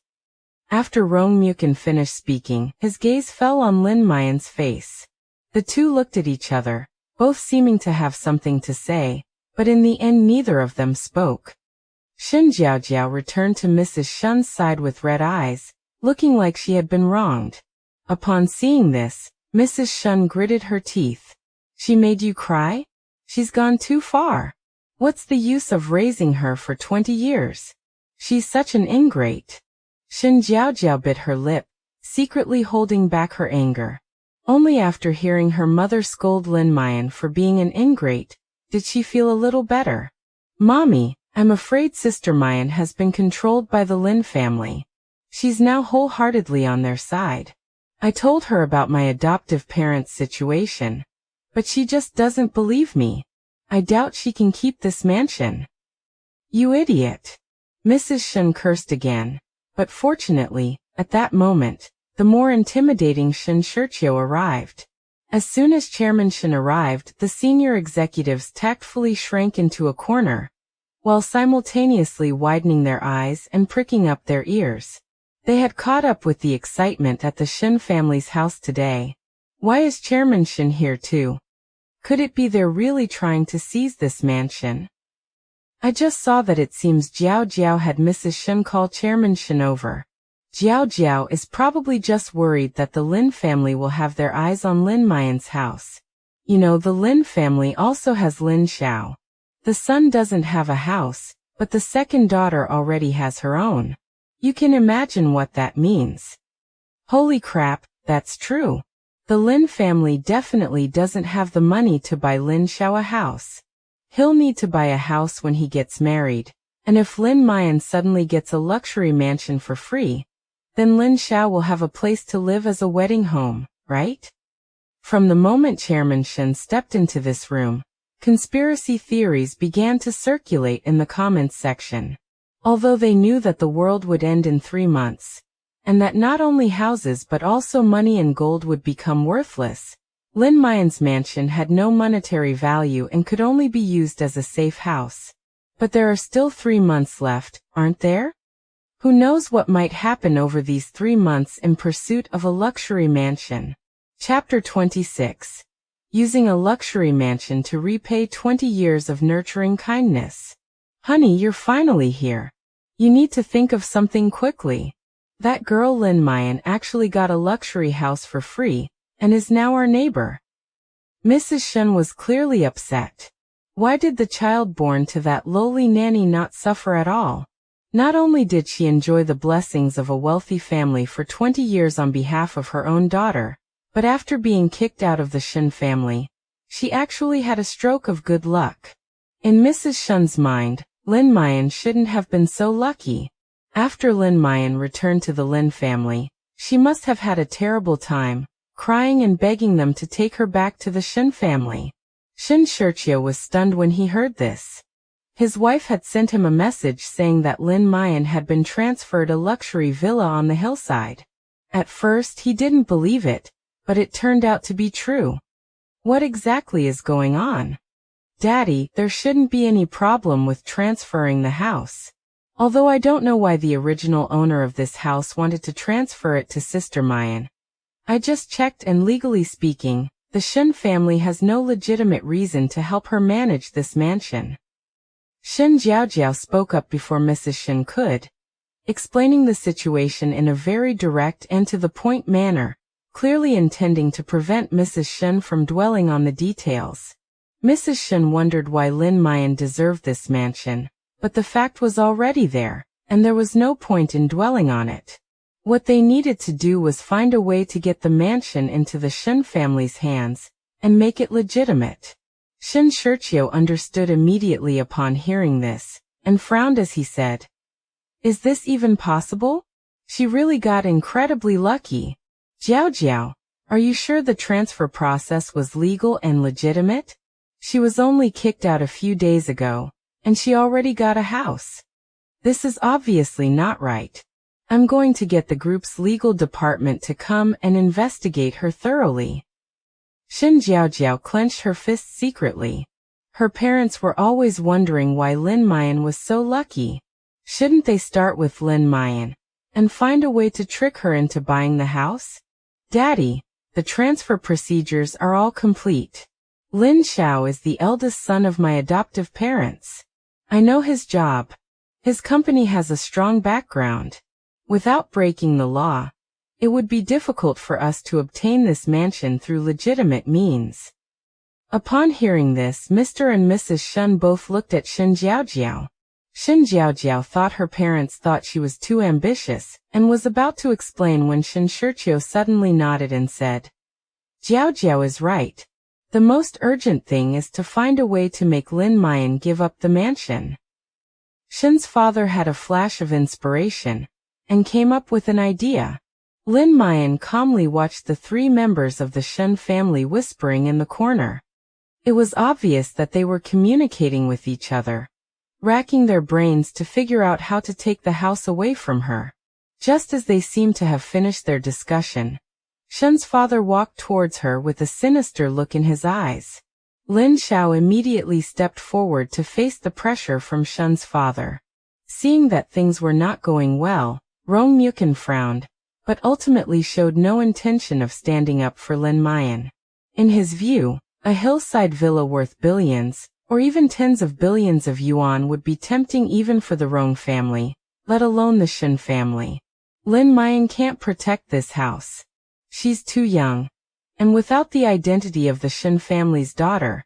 After Rong Muyan finished speaking, his gaze fell on Lin Jiaojiao's face. The two looked at each other, both seeming to have something to say, but in the end neither of them spoke. Shen Jiaojiao returned to Mrs. Shen's side with red eyes, looking like she had been wronged. Upon seeing this, Mrs. Shen gritted her teeth. "She made you cry? She's gone too far. What's the use of raising her for 20 years? She's such an ingrate." Shen Jiaojiao bit her lip, secretly holding back her anger. Only after hearing her mother scold Lin Jiaojiao for being an ingrate, did she feel a little better. "Mommy, I'm afraid Sister Muyan has been controlled by the Lin family. She's now wholeheartedly on their side. I told her about my adoptive parents' situation, but she just doesn't believe me. I doubt she can keep this mansion." "You idiot." Mrs. Shen cursed again, but fortunately, at that moment, the more intimidating Shen Shiqiu arrived. As soon as Chairman Shen arrived, the senior executives tactfully shrank into a corner, while simultaneously widening their eyes and pricking up their ears. They had caught up with the excitement at the Shen family's house today. Why is Chairman Shen here too? Could it be they're really trying to seize this mansion? I just saw that it seems Jiaojiao had Mrs. Shen call Chairman Shen over. Jiaojiao is probably just worried that the Lin family will have their eyes on Lin Jiaojiao's house. You know, the Lin family also has Lin Xiao. The son doesn't have a house, but the second daughter already has her own. You can imagine what that means. Holy crap, that's true. The Lin family definitely doesn't have the money to buy Lin Xiao a house. He'll need to buy a house when he gets married, and if Lin Muyan suddenly gets a luxury mansion for free, then Lin Xiao will have a place to live as a wedding home, right? From the moment Chairman Shen stepped into this room, conspiracy theories began to circulate in the comments section. Although they knew that the world would end in 3 months, and that not only houses but also money and gold would become worthless, Lin Muyan's mansion had no monetary value and could only be used as a safe house. But there are still 3 months left, aren't there? Who knows what might happen over these 3 months in pursuit of a luxury mansion. Chapter 26. Using a luxury mansion to repay 20 years of nurturing kindness. Honey, you're finally here. You need to think of something quickly. That girl Lin Muyan actually got a luxury house for free, and is now our neighbor. Mrs. Shen was clearly upset. Why did the child born to that lowly nanny not suffer at all? Not only did she enjoy the blessings of a wealthy family for 20 years on behalf of her own daughter, but after being kicked out of the Shen family, she actually had a stroke of good luck. In Mrs. Shen's mind, Lin Muyan shouldn't have been so lucky. After Lin Muyan returned to the Lin family, she must have had a terrible time, crying and begging them to take her back to the Shen family. Shen Shiqiu was stunned when he heard this. His wife had sent him a message saying that Lin Muyan had been transferred a luxury villa on the hillside. At first he didn't believe it, but it turned out to be true. What exactly is going on? Daddy, there shouldn't be any problem with transferring the house. Although I don't know why the original owner of this house wanted to transfer it to Sister Muyan. I just checked and legally speaking, the Shen family has no legitimate reason to help her manage this mansion. Lin Jiaojiao spoke up before Mrs. Shen could, explaining the situation in a very direct and to-the-point manner, clearly intending to prevent Mrs. Shen from dwelling on the details. Mrs. Shen wondered why Lin Muyan deserved this mansion. But the fact was already there, and there was no point in dwelling on it. What they needed to do was find a way to get the mansion into the Shen family's hands, and make it legitimate. Shen Shiqiu understood immediately upon hearing this, and frowned as he said, "Is this even possible? She really got incredibly lucky. Jiaojiao, are you sure the transfer process was legal and legitimate? She was only kicked out a few days ago. And she already got a house. This is obviously not right. I'm going to get the group's legal department to come and investigate her thoroughly." Lin Jiaojiao clenched her fists secretly. Her parents were always wondering why Lin Muyan was so lucky. Shouldn't they start with Lin Muyan and find a way to trick her into buying the house? Daddy, the transfer procedures are all complete. Lin Xiao is the eldest son of my adoptive parents. I know his job. His company has a strong background. Without breaking the law, it would be difficult for us to obtain this mansion through legitimate means. Upon hearing this, Mr. and Mrs. Shen both looked at Shen Jiaojiao. Shen Jiaojiao thought her parents thought she was too ambitious, and was about to explain when Shen Shiqiu suddenly nodded and said, "Jiaojiao is right. The most urgent thing is to find a way to make Lin Muyan give up the mansion." Shen's father had a flash of inspiration, and came up with an idea. Lin Muyan calmly watched the 3 members of the Shen family whispering in the corner. It was obvious that they were communicating with each other, racking their brains to figure out how to take the house away from her. Just as they seemed to have finished their discussion, Shen's father walked towards her with a sinister look in his eyes. Lin Xiao immediately stepped forward to face the pressure from Shen's father. Seeing that things were not going well, Rong Mukan frowned, but ultimately showed no intention of standing up for Lin Muyan. In his view, a hillside villa worth billions, or even tens of billions of yuan would be tempting even for the Rong family, let alone the Shen family. Lin Muyan can't protect this house. She's too young. And without the identity of the Shen family's daughter,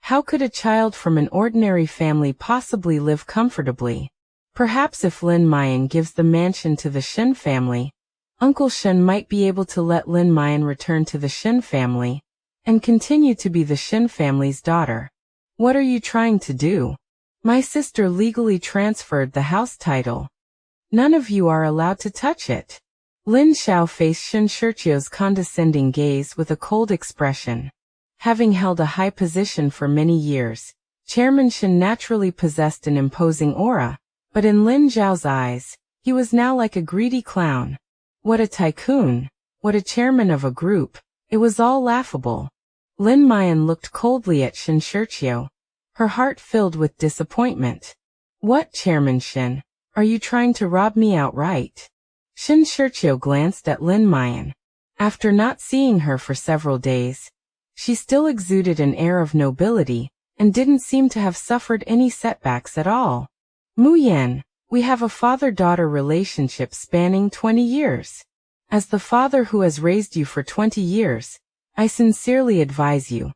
how could a child from an ordinary family possibly live comfortably? Perhaps if Lin Muyan gives the mansion to the Shen family, Uncle Shen might be able to let Lin Muyan return to the Shen family and continue to be the Shen family's daughter. What are you trying to do? My sister legally transferred the house title. None of you are allowed to touch it. Lin Xiao faced Shen Shiqiu's condescending gaze with a cold expression. Having held a high position for many years, Chairman Shen naturally possessed an imposing aura, but in Lin Jiao's eyes, he was now like a greedy clown. What a tycoon! What a chairman of a group! It was all laughable. Lin Muyan looked coldly at Shen Shiqiu, her heart filled with disappointment. What, Chairman Shen? Are you trying to rob me outright? Shen Shiqiu glanced at Lin Muyan. After not seeing her for several days, she still exuded an air of nobility and didn't seem to have suffered any setbacks at all. Muyan, we have a father-daughter relationship spanning 20 years. As the father who has raised you for 20 years, I sincerely advise you.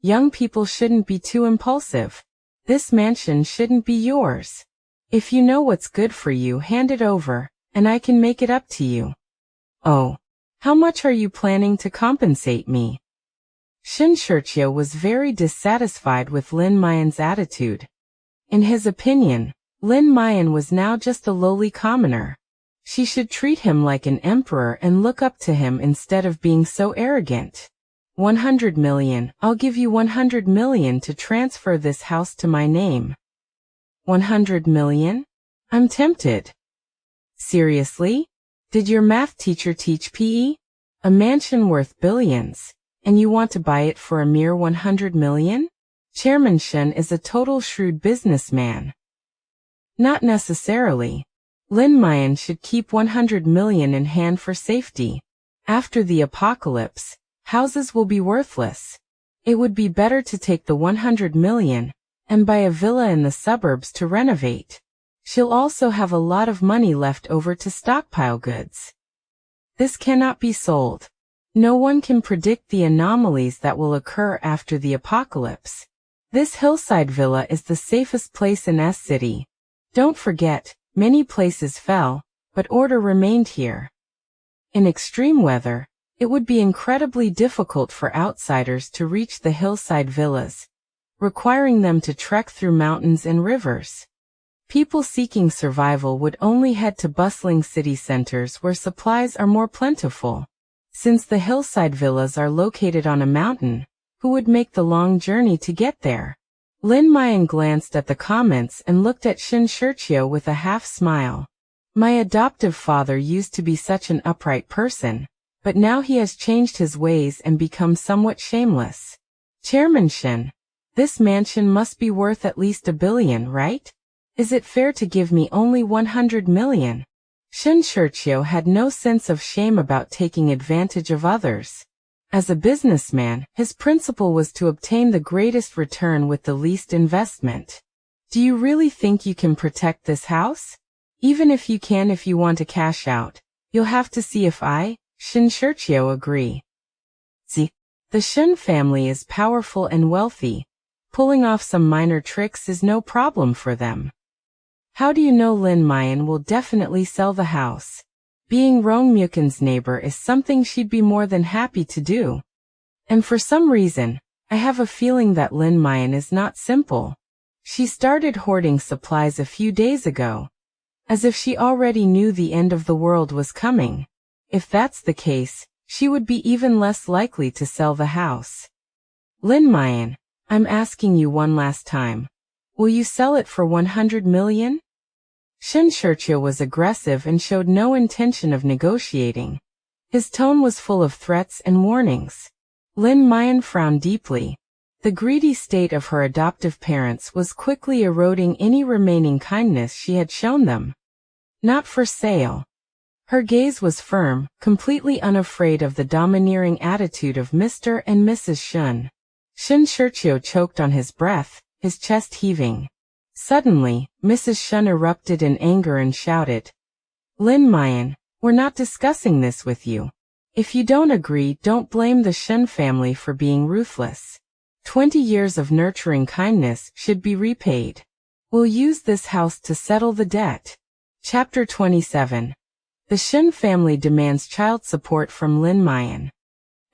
Young people shouldn't be too impulsive. This mansion shouldn't be yours. If you know what's good for you, hand it over, and I can make it up to you. Oh, how much are you planning to compensate me? Shen Shiqiu was very dissatisfied with Lin Muyan's attitude. In his opinion, Lin Muyan was now just a lowly commoner. She should treat him like an emperor and look up to him instead of being so arrogant. 100 million, I'll give you 100 million to transfer this house to my name. 100 million? I'm tempted. Seriously? Did your math teacher teach PE? A mansion worth billions, and you want to buy it for a mere 100 million? Chairman Shen is a total shrewd businessman. Not necessarily. Lin Muyan should keep 100 million in hand for safety. After the apocalypse, houses will be worthless. It would be better to take the 100 million and buy a villa in the suburbs to renovate. She'll also have a lot of money left over to stockpile goods. This cannot be sold. No one can predict the anomalies that will occur after the apocalypse. This hillside villa is the safest place in S City. Don't forget, many places fell, but order remained here. In extreme weather, it would be incredibly difficult for outsiders to reach the hillside villas, requiring them to trek through mountains and rivers. People seeking survival would only head to bustling city centers where supplies are more plentiful. Since the hillside villas are located on a mountain, who would make the long journey to get there? Lin Muyan glanced at the comments and looked at Shen Shiqiu with a half-smile. My adoptive father used to be such an upright person, but now he has changed his ways and become somewhat shameless. Chairman Shen, this mansion must be worth at least 1 billion, right? Is it fair to give me only 100 million? Shen Shiqiu had no sense of shame about taking advantage of others. As a businessman, his principle was to obtain the greatest return with the least investment. Do you really think you can protect this house? Even if you can, if you want to cash out, you'll have to see if I, Shen Shiqiu, agree. See, the Shen family is powerful and wealthy. Pulling off some minor tricks is no problem for them. How do you know Lin Muyan will definitely sell the house? Being Rongmukan's neighbor is something she'd be more than happy to do. And for some reason, I have a feeling that Lin Muyan is not simple. She started hoarding supplies a few days ago, as if she already knew the end of the world was coming. If that's the case, she would be even less likely to sell the house. Lin Muyan, I'm asking you one last time. Will you sell it for 100 million? Shen Shiqiu was aggressive and showed no intention of negotiating. His tone was full of threats and warnings. Lin Muyan frowned deeply. The greedy state of her adoptive parents was quickly eroding any remaining kindness she had shown them. Not for sale. Her gaze was firm, completely unafraid of the domineering attitude of Mr. and Mrs. Shen. Shen Shiqiu choked on his breath, his chest heaving. Suddenly, Mrs. Shen erupted in anger and shouted, Lin Muyan, we're not discussing this with you. If you don't agree, don't blame the Shen family for being ruthless. 20 years of nurturing kindness should be repaid. We'll use this house to settle the debt. Chapter 27. The Shen family demands child support from Lin Jiaojiao.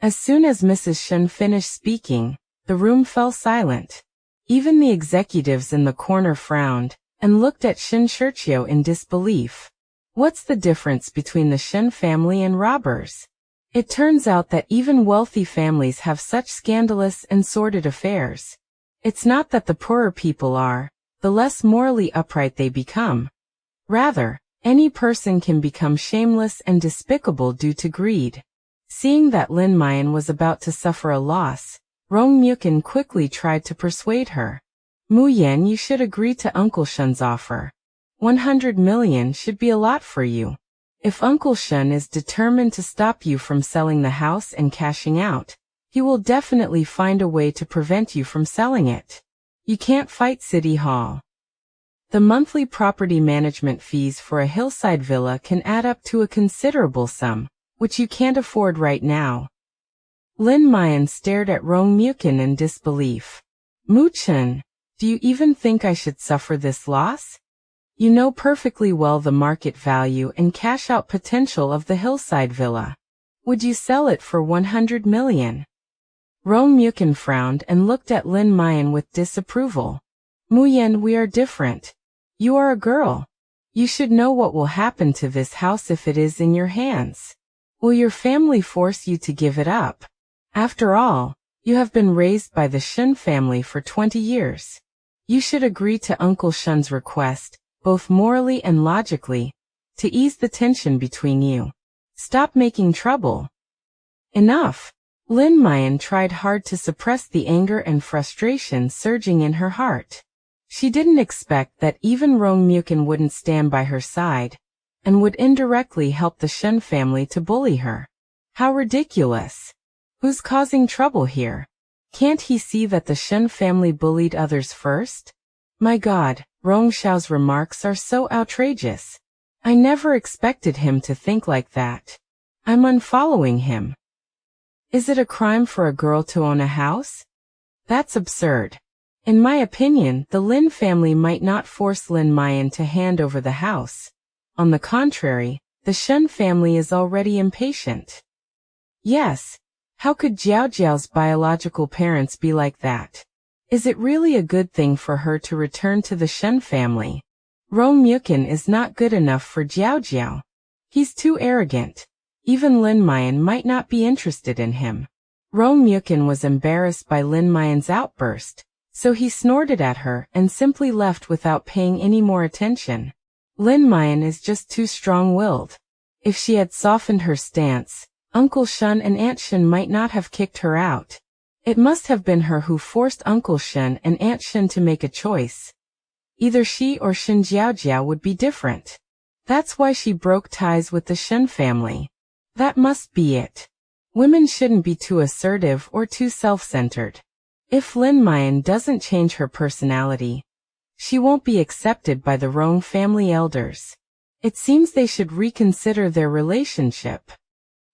As soon as Mrs. Shen finished speaking, the room fell silent. Even the executives in the corner frowned and looked at Shen Shiqiu in disbelief. What's the difference between the Shen family and robbers? It turns out that even wealthy families have such scandalous and sordid affairs. It's not that the poorer people are, the less morally upright they become. Rather, any person can become shameless and despicable due to greed. Seeing that Lin Jiaojiao was about to suffer a loss, Shen Muyan quickly tried to persuade her. Muyan, you should agree to Uncle Shen's offer. 100 million should be a lot for you. If Uncle Shen is determined to stop you from selling the house and cashing out, he will definitely find a way to prevent you from selling it. You can't fight City Hall. The monthly property management fees for a hillside villa can add up to a considerable sum, which you can't afford right now. Lin Jiaojiao stared at Shen Muyan in disbelief. Muchen, do you even think I should suffer this loss? You know perfectly well the market value and cash-out potential of the hillside villa. Would you sell it for 100 million? Shen Muyan frowned and looked at Lin Jiaojiao with disapproval. Muyan, we are different. You are a girl. You should know what will happen to this house if it is in your hands. Will your family force you to give it up? After all, you have been raised by the Shen family for 20 years. You should agree to Uncle Shen's request, both morally and logically, to ease the tension between you. Stop making trouble. Enough. Lin Jiaojiao tried hard to suppress the anger and frustration surging in her heart. She didn't expect that even Shen Muyan wouldn't stand by her side, and would indirectly help the Shen family to bully her. How ridiculous. Who's causing trouble here? Can't he see that the Shen family bullied others first? My God, Shen Xiao's remarks are so outrageous. I never expected him to think like that. I'm unfollowing him. Is it a crime for a girl to own a house? That's absurd. In my opinion, the Lin family might not force Lin Jiaojiao to hand over the house. On the contrary, the Shen family is already impatient. Yes. How could Jiaojiao's biological parents be like that? Is it really a good thing for her to return to the Shen family? Shen Muyan is not good enough for Jiaojiao. He's too arrogant. Even Lin Jiaojiao might not be interested in him. Shen Muyan was embarrassed by Lin Jiaojiao's outburst, so he snorted at her and simply left without paying any more attention. Lin Jiaojiao is just too strong-willed. If she had softened her stance, Uncle Shen and Aunt Shen might not have kicked her out. It must have been her who forced Uncle Shen and Aunt Shen to make a choice. Either she or Lin Jiaojiao would be different. That's why she broke ties with the Shen family. That must be it. Women shouldn't be too assertive or too self-centered. If Lin Jiaojiao doesn't change her personality, she won't be accepted by the Shen family elders. It seems they should reconsider their relationship.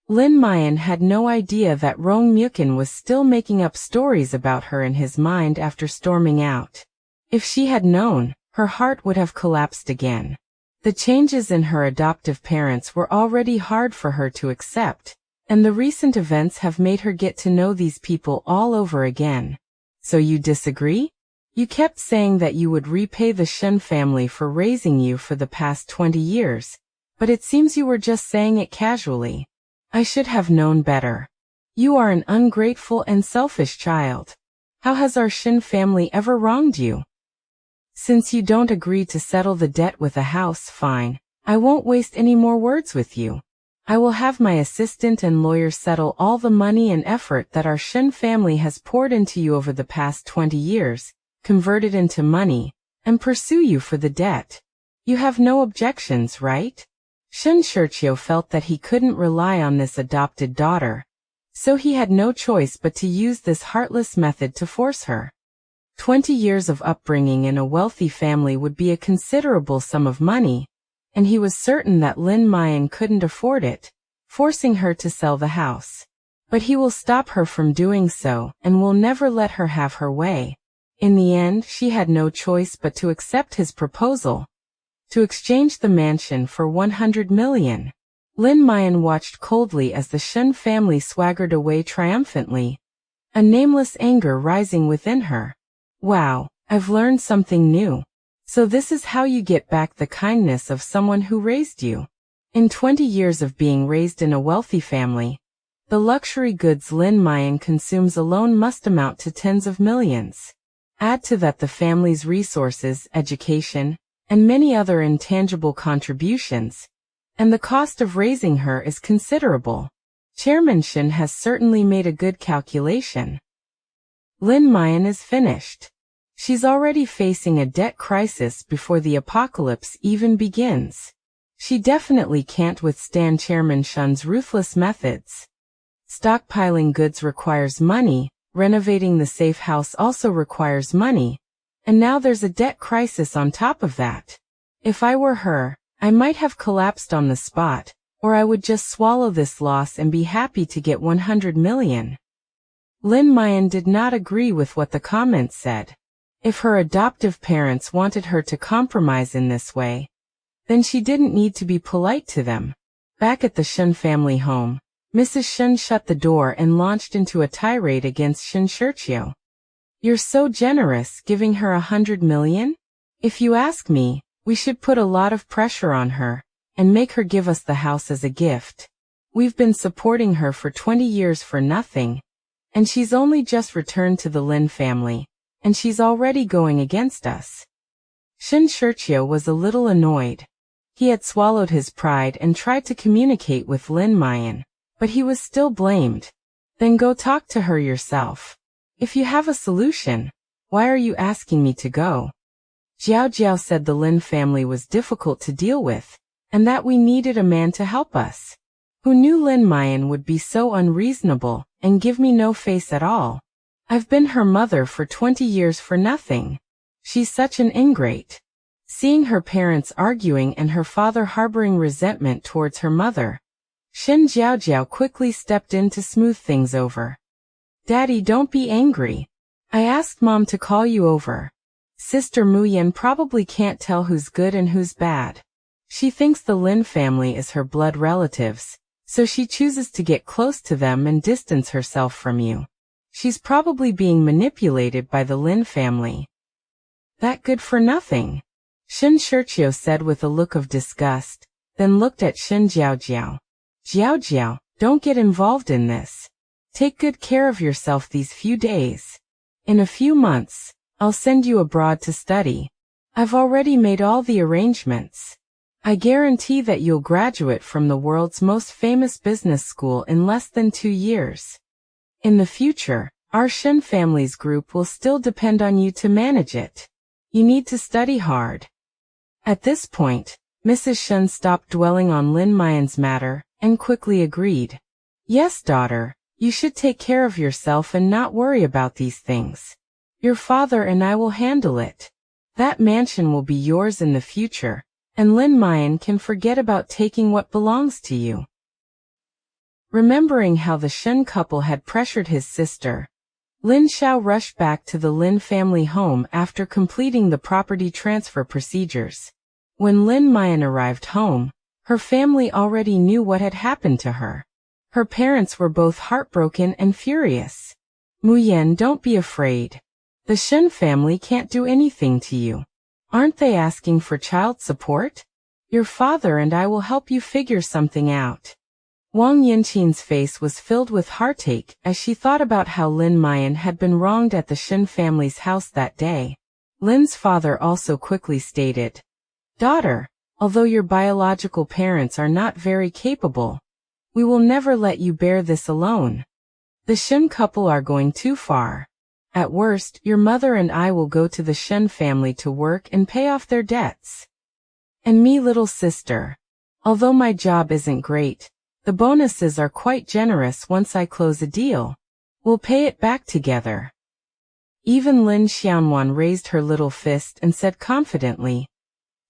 Lin Jiaojiao had no idea that Shen Muyan was still making up stories about her in his mind after storming out. If she had known, her heart would have collapsed again. The changes in her adoptive parents were already hard for her to accept, and the recent events have made her get to know these people all over again. So you disagree? You kept saying that you would repay the Shen family for raising you for the past 20 years, but it seems you were just saying it casually. I should have known better. You are an ungrateful and selfish child. How has our Shen family ever wronged you? Since you don't agree to settle the debt with a house, fine. I won't waste any more words with you. I will have my assistant and lawyer settle all the money and effort that our Shen family has poured into you over the past 20 years, convert it into money, and pursue you for the debt. You have no objections, right? Shen Shiqiu felt that he couldn't rely on this adopted daughter, so he had no choice but to use this heartless method to force her. 20 years of upbringing in a wealthy family would be a considerable sum of money, and he was certain that Lin Jiaojiao couldn't afford it. forcing her to sell the house. But he will stop her from doing so and will never let her have her way. In the end, she had no choice but to accept his proposal, to exchange the mansion for 100 million. Lin Jiaojiao watched coldly as the Shen family swaggered away triumphantly, a nameless anger rising within her. Wow, I've learned something new. So this is how you get back the kindness of someone who raised you. In 20 years of being raised in a wealthy family, the luxury goods Lin Jiaojiao consumes alone must amount to tens of millions. Add to that the family's resources, education, and many other intangible contributions, and the cost of raising her is considerable. Chairman Shen has certainly made a good calculation. Lin Jiaojiao is finished. She's already facing a debt crisis before the apocalypse even begins. She definitely can't withstand Chairman Shen's ruthless methods. Stockpiling goods requires money, renovating the safe house also requires money, and now there's a debt crisis on top of that. If I were her, I might have collapsed on the spot, or I would just swallow this loss and be happy to get 100 million. Lin Jiaojiao did not agree with what the comments said. If her adoptive parents wanted her to compromise in this way, then she didn't need to be polite to them. Back at the Shen family home, Mrs. Shen shut the door and launched into a tirade against Shen Shiqiu. You're so generous giving her 100 million? If you ask me, we should put a lot of pressure on her and make her give us the house as a gift. We've been supporting her for 20 years for nothing, and she's only just returned to the Lin family, and she's already going against us. Shen Shiqiu was a little annoyed. He had swallowed his pride and tried to communicate with Lin Jiaojiao, but he was still blamed. Then go talk to her yourself. If you have a solution, why are you asking me to go? Jiaojiao said the Lin family was difficult to deal with, and that we needed a man to help us. Who knew Lin Jiaojiao would be so unreasonable and give me no face at all? I've been her mother for 20 years for nothing. She's such an ingrate. Seeing her parents arguing and her father harboring resentment towards her mother, Lin Jiaojiao quickly stepped in to smooth things over. Daddy, don't be angry. I asked Mom to call you over. Sister Muyan probably can't tell who's good and who's bad. She thinks the Lin family is her blood relatives, so she chooses to get close to them and distance herself from you. She's probably being manipulated by the Lin family. That good for nothing, Shen Shiqiu said with a look of disgust, then looked at Lin Jiaojiao. Jiaojiao, don't get involved in this. Take good care of yourself these few days. In a few months, I'll send you abroad to study. I've already made all the arrangements. I guarantee that you'll graduate from the world's most famous business school in less than 2 years. In the future, our Shen family's group will still depend on you to manage it. You need to study hard. At this point, Mrs. Shen stopped dwelling on Lin Jiaojiao's matter and quickly agreed. Yes, daughter, you should take care of yourself and not worry about these things. Your father and I will handle it. That mansion will be yours in the future, and Lin Jiaojiao can forget about taking what belongs to you. Remembering how the Shen couple had pressured his sister, Lin Xiao rushed back to the Lin family home after completing the property transfer procedures. When Lin Jiaojiao arrived home, her family already knew what had happened to her. Her parents were both heartbroken and furious. Muyan, don't be afraid. The Shen family can't do anything to you. Aren't they asking for child support? Your father and I will help you figure something out. Wang Yinqin's face was filled with heartache as she thought about how Lin Jiaojiao had been wronged at the Shen family's house that day. Lin's father also quickly stated, Daughter, although your biological parents are not very capable, we will never let you bear this alone. The Shen couple are going too far. At worst, your mother and I will go to the Shen family to work and pay off their debts. And me, little sister. Although my job isn't great, the bonuses are quite generous once I close a deal. We'll pay it back together. Even Lin Xiaonuan raised her little fist and said confidently,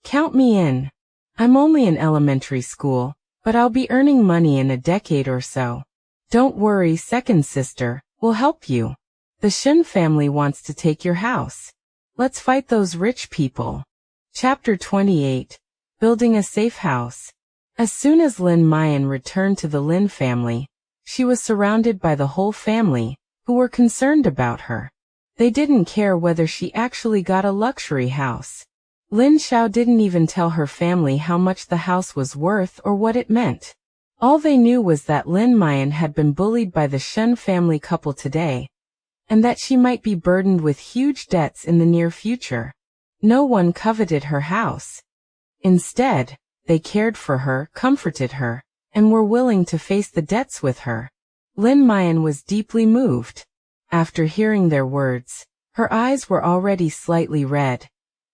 Count me in. I'm only in elementary school, But I'll be earning money in a decade or so. Don't worry, second sister, we'll help you. The Shen family wants to take your house. Let's fight those rich people. Chapter 28. Building a Safe House. As soon as Lin Jiaojiao returned to the Lin family, she was surrounded by the whole family, who were concerned about her. They didn't care whether she actually got a luxury house. Lin Xiao didn't even tell her family how much the house was worth or what it meant. All they knew was that Lin Jiaojiao had been bullied by the Shen family couple today, and that she might be burdened with huge debts in the near future. No one coveted her house. Instead, they cared for her, comforted her, and were willing to face the debts with her. Lin Jiaojiao was deeply moved. After hearing their words, her eyes were already slightly red,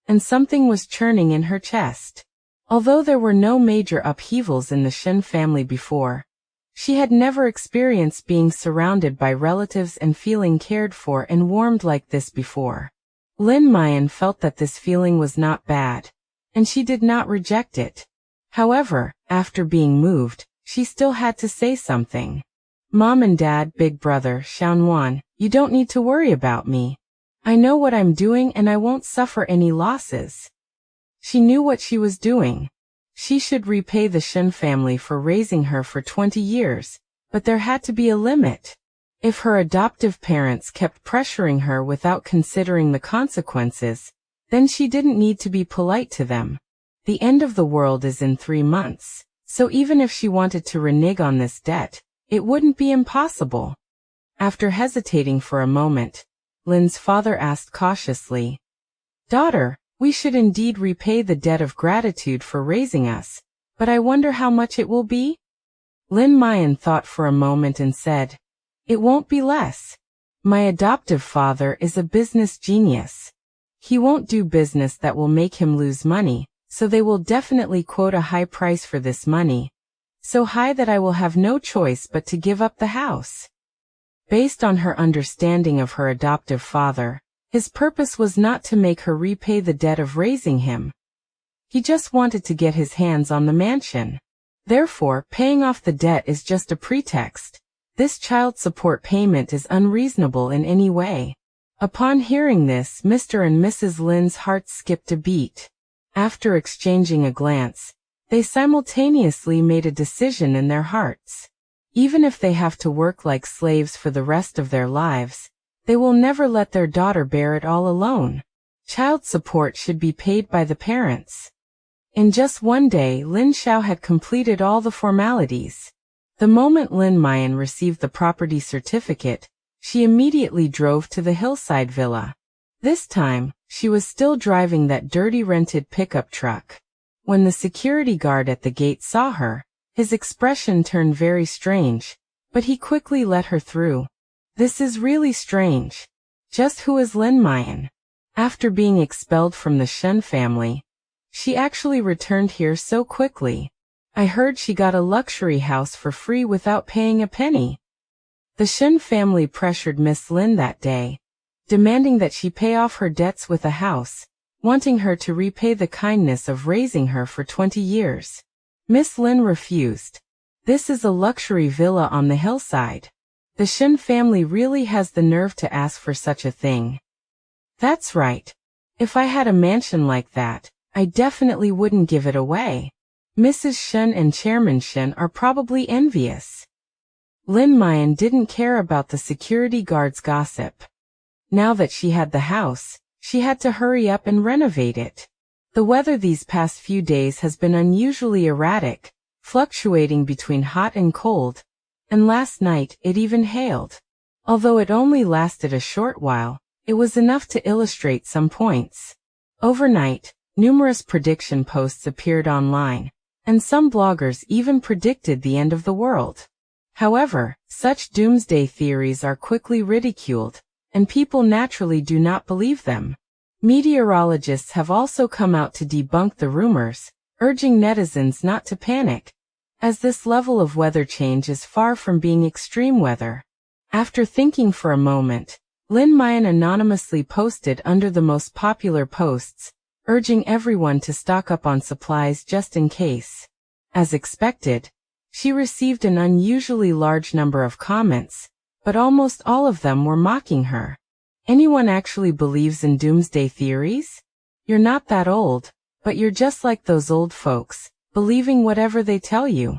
and something was churning in her chest. Although there were no major upheavals in the Shen family before, she had never experienced being surrounded by relatives and feeling cared for and warmed like this before. Lin Jiaojiao felt that this feeling was not bad, and she did not reject it. However, after being moved, she still had to say something. Mom and Dad, big brother, Shen Muyan, you don't need to worry about me. I know what I'm doing and I won't suffer any losses. She knew what she was doing. She should repay the Shen family for raising her for 20 years, but there had to be a limit. If her adoptive parents kept pressuring her without considering the consequences, then she didn't need to be polite to them. The end of the world is in 3 months, so even if she wanted to renege on this debt, it wouldn't be impossible. After hesitating for a moment, Lin's father asked cautiously, "Daughter, we should indeed repay the debt of gratitude for raising us, but I wonder how much it will be?" Lin Jiaojiao thought for a moment and said, "It won't be less. My adoptive father is a business genius. He won't do business that will make him lose money, so they will definitely quote a high price for this money, so high that I will have no choice but to give up the house." Based on her understanding of her adoptive father, his purpose was not to make her repay the debt of raising him. He just wanted to get his hands on the mansion. Therefore, paying off the debt is just a pretext. This child support payment is unreasonable in any way. Upon hearing this, Mr. and Mrs. Lin's hearts skipped a beat. After exchanging a glance, they simultaneously made a decision in their hearts. Even if they have to work like slaves for the rest of their lives, they will never let their daughter bear it all alone. Child support should be paid by the parents. In just one day, Lin Xiao had completed all the formalities. The moment Lin Jiaojiao received the property certificate, she immediately drove to the hillside villa. This time, she was still driving that dirty rented pickup truck. When the security guard at the gate saw her, his expression turned very strange, but he quickly let her through. This is really strange. Just who is Lin Jiaojiao? After being expelled from the Shen family, she actually returned here so quickly. I heard she got a luxury house for free without paying a penny. The Shen family pressured Miss Lin that day, demanding that she pay off her debts with a house, wanting her to repay the kindness of raising her for 20 years. Miss Lin refused. This is a luxury villa on the hillside. The Shen family really has the nerve to ask for such a thing. That's right. If I had a mansion like that, I definitely wouldn't give it away. Mrs. Shen and Chairman Shen are probably envious. Lin Jiaojiao didn't care about the security guard's gossip. Now that she had the house, she had to hurry up and renovate it. The weather these past few days has been unusually erratic, fluctuating between hot and cold, and last night it even hailed. Although it only lasted a short while, it was enough to illustrate some points. Overnight, numerous prediction posts appeared online, and some bloggers even predicted the end of the world. However, such doomsday theories are quickly ridiculed, and people naturally do not believe them. Meteorologists have also come out to debunk the rumors, urging netizens not to panic, as this level of weather change is far from being extreme weather. After thinking for a moment, Lin Jiaojiao anonymously posted under the most popular posts, urging everyone to stock up on supplies just in case. As expected, She received an unusually large number of comments, but almost all of them were mocking her. Anyone actually believes in doomsday theories? You're not that old, but you're just like those old folks, believing whatever they tell you.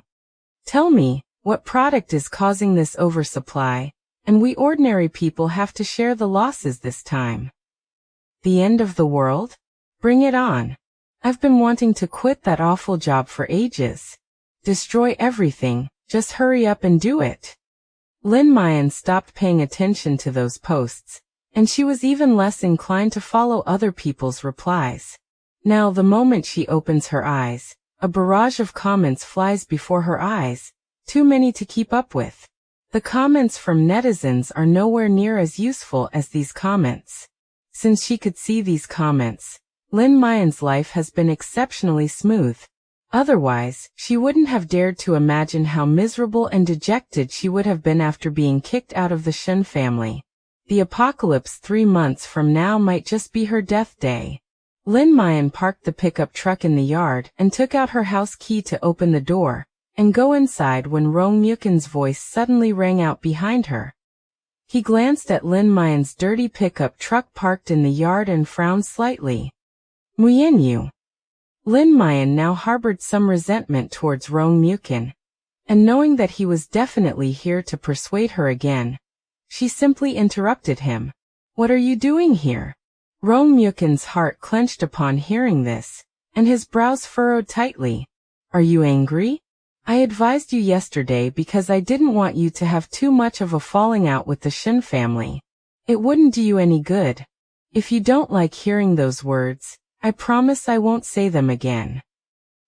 Tell me, what product is causing this oversupply, and we ordinary people have to share the losses this time? The end of the world? Bring it on. I've been wanting to quit that awful job for ages. Destroy everything, just hurry up and do it. Lin Jiaojiao stopped paying attention to those posts, and she was even less inclined to follow other people's replies. Now the moment she opens her eyes, a barrage of comments flies before her eyes, too many to keep up with. The comments from netizens are nowhere near as useful as these comments. Since she could see these comments, Lin Jiaojiao's life has been exceptionally smooth. Otherwise, she wouldn't have dared to imagine how miserable and dejected she would have been after being kicked out of the Shen family. The apocalypse 3 months from now might just be her death day. Lin Jiaojiao parked the pickup truck in the yard and took out her house key to open the door and go inside when Rong Mukin's voice suddenly rang out behind her. He glanced at Lin Jiaojiao's dirty pickup truck parked in the yard and frowned slightly. Muyan you. Lin Jiaojiao now harbored some resentment towards Rong Mukin, and knowing that he was definitely here to persuade her again, she simply interrupted him. What are you doing here? Rong Mukin's heart clenched upon hearing this, and his brows furrowed tightly. Are you angry? I advised you yesterday because I didn't want you to have too much of a falling out with the Shen family. It wouldn't do you any good. If you don't like hearing those words, I promise I won't say them again.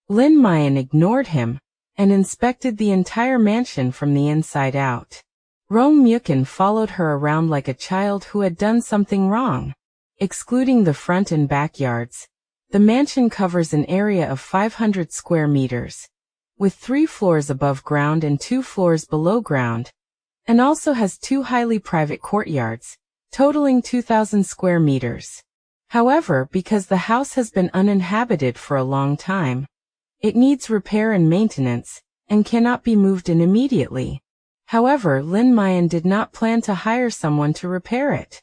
Lin Jiaojiao ignored him and inspected the entire mansion from the inside out. Rong Mukin followed her around like a child who had done something wrong. Excluding the front and backyards, the mansion covers an area of 500 square meters, with 3 floors above ground and 2 floors below ground, and also has 2 highly private courtyards, totaling 2,000 square meters. However, because the house has been uninhabited for a long time, it needs repair and maintenance, and cannot be moved in immediately. However, Lin Jiaojiao did not plan to hire someone to repair it.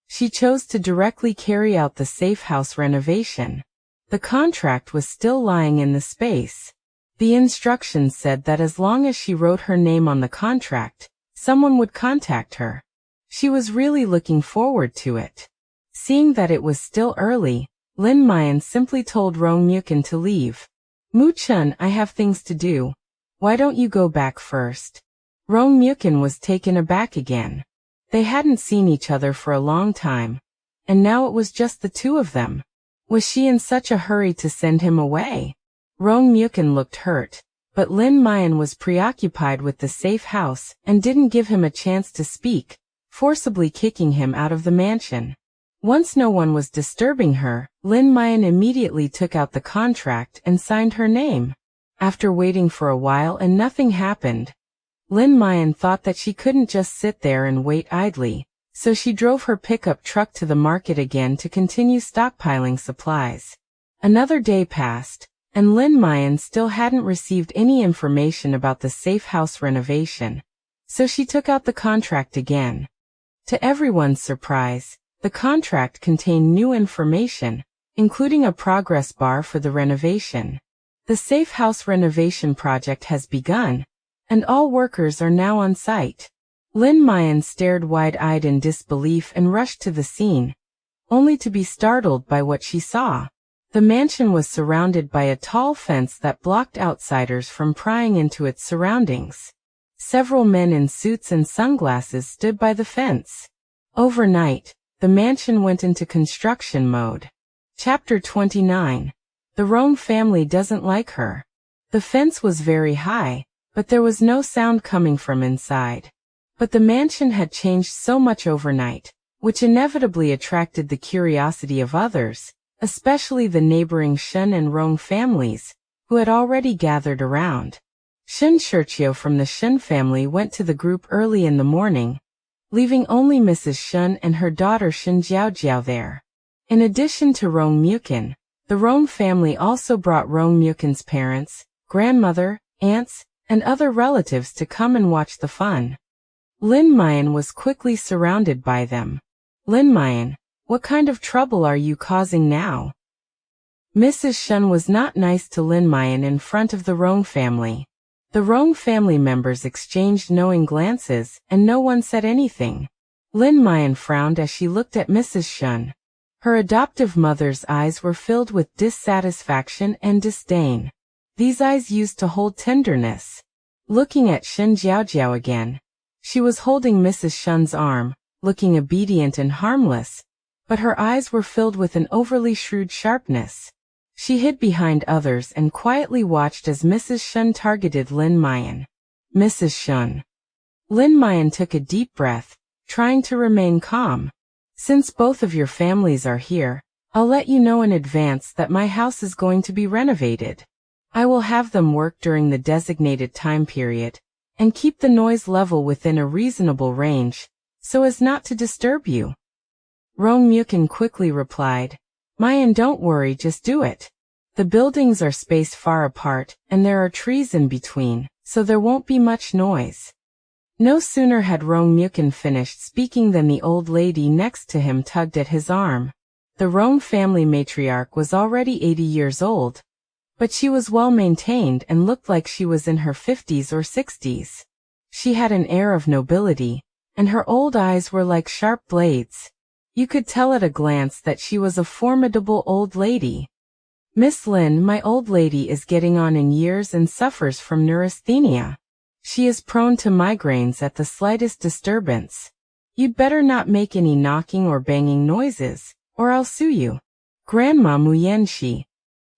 She chose to directly carry out the safe house renovation. The contract was still lying in the space. The instructions said that as long as she wrote her name on the contract, someone would contact her. She was really looking forward to it. Seeing that it was still early, Lin Jiaojiao simply told Rong Mukin to leave. Mu-chun, I have things to do. Why don't you go back first? Rong Mukin was taken aback again. They hadn't seen each other for a long time, and now it was just the two of them. Was she in such a hurry to send him away? Rong Mukin looked hurt, but Lin Jiaojiao was preoccupied with the safe house and didn't give him a chance to speak, forcibly kicking him out of the mansion. Once no one was disturbing her, Lin Jiaojiao immediately took out the contract and signed her name. After waiting for a while and nothing happened, Lin Jiaojiao thought that she couldn't just sit there and wait idly, so she drove her pickup truck to the market again to continue stockpiling supplies. Another day passed, and Lin Jiaojiao still hadn't received any information about the safe house renovation, so she took out the contract again. To everyone's surprise, the contract contained new information, including a progress bar for the renovation. The safe house renovation project has begun, and all workers are now on site. Lin Jiaojiao stared wide-eyed in disbelief and rushed to the scene, only to be startled by what she saw. The mansion was surrounded by a tall fence that blocked outsiders from prying into its surroundings. Several men in suits and sunglasses stood by the fence. Overnight, the mansion went into construction mode. Chapter 29. The Rong family doesn't like her. The fence was very high, but there was no sound coming from inside. But the mansion had changed so much overnight, which inevitably attracted the curiosity of others, especially the neighboring Shen and Rong families, who had already gathered around. Shen Shiqiu from the Shen family went to the group early in the morning, leaving only Mrs. Shen and her daughter Lin Jiaojiao there. In addition to Rong Mukin, the Rong family also brought Rong Mukin's parents, grandmother, aunts, and other relatives to come and watch the fun. Lin Muyan was quickly surrounded by them. Lin Muyan, what kind of trouble are you causing now? Mrs. Shen was not nice to Lin Muyan in front of the Rong family. The Rong family members exchanged knowing glances, and no one said anything. Lin Muyan frowned as she looked at Mrs. Shen. Her adoptive mother's eyes were filled with dissatisfaction and disdain. These eyes used to hold tenderness. Looking at Shen Jiaojiao again. She was holding Mrs. Shen's arm, looking obedient and harmless, but her eyes were filled with an overly shrewd sharpness. She hid behind others and quietly watched as Mrs. Shen targeted Lin Muyan. Mrs. Shen. Lin Muyan took a deep breath, trying to remain calm. Since both of your families are here, I'll let you know in advance that my house is going to be renovated. I will have them work during the designated time period, and keep the noise level within a reasonable range, so as not to disturb you. Rong Muyan quickly replied, Muyan, don't worry, just do it. The buildings are spaced far apart, and there are trees in between, so there won't be much noise. No sooner had Rong Muyan finished speaking than the old lady next to him tugged at his arm. The Rong family matriarch was already 80 years old, but she was well maintained and looked like she was in her 50s or 60s. She had an air of nobility, and her old eyes were like sharp blades. You could tell at a glance that she was a formidable old lady. Miss Lin, my old lady is getting on in years and suffers from neurasthenia. She is prone to migraines at the slightest disturbance. You'd better not make any knocking or banging noises, or I'll sue you. Grandma Muyan.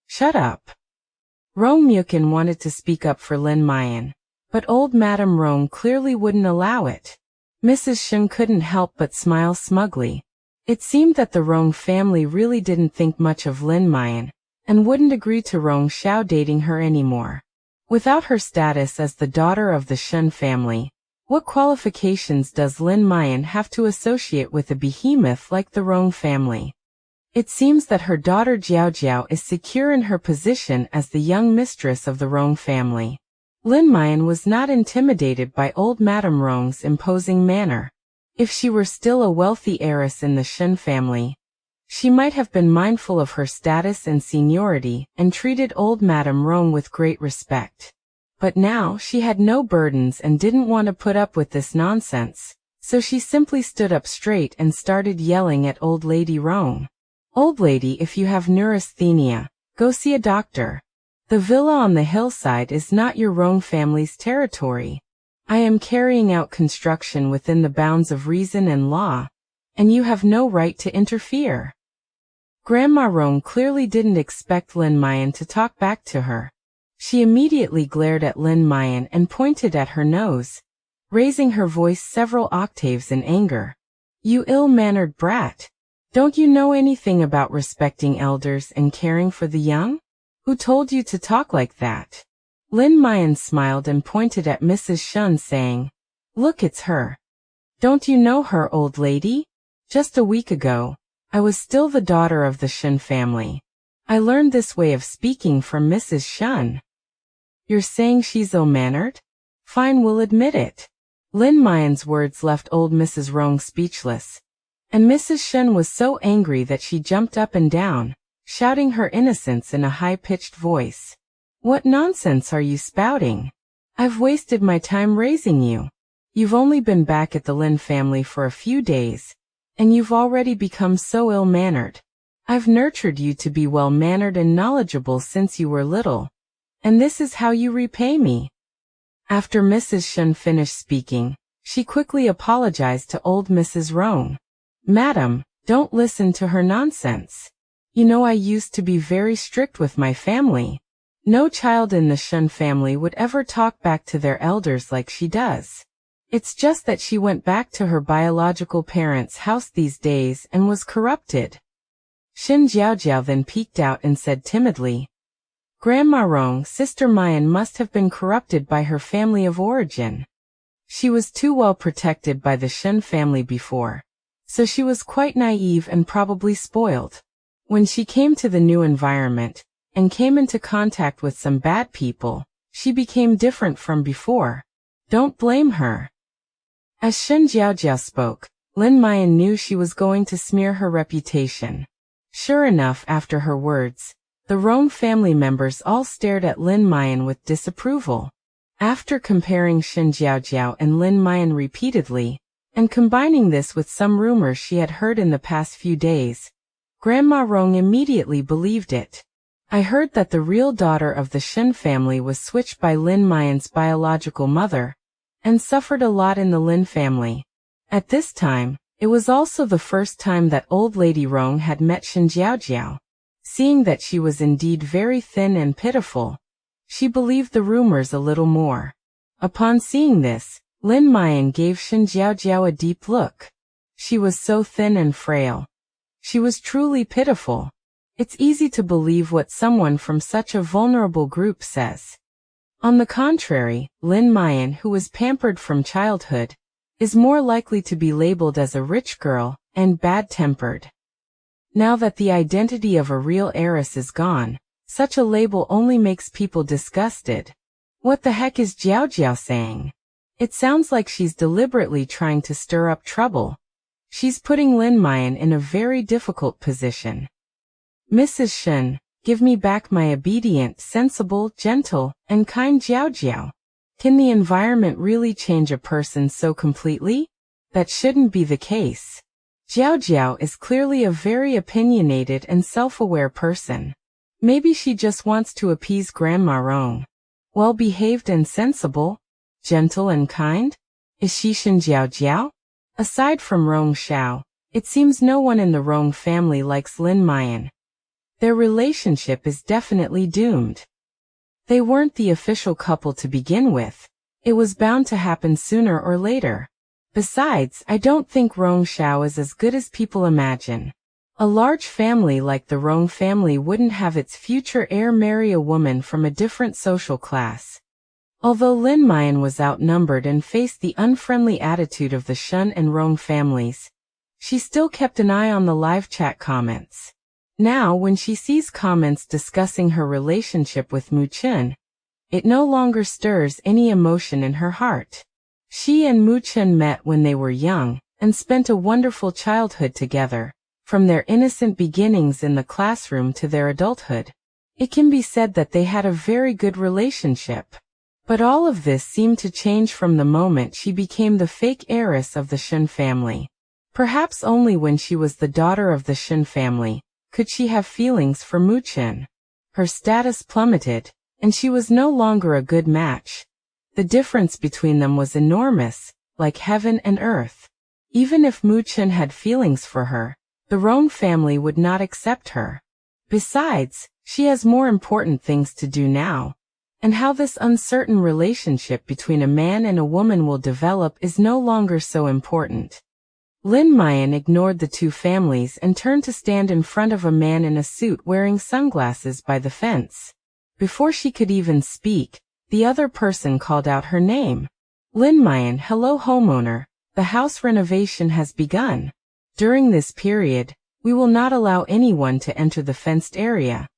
Shut up. Rong Muyan wanted to speak up for Lin Muyan, but old Madame Rong clearly wouldn't allow it. Mrs. Shen couldn't help but smile smugly. It seemed that the Rong family really didn't think much of Lin Muyan, and wouldn't agree to Rong Xiao dating her anymore. Without her status as the daughter of the Shen family, what qualifications does Lin Muyan have to associate with a behemoth like the Rong family? It seems that her daughter Jiaojiao is secure in her position as the young mistress of the Rong family. Lin Muyan was not intimidated by old Madame Rong's imposing manner. If she were still a wealthy heiress in the Shen family, she might have been mindful of her status and seniority and treated old Madame Rong with great respect. But now she had no burdens and didn't want to put up with this nonsense, so she simply stood up straight and started yelling at old lady Rong. Old lady, if you have neurasthenia, go see a doctor. The villa on the hillside is not your Rong family's territory. I am carrying out construction within the bounds of reason and law, and you have no right to interfere. Grandma Rong clearly didn't expect Lin Muyan to talk back to her. She immediately glared at Lin Muyan and pointed at her nose, raising her voice several octaves in anger. You ill-mannered brat! Don't you know anything about respecting elders and caring for the young? Who told you to talk like that? Lin Muyan smiled and pointed at Mrs. Shen saying, Look, it's her. Don't you know her, old lady? Just a week ago, I was still the daughter of the Shen family. I learned this way of speaking from Mrs. Shen. You're saying she's ill-mannered? Fine, we'll admit it. Lin Muyan's words left old Mrs. Rong speechless, and Mrs. Shen was so angry that she jumped up and down, shouting her innocence in a high-pitched voice. What nonsense are you spouting? I've wasted my time raising you. You've only been back at the Lin family for a few days, and you've already become so ill-mannered. I've nurtured you to be well-mannered and knowledgeable since you were little, and this is how you repay me. After Mrs. Shen finished speaking, she quickly apologized to old Mrs. Rong. Madam, don't listen to her nonsense. You know I used to be very strict with my family. No child in the Shen family would ever talk back to their elders like she does. It's just that she went back to her biological parents' house these days and was corrupted. Lin Jiaojiao then peeked out and said timidly, Grandma Rong, Sister Muyan must have been corrupted by her family of origin. She was too well protected by the Shen family before, so she was quite naive and probably spoiled. When she came to the new environment, and came into contact with some bad people, She became different from before. Don't blame her. As Shen Jiaojiao spoke, Lin Muyan knew she was going to smear her reputation. Sure enough, after her words, the Rong family members all stared at Lin Muyan with disapproval. After comparing Shen Jiaojiao and Lin Muyan repeatedly, and combining this with some rumors she had heard in the past few days, Grandma Rong immediately believed it. I heard that the real daughter of the Shen family was switched by Lin Muyan's biological mother, and suffered a lot in the Lin family. At this time, it was also the first time that old lady Rong had met Shen Jiaojiao. Seeing that she was indeed very thin and pitiful, she believed the rumors a little more. Upon seeing this, Lin Muyan gave Shen Jiaojiao a deep look. She was so thin and frail. She was truly pitiful. It's easy to believe what someone from such a vulnerable group says. On the contrary, Lin Muyan, who was pampered from childhood, is more likely to be labeled as a rich girl and bad-tempered. Now that the identity of a real heiress is gone, such a label only makes people disgusted. What the heck is Jiaojiao saying? It sounds like she's deliberately trying to stir up trouble. She's putting Lin Muyan in a very difficult position. Mrs. Shen, give me back my obedient, sensible, gentle, and kind Jiaojiao. Can the environment really change a person so completely? That shouldn't be the case. Jiaojiao is clearly a very opinionated and self-aware person. Maybe she just wants to appease Grandma Rong. Well-behaved and sensible? Gentle and kind? Is she Shen Jiaojiao? Aside from Rong Xiao, it seems no one in the Rong family likes Lin Muyan. Their relationship is definitely doomed. They weren't the official couple to begin with. It was bound to happen sooner or later. Besides, I don't think Rong Xiao is as good as people imagine. A large family like the Rong family wouldn't have its future heir marry a woman from a different social class. Although Lin Muyan was outnumbered and faced the unfriendly attitude of the Shen and Rong families, she still kept an eye on the live chat comments. Now, when she sees comments discussing her relationship with Mu Chen, it no longer stirs any emotion in her heart. She and Mu Chen met when they were young, and spent a wonderful childhood together, from their innocent beginnings in the classroom to their adulthood. It can be said that they had a very good relationship. But all of this seemed to change from the moment she became the fake heiress of the Shen family. Perhaps only when she was the daughter of the Shen family could she have feelings for Mu Chen. Her status plummeted, and she was no longer a good match. The difference between them was enormous, like heaven and earth. Even if Mu Chen had feelings for her, the Rong family would not accept her. Besides, she has more important things to do now. And how this uncertain relationship between a man and a woman will develop is no longer so important. Lin Muyan ignored the two families and turned to stand in front of a man in a suit wearing sunglasses by the fence. Before she could even speak, the other person called out her name. Lin Muyan, hello homeowner, the house renovation has begun. During this period, we will not allow anyone to enter the fenced area,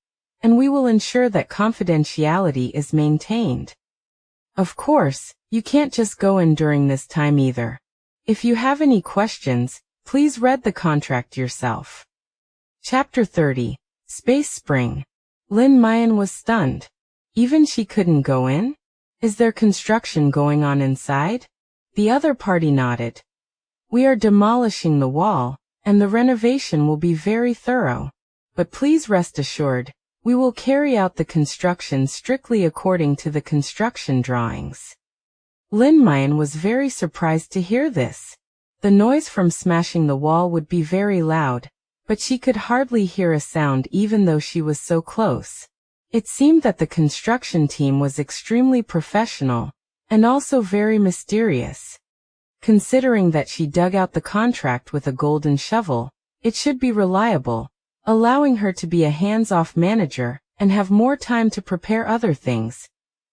and we will ensure that confidentiality is maintained. Of course, you can't just go in during this time either. If you have any questions, please read the contract yourself. Chapter 30, Space Spring. Lin Muyan was stunned. Even she couldn't go in? Is there construction going on inside? The other party nodded. We are demolishing the wall, and the renovation will be very thorough. But please rest assured, we will carry out the construction strictly according to the construction drawings. Lin Muyan was very surprised to hear this. The noise from smashing the wall would be very loud, but she could hardly hear a sound even though she was so close. It seemed that the construction team was extremely professional, and also very mysterious. Considering that she dug out the contract with a golden shovel, it should be reliable, allowing her to be a hands-off manager and have more time to prepare other things.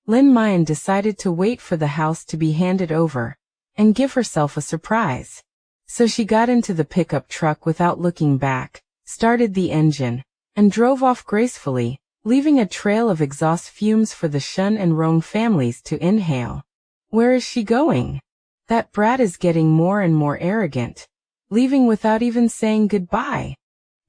Lin Muyan decided to wait for the house to be handed over and give herself a surprise. So she got into the pickup truck without looking back, started the engine, and drove off gracefully, leaving a trail of exhaust fumes for the Shen and Rong families to inhale. Where is she going? That brat is getting more and more arrogant, leaving without even saying goodbye.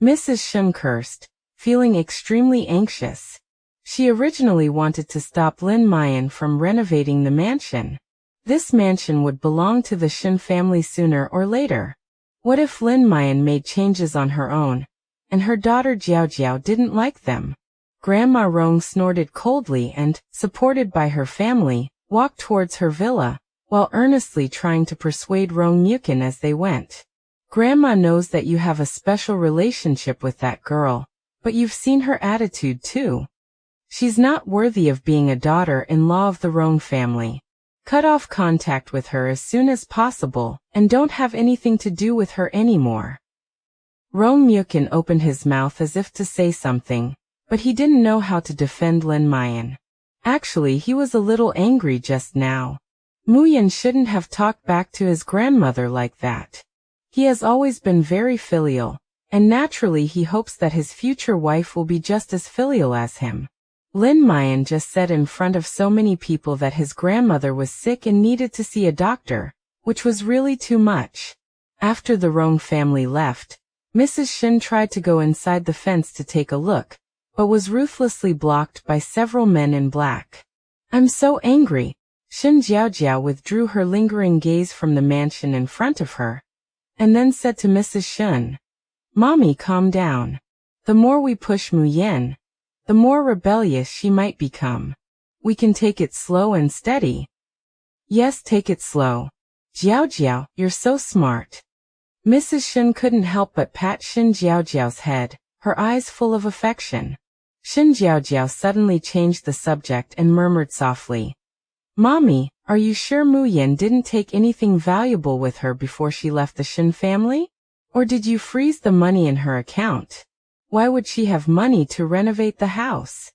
Mrs. Shen cursed, feeling extremely anxious. She originally wanted to stop Lin Jiaojiao from renovating the mansion. This mansion would belong to the Shen family sooner or later. What if Lin Jiaojiao made changes on her own, and her daughter Jiaojiao didn't like them? Grandma Rong snorted coldly and, supported by her family, walked towards her villa, while earnestly trying to persuade Rong Muyan as they went. Grandma knows that you have a special relationship with that girl, but you've seen her attitude too. She's not worthy of being a daughter-in-law of the Rong family. Cut off contact with her as soon as possible, and don't have anything to do with her anymore. Rong Muyan opened his mouth as if to say something, but he didn't know how to defend Lin Jiaojiao. Actually, he was a little angry just now. Muyan shouldn't have talked back to his grandmother like that. He has always been very filial, and naturally he hopes that his future wife will be just as filial as him. Lin Jiaojiao just said in front of so many people that his grandmother was sick and needed to see a doctor, which was really too much. After the Rong family left, Mrs. Shen tried to go inside the fence to take a look, but was ruthlessly blocked by several men in black. I'm so angry. Shen Jiaojiao withdrew her lingering gaze from the mansion in front of her, and then said to Mrs. Shen, "Mommy, calm down. The more we push Muyan, the more rebellious she might become. We can take it slow and steady." "Yes, take it slow. Jiaojiao, you're so smart." Mrs. Shen couldn't help but pat Shen Jiaojiao's head, her eyes full of affection. Shen Jiaojiao suddenly changed the subject and murmured softly, "Mommy, are you sure Muyan didn't take anything valuable with her before she left the Shen family? Or did you freeze the money in her account? Why would she have money to renovate the house?"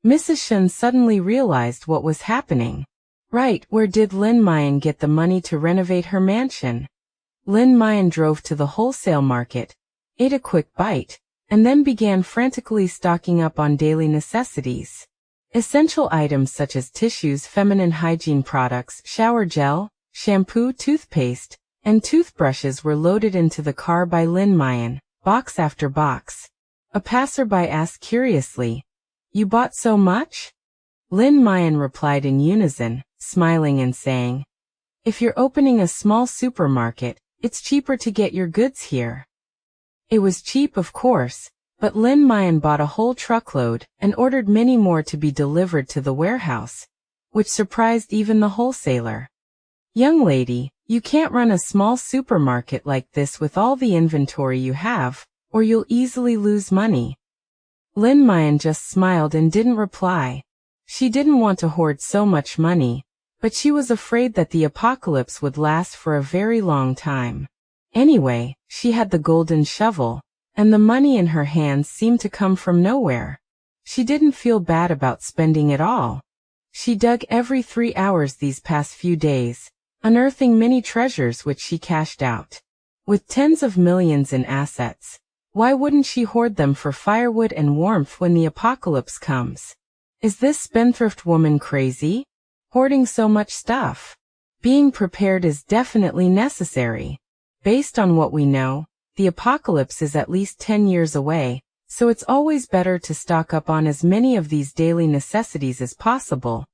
Mrs. Shen suddenly realized what was happening. Right, where did Lin Jiaojiao get the money to renovate her mansion? Lin Jiaojiao drove to the wholesale market, ate a quick bite, and then began frantically stocking up on daily necessities. Essential items such as tissues, feminine hygiene products, shower gel, shampoo, toothpaste, and toothbrushes were loaded into the car by Lin Jiaojiao, box after box. A passerby asked curiously, "You bought so much?" Lin Jiaojiao replied in unison, smiling and saying, "If you're opening a small supermarket, it's cheaper to get your goods here." It was cheap, of course, but Lin Jiaojiao bought a whole truckload and ordered many more to be delivered to the warehouse, which surprised even the wholesaler. "Young lady, you can't run a small supermarket like this with all the inventory you have, or you'll easily lose money." Lin Jiaojiao just smiled and didn't reply. She didn't want to hoard so much money, but she was afraid that the apocalypse would last for a very long time. Anyway, she had the golden shovel, and the money in her hands seemed to come from nowhere. She didn't feel bad about spending it all. She dug every 3 hours these past few days, unearthing many treasures which she cashed out. With tens of millions in assets, why wouldn't she hoard them for firewood and warmth when the apocalypse comes? Is this spendthrift woman crazy? Hoarding so much stuff? Being prepared is definitely necessary. Based on what we know, the apocalypse is at least 10 years away, so it's always better to stock up on as many of these daily necessities as possible.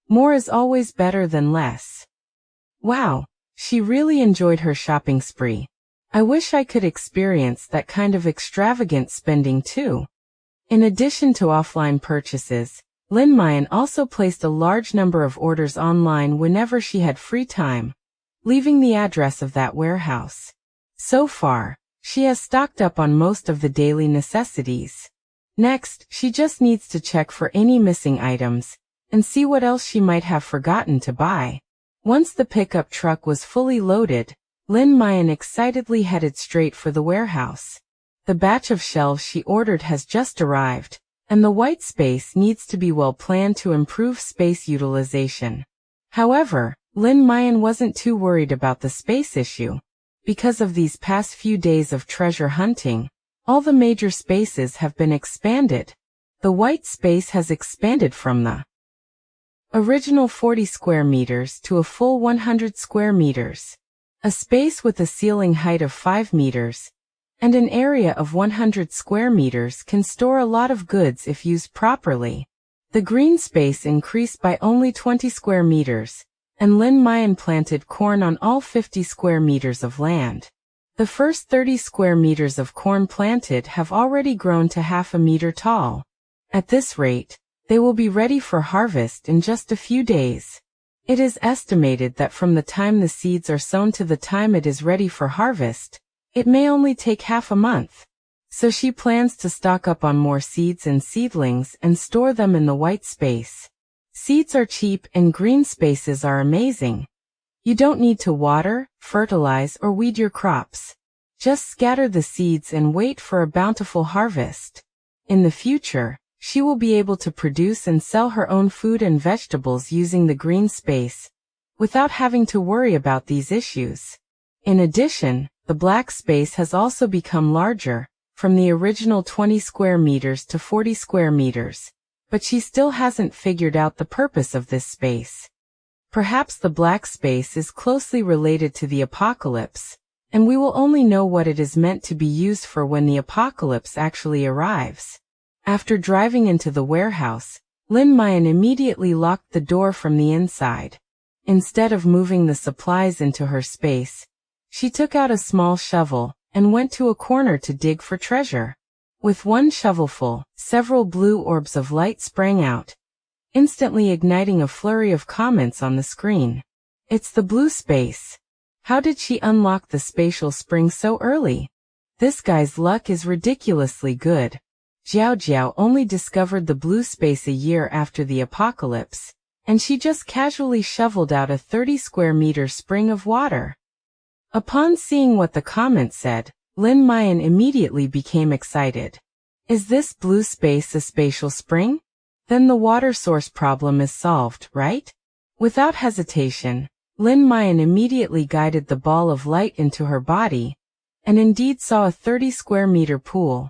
More is always better than less. Wow, she really enjoyed her shopping spree. I wish I could experience that kind of extravagant spending too. In addition to offline purchases, Lin Jiaojiao also placed a large number of orders online whenever she had free time, leaving the address of that warehouse. So far, she has stocked up on most of the daily necessities. Next, she just needs to check for any missing items, and see what else she might have forgotten to buy. Once the pickup truck was fully loaded, Lin Jiaojiao excitedly headed straight for the warehouse. The batch of shelves she ordered has just arrived, and the white space needs to be well planned to improve space utilization. However, Lin Jiaojiao wasn't too worried about the space issue. Because of these past few days of treasure hunting, all the major spaces have been expanded. The white space has expanded from the original 40 square meters to a full 100 square meters. A space with a ceiling height of 5 meters and an area of 100 square meters can store a lot of goods if used properly. The green space increased by only 20 square meters, and Lin Jiaojiao planted corn on all 50 square meters of land. The first 30 square meters of corn planted have already grown to half a meter tall. At this rate, they will be ready for harvest in just a few days. It is estimated that from the time the seeds are sown to the time it is ready for harvest, it may only take half a month. So she plans to stock up on more seeds and seedlings and store them in the white space. Seeds are cheap and green spaces are amazing. You don't need to water, fertilize, or weed your crops. Just scatter the seeds and wait for a bountiful harvest. In the future, she will be able to produce and sell her own food and vegetables using the green space, without having to worry about these issues. In addition, the black space has also become larger, from the original 20 square meters to 40 square meters, but she still hasn't figured out the purpose of this space. Perhaps the black space is closely related to the apocalypse, and we will only know what it is meant to be used for when the apocalypse actually arrives. After driving into the warehouse, Lin Jiaojiao immediately locked the door from the inside. Instead of moving the supplies into her space, she took out a small shovel and went to a corner to dig for treasure. With one shovelful, several blue orbs of light sprang out, instantly igniting a flurry of comments on the screen. It's the blue space. How did she unlock the spatial spring so early? This guy's luck is ridiculously good. Jiaojiao only discovered the blue space a year after the apocalypse, and she just casually shoveled out a 30 square meter spring of water. Upon seeing what the comment said, Lin Jiaojiao immediately became excited. Is this blue space a spatial spring? Then the water source problem is solved, right? Without hesitation, Lin Jiaojiao immediately guided the ball of light into her body, and indeed saw a 30 square meter pool.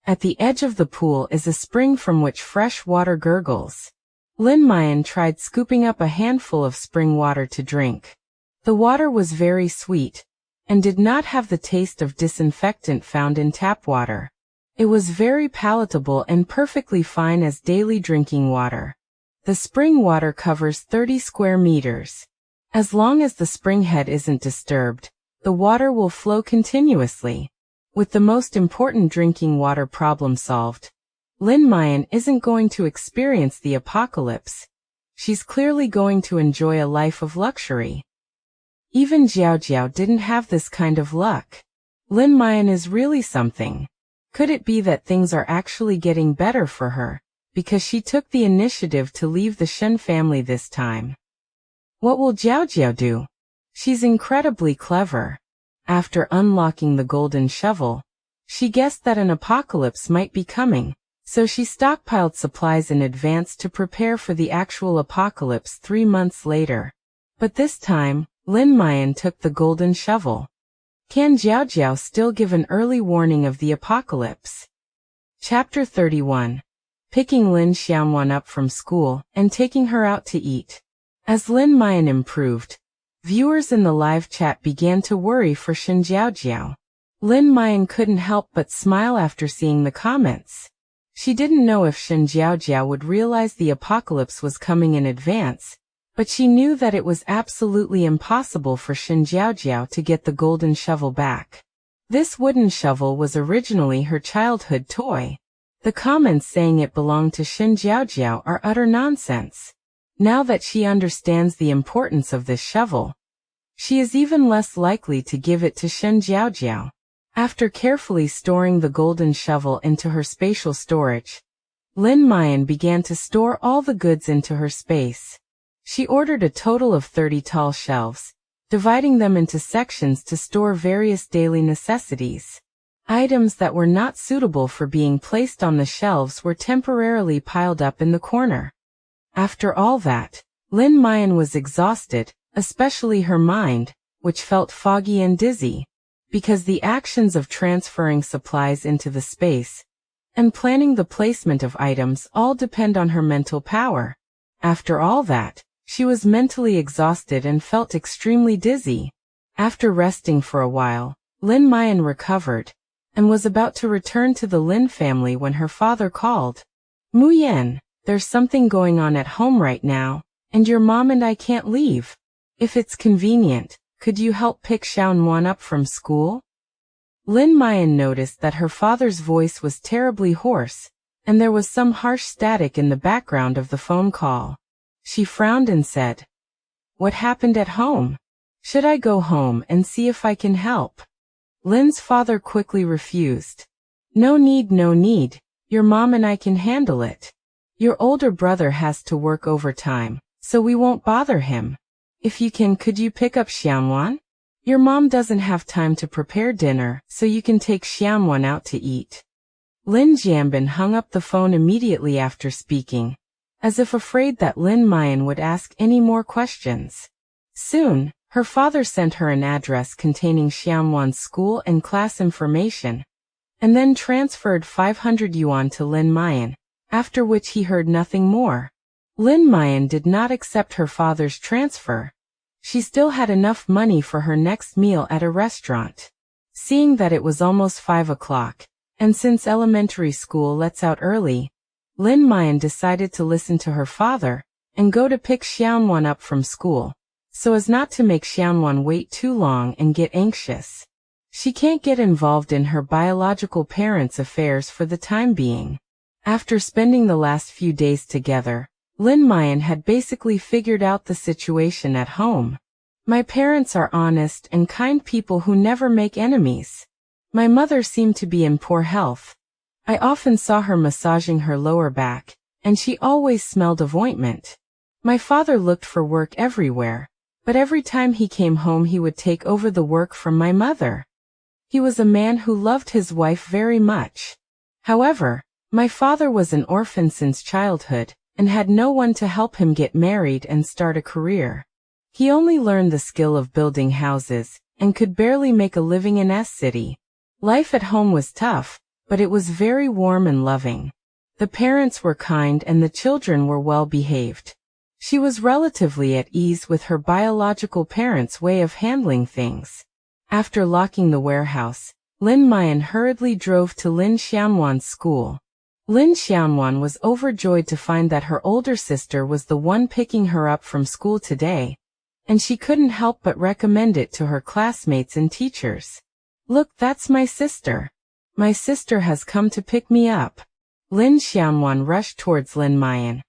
At the edge of the pool is a spring from which fresh water gurgles. Lin Jiaojiao tried scooping up a handful of spring water to drink. The water was very sweet, and did not have the taste of disinfectant found in tap water. It was very palatable and perfectly fine as daily drinking water. The spring water covers 30 square meters. As long as the spring head isn't disturbed, the water will flow continuously. With the most important drinking water problem solved, Lin Jiaojiao isn't going to experience the apocalypse. She's clearly going to enjoy a life of luxury. Even Jiaojiao didn't have this kind of luck. Lin Jiaojiao is really something. Could it be that things are actually getting better for her, because she took the initiative to leave the Shen family this time? What will Jiaojiao do? She's incredibly clever. After unlocking the golden shovel, she guessed that an apocalypse might be coming, so she stockpiled supplies in advance to prepare for the actual apocalypse 3 months later. But this time, Lin Jiaojiao took the golden shovel. Can Jiaojiao still give an early warning of the apocalypse? Chapter 31. Picking Lin Xiaowan up from school and taking her out to eat. As Lin Jiaojiao improved, viewers in the live chat began to worry for Shen Jiaojiao. Lin Jiaojiao couldn't help but smile after seeing the comments. She didn't know if Shen Jiaojiao would realize the apocalypse was coming in advance, but she knew that it was absolutely impossible for Shen Jiaojiao to get the golden shovel back. This wooden shovel was originally her childhood toy. The comments saying it belonged to Shen Jiaojiao are utter nonsense. Now that she understands the importance of this shovel, she is even less likely to give it to Shen Jiaojiao. After carefully storing the golden shovel into her spatial storage, Lin Jiaojiao began to store all the goods into her space. She ordered a total of 30 tall shelves, dividing them into sections to store various daily necessities. Items that were not suitable for being placed on the shelves were temporarily piled up in the corner. After all that, Lin Jiaojiao was exhausted, especially her mind, which felt foggy and dizzy, because the actions of transferring supplies into the space, and planning the placement of items all depend on her mental power. After all that, she was mentally exhausted and felt extremely dizzy. After resting for a while, Lin Jiaojiao recovered, and was about to return to the Lin family when her father called. Muyan, there's something going on at home right now, and your mom and I can't leave. If it's convenient, could you help pick Shen Muyan up from school? Lin Jiaojiao noticed that her father's voice was terribly hoarse, and there was some harsh static in the background of the phone call. She frowned and said, "What happened at home? Should I go home and see if I can help?" Lin's father quickly refused. No need. Your mom and I can handle it. Your older brother has to work overtime, so we won't bother him. If you can, could you pick up Shen Muyan? Your mom doesn't have time to prepare dinner, so you can take Shen Muyan out to eat. Lin Jiaojiao hung up the phone immediately after speaking, as if afraid that Lin Jiaojiao would ask any more questions. Soon, her father sent her an address containing Shen Muyan's school and class information, and then transferred 500 yuan to Lin Jiaojiao, after which he heard nothing more. Lin Jiaojiao did not accept her father's transfer. She still had enough money for her next meal at a restaurant. Seeing that it was almost 5 o'clock, and since elementary school lets out early, Lin Jiaojiao decided to listen to her father and go to pick Shen Muyan up from school, so as not to make Shen Muyan wait too long and get anxious. She can't get involved in her biological parents' affairs for the time being. After spending the last few days together, Lin Jiaojiao had basically figured out the situation at home. My parents are honest and kind people who never make enemies. My mother seemed to be in poor health. I often saw her massaging her lower back, and she always smelled of ointment. My father looked for work everywhere, but every time he came home he would take over the work from my mother. He was a man who loved his wife very much. However, my father was an orphan since childhood, and had no one to help him get married and start a career. He only learned the skill of building houses, and could barely make a living in S-City. Life at home was tough, but it was very warm and loving. The parents were kind and the children were well behaved. She was relatively at ease with her biological parents' way of handling things. After locking the warehouse, Lin Jiaojiao hurriedly drove to Lin Xiaomuan's school. Lin Xiaomuan was overjoyed to find that her older sister was the one picking her up from school today, and she couldn't help but recommend it to her classmates and teachers. "Look, that's my sister. My sister has come to pick me up." Lin Xiaomuan rushed towards Lin Jiaojiao,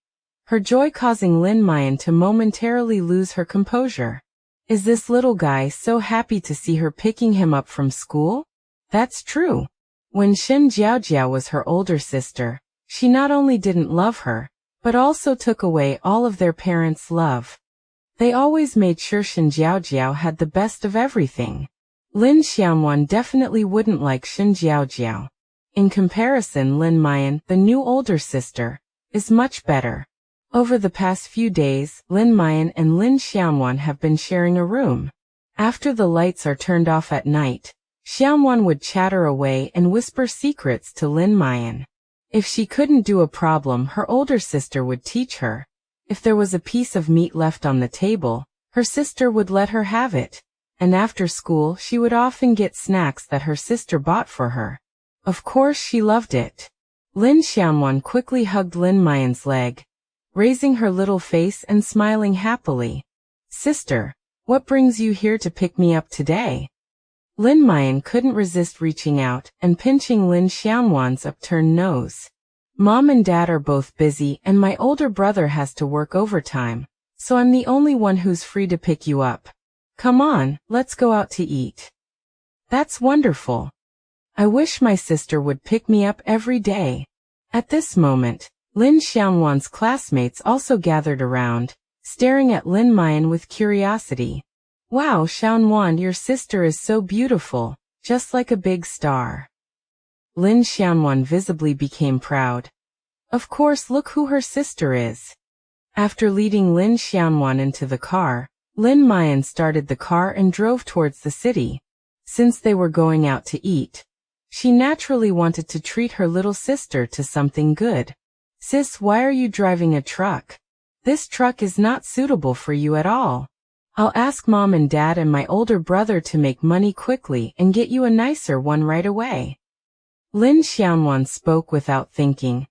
her joy causing Lin Jiaojiao to momentarily lose her composure. Is this little guy so happy to see her picking him up from school? That's true. When Shen Jiaojiao was her older sister, she not only didn't love her, but also took away all of their parents' love. They always made sure Shen Jiaojiao had the best of everything. Lin Xiaomuan definitely wouldn't like Shen Jiaojiao. In comparison, Lin Jiaojiao, the new older sister, is much better. Over the past few days, Lin Jiaojiao and Lin Xiaomuan have been sharing a room. After the lights are turned off at night, Xiaomuan would chatter away and whisper secrets to Lin Jiaojiao. If she couldn't do a problem, her older sister would teach her. If there was a piece of meat left on the table, her sister would let her have it, and after school she would often get snacks that her sister bought for her. Of course she loved it. Lin Xiaomuan quickly hugged Lin Jiaojiao's leg, raising her little face and smiling happily. "Sister, what brings you here to pick me up today?" Lin Jiaojiao couldn't resist reaching out and pinching Lin Xiaomuan's upturned nose. "Mom and Dad are both busy and my older brother has to work overtime, so I'm the only one who's free to pick you up. Come on, let's go out to eat." "That's wonderful. I wish my sister would pick me up every day." At this moment, Lin Xiaomuan's classmates also gathered around, staring at Lin Jiaojiao with curiosity. "Wow, Xiaomuan, your sister is so beautiful, just like a big star." Lin Xiaomuan visibly became proud. Of course, look who her sister is. After leading Lin Xiaomuan into the car, Lin Jiaojiao started the car and drove towards the city. Since they were going out to eat, She naturally wanted to treat her little sister to something good. Sis, why are you driving a truck? This truck is not suitable for you at all. I'll ask Mom and Dad and my older brother to make money quickly and get you a nicer one right away. Lin Xiaojuan spoke without thinking,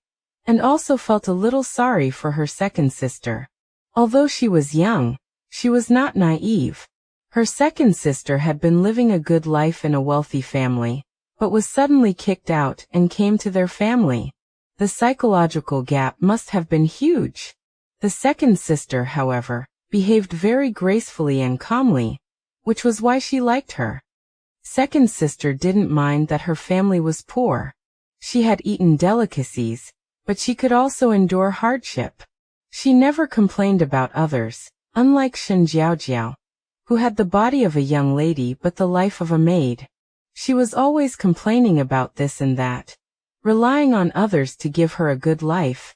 and also felt a little sorry for her second sister. Although she was young, she was not naive. Her second sister had been living a good life in a wealthy family, but was suddenly kicked out and came to their family. The psychological gap must have been huge. The second sister, however, behaved very gracefully and calmly, which was why she liked her. Second sister didn't mind that her family was poor. She had eaten delicacies, but she could also endure hardship. She never complained about others, unlike Shen Jiaojiao, who had the body of a young lady but the life of a maid. She was always complaining about this and that, relying on others to give her a good life,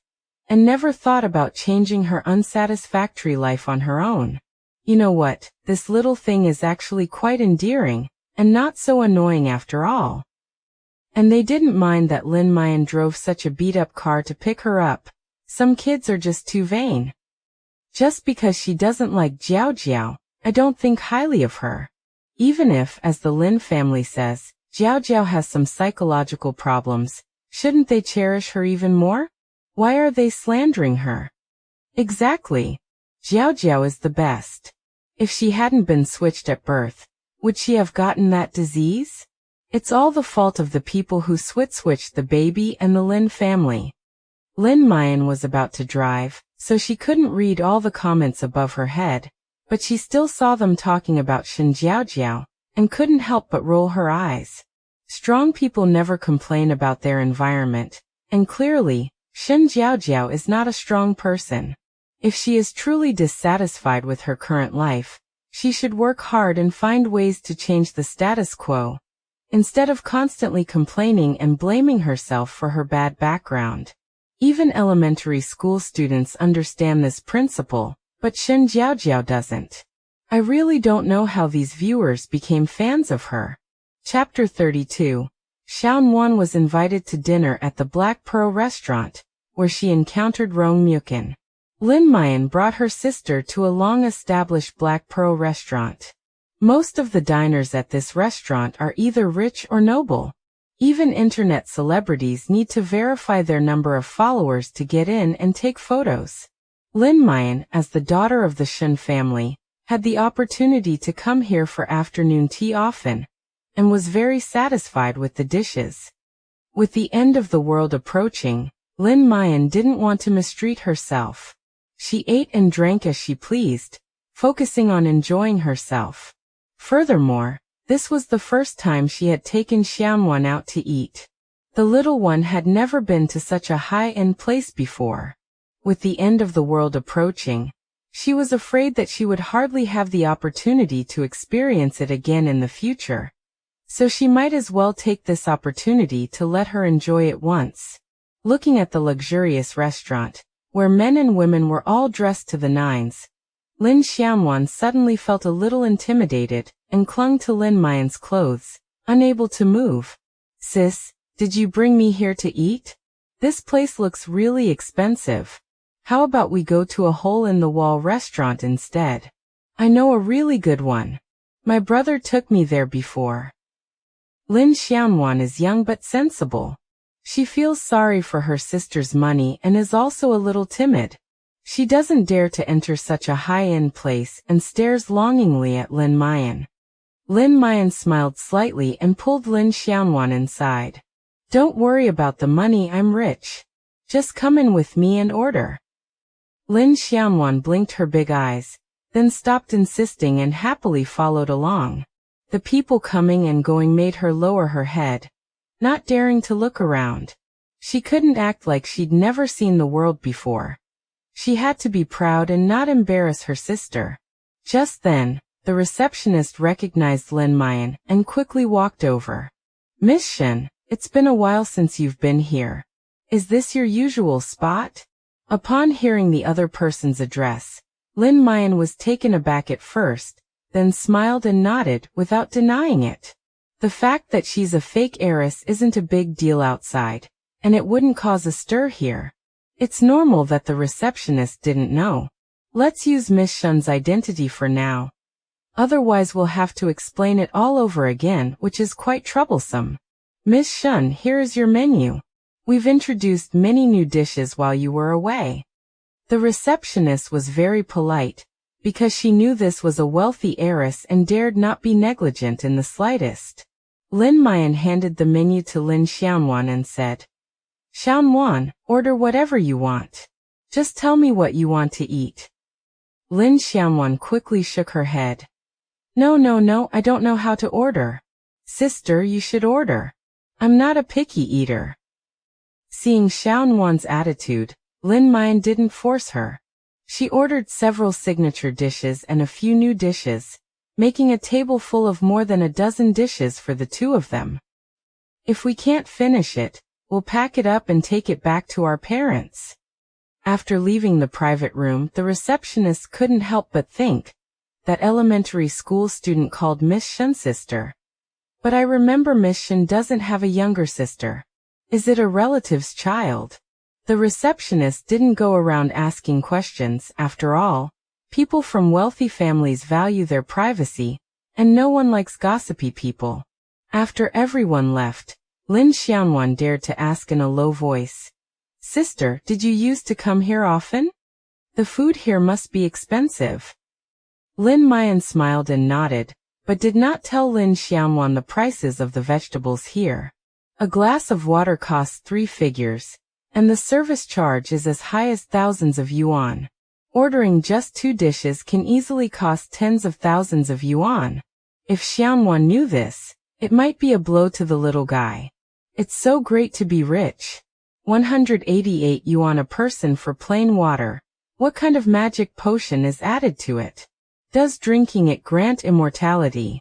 and never thought about changing her unsatisfactory life on her own. You know what, this little thing is actually quite endearing, and not so annoying after all. And they didn't mind that Lin Muyan drove such a beat-up car to pick her up. Some kids are just too vain. Just because she doesn't like Jiaojiao, I don't think highly of her. Even if, as the Lin family says, Jiaojiao has some psychological problems, shouldn't they cherish her even more? Why are they slandering her? Exactly. Jiaojiao is the best. If she hadn't been switched at birth, would she have gotten that disease? It's all the fault of the people who switched the baby and the Lin family. Lin Muyan was about to drive, so she couldn't read all the comments above her head, but she still saw them talking about Shen Jiaojiao, and couldn't help but roll her eyes. Strong people never complain about their environment, and clearly, Shen Jiaojiao is not a strong person. If she is truly dissatisfied with her current life, she should work hard and find ways to change the status quo, instead of constantly complaining and blaming herself for her bad background. Even elementary school students understand this principle, but Shen Jiaojiao doesn't. I really don't know how these viewers became fans of her. Chapter 32. Xiao Muan was invited to dinner at the Black Pearl restaurant, where she encountered Rong Muyan. Lin Muyan brought her sister to a long-established Black Pearl restaurant. Most of the diners at this restaurant are either rich or noble. Even internet celebrities need to verify their number of followers to get in and take photos. Lin Muyan, as the daughter of the Shen family, had the opportunity to come here for afternoon tea often, and was very satisfied with the dishes. With the end of the world approaching, Lin Muyan didn't want to mistreat herself. She ate and drank as she pleased, focusing on enjoying herself. Furthermore, this was the first time she had taken Xiaomuan out to eat. The little one had never been to such a high-end place before. With the end of the world approaching, she was afraid that she would hardly have the opportunity to experience it again in the future. So she might as well take this opportunity to let her enjoy it once. Looking at the luxurious restaurant, where men and women were all dressed to the nines, Lin Xiaojuan suddenly felt a little intimidated and clung to Lin Muyan's clothes, unable to move. Sis, did you bring me here to eat? This place looks really expensive. How about we go to a hole-in-the-wall restaurant instead? I know a really good one. My brother took me there before. Lin Xiaojuan is young but sensible. She feels sorry for her sister's money and is also a little timid. She doesn't dare to enter such a high-end place and stares longingly at Lin Muyan. Lin Muyan smiled slightly and pulled Lin Xiaojuan inside. Don't worry about the money, I'm rich. Just come in with me and order. Lin Xiaojuan blinked her big eyes, then stopped insisting and happily followed along. The people coming and going made her lower her head, not daring to look around. She couldn't act like she'd never seen the world before. She had to be proud and not embarrass her sister. Just then, the receptionist recognized Lin Muyan and quickly walked over. Miss Shen, it's been a while since you've been here. Is this your usual spot? Upon hearing the other person's address, Lin Muyan was taken aback at first, then smiled and nodded without denying it. The fact that she's a fake heiress isn't a big deal outside, and it wouldn't cause a stir here. It's normal that the receptionist didn't know. Let's use Miss Shen's identity for now. Otherwise we'll have to explain it all over again, which is quite troublesome. Miss Shen, here is your menu. We've introduced many new dishes while you were away. The receptionist was very polite, because she knew this was a wealthy heiress and dared not be negligent in the slightest. Lin Muyan handed the menu to Lin Jiaojiao and said, "Xiaowan, order whatever you want. Just tell me what you want to eat." Lin Jiaojiao quickly shook her head. No, I don't know how to order. Sister, you should order. I'm not a picky eater." Seeing Xiaowan's attitude, Lin Muyan didn't force her. She ordered several signature dishes and a few new dishes, making a table full of more than a dozen dishes for the two of them. "If we can't finish it, we'll pack it up and take it back to our parents." After leaving the private room, the receptionist couldn't help but think, that elementary school student called Miss Shen sister. But I remember Miss Shen doesn't have a younger sister. Is it a relative's child? The receptionist didn't go around asking questions. After all, people from wealthy families value their privacy, and no one likes gossipy people. After everyone left, Lin Jiaojiao dared to ask in a low voice, "Sister, did you used to come here often? The food here must be expensive." Lin Muyan smiled and nodded, but did not tell Lin Jiaojiao the prices of the vegetables here. A glass of water costs 3 figures, and the service charge is as high as thousands of yuan. Ordering just 2 dishes can easily cost tens of thousands of yuan. If Xiaowan knew this, it might be a blow to the little guy. It's so great to be rich. 188 yuan a person for plain water. What kind of magic potion is added to it? Does drinking it grant immortality?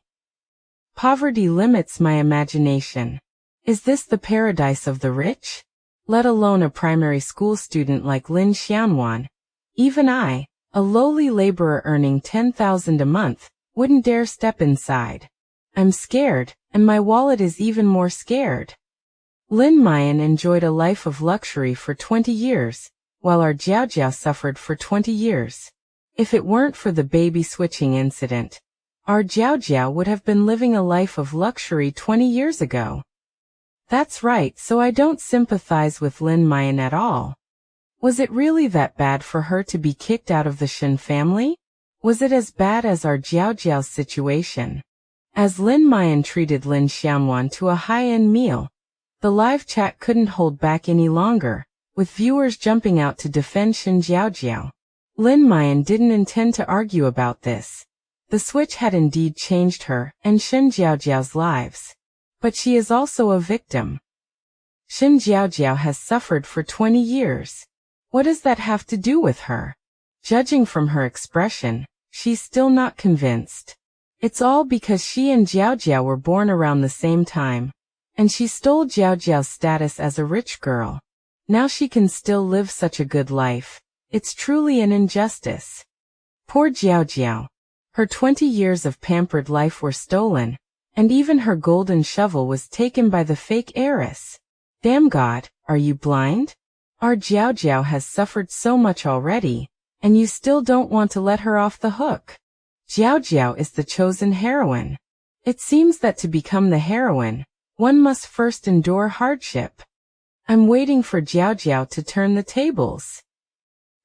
Poverty limits my imagination. Is this the paradise of the rich? Let alone a primary school student like Lin Jiaojiao. Even I, a lowly laborer earning 10,000 a month, wouldn't dare step inside. I'm scared, and my wallet is even more scared. Lin Muyan enjoyed a life of luxury for 20 years, while our Jiaojiao suffered for 20 years. If it weren't for the baby switching incident, our Jiaojiao would have been living a life of luxury 20 years ago. That's right, so I don't sympathize with Lin Muyan at all. Was it really that bad for her to be kicked out of the Shen family? Was it as bad as our Jiaojiao's situation? As Lin Muyan treated Lin Jiaojiao to a high-end meal, the live chat couldn't hold back any longer, with viewers jumping out to defend Shen Jiaojiao. Lin Muyan didn't intend to argue about this. The switch had indeed changed her and Shen Jiaojiao's lives. But she is also a victim. Shen Jiaojiao has suffered for 20 years. What does that have to do with her? Judging from her expression, she's still not convinced. It's all because she and Jiaojiao were born around the same time, and she stole Jiaojiao's status as a rich girl. Now she can still live such a good life. It's truly an injustice. Poor Jiaojiao. Her 20 years of pampered life were stolen, and even her golden shovel was taken by the fake heiress. Damn God, are you blind? Our Jiaojiao has suffered so much already, and you still don't want to let her off the hook. Jiaojiao is the chosen heroine. It seems that to become the heroine, one must first endure hardship. I'm waiting for Jiaojiao to turn the tables.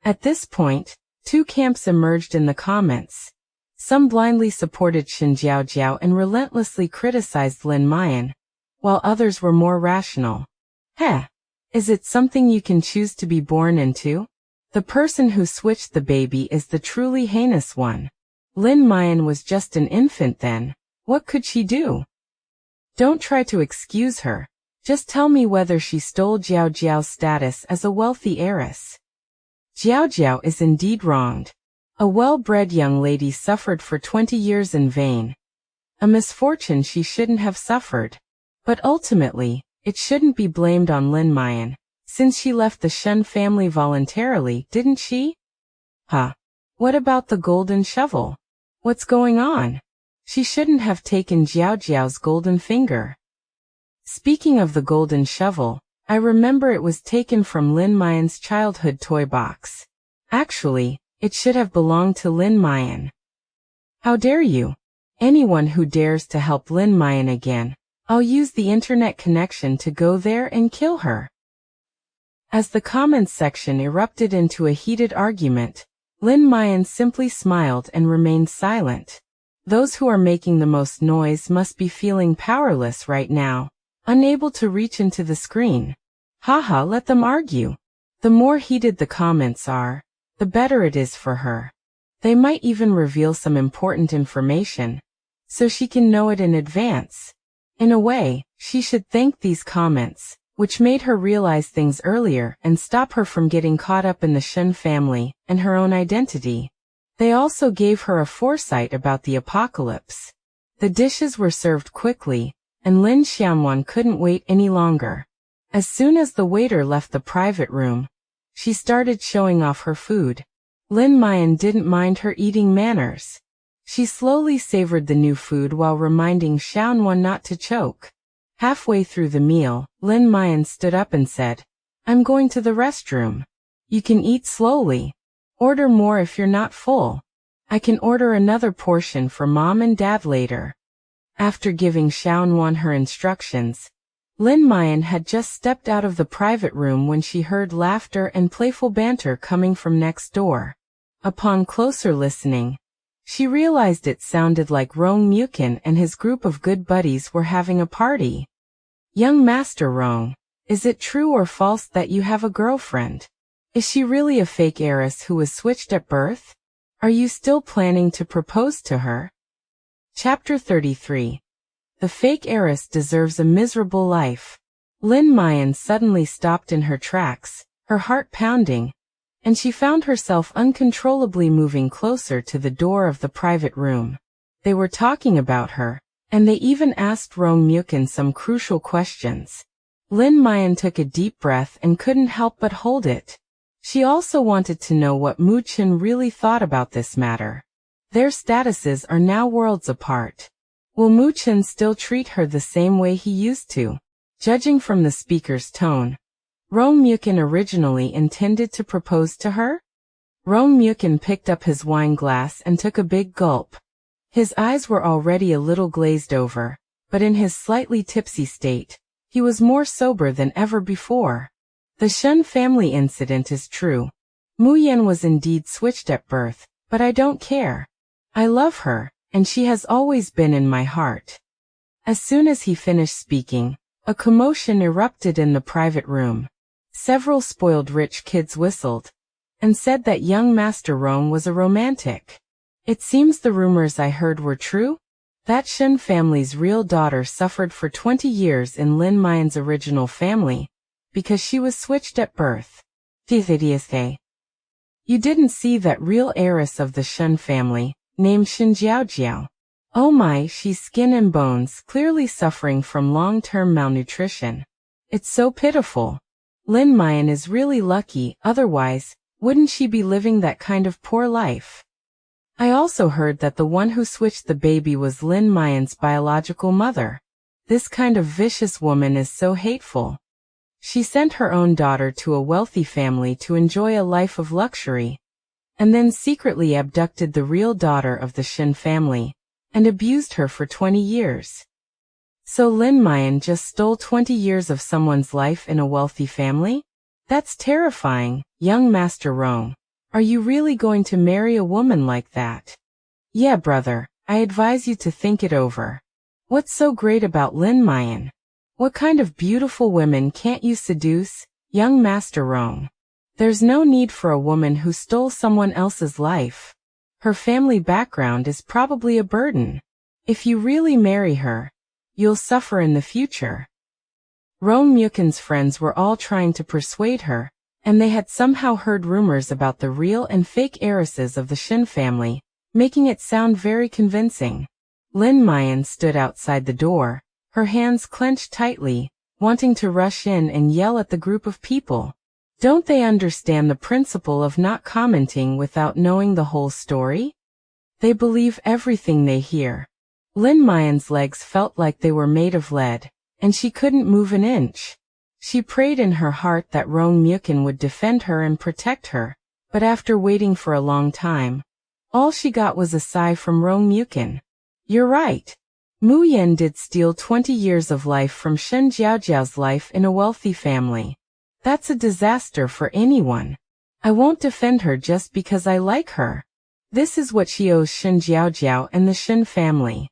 At this point, 2 camps emerged in the comments. Some blindly supported Shen Jiaojiao and relentlessly criticized Lin Muyan, while others were more rational. Is it something you can choose to be born into? The person who switched the baby is the truly heinous one. Lin Muyan was just an infant then. What could she do? Don't try to excuse her. Just tell me whether she stole Jiaojiao's status as a wealthy heiress. Jiaojiao is indeed wronged. A well-bred young lady suffered for 20 years in vain. A misfortune she shouldn't have suffered. But ultimately, it shouldn't be blamed on Lin Muyan, since she left the Shen family voluntarily, didn't she? What about the golden shovel? What's going on? She shouldn't have taken Jiaojiao's golden finger. Speaking of the golden shovel, I remember it was taken from Lin Muyan's childhood toy box. Actually, it should have belonged to Lin Muyan. How dare you? Anyone who dares to help Lin Muyan again, I'll use the internet connection to go there and kill her. As the comments section erupted into a heated argument, Lin Muyan simply smiled and remained silent. Those who are making the most noise must be feeling powerless right now, unable to reach into the screen. Haha, let them argue. The more heated the comments are, the better it is for her. They might even reveal some important information, so she can know it in advance. In a way, she should thank these comments, which made her realize things earlier and stop her from getting caught up in the Shen family and her own identity. They also gave her a foresight about the apocalypse. The dishes were served quickly, and Lin Jiaojiao couldn't wait any longer. As soon as the waiter left the private room, she started showing off her food. Lin Muyan didn't mind her eating manners. She slowly savored the new food while reminding Xiaonuan not to choke. Halfway through the meal, Lin Muyan stood up and said, "I'm going to the restroom. You can eat slowly. Order more if you're not full. I can order another portion for Mom and Dad later." After giving Xiaonuan her instructions, Lin Muyan had just stepped out of the private room when she heard laughter and playful banter coming from next door. Upon closer listening, she realized it sounded like Rong Muyan and his group of good buddies were having a party. "Young Master Rong, is it true or false that you have a girlfriend? Is she really a fake heiress who was switched at birth? Are you still planning to propose to her?" Chapter 33. The fake heiress deserves a miserable life. Lin Muyan suddenly stopped in her tracks, her heart pounding, and she found herself uncontrollably moving closer to the door of the private room. They were talking about her, and they even asked Rong Muyan some crucial questions. Lin Muyan took a deep breath and couldn't help but hold it. She also wanted to know what Mu Chen really thought about this matter. Their statuses are now worlds apart. Will Mu Chen still treat her the same way he used to? Judging from the speaker's tone, Rong Muyan originally intended to propose to her? Rong Muyan picked up his wine glass and took a big gulp. His eyes were already a little glazed over, but in his slightly tipsy state, he was more sober than ever before. The Shen family incident is true. Mu Yan was indeed switched at birth, but I don't care. I love her, and she has always been in my heart. As soon as he finished speaking, a commotion erupted in the private room. Several spoiled rich kids whistled and said that young Master Rong was a romantic. It seems the rumors I heard were true. That Shen family's real daughter suffered for 20 years in Lin Muyan's original family because she was switched at birth. You didn't see that real heiress of the Shen family, named Lin Jiaojiao. Oh my, she's skin and bones, clearly suffering from long-term malnutrition. It's so pitiful. Lin Muyan is really lucky, otherwise, wouldn't she be living that kind of poor life? I also heard that the one who switched the baby was Lin Muyan's biological mother. This kind of vicious woman is so hateful. She sent her own daughter to a wealthy family to enjoy a life of luxury, and then secretly abducted the real daughter of the Shen family, and abused her for 20 years. So Lin Muyan just stole 20 years of someone's life in a wealthy family? That's terrifying, young Master Rong. Are you really going to marry a woman like that? Yeah, brother, I advise you to think it over. What's so great about Lin Muyan? What kind of beautiful women can't you seduce, young Master Rong? There's no need for a woman who stole someone else's life. Her family background is probably a burden. If you really marry her, you'll suffer in the future. Rong Muyan's friends were all trying to persuade her, and they had somehow heard rumors about the real and fake heiresses of the Shen family, making it sound very convincing. Lin Muyan stood outside the door, her hands clenched tightly, wanting to rush in and yell at the group of people. Don't they understand the principle of not commenting without knowing the whole story? They believe everything they hear. Lin Muyan's legs felt like they were made of lead, and she couldn't move an inch. She prayed in her heart that Rong Muyan would defend her and protect her, but after waiting for a long time, all she got was a sigh from Rong Muyan. You're right. Muyan did steal 20 years of life from Shen Jiaojiao's life in a wealthy family. That's a disaster for anyone. I won't defend her just because I like her. This is what she owes Shen Jiaojiao and the Shen family.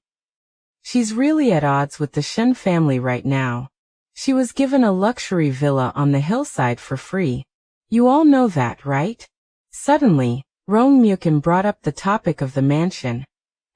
She's really at odds with the Shen family right now. She was given a luxury villa on the hillside for free. You all know that, right? Suddenly, Rong Muyan brought up the topic of the mansion,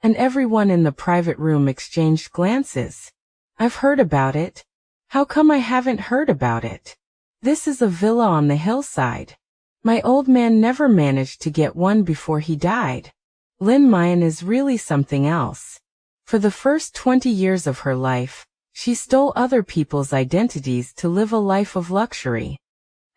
and everyone in the private room exchanged glances. I've heard about it. How come I haven't heard about it? This is a villa on the hillside. My old man never managed to get one before he died. Lin Muyan is really something else. For the first 20 years of her life, she stole other people's identities to live a life of luxury.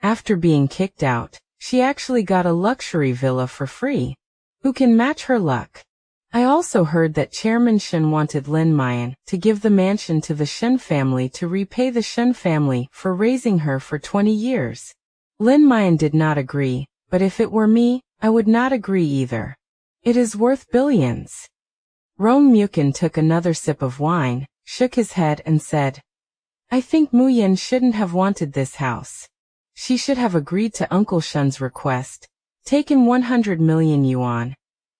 After being kicked out, she actually got a luxury villa for free. Who can match her luck? I also heard that Chairman Shen wanted Lin Muyan to give the mansion to the Shen family to repay the Shen family for raising her for 20 years. Lin Muyan did not agree, but if it were me, I would not agree either. It is worth billions. Rong Muyan took another sip of wine, shook his head and said, I think Muyan shouldn't have wanted this house. She should have agreed to Uncle Shen's request, taken 100 million yuan,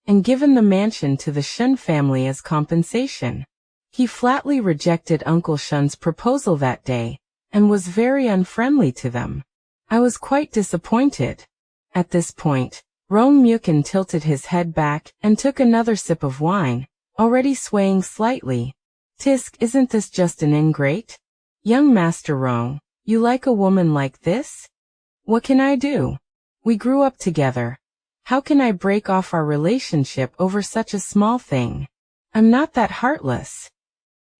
and given the mansion to the Shen family as compensation. He flatly rejected Uncle Shen's proposal that day, and was very unfriendly to them. I was quite disappointed. At this point, Rong Muyan tilted his head back and took another sip of wine, already swaying slightly. Tisk, isn't this just an ingrate? Young Master Rong, you like a woman like this? What can I do? We grew up together. How can I break off our relationship over such a small thing? I'm not that heartless.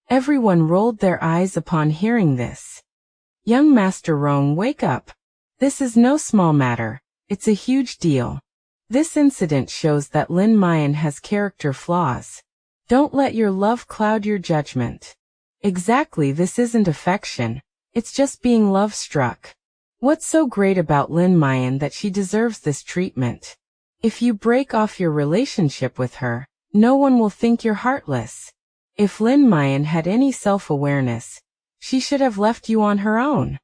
Everyone rolled their eyes upon hearing this. Young Master Rong, wake up. This is no small matter. It's a huge deal. This incident shows that Lin Muyan has character flaws. Don't let your love cloud your judgment. Exactly, this isn't affection. It's just being love-struck. What's so great about Lin Muyan that she deserves this treatment? If you break off your relationship with her, no one will think you're heartless. If Lin Muyan had any self-awareness, she should have left you on her own.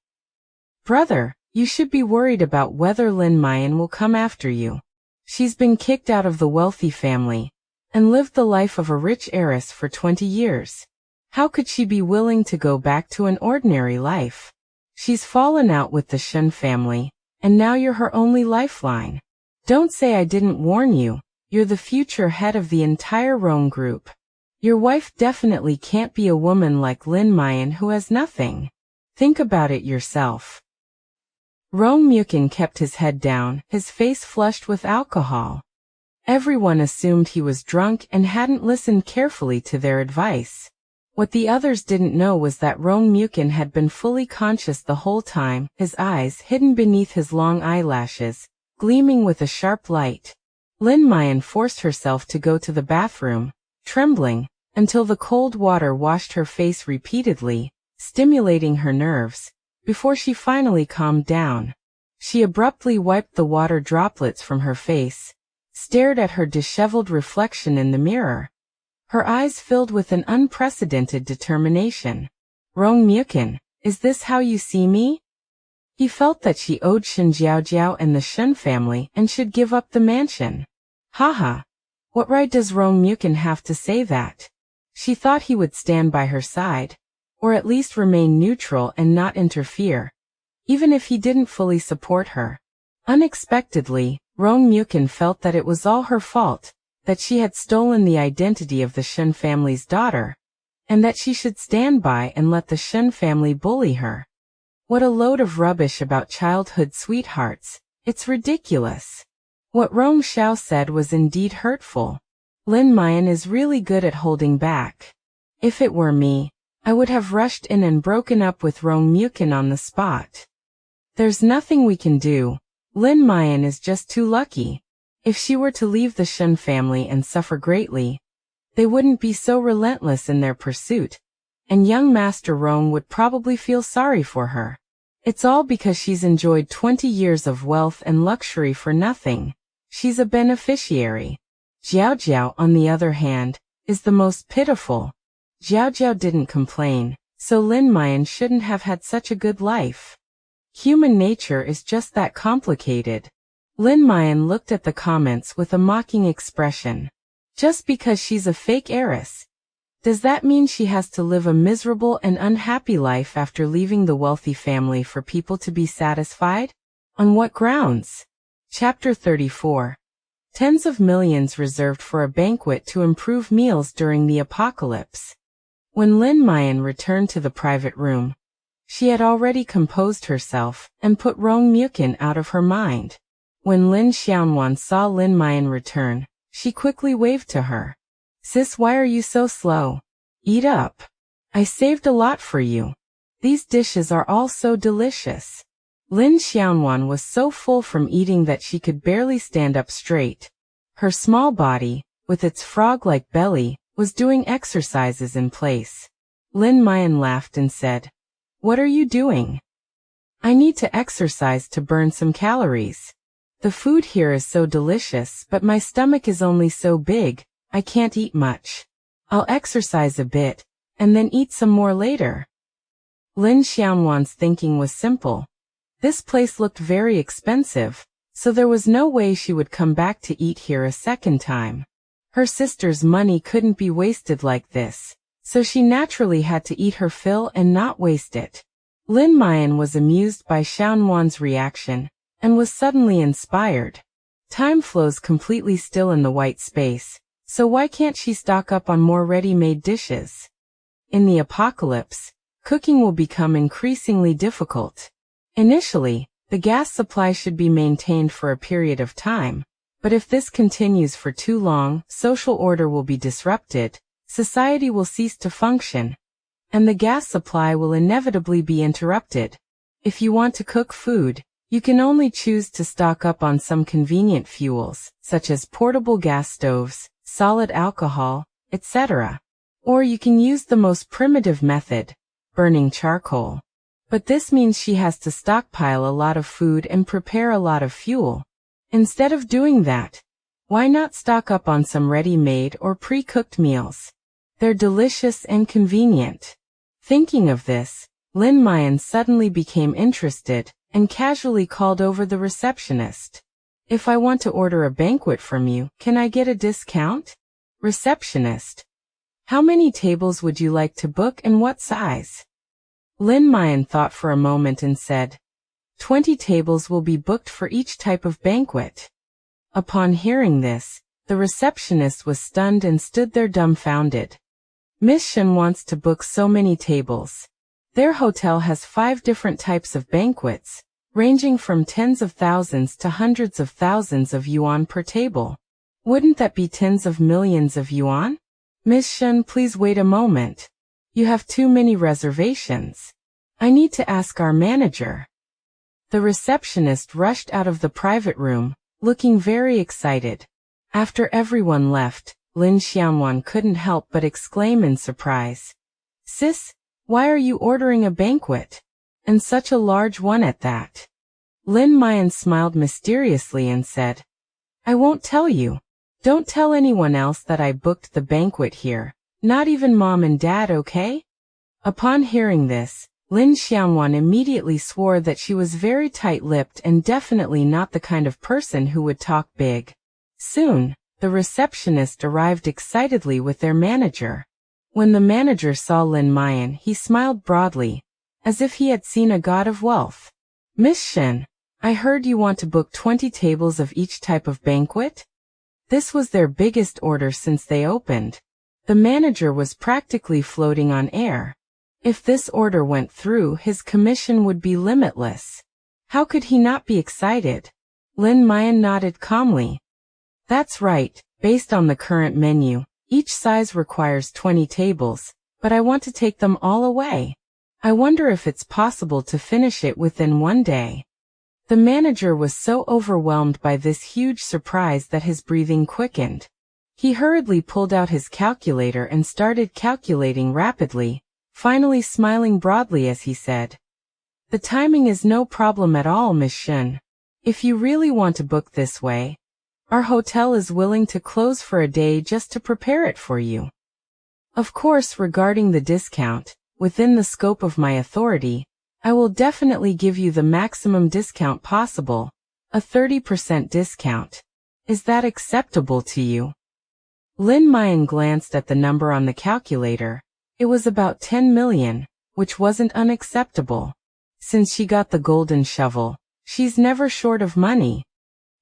Brother, you should be worried about whether Lin Muyan will come after you. She's been kicked out of the wealthy family, and lived the life of a rich heiress for 20 years. How could she be willing to go back to an ordinary life? She's fallen out with the Shen family, and now you're her only lifeline. Don't say I didn't warn you. You're the future head of the entire Rong group. Your wife definitely can't be a woman like Lin Muyan who has nothing. Think about it yourself. Rong Muyan kept his head down, his face flushed with alcohol. Everyone assumed he was drunk and hadn't listened carefully to their advice. What the others didn't know was that Rong Muyan had been fully conscious the whole time, his eyes hidden beneath his long eyelashes, gleaming with a sharp light. Lin Muyan forced herself to go to the bathroom, trembling, until the cold water washed her face repeatedly, stimulating her nerves, before she finally calmed down. She abruptly wiped the water droplets from her face, stared at her disheveled reflection in the mirror. Her eyes filled with an unprecedented determination. Rong Muyan, is this how you see me? He felt that she owed Shen Jiaojiao and the Shen family and should give up the mansion. Haha. What right does Rong Muyan have to say that? She thought he would stand by her side, or at least remain neutral and not interfere, even if he didn't fully support her. Unexpectedly, Rong Muyan felt that it was all her fault, that she had stolen the identity of the Shen family's daughter, and that she should stand by and let the Shen family bully her. What a load of rubbish about childhood sweethearts. It's ridiculous. What Rong Xiao said was indeed hurtful. Lin Muyan is really good at holding back. If it were me, I would have rushed in and broken up with Rong Muyan on the spot. There's nothing we can do. Lin Muyan is just too lucky. If she were to leave the Shen family and suffer greatly, they wouldn't be so relentless in their pursuit, and young Master Rong would probably feel sorry for her. It's all because she's enjoyed 20 years of wealth and luxury for nothing. She's a beneficiary. Jiaojiao, on the other hand, is the most pitiful. Jiaojiao didn't complain, so Lin Muyan shouldn't have had such a good life. Human nature is just that complicated. Lin Muyan looked at the comments with a mocking expression. Just because she's a fake heiress, does that mean she has to live a miserable and unhappy life after leaving the wealthy family for people to be satisfied? On what grounds? Chapter 34. Tens of millions reserved for a banquet to improve meals during the apocalypse. When Lin Muyan returned to the private room, she had already composed herself and put Rong Muyan out of her mind. When Lin Xiaowan saw Lin Muyan return, she quickly waved to her. Sis, why are you so slow? Eat up. I saved a lot for you. These dishes are all so delicious. Lin Xiaowan was so full from eating that she could barely stand up straight. Her small body, with its frog-like belly, was doing exercises in place. Lin Muyan laughed and said, "What are you doing?" "I need to exercise to burn some calories. The food here is so delicious, but my stomach is only so big, I can't eat much. I'll exercise a bit, and then eat some more later." Lin Xiaowan's thinking was simple. This place looked very expensive, so there was no way she would come back to eat here a second time. Her sister's money couldn't be wasted like this, so she naturally had to eat her fill and not waste it. Lin Muyan was amused by Xiaowan's reaction, and was suddenly inspired. Time flows completely still in the white space, so why can't she stock up on more ready-made dishes? In the apocalypse, cooking will become increasingly difficult. Initially, the gas supply should be maintained for a period of time, but if this continues for too long, social order will be disrupted, society will cease to function, and the gas supply will inevitably be interrupted. If you want to cook food, you can only choose to stock up on some convenient fuels, such as portable gas stoves, solid alcohol, etc. Or you can use the most primitive method, burning charcoal. But this means she has to stockpile a lot of food and prepare a lot of fuel. Instead of doing that, why not stock up on some ready-made or pre-cooked meals? They're delicious and convenient. Thinking of this, Lin Muyan suddenly became interested and casually called over the receptionist. "If I want to order a banquet from you, can I get a discount?" Receptionist: "How many tables would you like to book and what size?" Lin Muyan thought for a moment and said, 20 tables will be booked for each type of banquet." Upon hearing this, the receptionist was stunned and stood there dumbfounded. Miss Shen wants to book so many tables. Their hotel has 5 different types of banquets, ranging from tens of thousands to hundreds of thousands of yuan per table. Wouldn't that be tens of millions of yuan? "Miss Shen, please wait a moment. You have too many reservations. I need to ask our manager." The receptionist rushed out of the private room, looking very excited. After everyone left, Lin Xiaowan couldn't help but exclaim in surprise, "Sis, why are you ordering a banquet? And such a large one at that?" Lin Muyan smiled mysteriously and said, "I won't tell you. Don't tell anyone else that I booked the banquet here, not even mom and dad, okay?" Upon hearing this, Lin Xiaowan immediately swore that she was very tight-lipped and definitely not the kind of person who would talk big. Soon, the receptionist arrived excitedly with their manager. When the manager saw Lin Muyan, he smiled broadly, as if he had seen a god of wealth. "Miss Shen, I heard you want to book 20 tables of each type of banquet?" This was their biggest order since they opened. The manager was practically floating on air. If this order went through, his commission would be limitless. How could he not be excited? Lin Muyan nodded calmly. "That's right, based on the current menu, each size requires 20 tables, but I want to take them all away. I wonder if it's possible to finish it within one day." The manager was so overwhelmed by this huge surprise that his breathing quickened. He hurriedly pulled out his calculator and started calculating rapidly, finally smiling broadly as he said, "The timing is no problem at all, Miss Shen. If you really want to book this way, our hotel is willing to close for a day just to prepare it for you. Of course, regarding the discount, within the scope of my authority, I will definitely give you the maximum discount possible, a 30% discount. Is that acceptable to you?" Lin Jiaojiao glanced at the number on the calculator. It was about 10 million, which wasn't unacceptable. Since she got the golden shovel, she's never short of money.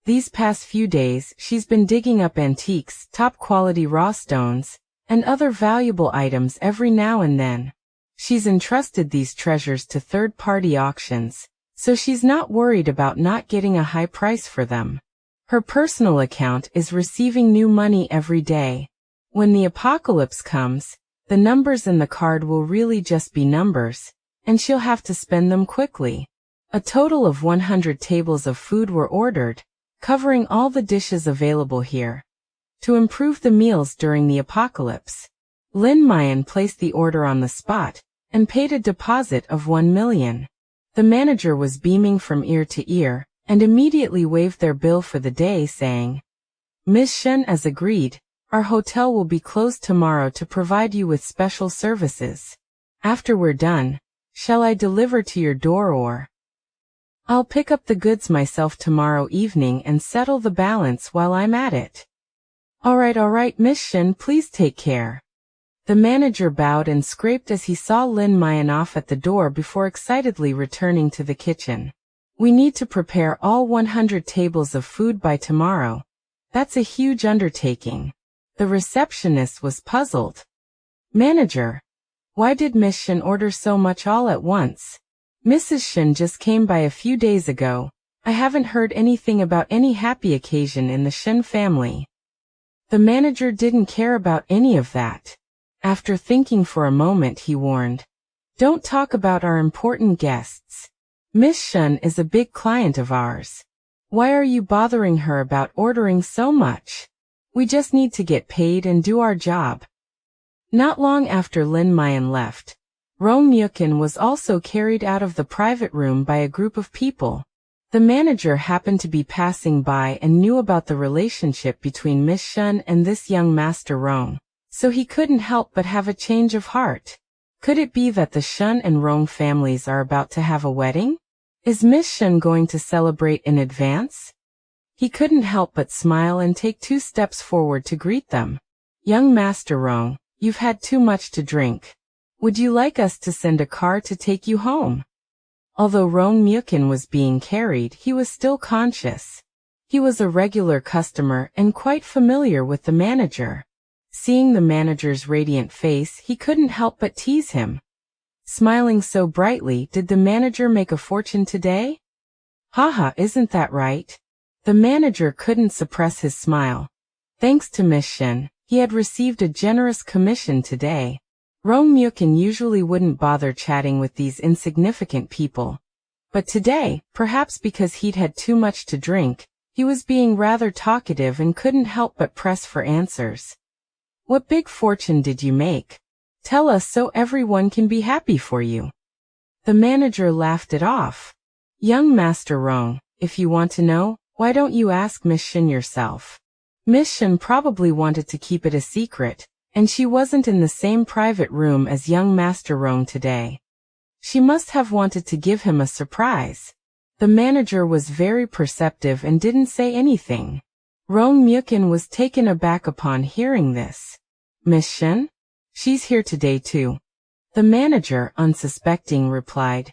These past few days, she's been digging up antiques, top-quality raw stones, and other valuable items every now and then. She's entrusted these treasures to third-party auctions, so she's not worried about not getting a high price for them. Her personal account is receiving new money every day. When the apocalypse comes, the numbers in the card will really just be numbers, and she'll have to spend them quickly. A total of 100 tables of food were ordered, covering all the dishes available here. To improve the meals during the apocalypse, Lin Jiaojiao placed the order on the spot and paid a deposit of 1 million. The manager was beaming from ear to ear and immediately waived their bill for the day, saying, "Miss Shen, as agreed, our hotel will be closed tomorrow to provide you with special services. After we're done, shall I deliver to your door or? I'll pick up the goods myself tomorrow evening and settle the balance while I'm at it." All right, Miss Shen, please take care." The manager bowed and scraped as he saw Lin Jiaojiao off at the door before excitedly returning to the kitchen. "We need to prepare all 100 tables of food by tomorrow. That's a huge undertaking." The receptionist was puzzled. "Manager, why did Miss Shen order so much all at once? Mrs. Shen just came by a few days ago. I haven't heard anything about any happy occasion in the Shen family." The manager didn't care about any of that. After thinking for a moment, he warned, "Don't talk about our important guests. Miss Shen is a big client of ours. Why are you bothering her about ordering so much? We just need to get paid and do our job." Not long after Lin Jiaojiao left, Rong Muyan was also carried out of the private room by a group of people. The manager happened to be passing by and knew about the relationship between Miss Shen and this young Master Rong, so he couldn't help but have a change of heart. Could it be that the Shen and Rong families are about to have a wedding? Is Miss Shen going to celebrate in advance? He couldn't help but smile and take 2 steps forward to greet them. "Young Master Rong, you've had too much to drink. Would you like us to send a car to take you home?" Although Rong Muyan was being carried, he was still conscious. He was a regular customer and quite familiar with the manager. Seeing the manager's radiant face, he couldn't help but tease him. Smiling so brightly, "Did the manager make a fortune today?" "Haha, isn't that right?" The manager couldn't suppress his smile. Thanks to Miss Shen, he had received a generous commission today. Rong Muyan usually wouldn't bother chatting with these insignificant people. But today, perhaps because he'd had too much to drink, he was being rather talkative and couldn't help but press for answers. "What big fortune did you make? Tell us so everyone can be happy for you." The manager laughed it off. "Young Master Rong, if you want to know, why don't you ask Miss Shen yourself? Miss Shen probably wanted to keep it a secret, and she wasn't in the same private room as young Master Rong today. She must have wanted to give him a surprise." The manager was very perceptive and didn't say anything. Rong Muyan was taken aback upon hearing this. "Miss Shen? She's here today too." The manager, unsuspecting, replied,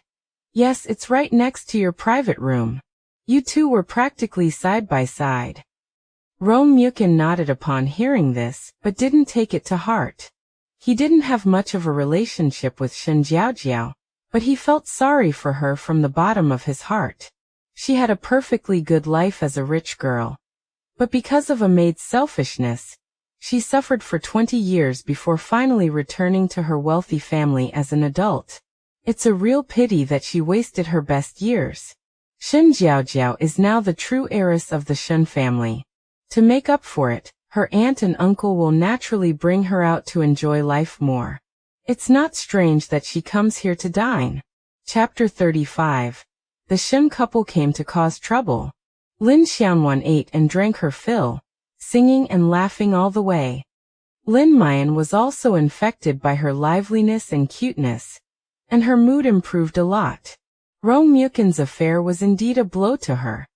"Yes, it's right next to your private room. You two were practically side by side." Rong Muyan nodded upon hearing this, but didn't take it to heart. He didn't have much of a relationship with Shen Jiaojiao, but he felt sorry for her from the bottom of his heart. She had a perfectly good life as a rich girl. But because of a maid's selfishness, she suffered for 20 years before finally returning to her wealthy family as an adult. It's a real pity that she wasted her best years. Shen Jiaojiao is now the true heiress of the Shen family. To make up for it, her aunt and uncle will naturally bring her out to enjoy life more. It's not strange that she comes here to dine. Chapter 35. The Shen couple came to cause trouble. Lin Xiaojiao ate and drank her fill, singing and laughing all the way. Lin Muyan was also infected by her liveliness and cuteness, and her mood improved a lot. Rong Muyan's affair was indeed a blow to her.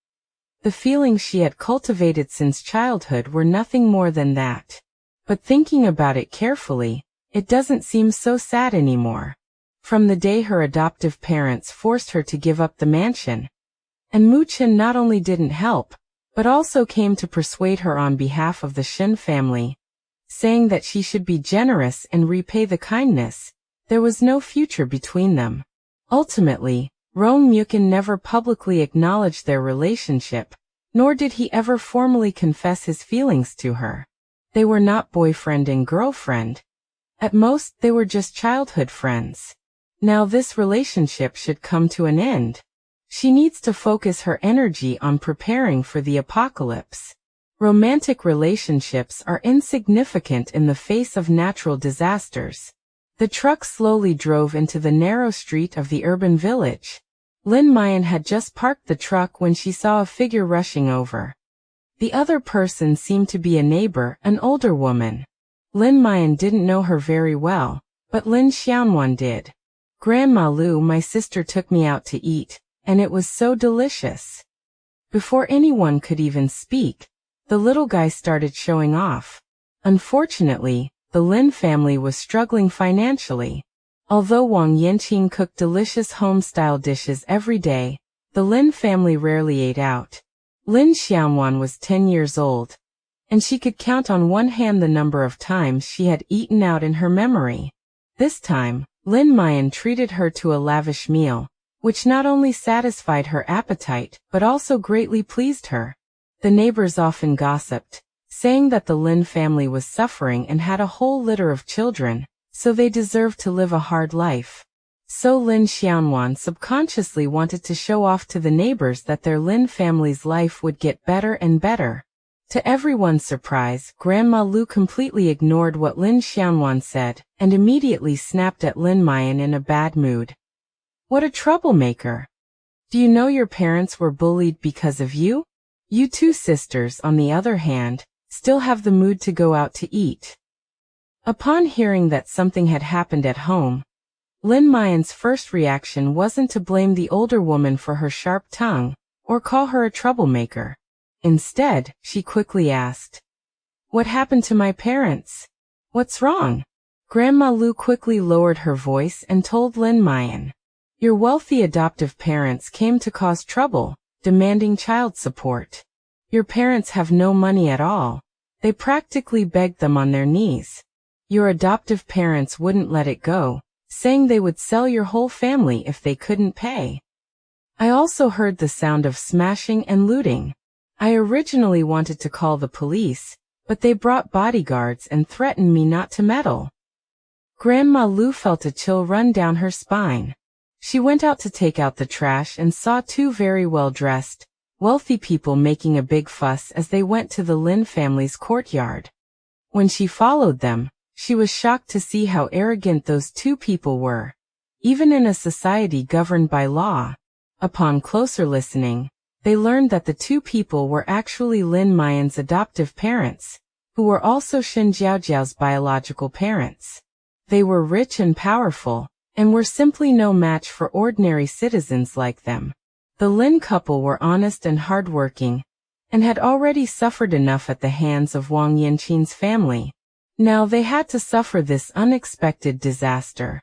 The feelings she had cultivated since childhood were nothing more than that. But thinking about it carefully, it doesn't seem so sad anymore. From the day her adoptive parents forced her to give up the mansion, and Mu Chen not only didn't help, but also came to persuade her on behalf of the Shen family, saying that she should be generous and repay the kindness, there was no future between them. Ultimately, Rong Muyan never publicly acknowledged their relationship, nor did he ever formally confess his feelings to her. They were not boyfriend and girlfriend. At most, they were just childhood friends. Now this relationship should come to an end. She needs to focus her energy on preparing for the apocalypse. Romantic relationships are insignificant in the face of natural disasters. The truck slowly drove into the narrow street of the urban village. Lin Muyan had just parked the truck when she saw a figure rushing over. The other person seemed to be a neighbor, an older woman. Lin Muyan didn't know her very well, but Lin Xiaojiao did. "Grandma Lu, my sister took me out to eat, and it was so delicious." Before anyone could even speak, the little guy started showing off. Unfortunately, the Lin family was struggling financially. Although Wang Yanqing cooked delicious home-style dishes every day, the Lin family rarely ate out. Lin Xiaojiao was 10 years old, and she could count on one hand the number of times she had eaten out in her memory. This time, Lin Muyan treated her to a lavish meal, which not only satisfied her appetite, but also greatly pleased her. The neighbors often gossiped, saying that the Lin family was suffering and had a whole litter of children, so they deserved to live a hard life. So Lin Xiaojiao subconsciously wanted to show off to the neighbors that their Lin family's life would get better and better. To everyone's surprise, Grandma Lu completely ignored what Lin Xiaojiao said, and immediately snapped at Lin Muyan in a bad mood. "What a troublemaker! Do you know your parents were bullied because of you? You two sisters, on the other hand, still have the mood to go out to eat." Upon hearing that something had happened at home, Lin Muyan's first reaction wasn't to blame the older woman for her sharp tongue, or call her a troublemaker. Instead, she quickly asked, "What happened to my parents? What's wrong?" Grandma Lu quickly lowered her voice and told Lin Muyan, "Your wealthy adoptive parents came to cause trouble, demanding child support. Your parents have no money at all. They practically begged them on their knees. Your adoptive parents wouldn't let it go, saying they would sell your whole family if they couldn't pay. I also heard the sound of smashing and looting. I originally wanted to call the police, but they brought bodyguards and threatened me not to meddle." Grandma Lu felt a chill run down her spine. She went out to take out the trash and saw two very well-dressed, wealthy people making a big fuss as they went to the Lin family's courtyard. When she followed them, she was shocked to see how arrogant those two people were, even in a society governed by law. Upon closer listening, they learned that the two people were actually Lin Muyan's adoptive parents, who were also Shen Jiaojiao's biological parents. They were rich and powerful, and were simply no match for ordinary citizens like them. The Lin couple were honest and hardworking, and had already suffered enough at the hands of Wang Yanqing's family. Now they had to suffer this unexpected disaster.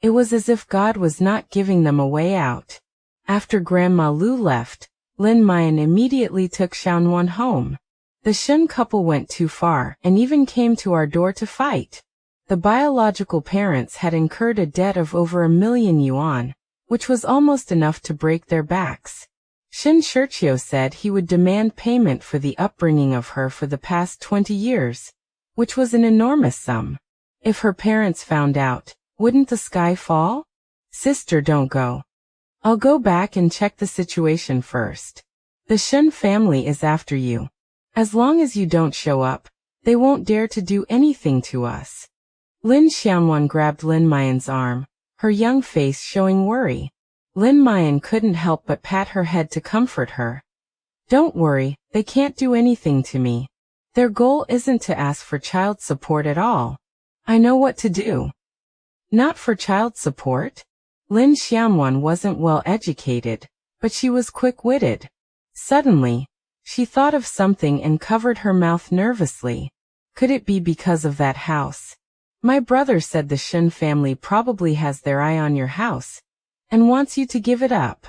It was as if God was not giving them a way out. After Grandma Lu left, Lin Muyan immediately took Xiaojiao home. The Shen couple went too far and even came to our door to fight. The biological parents had incurred a debt of over 1,000,000 yuan, which was almost enough to break their backs. Shen Shiqiu said he would demand payment for the upbringing of her for the past 20 years. Which was an enormous sum. If her parents found out, wouldn't the sky fall? "Sister, don't go. I'll go back and check the situation first. The Shen family is after you. As long as you don't show up, They won't dare to do anything to us. Lin Xiaojuan grabbed Lin Muyan's arm, her young face showing worry. Lin Muyan couldn't help but pat her head to comfort her. Don't worry, they can't do anything to me. Their goal isn't to ask for child support at all. I know what to do. Not for child support? Lin Xiaojuan wasn't well educated, but she was quick-witted. Suddenly, she thought of something and covered her mouth nervously. Could it be because of that house? My brother said the Shen family probably has their eye on your house and wants you to give it up.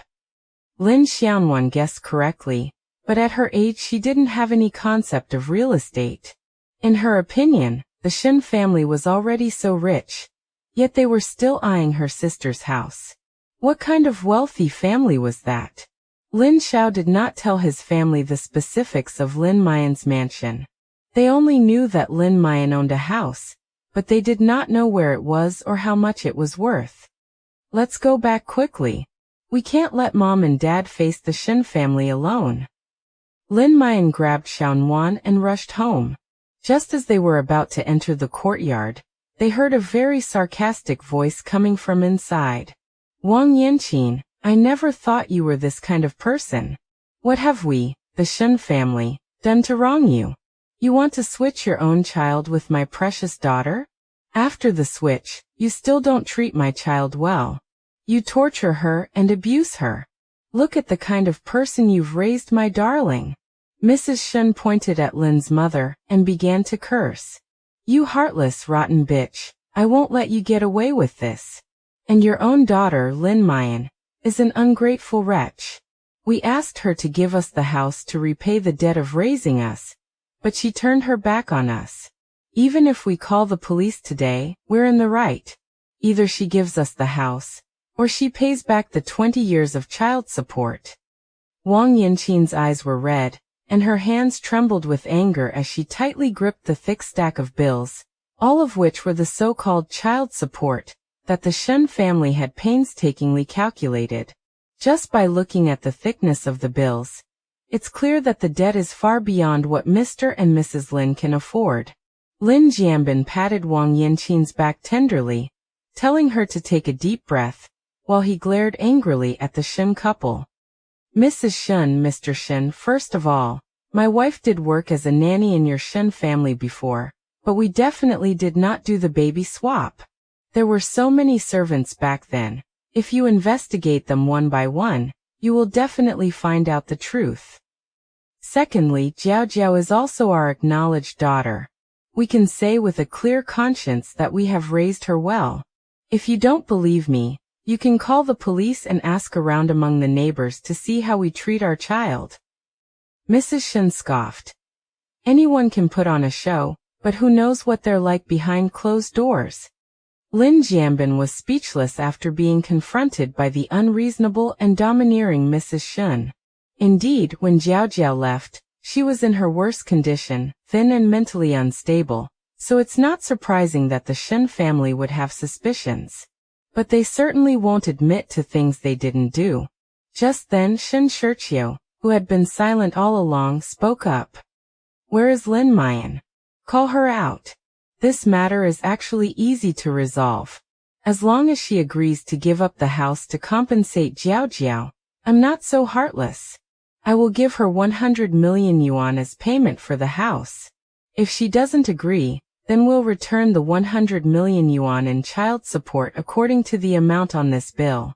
Lin Xiaojuan guessed correctly, but at her age she didn't have any concept of real estate. In her opinion, the Shen family was already so rich, yet they were still eyeing her sister's house. What kind of wealthy family was that? Lin Xiao did not tell his family the specifics of Lin Muyan's mansion. They only knew that Lin Muyan owned a house, but they did not know where it was or how much it was worth. Let's go back quickly. We can't let Mom and Dad face the Shen family alone. Lin Muyan grabbed Xiaojuan and rushed home. Just as they were about to enter the courtyard, they heard a very sarcastic voice coming from inside. Wang Yanqin, I never thought you were this kind of person. What have we, the Shen family, done to wrong you? You want to switch your own child with my precious daughter? After the switch, you still don't treat my child well. You torture her and abuse her. Look at the kind of person you've raised, my darling. Mrs. Shen pointed at Lin's mother and began to curse. You heartless, rotten bitch, I won't let you get away with this. And your own daughter, Lin Muyan, is an ungrateful wretch. We asked her to give us the house to repay the debt of raising us, but she turned her back on us. Even if we call the police today, we're in the right. Either she gives us the house, or she pays back the 20 years of child support. Wang Yanqin's eyes were red, and her hands trembled with anger as she tightly gripped the thick stack of bills, all of which were the so-called child support that the Shen family had painstakingly calculated. Just by looking at the thickness of the bills, it's clear that the debt is far beyond what Mr. and Mrs. Lin can afford. Lin Jiaojiao patted Wang Yanqin's back tenderly, telling her to take a deep breath, while he glared angrily at the Shen couple. Mrs. Shen, Mr. Shen, first of all, my wife did work as a nanny in your Shen family before, but we definitely did not do the baby swap. There were so many servants back then. If you investigate them one by one, you will definitely find out the truth. Secondly, Jiaojiao is also our acknowledged daughter. We can say with a clear conscience that we have raised her well. If you don't believe me, you can call the police and ask around among the neighbors to see how we treat our child. Mrs. Shen scoffed. Anyone can put on a show, but who knows what they're like behind closed doors? Lin Jiaojiao was speechless after being confronted by the unreasonable and domineering Mrs. Shen. Indeed, when Jiaojiao left, she was in her worst condition, thin and mentally unstable, so it's not surprising that the Shen family would have suspicions. But they certainly won't admit to things they didn't do. Just then Shen Shiqiu, who had been silent all along, spoke up. Where is Lin Muyan? Call her out. This matter is actually easy to resolve. As long as she agrees to give up the house to compensate Jiaojiao, I'm not so heartless. I will give her 100 million yuan as payment for the house. If she doesn't agree, then we'll return the 100 million yuan in child support according to the amount on this bill.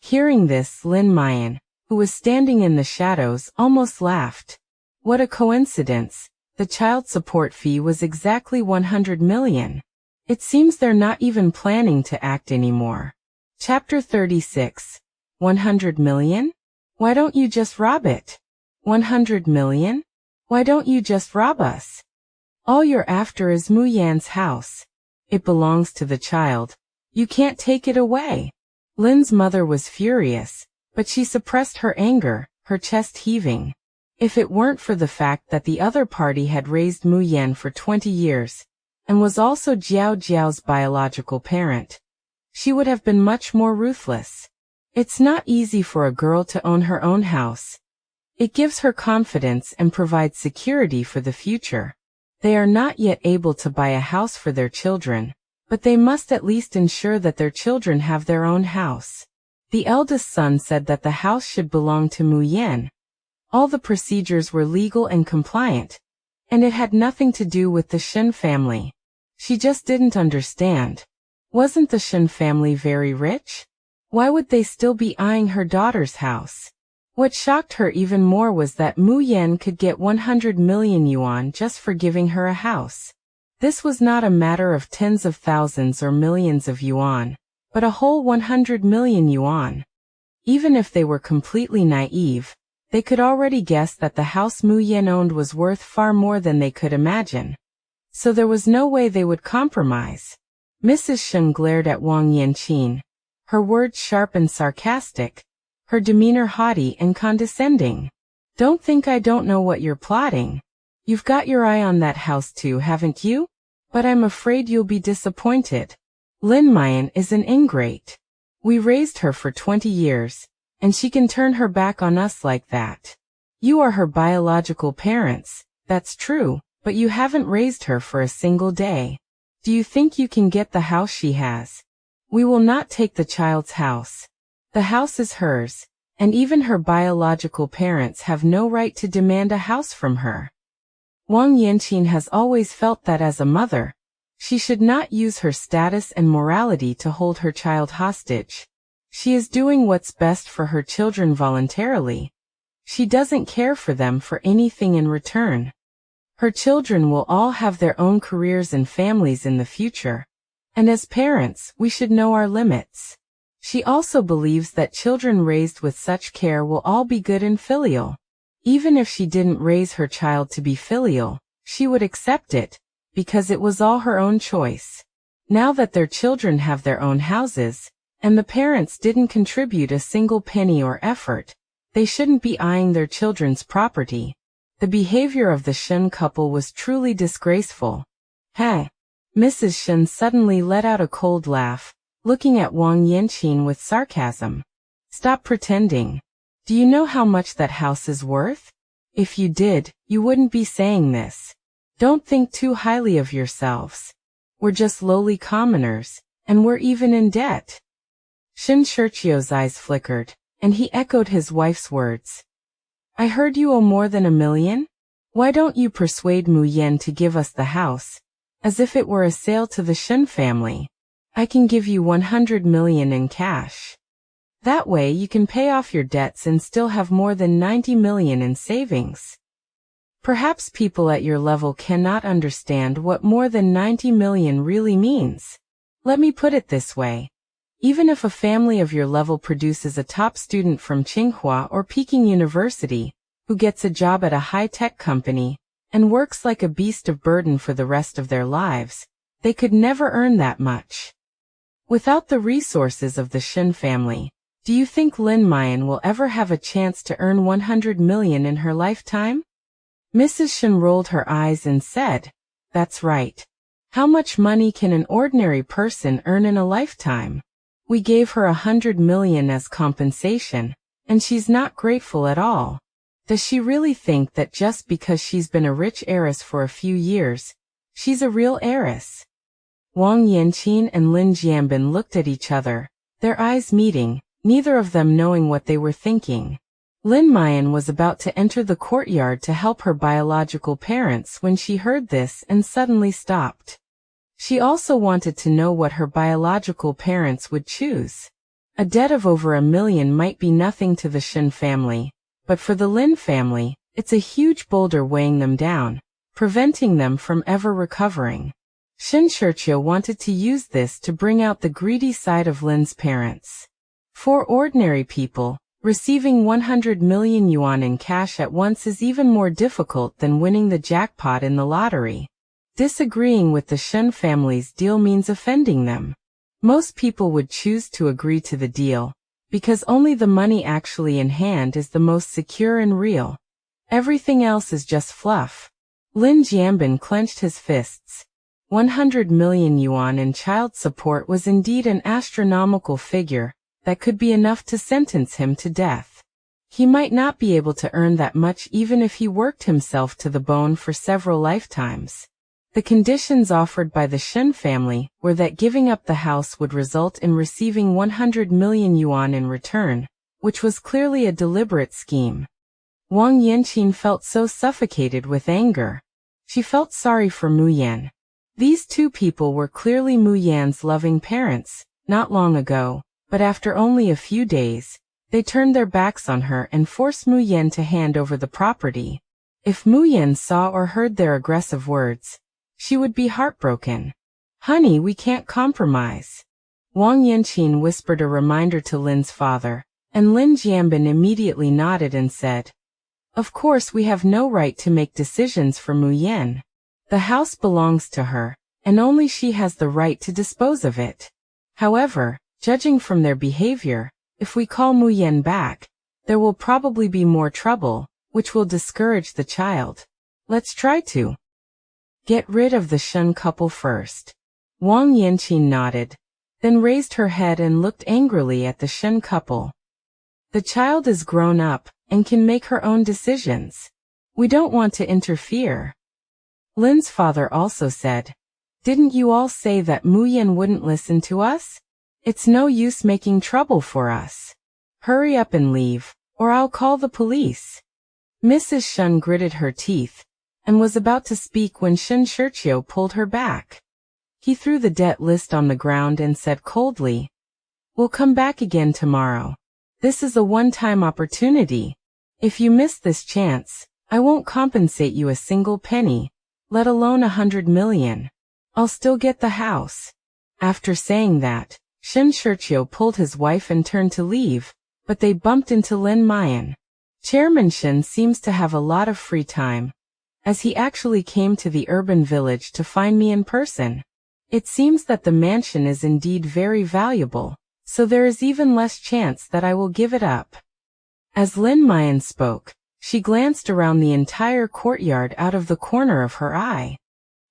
Hearing this, Lin Muyan, who was standing in the shadows, almost laughed. What a coincidence. The child support fee was exactly 100 million. It seems they're not even planning to act anymore. Chapter 36. 100 million? Why don't you just rob it? 100 million? Why don't you just rob us? All you're after is Muyan's house. It belongs to the child. You can't take it away. Lin's mother was furious, but she suppressed her anger, her chest heaving. If it weren't for the fact that the other party had raised Muyan for 20 years, and was also Jiaojiao's biological parent, she would have been much more ruthless. It's not easy for a girl to own her own house. It gives her confidence and provides security for the future. They are not yet able to buy a house for their children, but they must at least ensure that their children have their own house. The eldest son said that the house should belong to Muyan. All the procedures were legal and compliant, and it had nothing to do with the Shen family. She just didn't understand. Wasn't the Shen family very rich? Why would they still be eyeing her daughter's house? What shocked her even more was that Muyan could get 100 million yuan just for giving her a house. This was not a matter of tens of thousands or millions of yuan, but a whole 100 million yuan. Even if they were completely naive, they could already guess that the house Muyan owned was worth far more than they could imagine. So there was no way they would compromise. Mrs. Shen glared at Wang Yanqin, her words sharp and sarcastic, her demeanor haughty and condescending. Don't think I don't know what you're plotting. You've got your eye on that house too, haven't you? But I'm afraid you'll be disappointed. Lin Jiaojiao is an ingrate. We raised her for 20 years, and she can turn her back on us like that. You are her biological parents, that's true, but you haven't raised her for a single day. Do you think you can get the house she has? We will not take the child's house. The house is hers, and even her biological parents have no right to demand a house from her. Wang Yanqin has always felt that as a mother, she should not use her status and morality to hold her child hostage. She is doing what's best for her children voluntarily. She doesn't care for them for anything in return. Her children will all have their own careers and families in the future, and as parents, we should know our limits. She also believes that children raised with such care will all be good and filial. Even if she didn't raise her child to be filial, she would accept it, because it was all her own choice. Now that their children have their own houses, and the parents didn't contribute a single penny or effort, they shouldn't be eyeing their children's property. The behavior of the Shen couple was truly disgraceful. Hey! Mrs. Shen suddenly let out a cold laugh, looking at Wang Yanqin with sarcasm. Stop pretending. Do you know how much that house is worth? If you did, you wouldn't be saying this. Don't think too highly of yourselves. We're just lowly commoners, and we're even in debt. Shen Shiqiu's eyes flickered, and he echoed his wife's words. I heard you owe more than 1 million? Why don't you persuade Muyan to give us the house, as if it were a sale to the Shen family? I can give you 100 million in cash. That way you can pay off your debts and still have more than 90 million in savings. Perhaps people at your level cannot understand what more than 90 million really means. Let me put it this way. Even if a family of your level produces a top student from Tsinghua or Peking University, who gets a job at a high-tech company, and works like a beast of burden for the rest of their lives, they could never earn that much. Without the resources of the Shen family, do you think Lin Jiaojiao will ever have a chance to earn 100 million in her lifetime? Mrs. Shen rolled her eyes and said, That's right. How much money can an ordinary person earn in a lifetime? We gave her 100 million as compensation, and she's not grateful at all. Does she really think that just because she's been a rich heiress for a few years, she's a real heiress? Wang Yanqin and Lin Jiaojiao looked at each other, their eyes meeting, neither of them knowing what they were thinking. Lin Jiaojiao was about to enter the courtyard to help her biological parents when she heard this and suddenly stopped. She also wanted to know what her biological parents would choose. A debt of over 1 million might be nothing to the Shen family, but for the Lin family, it's a huge boulder weighing them down, preventing them from ever recovering. Shen Shiqiu wanted to use this to bring out the greedy side of Lin's parents. For ordinary people, receiving 100 million yuan in cash at once is even more difficult than winning the jackpot in the lottery. Disagreeing with the Shen family's deal means offending them. Most people would choose to agree to the deal, because only the money actually in hand is the most secure and real. Everything else is just fluff. Lin Jiaojiao clenched his fists. 100 million yuan in child support was indeed an astronomical figure that could be enough to sentence him to death. He might not be able to earn that much even if he worked himself to the bone for several lifetimes. The conditions offered by the Shen family were that giving up the house would result in receiving 100 million yuan in return, which was clearly a deliberate scheme. Wang Yanqing felt so suffocated with anger. She felt sorry for Muyan. These two people were clearly Muyan's loving parents, not long ago, but after only a few days, they turned their backs on her and forced Muyan to hand over the property. If Muyan saw or heard their aggressive words, she would be heartbroken. "Honey, we can't compromise." Wang Yanqing whispered a reminder to Lin's father, and Lin Jiaojiao immediately nodded and said, "Of course we have no right to make decisions for Muyan. The house belongs to her, and only she has the right to dispose of it. However, judging from their behavior, if we call Muyan back, there will probably be more trouble, which will discourage the child. Let's try to get rid of the Shen couple first." Wang Yanqing nodded, then raised her head and looked angrily at the Shen couple. "The child is grown up and can make her own decisions. We don't want to interfere." Lin's father also said, "Didn't you all say that Muyan wouldn't listen to us? It's no use making trouble for us. Hurry up and leave, or I'll call the police." Mrs. Shen gritted her teeth, and was about to speak when Shen Shiqiu pulled her back. He threw the debt list on the ground and said coldly, "We'll come back again tomorrow. This is a one-time opportunity. If you miss this chance, I won't compensate you a single penny, let alone 100 million. I'll still get the house." After saying that, Shen Shiqiu pulled his wife and turned to leave, but they bumped into Lin Muyan. Chairman Shen seems to have a lot of free time, as he actually came to the urban village to find me in person. It seems that the mansion is indeed very valuable, so there is even less chance that I will give it up. As Lin Muyan spoke, she glanced around the entire courtyard out of the corner of her eye.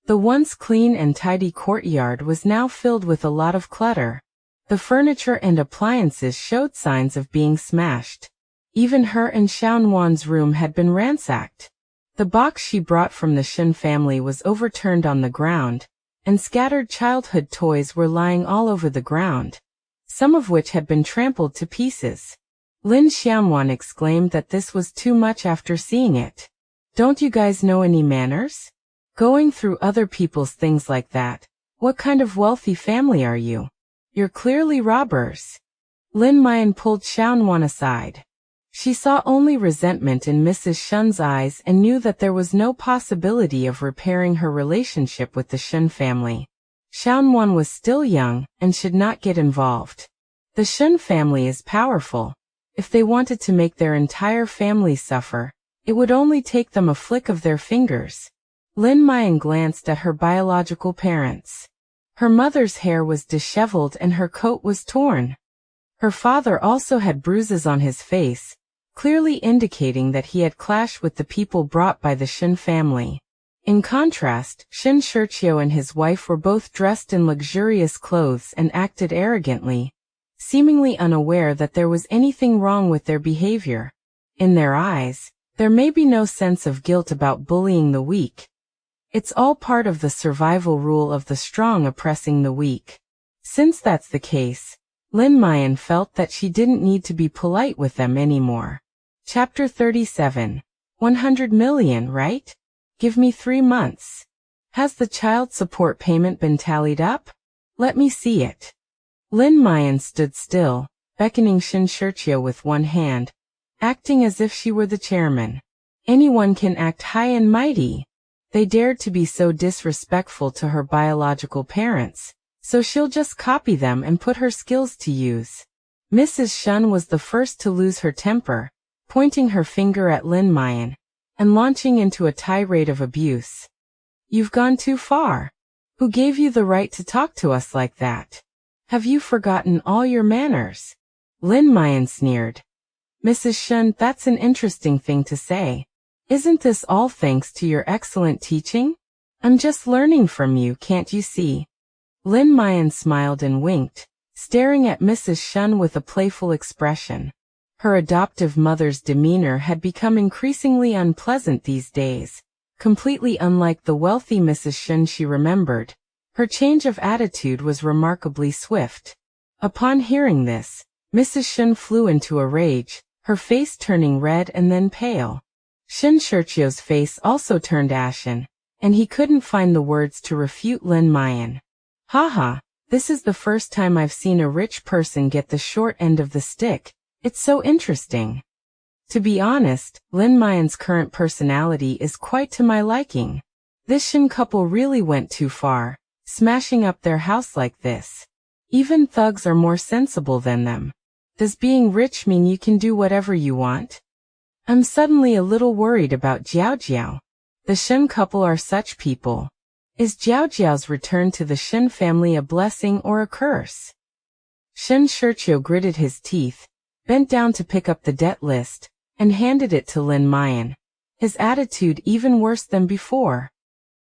The once clean and tidy courtyard was now filled with a lot of clutter. The furniture and appliances showed signs of being smashed. Even her and Xiaonuan's room had been ransacked. The box she brought from the Shen family was overturned on the ground, and scattered childhood toys were lying all over the ground, some of which had been trampled to pieces. Lin Xiaonuan exclaimed that this was too much after seeing it. "Don't you guys know any manners? Going through other people's things like that? What kind of wealthy family are you? You're clearly robbers." Lin Muyan pulled Xiaonuan aside. She saw only resentment in Mrs. Shen's eyes and knew that there was no possibility of repairing her relationship with the Shen family. Xiaonuan was still young and should not get involved. The Shen family is powerful. If they wanted to make their entire family suffer, it would only take them a flick of their fingers. Lin Muyan glanced at her biological parents. Her mother's hair was disheveled and her coat was torn. Her father also had bruises on his face, clearly indicating that he had clashed with the people brought by the Shen family. In contrast, Shen Shiqiu and his wife were both dressed in luxurious clothes and acted arrogantly, seemingly unaware that there was anything wrong with their behavior. In their eyes, there may be no sense of guilt about bullying the weak. It's all part of the survival rule of the strong oppressing the weak. Since that's the case, Lin Muyan felt that she didn't need to be polite with them anymore. Chapter 37. 100 million, right? Give me 3 months. Has the child support payment been tallied up? Let me see it. Lin Muyan stood still, beckoning Shen Shiqiu with one hand, acting as if she were the chairman. Anyone can act high and mighty. They dared to be so disrespectful to her biological parents, so she'll just copy them and put her skills to use. Mrs. Shen was the first to lose her temper, pointing her finger at Lin Muyan, and launching into a tirade of abuse. "You've gone too far. Who gave you the right to talk to us like that? Have you forgotten all your manners?" Lin Muyan sneered. "Mrs. Shen, that's an interesting thing to say. Isn't this all thanks to your excellent teaching? I'm just learning from you, can't you see?" Lin Muyan smiled and winked, staring at Mrs. Shen with a playful expression. Her adoptive mother's demeanor had become increasingly unpleasant these days. Completely unlike the wealthy Mrs. Shen she remembered, her change of attitude was remarkably swift. Upon hearing this, Mrs. Shen flew into a rage, her face turning red and then pale. Shen Shiqiu's face also turned ashen, and he couldn't find the words to refute Lin Muyan. Haha, this is the first time I've seen a rich person get the short end of the stick. It's so interesting. To be honest, Lin Muyan's current personality is quite to my liking. This Shen couple really went too far, smashing up their house like this. Even thugs are more sensible than them. Does being rich mean you can do whatever you want? I'm suddenly a little worried about Jiaojiao. The Shen couple are such people. Is Jiaojiao's return to the Shen family a blessing or a curse? Shen Shiqiu gritted his teeth, bent down to pick up the debt list, and handed it to Lin Muyan, his attitude even worse than before.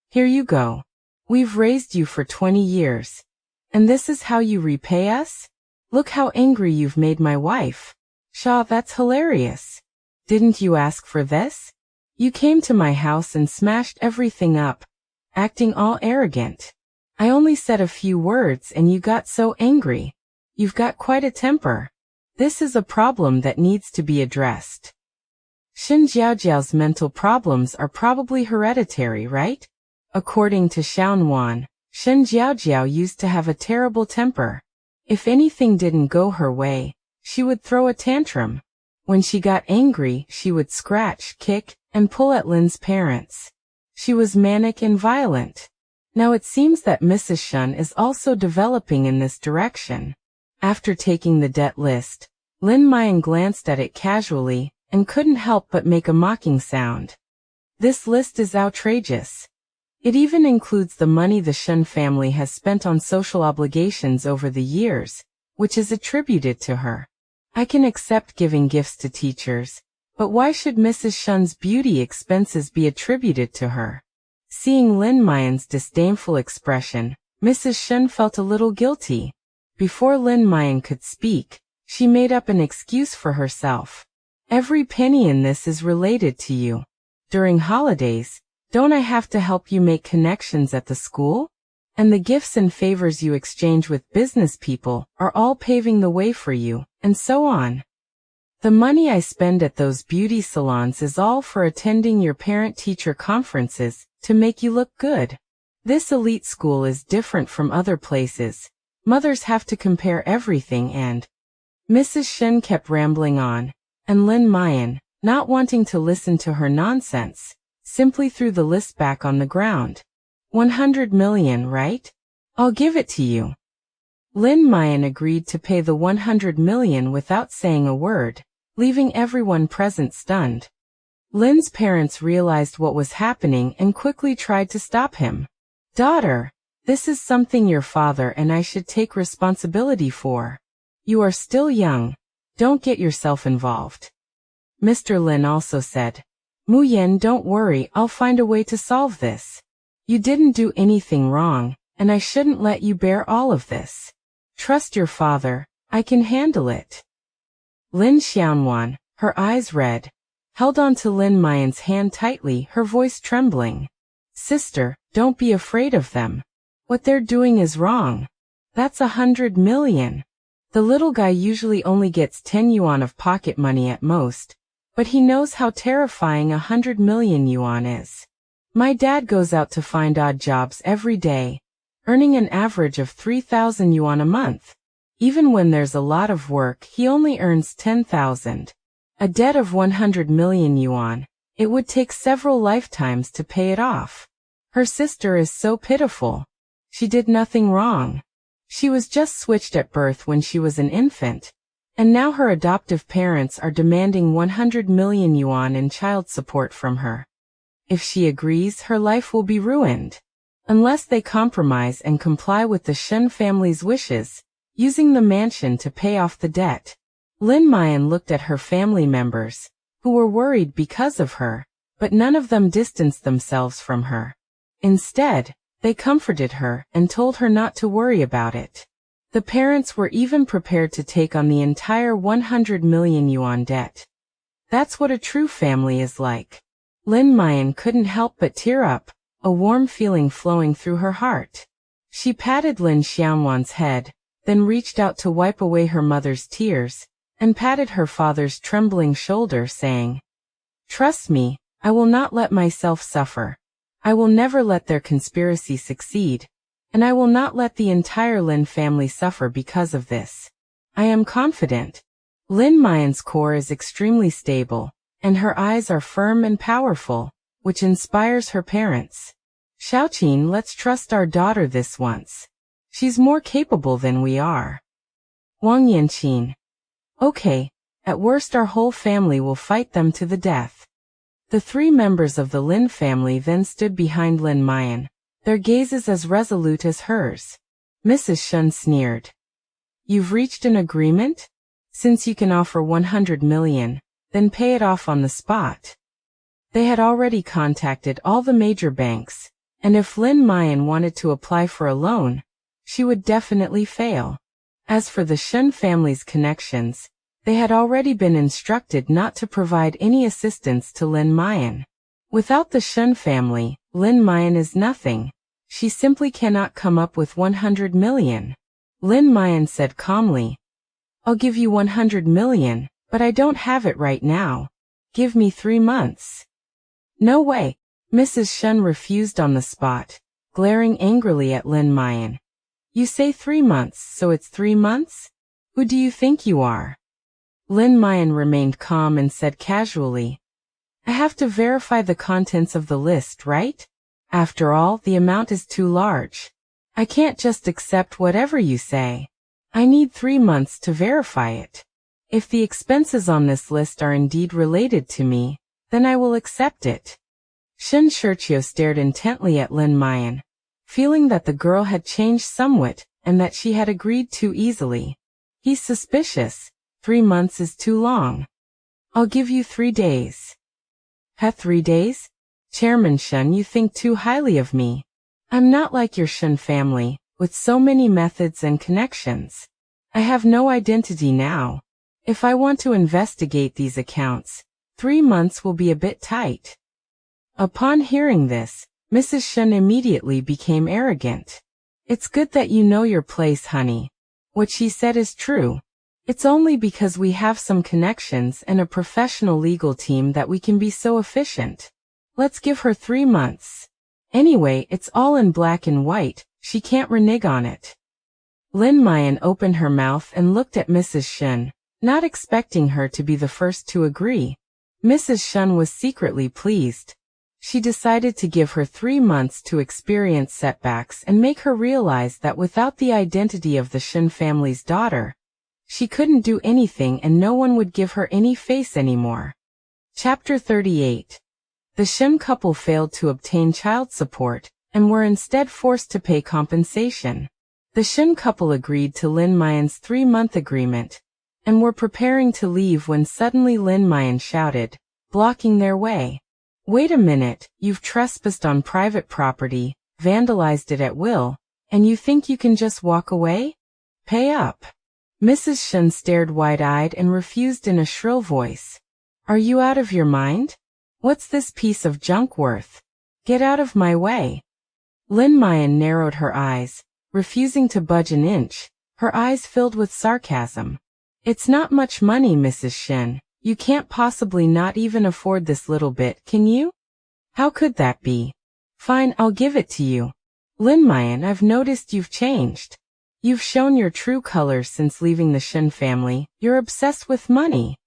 Here you go. We've raised you for 20 years. And this is how you repay us? Look how angry you've made my wife. Shaw, that's hilarious. Didn't you ask for this? You came to my house and smashed everything up, acting all arrogant. I only said a few words and you got so angry. You've got quite a temper. This is a problem that needs to be addressed. Shen Jiaojiao's mental problems are probably hereditary, right? According to Xiaonuan, Shen Jiaojiao used to have a terrible temper. If anything didn't go her way, she would throw a tantrum. When she got angry, she would scratch, kick, and pull at Lin's parents. She was manic and violent. Now it seems that Mrs. Shen is also developing in this direction. After taking the debt list, Lin Muyan glanced at it casually and couldn't help but make a mocking sound. This list is outrageous. It even includes the money the Shen family has spent on social obligations over the years, which is attributed to her. I can accept giving gifts to teachers, but why should Mrs. Shen's beauty expenses be attributed to her? Seeing Lin Muyan's disdainful expression, Mrs. Shen felt a little guilty. Before Lin Muyan could speak, she made up an excuse for herself. Every penny in this is related to you. During holidays, don't I have to help you make connections at the school? And the gifts and favors you exchange with business people are all paving the way for you, and so on. The money I spend at those beauty salons is all for attending your parent-teacher conferences to make you look good. This elite school is different from other places. Mothers have to compare everything and… Mrs. Shen kept rambling on, and Lin Muyan, not wanting to listen to her nonsense, simply threw the list back on the ground. 100 million, right? I'll give it to you. Lin Muyan agreed to pay the 100 million without saying a word, leaving everyone present stunned. Lin's parents realized what was happening and quickly tried to stop him. Daughter, this is something your father and I should take responsibility for. You are still young. Don't get yourself involved. Mr. Lin also said, Muyan, don't worry, I'll find a way to solve this. You didn't do anything wrong, and I shouldn't let you bear all of this. Trust your father, I can handle it. Lin Xiaonuan, her eyes red, held on to Lin Muyan's hand tightly, her voice trembling. Sister, don't be afraid of them. What they're doing is wrong. That's 100 million. The little guy usually only gets 10 yuan of pocket money at most, but he knows how terrifying 100 million yuan is. My dad goes out to find odd jobs every day, earning an average of 3,000 yuan a month. Even when there's a lot of work, he only earns 10,000. A debt of 100 million yuan, it would take several lifetimes to pay it off. Her sister is so pitiful. She did nothing wrong. She was just switched at birth when she was an infant, and now her adoptive parents are demanding 100 million yuan in child support from her. If she agrees, her life will be ruined. Unless they compromise and comply with the Shen family's wishes, using the mansion to pay off the debt. Lin Muyan looked at her family members, who were worried because of her, but none of them distanced themselves from her. Instead, they comforted her and told her not to worry about it. The parents were even prepared to take on the entire 100 million yuan debt. That's what a true family is like. Lin Jiaojiao couldn't help but tear up, a warm feeling flowing through her heart. She patted Lin Xiaowan's head, then reached out to wipe away her mother's tears, and patted her father's trembling shoulder, saying, "Trust me, I will not let myself suffer. I will never let their conspiracy succeed, and I will not let the entire Lin family suffer because of this. I am confident." Lin Jiaojiao's core is extremely stable, and her eyes are firm and powerful, which inspires her parents. "Xiaoqin, let's trust our daughter this once. She's more capable than we are." Wang Yanqin. "Okay, at worst our whole family will fight them to the death." The three members of the Lin family then stood behind Lin Jiaojiao, their gazes as resolute as hers. Mrs. Shen sneered. "You've reached an agreement? Since you can offer 100 million, then pay it off on the spot." They had already contacted all the major banks, and if Lin Jiaojiao wanted to apply for a loan, she would definitely fail. As for the Shen family's connections, they had already been instructed not to provide any assistance to Lin Jiaojiao. Without the Shen family, Lin Jiaojiao is nothing. She simply cannot come up with 100 million. Lin Jiaojiao said calmly, "I'll give you 100 million, but I don't have it right now. Give me 3 months." "No way." Mrs. Shen refused on the spot, glaring angrily at Lin Jiaojiao. "You say 3 months, so it's 3 months? Who do you think you are?" Lin Jiaojiao remained calm and said casually, "I have to verify the contents of the list, right? After all, the amount is too large. I can't just accept whatever you say. I need 3 months to verify it. If the expenses on this list are indeed related to me, then I will accept it." Shen Shiqiu stared intently at Lin Jiaojiao, feeling that the girl had changed somewhat and that she had agreed too easily. He's suspicious. 3 months is too long. "I'll give you 3 days. 3 days? Chairman Shen, you think too highly of me. I'm not like your Shen family, with so many methods and connections. I have no identity now. If I want to investigate these accounts, 3 months will be a bit tight." Upon hearing this, Mrs. Shen immediately became arrogant. "It's good that you know your place, honey. What she said is true. It's only because we have some connections and a professional legal team that we can be so efficient. Let's give her 3 months. Anyway, it's all in black and white, she can't renege on it." Lin Jiaojiao opened her mouth and looked at Mrs. Shen, not expecting her to be the first to agree. Mrs. Shen was secretly pleased. She decided to give her 3 months to experience setbacks and make her realize that without the identity of the Shen family's daughter, she couldn't do anything and no one would give her any face anymore. Chapter 38. The Shen couple failed to obtain child support, and were instead forced to pay compensation. The Shen couple agreed to Lin Jiaojiao's 3-month agreement, and were preparing to leave when suddenly Lin Jiaojiao shouted, blocking their way. "Wait a minute, you've trespassed on private property, vandalized it at will, and you think you can just walk away? Pay up." Mrs. Shen stared wide-eyed and refused in a shrill voice. "Are you out of your mind? What's this piece of junk worth? Get out of my way." Lin Jiaojiao narrowed her eyes, refusing to budge an inch, her eyes filled with sarcasm. "It's not much money, Mrs. Shen. You can't possibly not even afford this little bit, can you?" "How could that be?" "Fine, I'll give it to you. Lin Jiaojiao, I've noticed you've changed. You've shown your true colors since leaving the Shen family. You're obsessed with money."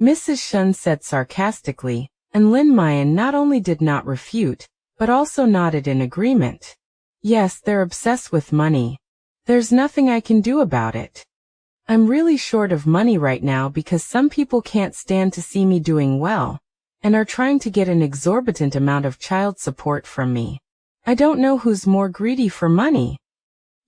Mrs. Shen said sarcastically, and Lin Jiaojiao not only did not refute, but also nodded in agreement. "Yes, they're obsessed with money. There's nothing I can do about it. I'm really short of money right now because some people can't stand to see me doing well, and are trying to get an exorbitant amount of child support from me. I don't know who's more greedy for money."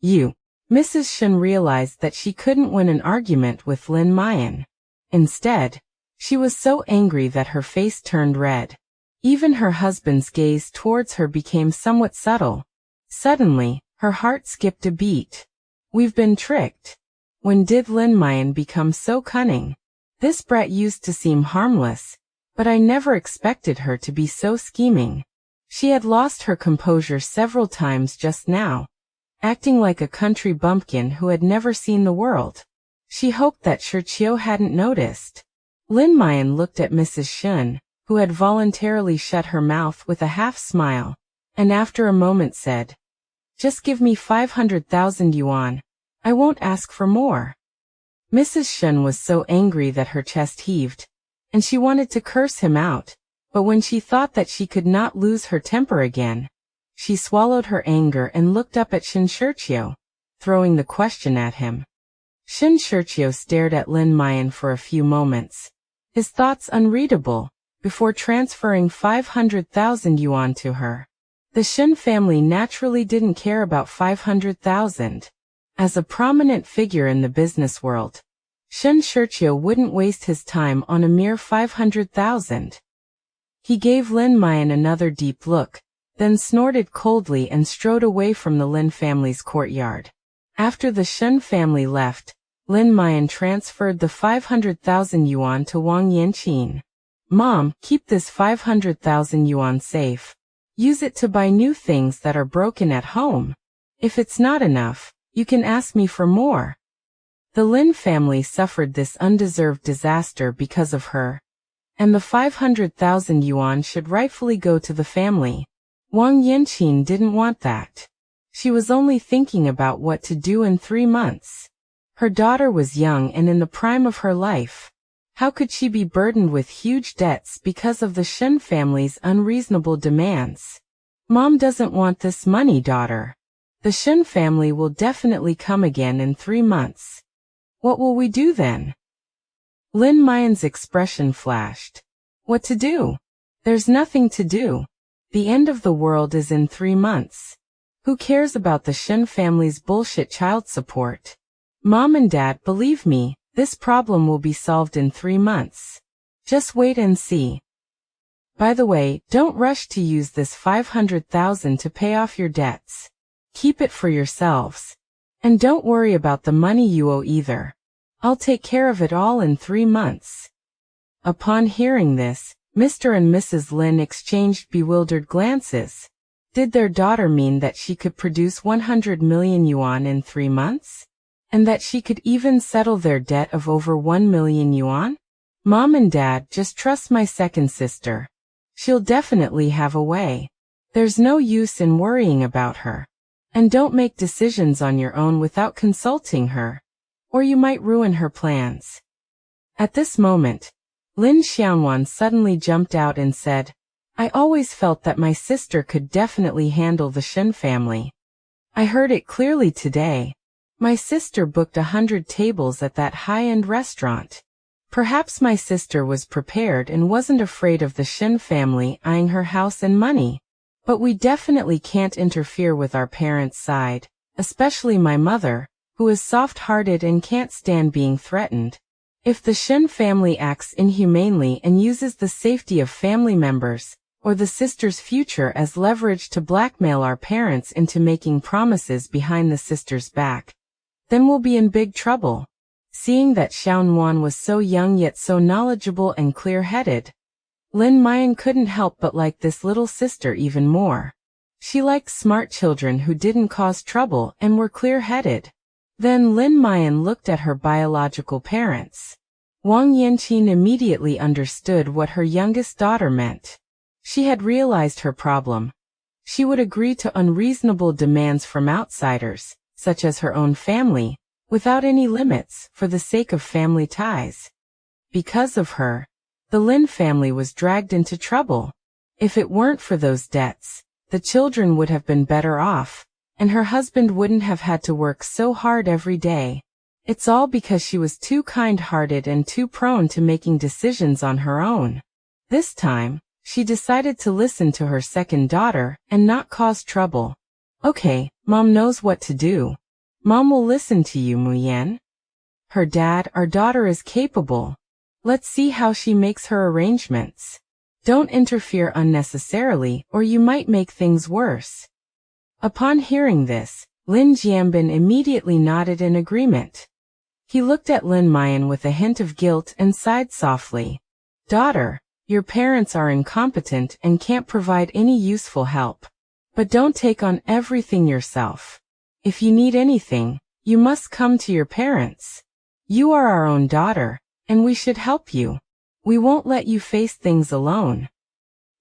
"You." Mrs. Shen realized that she couldn't win an argument with Lin Jiaojiao. Instead, she was so angry that her face turned red. Even her husband's gaze towards her became somewhat subtle. Suddenly, her heart skipped a beat. We've been tricked. When did Lin Jiaojiao become so cunning? This brat used to seem harmless, but I never expected her to be so scheming. She had lost her composure several times just now, acting like a country bumpkin who had never seen the world. She hoped that Shiqiu hadn't noticed. Lin Jiaojiao looked at Mrs. Shen, who had voluntarily shut her mouth with a half-smile, and after a moment said, "Just give me 500,000 yuan. I won't ask for more." Mrs. Shen was so angry that her chest heaved, and she wanted to curse him out, but when she thought that she could not lose her temper again, she swallowed her anger and looked up at Shen Shiqiu, throwing the question at him. Shen Shiqiu stared at Lin Jiaojiao for a few moments, his thoughts unreadable, before transferring 500,000 yuan to her. The Shen family naturally didn't care about 500,000. As a prominent figure in the business world, Shen Shiqiu wouldn't waste his time on a mere 500,000. He gave Lin Jiaojiao another deep look, then snorted coldly and strode away from the Lin family's courtyard. After the Shen family left, Lin Jiaojiao transferred the 500,000 yuan to Wang Yanqin. "Mom, keep this 500,000 yuan safe. Use it to buy new things that are broken at home. If it's not enough, you can ask me for more." The Lin family suffered this undeserved disaster because of her, and the 500,000 yuan should rightfully go to the family. Wang Yanqin didn't want that. She was only thinking about what to do in 3 months. Her daughter was young and in the prime of her life. How could she be burdened with huge debts because of the Shen family's unreasonable demands? "Mom doesn't want this money, daughter. The Shen family will definitely come again in 3 months. What will we do then?" Lin Jiaojiao's expression flashed. "What to do? There's nothing to do. The end of the world is in 3 months. Who cares about the Shen family's bullshit child support? Mom and Dad, believe me, this problem will be solved in 3 months. Just wait and see. By the way, don't rush to use this 500,000 to pay off your debts. Keep it for yourselves. And don't worry about the money you owe either. I'll take care of it all in 3 months." Upon hearing this, Mr. and Mrs. Lin exchanged bewildered glances. Did their daughter mean that she could produce 100 million yuan in 3 months? And that she could even settle their debt of over 1 million yuan? "Mom and Dad, just trust my second sister. She'll definitely have a way. There's no use in worrying about her. And don't make decisions on your own without consulting her, or you might ruin her plans." At this moment, Lin Xiaowan suddenly jumped out and said, "I always felt that my sister could definitely handle the Shen family. I heard it clearly today. My sister booked 100 tables at that high-end restaurant. Perhaps my sister was prepared and wasn't afraid of the Shen family eyeing her house and money. But we definitely can't interfere with our parents' side, especially my mother, who is soft-hearted and can't stand being threatened. If the Shen family acts inhumanely and uses the safety of family members, or the sister's future as leverage to blackmail our parents into making promises behind the sister's back, then we'll be in big trouble." Seeing that Xiaowan was so young yet so knowledgeable and clear-headed, Lin Jiaojiao couldn't help but like this little sister even more. She liked smart children who didn't cause trouble and were clear-headed. Then Lin Jiaojiao looked at her biological parents. Wang Yanqin immediately understood what her youngest daughter meant. She had realized her problem. She would agree to unreasonable demands from outsiders, such as her own family, without any limits, for the sake of family ties. Because of her, the Lin family was dragged into trouble. If it weren't for those debts, the children would have been better off, and her husband wouldn't have had to work so hard every day. It's all because she was too kind-hearted and too prone to making decisions on her own. This time, she decided to listen to her second daughter and not cause trouble. "Okay, Mom knows what to do. Mom will listen to you, Muyan. Her dad, our daughter is capable. Let's see how she makes her arrangements. Don't interfere unnecessarily or you might make things worse." Upon hearing this, Lin Jianbin immediately nodded in agreement. He looked at Lin Muyan with a hint of guilt and sighed softly. Daughter, your parents are incompetent and can't provide any useful help. But don't take on everything yourself. If you need anything, you must come to your parents. You are our own daughter, and we should help you. We won't let you face things alone.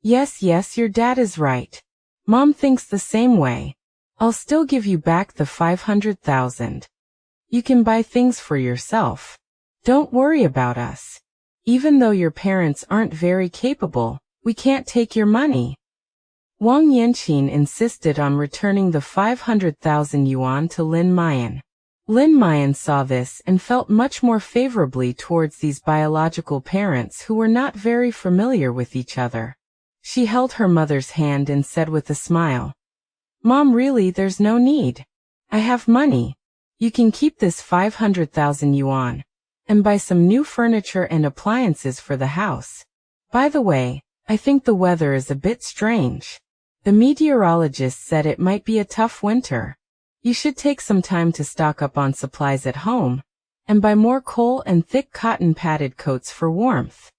Yes, your dad is right. Mom thinks the same way. I'll still give you back the 500,000. You can buy things for yourself. Don't worry about us. Even though your parents aren't very capable, we can't take your money. Wang Yanqing insisted on returning the 500,000 yuan to Lin Muyan. Lin Muyan saw this and felt much more favorably towards these biological parents who were not very familiar with each other. She held her mother's hand and said with a smile, Mom, really, there's no need. I have money. You can keep this 500,000 yuan and buy some new furniture and appliances for the house. By the way, I think the weather is a bit strange. The meteorologist said it might be a tough winter. You should take some time to stock up on supplies at home and buy more coal and thick cotton padded coats for warmth.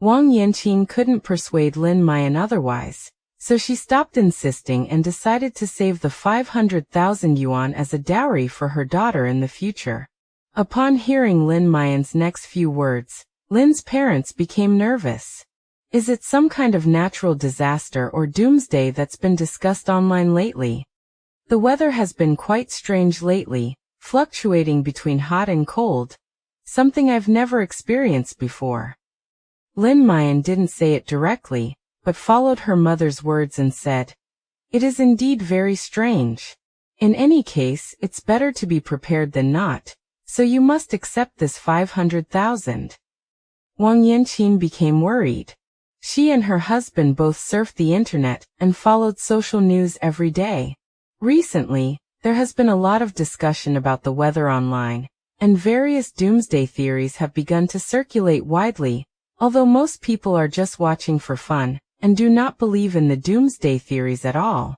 Wang Yanqing couldn't persuade Lin Muyan otherwise, so she stopped insisting and decided to save the 500,000 yuan as a dowry for her daughter in the future. Upon hearing Lin Muyan's next few words, Lin's parents became nervous. Is it some kind of natural disaster or doomsday that's been discussed online lately? The weather has been quite strange lately, fluctuating between hot and cold, something I've never experienced before. Lin Muyan didn't say it directly, but followed her mother's words and said, It is indeed very strange. In any case, it's better to be prepared than not, so you must accept this 500,000. Wang Yanqing became worried. She and her husband both surfed the internet and followed social news every day. Recently, there has been a lot of discussion about the weather online, and various doomsday theories have begun to circulate widely, although most people are just watching for fun and do not believe in the doomsday theories at all.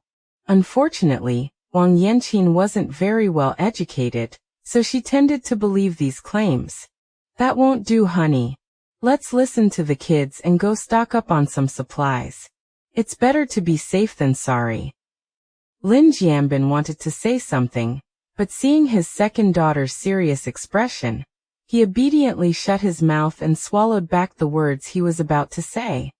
Unfortunately, Wang Yanqing wasn't very well educated, so she tended to believe these claims. That won't do, honey. Let's listen to the kids and go stock up on some supplies. It's better to be safe than sorry. Lin Jianbin wanted to say something, but seeing his second daughter's serious expression, he obediently shut his mouth and swallowed back the words he was about to say.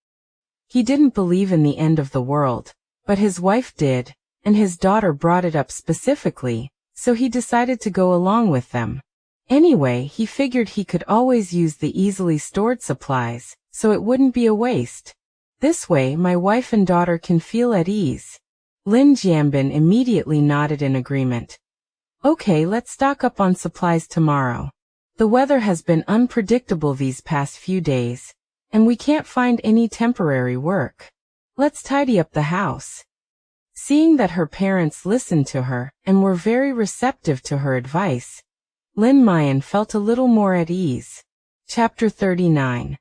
He didn't believe in the end of the world, but his wife did, and his daughter brought it up specifically, so he decided to go along with them. Anyway, he figured he could always use the easily stored supplies, so it wouldn't be a waste. This way my wife and daughter can feel at ease. Lin Jianbin immediately nodded in agreement. Okay, let's stock up on supplies tomorrow. The weather has been unpredictable these past few days, and we can't find any temporary work. Let's tidy up the house. Seeing that her parents listened to her and were very receptive to her advice, Lin Muyan felt a little more at ease. Chapter 39.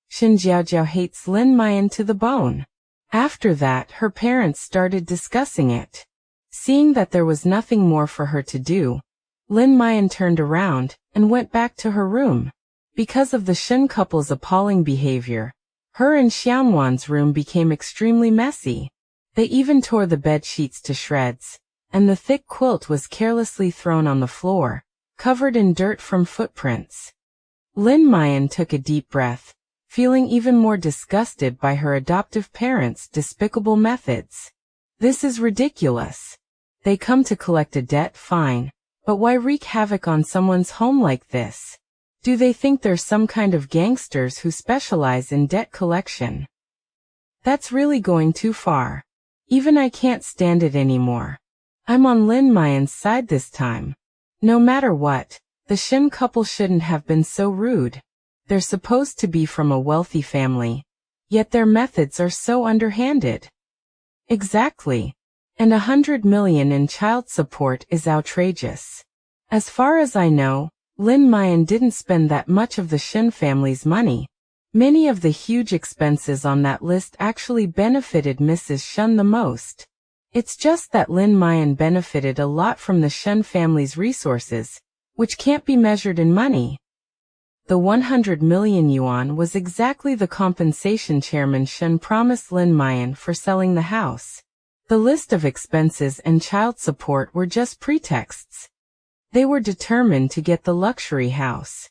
Shen Jiaojiao hates Lin Muyan to the bone. After that, her parents started discussing it. Seeing that there was nothing more for her to do, Lin Muyan turned around and went back to her room. Because of the Shen couple's appalling behavior, her and Xianwan's room became extremely messy. They even tore the bed sheets to shreds, and the thick quilt was carelessly thrown on the floor, covered in dirt from footprints. Lin Muyan took a deep breath, feeling even more disgusted by her adoptive parents' despicable methods. This is ridiculous. They come to collect a debt, fine, but why wreak havoc on someone's home like this? Do they think they're some kind of gangsters who specialize in debt collection? That's really going too far. Even I can't stand it anymore. I'm on Lin Muyan's side this time. No matter what, the Shen couple shouldn't have been so rude. They're supposed to be from a wealthy family, yet their methods are so underhanded. Exactly. And 100 million in child support is outrageous. As far as I know, Lin Muyan didn't spend that much of the Shen family's money. Many of the huge expenses on that list actually benefited Mrs. Shen the most. It's just that Lin Jiaojiao benefited a lot from the Shen family's resources, which can't be measured in money. The 100 million yuan was exactly the compensation Chairman Shen promised Lin Jiaojiao for selling the house. The list of expenses and child support were just pretexts. They were determined to get the luxury house.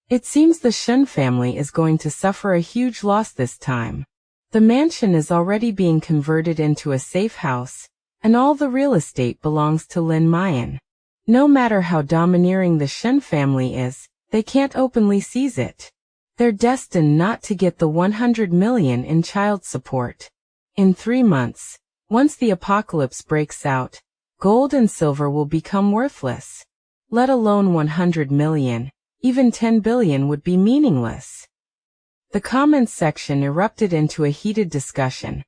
It seems the Shen family is going to suffer a huge loss this time. The mansion is already being converted into a safe house, and all the real estate belongs to Lin Jiaojiao. No matter how domineering the Shen family is, they can't openly seize it. They're destined not to get the 100 million in child support. In 3 months, once the apocalypse breaks out, gold and silver will become worthless. Let alone 100 million, even 10 billion would be meaningless. The comments section erupted into a heated discussion,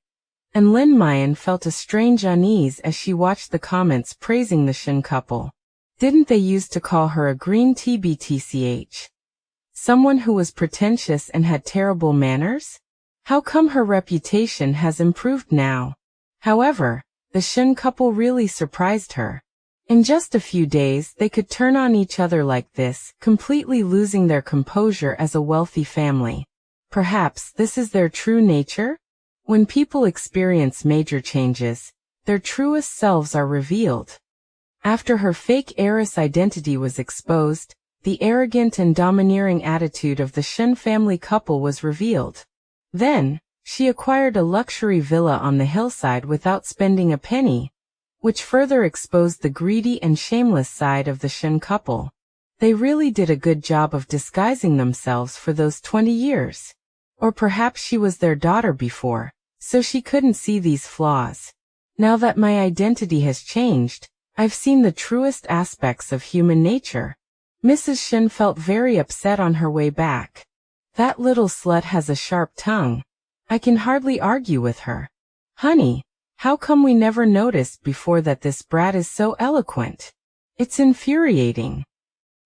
and Lin Jiaojiao felt a strange unease as she watched the comments praising the Shen couple. Didn't they used to call her a green TBTCH? Someone who was pretentious and had terrible manners? How come her reputation has improved now? However, the Shen couple really surprised her. In just a few days they could turn on each other like this, completely losing their composure as a wealthy family. Perhaps this is their true nature? When people experience major changes, their truest selves are revealed. After her fake heiress identity was exposed, the arrogant and domineering attitude of the Shen family couple was revealed. Then, she acquired a luxury villa on the hillside without spending a penny, which further exposed the greedy and shameless side of the Shen couple. They really did a good job of disguising themselves for those 20 years. Or perhaps she was their daughter before, so she couldn't see these flaws. Now that my identity has changed, I've seen the truest aspects of human nature. Mrs. Shen felt very upset on her way back. That little slut has a sharp tongue. I can hardly argue with her. Honey, how come we never noticed before that this brat is so eloquent? It's infuriating.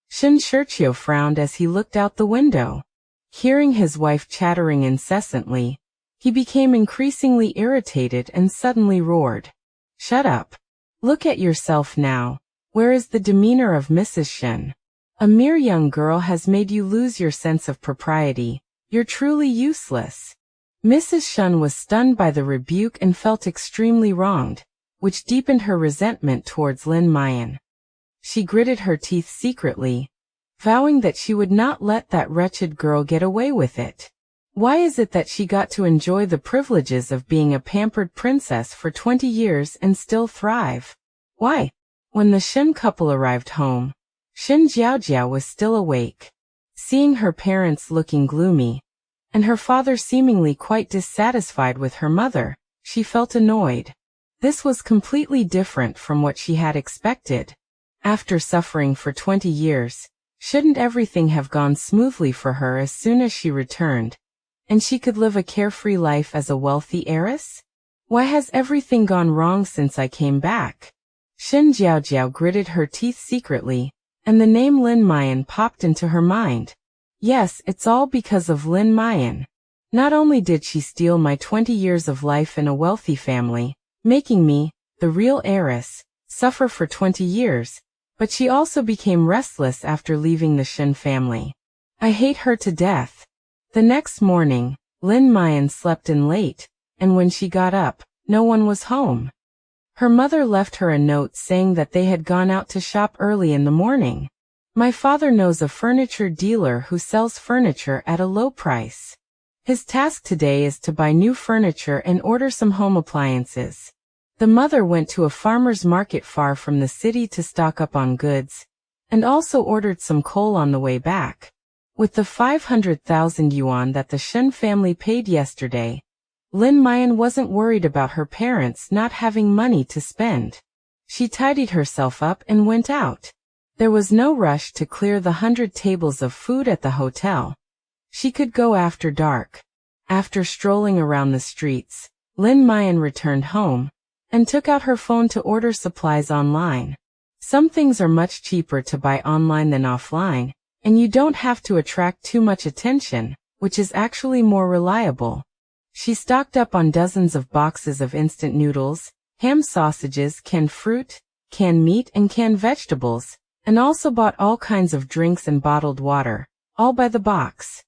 Shen Shiqiu frowned as he looked out the window. Hearing his wife chattering incessantly, he became increasingly irritated and suddenly roared. Shut up. Look at yourself now. Where is the demeanor of Mrs. Shen? A mere young girl has made you lose your sense of propriety. You're truly useless. Mrs. Shen was stunned by the rebuke and felt extremely wronged, which deepened her resentment towards Lin Jiaojiao. She gritted her teeth secretly, vowing that she would not let that wretched girl get away with it. Why is it that she got to enjoy the privileges of being a pampered princess for 20 years and still thrive? Why? When the Shen couple arrived home, Lin Jiaojiao was still awake. Seeing her parents looking gloomy, and her father seemingly quite dissatisfied with her mother, she felt annoyed. This was completely different from what she had expected. After suffering for 20 years, shouldn't everything have gone smoothly for her as soon as she returned, and she could live a carefree life as a wealthy heiress? Why has everything gone wrong since I came back? Lin Jiaojiao gritted her teeth secretly, and the name Lin Jiaojiao popped into her mind. Yes, it's all because of Lin Jiaojiao. Not only did she steal my 20 years of life in a wealthy family, making me, the real heiress, suffer for 20 years, but she also became restless after leaving the Shen family. I hate her to death. The next morning, Lin Jiaojiao slept in late, and when she got up, no one was home. Her mother left her a note saying that they had gone out to shop early in the morning. My father knows a furniture dealer who sells furniture at a low price. His task today is to buy new furniture and order some home appliances. The mother went to a farmer's market far from the city to stock up on goods, and also ordered some coal on the way back. With the 500,000 yuan that the Shen family paid yesterday, Lin Jiaojiao wasn't worried about her parents not having money to spend. She tidied herself up and went out. There was no rush to clear the 100 tables of food at the hotel. She could go after dark. After strolling around the streets, Lin Jiaojiao returned home, and took out her phone to order supplies online. Some things are much cheaper to buy online than offline, and you don't have to attract too much attention, which is actually more reliable. She stocked up on dozens of boxes of instant noodles, ham sausages, canned fruit, canned meat and canned vegetables, and also bought all kinds of drinks and bottled water, all by the box.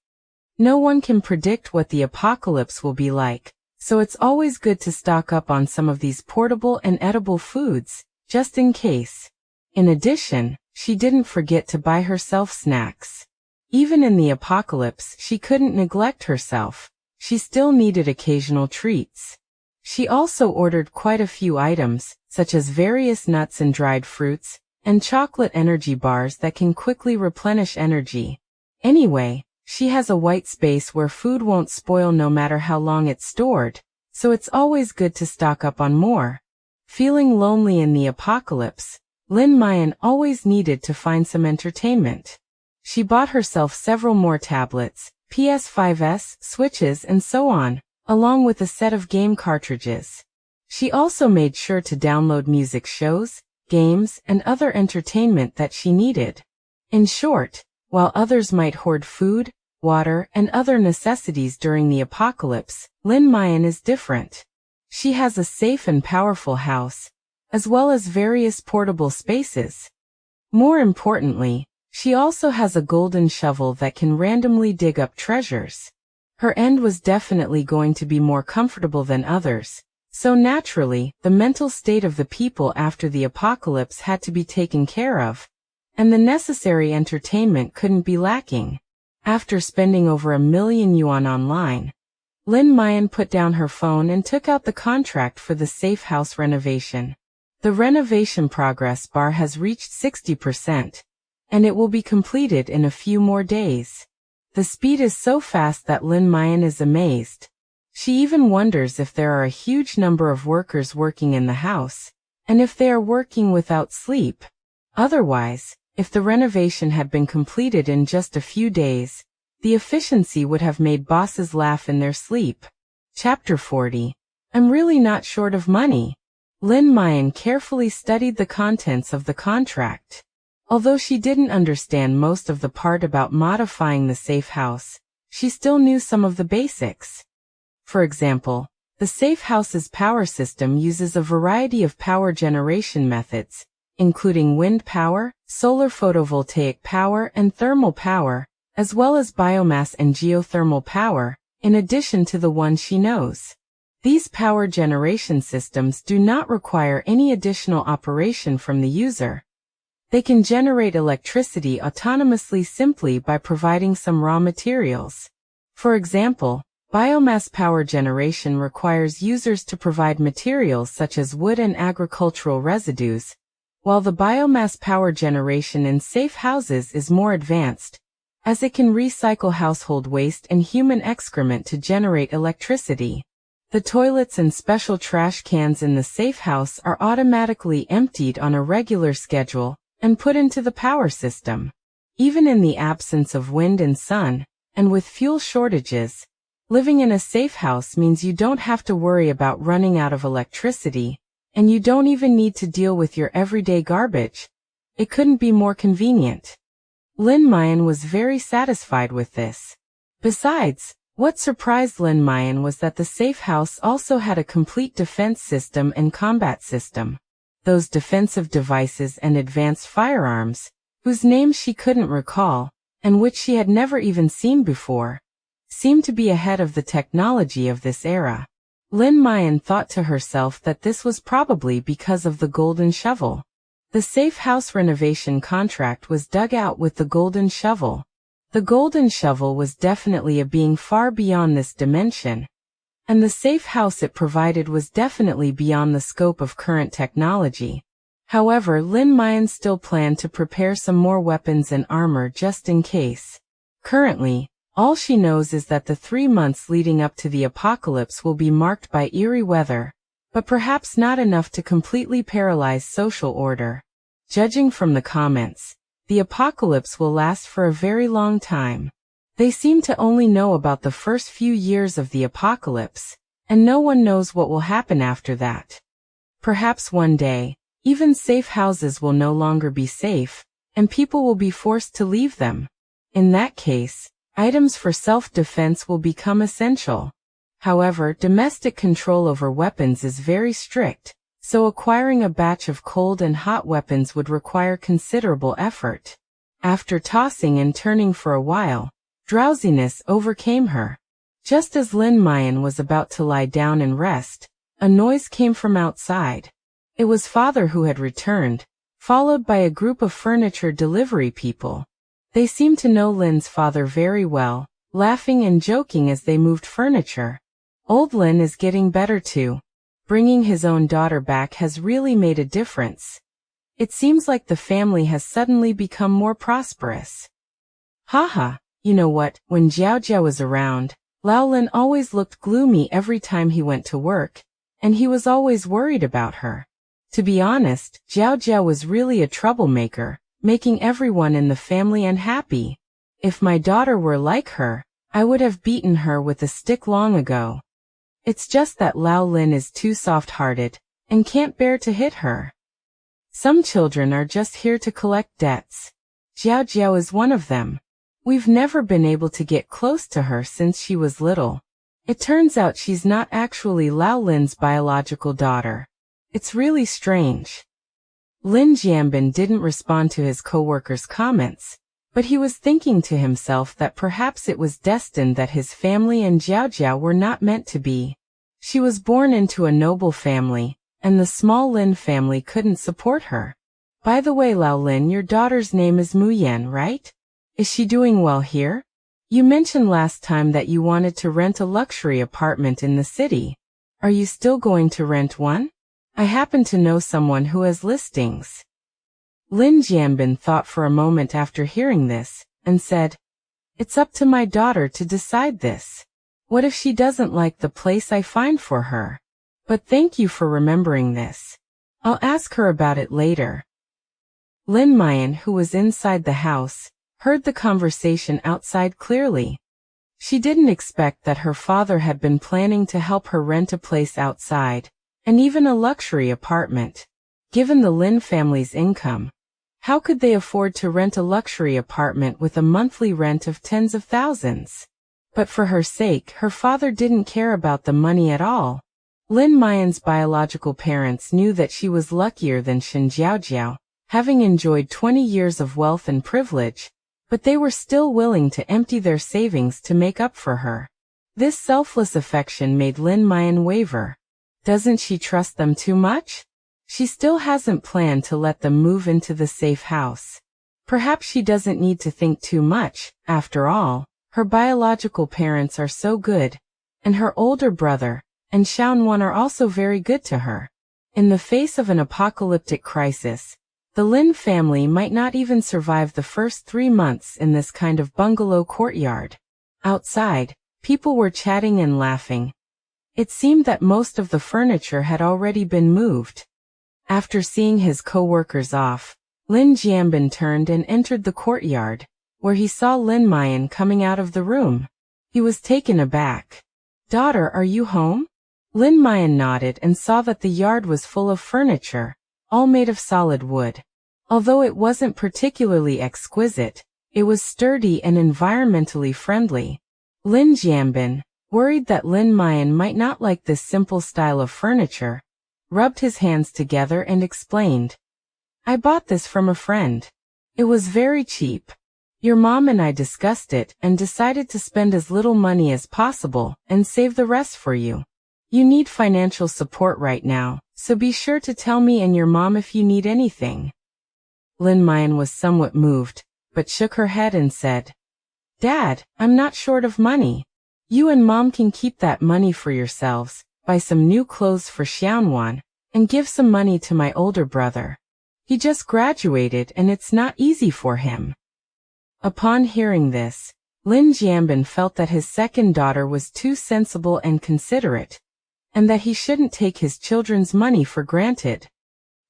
No one can predict what the apocalypse will be like, so it's always good to stock up on some of these portable and edible foods, just in case. In addition, she didn't forget to buy herself snacks. Even in the apocalypse, she couldn't neglect herself. She still needed occasional treats. She also ordered quite a few items, such as various nuts and dried fruits, and chocolate energy bars that can quickly replenish energy. Anyway, she has a white space where food won't spoil no matter how long it's stored, so it's always good to stock up on more. Feeling lonely in the apocalypse, Lin Jiaojiao always needed to find some entertainment. She bought herself several more tablets, PS5s, Switches and so on, along with a set of game cartridges. She also made sure to download music shows, games, and other entertainment that she needed. In short, while others might hoard food, water, and other necessities during the apocalypse, Lin Jiaojiao is different. She has a safe and powerful house, as well as various portable spaces. More importantly, she also has a golden shovel that can randomly dig up treasures. Her end was definitely going to be more comfortable than others, so naturally, the mental state of the people after the apocalypse had to be taken care of, and the necessary entertainment couldn't be lacking. After spending over 1 million yuan online, Lin Jiaojiao put down her phone and took out the contract for the safe house renovation. The renovation progress bar has reached 60%, and it will be completed in a few more days. The speed is so fast that Lin Jiaojiao is amazed. She even wonders if there are a huge number of workers working in the house, and if they are working without sleep. Otherwise, if the renovation had been completed in just a few days, the efficiency would have made bosses laugh in their sleep. Chapter 40. I'm really not short of money. Lin Jiaojiao carefully studied the contents of the contract. Although she didn't understand most of the part about modifying the safe house, she still knew some of the basics. For example, the safe house's power system uses a variety of power generation methods, including wind power, solar photovoltaic power and thermal power, as well as biomass and geothermal power, in addition to the one she knows. These power generation systems do not require any additional operation from the user. They can generate electricity autonomously simply by providing some raw materials. For example, biomass power generation requires users to provide materials such as wood and agricultural residues, while the biomass power generation in safe houses is more advanced, as it can recycle household waste and human excrement to generate electricity. The toilets and special trash cans in the safe house are automatically emptied on a regular schedule and put into the power system. Even in the absence of wind and sun, and with fuel shortages, living in a safe house means you don't have to worry about running out of electricity, and you don't even need to deal with your everyday garbage. It couldn't be more convenient. Lin Jiaojiao was very satisfied with this. Besides, what surprised Lin Jiaojiao was that the safe house also had a complete defense system and combat system. Those defensive devices and advanced firearms, whose names she couldn't recall, and which she had never even seen before, seemed to be ahead of the technology of this era. Lin Jiaojiao thought to herself that this was probably because of the golden shovel. The safe house renovation contract was dug out with the golden shovel. The golden shovel was definitely a being far beyond this dimension, and the safe house it provided was definitely beyond the scope of current technology. However, Lin Jiaojiao still planned to prepare some more weapons and armor just in case. Currently, all she knows is that the 3 months leading up to the apocalypse will be marked by eerie weather, but perhaps not enough to completely paralyze social order. Judging from the comments, the apocalypse will last for a very long time. They seem to only know about the first few years of the apocalypse, and no one knows what will happen after that. Perhaps one day, even safe houses will no longer be safe, and people will be forced to leave them. In that case, items for self-defense will become essential. However, domestic control over weapons is very strict, so acquiring a batch of cold and hot weapons would require considerable effort. After tossing and turning for a while, drowsiness overcame her. Just as Lin Jiaojiao was about to lie down and rest, a noise came from outside. It was father who had returned, followed by a group of furniture delivery people. They seemed to know Lin's father very well, laughing and joking as they moved furniture. Old Lin is getting better too. Bringing his own daughter back has really made a difference. It seems like the family has suddenly become more prosperous. Haha, you know what, when Jiaojiao was around, Lao Lin always looked gloomy every time he went to work, and he was always worried about her. To be honest, Jiaojiao was really a troublemaker, making everyone in the family unhappy. If my daughter were like her, I would have beaten her with a stick long ago. It's just that Lao Lin is too soft-hearted, and can't bear to hit her. Some children are just here to collect debts. Jiaojiao is one of them. We've never been able to get close to her since she was little. It turns out she's not actually Lao Lin's biological daughter. It's really strange. Lin Jiaojiao didn't respond to his co-worker's comments, but he was thinking to himself that perhaps it was destined that his family and Jiaojiao were not meant to be. She was born into a noble family, and the small Lin family couldn't support her. By the way, Lao Lin, your daughter's name is Muyan, right? Is she doing well here? You mentioned last time that you wanted to rent a luxury apartment in the city. Are you still going to rent one? I happen to know someone who has listings. Lin Jiaojiao thought for a moment after hearing this, and said, "It's up to my daughter to decide this. What if she doesn't like the place I find for her? But thank you for remembering this. I'll ask her about it later." Lin Jiaojiao, who was inside the house, heard the conversation outside clearly. She didn't expect that her father had been planning to help her rent a place outside, and even a luxury apartment. Given the Lin family's income, how could they afford to rent a luxury apartment with a monthly rent of tens of thousands? But for her sake, her father didn't care about the money at all. Lin Jiaojiao's biological parents knew that she was luckier than Shen Jiaojiao, having enjoyed 20 years of wealth and privilege, but they were still willing to empty their savings to make up for her. This selfless affection made Lin Jiaojiao waver. Doesn't she trust them too much? She still hasn't planned to let them move into the safe house. Perhaps she doesn't need to think too much. After all, her biological parents are so good, and her older brother and Xiaonuan are also very good to her. In the face of an apocalyptic crisis, the Lin family might not even survive the first 3 months in this kind of bungalow courtyard. Outside, people were chatting and laughing. It seemed that most of the furniture had already been moved. After seeing his co-workers off, Lin Jiaojiao turned and entered the courtyard, where he saw Lin Jiaojiao coming out of the room. He was taken aback. "Daughter, are you home?" Lin Jiaojiao nodded and saw that the yard was full of furniture, all made of solid wood. Although it wasn't particularly exquisite, it was sturdy and environmentally friendly. Lin Jiaojiao, worried that Lin Jiaojiao might not like this simple style of furniture, rubbed his hands together and explained, "I bought this from a friend. It was very cheap. Your mom and I discussed it and decided to spend as little money as possible and save the rest for you. You need financial support right now, so be sure to tell me and your mom if you need anything." Lin Jiaojiao was somewhat moved, but shook her head and said, "Dad, I'm not short of money. You and Mom can keep that money for yourselves, buy some new clothes for Xiaonuan, and give some money to my older brother. He just graduated and it's not easy for him." Upon hearing this, Lin Jiaojiao felt that his second daughter was too sensible and considerate, and that he shouldn't take his children's money for granted.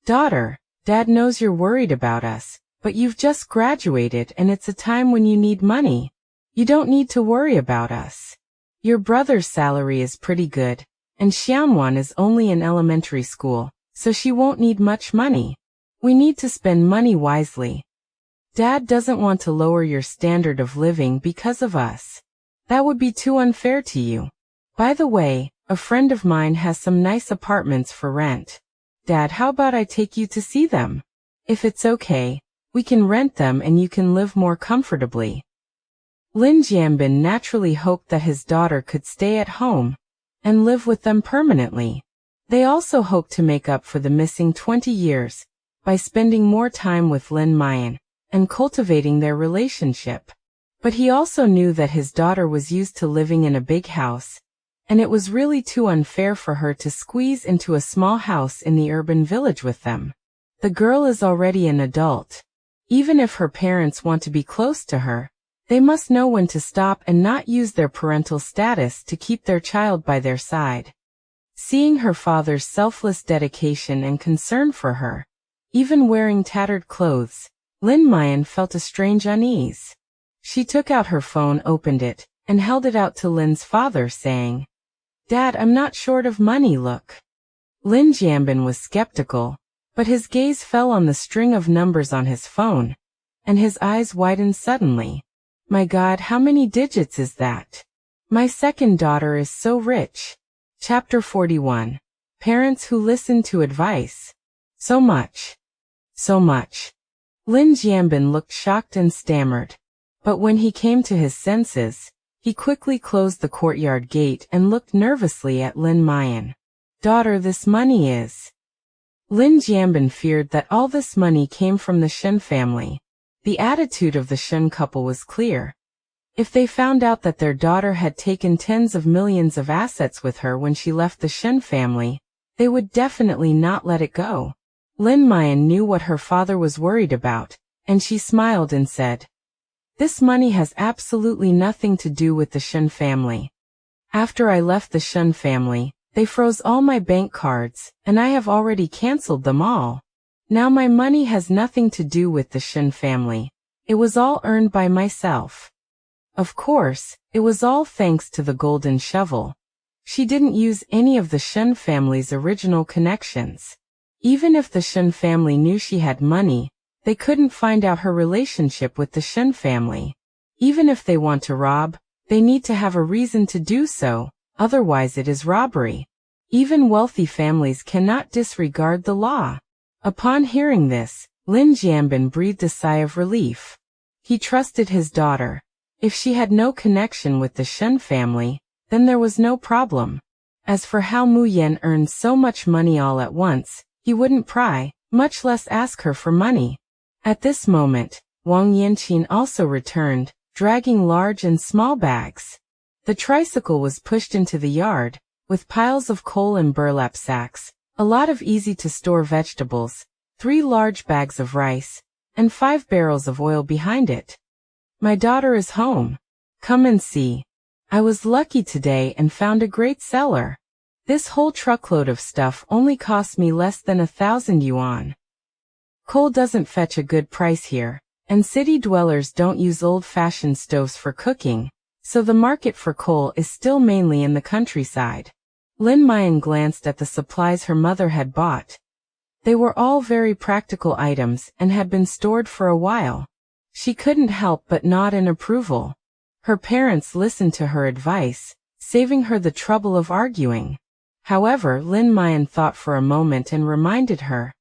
"Daughter, Dad knows you're worried about us, but you've just graduated and it's a time when you need money. You don't need to worry about us. Your brother's salary is pretty good, and Xiaonuan is only in elementary school, so she won't need much money. We need to spend money wisely. Dad doesn't want to lower your standard of living because of us. That would be too unfair to you. By the way, a friend of mine has some nice apartments for rent. Dad, how about I take you to see them? If it's okay, we can rent them and you can live more comfortably. Lin Jianbin naturally hoped that his daughter could stay at home and live with them permanently. They also hoped to make up for the missing 20 years by spending more time with Lin Muyan and cultivating their relationship. But he also knew that his daughter was used to living in a big house, and it was really too unfair for her to squeeze into a small house in the urban village with them. The girl is already an adult. Even if her parents want to be close to her, they must know when to stop and not use their parental status to keep their child by their side. Seeing her father's selfless dedication and concern for her, even wearing tattered clothes, Lin Muyan felt a strange unease. She took out her phone, opened it, and held it out to Lin's father, saying, "Dad, I'm not short of money, look." Lin Jianbin was skeptical, but his gaze fell on the string of numbers on his phone, and his eyes widened suddenly. "My God, how many digits is that? My second daughter is so rich." Chapter 41. Parents who listen to advice. So much. So much. Lin Jianbin looked shocked and stammered. But when he came to his senses, he quickly closed the courtyard gate and looked nervously at Lin Muyan. "Daughter, this money is..." Lin Jianbin feared that all this money came from the Shen family. The attitude of the Shen couple was clear. If they found out that their daughter had taken tens of millions of assets with her when she left the Shen family, they would definitely not let it go. Lin Muyan knew what her father was worried about, and she smiled and said, "This money has absolutely nothing to do with the Shen family. After I left the Shen family, they froze all my bank cards, and I have already canceled them all. Now my money has nothing to do with the Shen family. It was all earned by myself. Of course, it was all thanks to the golden shovel. She didn't use any of the Shen family's original connections. Even if the Shen family knew she had money, they couldn't find out her relationship with the Shen family. Even if they want to rob, they need to have a reason to do so, otherwise it is robbery. Even wealthy families cannot disregard the law." Upon hearing this, Lin Jianbin breathed a sigh of relief. He trusted his daughter. If she had no connection with the Shen family, then there was no problem. As for how Muyan earned so much money all at once, he wouldn't pry, much less ask her for money. At this moment, Wang Yanqin also returned, dragging large and small bags. The tricycle was pushed into the yard, with piles of coal and burlap sacks, a lot of easy-to-store vegetables, 3 large bags of rice, and 5 barrels of oil behind it. "My daughter is home. Come and see. I was lucky today and found a great seller. This whole truckload of stuff only cost me less than 1,000 yuan. Coal doesn't fetch a good price here, and city dwellers don't use old-fashioned stoves for cooking, so the market for coal is still mainly in the countryside." Lin Muyan glanced at the supplies her mother had bought. They were all very practical items and had been stored for a while. She couldn't help but nod in approval. Her parents listened to her advice, saving her the trouble of arguing. However, Lin Muyan thought for a moment and reminded her,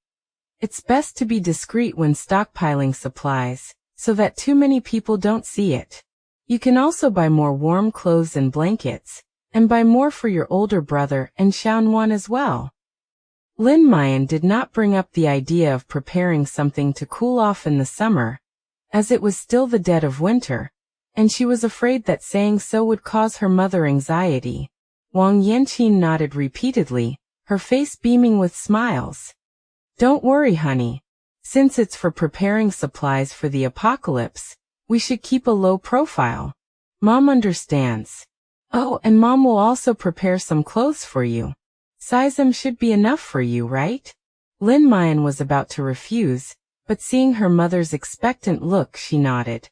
"It's best to be discreet when stockpiling supplies, so that too many people don't see it. You can also buy more warm clothes and blankets, and buy more for your older brother and Xiaonuan as well." Lin Muyan did not bring up the idea of preparing something to cool off in the summer, as it was still the dead of winter, and she was afraid that saying so would cause her mother anxiety. Wang Yanqin nodded repeatedly, her face beaming with smiles. "Don't worry, honey. Since it's for preparing supplies for the apocalypse, we should keep a low profile. Mom understands. Oh, and Mom will also prepare some clothes for you. Size M should be enough for you, right?" Lin Muyan was about to refuse, but seeing her mother's expectant look, she nodded.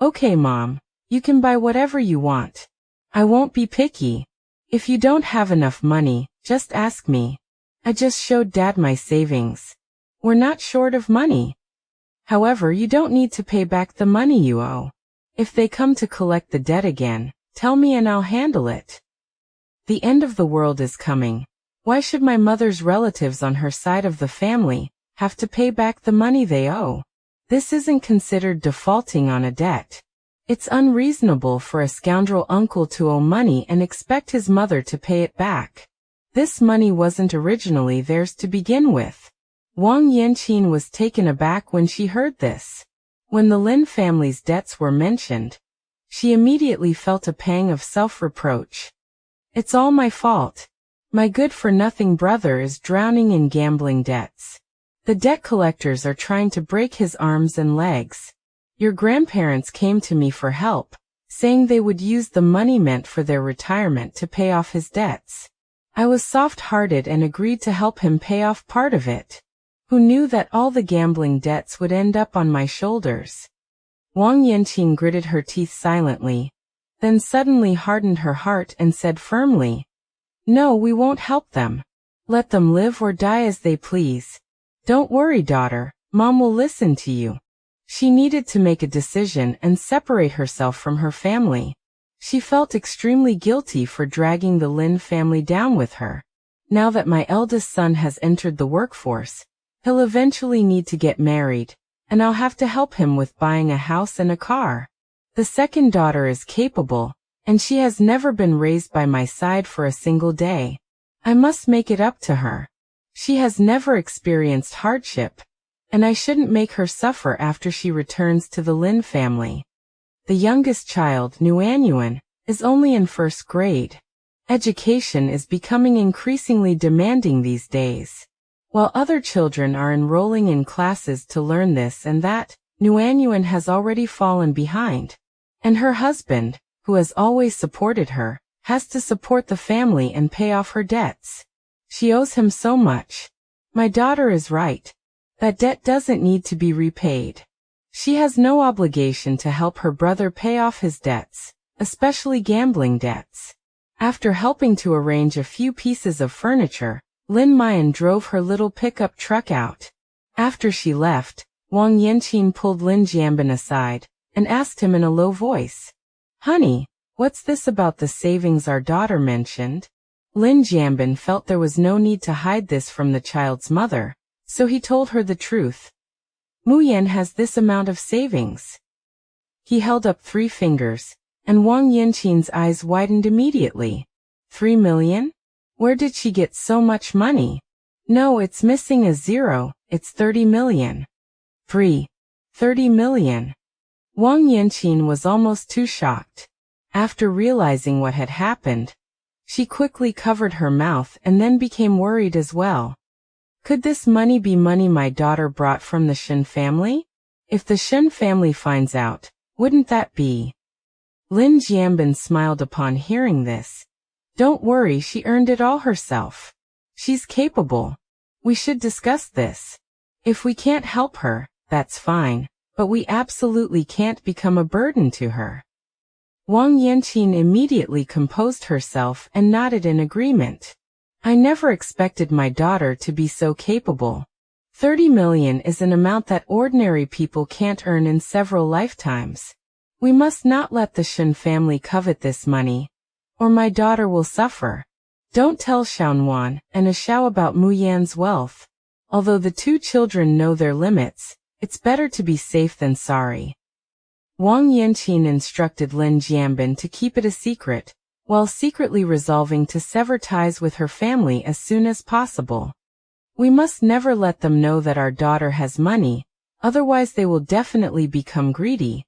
"Okay, Mom, you can buy whatever you want. I won't be picky. If you don't have enough money, just ask me. I just showed Dad my savings. We're not short of money. However, you don't need to pay back the money you owe. If they come to collect the debt again, tell me and I'll handle it. The end of the world is coming. Why should my mother's relatives on her side of the family have to pay back the money they owe? This isn't considered defaulting on a debt. It's unreasonable for a scoundrel uncle to owe money and expect his mother to pay it back. This money wasn't originally theirs to begin with. Wang Yanqing was taken aback when she heard this. When the Lin family's debts were mentioned, she immediately felt a pang of self-reproach. It's all my fault. My good-for-nothing brother is drowning in gambling debts. The debt collectors are trying to break his arms and legs. Your grandparents came to me for help, saying they would use the money meant for their retirement to pay off his debts. I was soft-hearted and agreed to help him pay off part of it. Who knew that all the gambling debts would end up on my shoulders? Wang Yanqing gritted her teeth silently, then suddenly hardened her heart and said firmly, "No, we won't help them. Let them live or die as they please. Don't worry, daughter, Mom will listen to you." She needed to make a decision and separate herself from her family. She felt extremely guilty for dragging the Lin family down with her. Now that my eldest son has entered the workforce, he'll eventually need to get married, and I'll have to help him with buying a house and a car. The second daughter is capable, and she has never been raised by my side for a single day. I must make it up to her. She has never experienced hardship, and I shouldn't make her suffer after she returns to the Lin family. The youngest child, Nuanyuan, is only in first grade. Education is becoming increasingly demanding these days. While other children are enrolling in classes to learn this and that, Nuanyuan has already fallen behind. And her husband, who has always supported her, has to support the family and pay off her debts. She owes him so much. My daughter is right. That debt doesn't need to be repaid. She has no obligation to help her brother pay off his debts, especially gambling debts. After helping to arrange a few pieces of furniture, Lin Muyan drove her little pickup truck out. After she left, Wang Yanqing pulled Lin Jiaojiao aside and asked him in a low voice, "Honey, what's this about the savings our daughter mentioned?" Lin Jiaojiao felt there was no need to hide this from the child's mother, so he told her the truth. "Muyan has this amount of savings." He held up 3 fingers, and Wang Yanqing's eyes widened immediately. 3 million? Where did she get so much money? No, it's missing a zero, it's 30 million. 30 million. Wang Yanqing was almost too shocked. After realizing what had happened, she quickly covered her mouth and then became worried as well. Could this money be money my daughter brought from the Shen family? If the Shen family finds out, wouldn't that be? Lin Jiaojiao smiled upon hearing this. Don't worry, she earned it all herself. She's capable. We should discuss this. If we can't help her, that's fine, but we absolutely can't become a burden to her. Wang Yanqing immediately composed herself and nodded in agreement. I never expected my daughter to be so capable. 30 million is an amount that ordinary people can't earn in several lifetimes. We must not let the Shen family covet this money, or my daughter will suffer. Don't tell Xiaonuan and Xiao about Muyan's wealth. Although the 2 children know their limits, it's better to be safe than sorry. Wang Yanqing instructed Lin Jiaojiao to keep it a secret, while secretly resolving to sever ties with her family as soon as possible. We must never let them know that our daughter has money, otherwise they will definitely become greedy,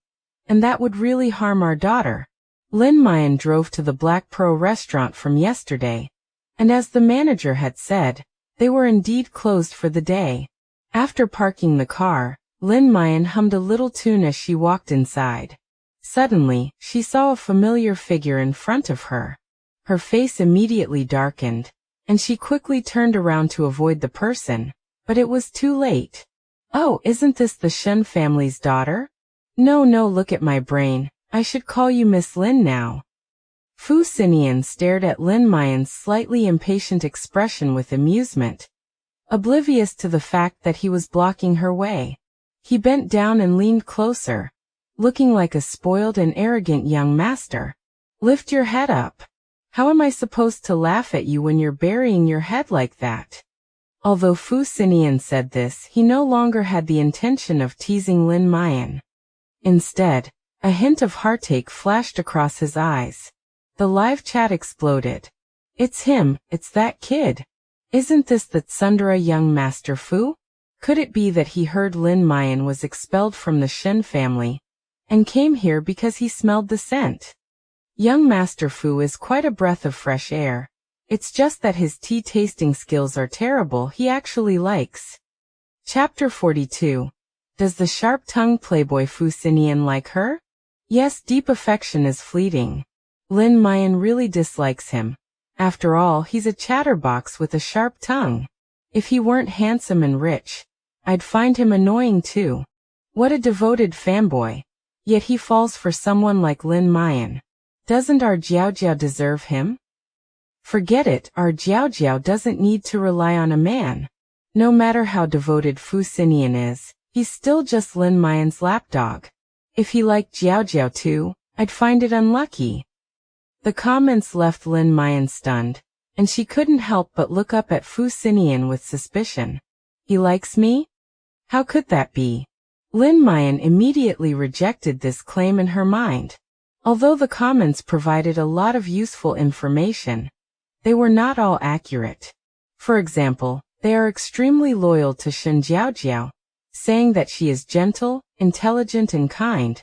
and that would really harm our daughter. Lin Muyan drove to the Black Pearl restaurant from yesterday, and as the manager had said, they were indeed closed for the day. After parking the car, Lin Muyan hummed a little tune as she walked inside. Suddenly, she saw a familiar figure in front of her. Her face immediately darkened, and she quickly turned around to avoid the person, but it was too late. Oh, isn't this the Shen family's daughter? No, look at my brain. I should call you Miss Lin now. Fu Xinian stared at Lin Muyan's slightly impatient expression with amusement, oblivious to the fact that he was blocking her way. He bent down and leaned closer, looking like a spoiled and arrogant young master. Lift your head up. How am I supposed to laugh at you when you're burying your head like that? Although Fu Xinian said this, he no longer had the intention of teasing Lin Jiaojiao. Instead, a hint of heartache flashed across his eyes. The live chat exploded. It's him, it's that kid. Isn't this the tsundere young Master Fu? Could it be that he heard Lin Jiaojiao was expelled from the Shen family, and came here because he smelled the scent? Young Master Fu is quite a breath of fresh air. It's just that his tea tasting skills are terrible. He actually likes. Chapter 42. Does the sharp-tongued playboy Fu Xinian like her? Yes, deep affection is fleeting. Lin Jiaojiao really dislikes him. After all, he's a chatterbox with a sharp tongue. If he weren't handsome and rich, I'd find him annoying too. What a devoted fanboy. Yet he falls for someone like Lin Jiaojiao. Doesn't our Jiaojiao deserve him? Forget it, our Jiaojiao doesn't need to rely on a man. No matter how devoted Fu Xinian is, he's still just Lin Jiaojiao's lapdog. If he liked Jiaojiao too, I'd find it unlucky. The comments left Lin Jiaojiao stunned, and she couldn't help but look up at Fu Xinian with suspicion. He likes me? How could that be? Lin Jiaojiao immediately rejected this claim in her mind. Although the comments provided a lot of useful information, they were not all accurate. For example, they are extremely loyal to Shen Jiaojiao, saying that she is gentle, intelligent and kind,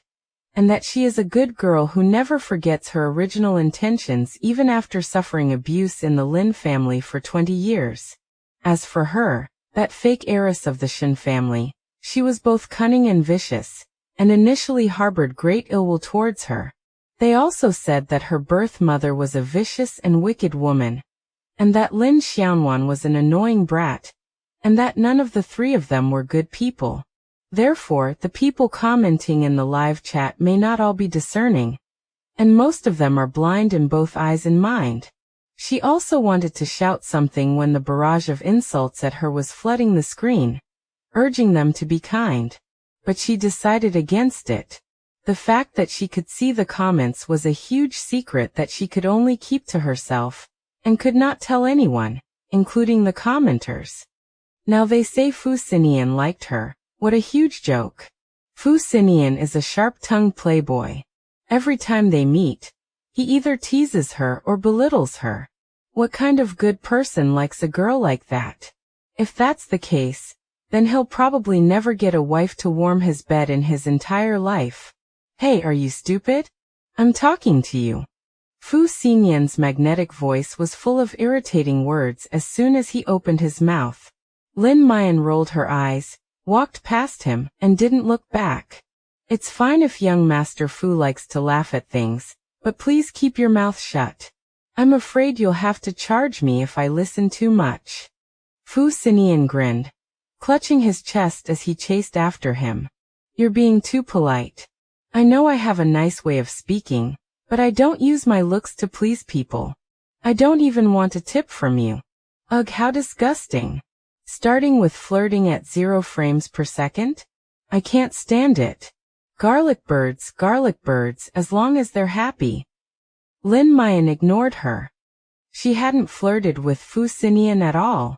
and that she is a good girl who never forgets her original intentions even after suffering abuse in the Lin family for 20 years. As for her, that fake heiress of the Shen family, she was both cunning and vicious, and initially harbored great ill will towards her. They also said that her birth mother was a vicious and wicked woman, and that Lin Xiaonan was an annoying brat, and that none of the three of them were good people. Therefore, the people commenting in the live chat may not all be discerning, and most of them are blind in both eyes and mind. She also wanted to shout something when the barrage of insults at her was flooding the screen, urging them to be kind. But she decided against it. The fact that she could see the comments was a huge secret that she could only keep to herself, and could not tell anyone, including the commenters. Now they say Fu Xinian liked her. What a huge joke. Fu Xinian is a sharp-tongued playboy. Every time they meet, he either teases her or belittles her. What kind of good person likes a girl like that? If that's the case, then he'll probably never get a wife to warm his bed in his entire life. Hey, are you stupid? I'm talking to you. Fu Xinian's magnetic voice was full of irritating words as soon as he opened his mouth. Lin Jiaojiao rolled her eyes, walked past him, and didn't look back. It's fine if young Master Fu likes to laugh at things, but please keep your mouth shut. I'm afraid you'll have to charge me if I listen too much. Fu Xinian grinned, clutching his chest as he chased after him. You're being too polite. I know I have a nice way of speaking, but I don't use my looks to please people. I don't even want a tip from you. Ugh, how disgusting. Starting with flirting at 0 frames per second? I can't stand it. Garlic birds, as long as they're happy. Lin Jiaojiao ignored her. She hadn't flirted with Fu Xinian at all.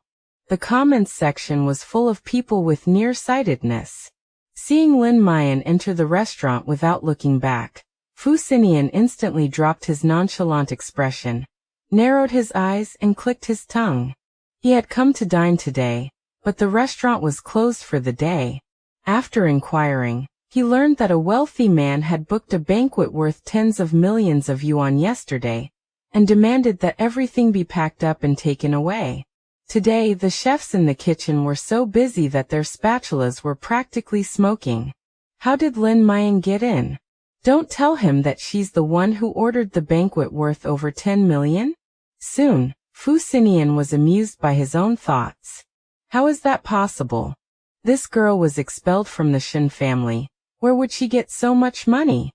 The comments section was full of people with nearsightedness. Seeing Lin Jiaojiao enter the restaurant without looking back, Fu Xinian instantly dropped his nonchalant expression, narrowed his eyes and clicked his tongue. He had come to dine today, but the restaurant was closed for the day. After inquiring, he learned that a wealthy man had booked a banquet worth tens of millions of yuan yesterday, and demanded that everything be packed up and taken away. Today, the chefs in the kitchen were so busy that their spatulas were practically smoking. How did Lin Jiaojiao get in? Don't tell him that she's the one who ordered the banquet worth over 10 million? Soon, Fu Xinian was amused by his own thoughts. How is that possible? This girl was expelled from the Shen family. Where would she get so much money?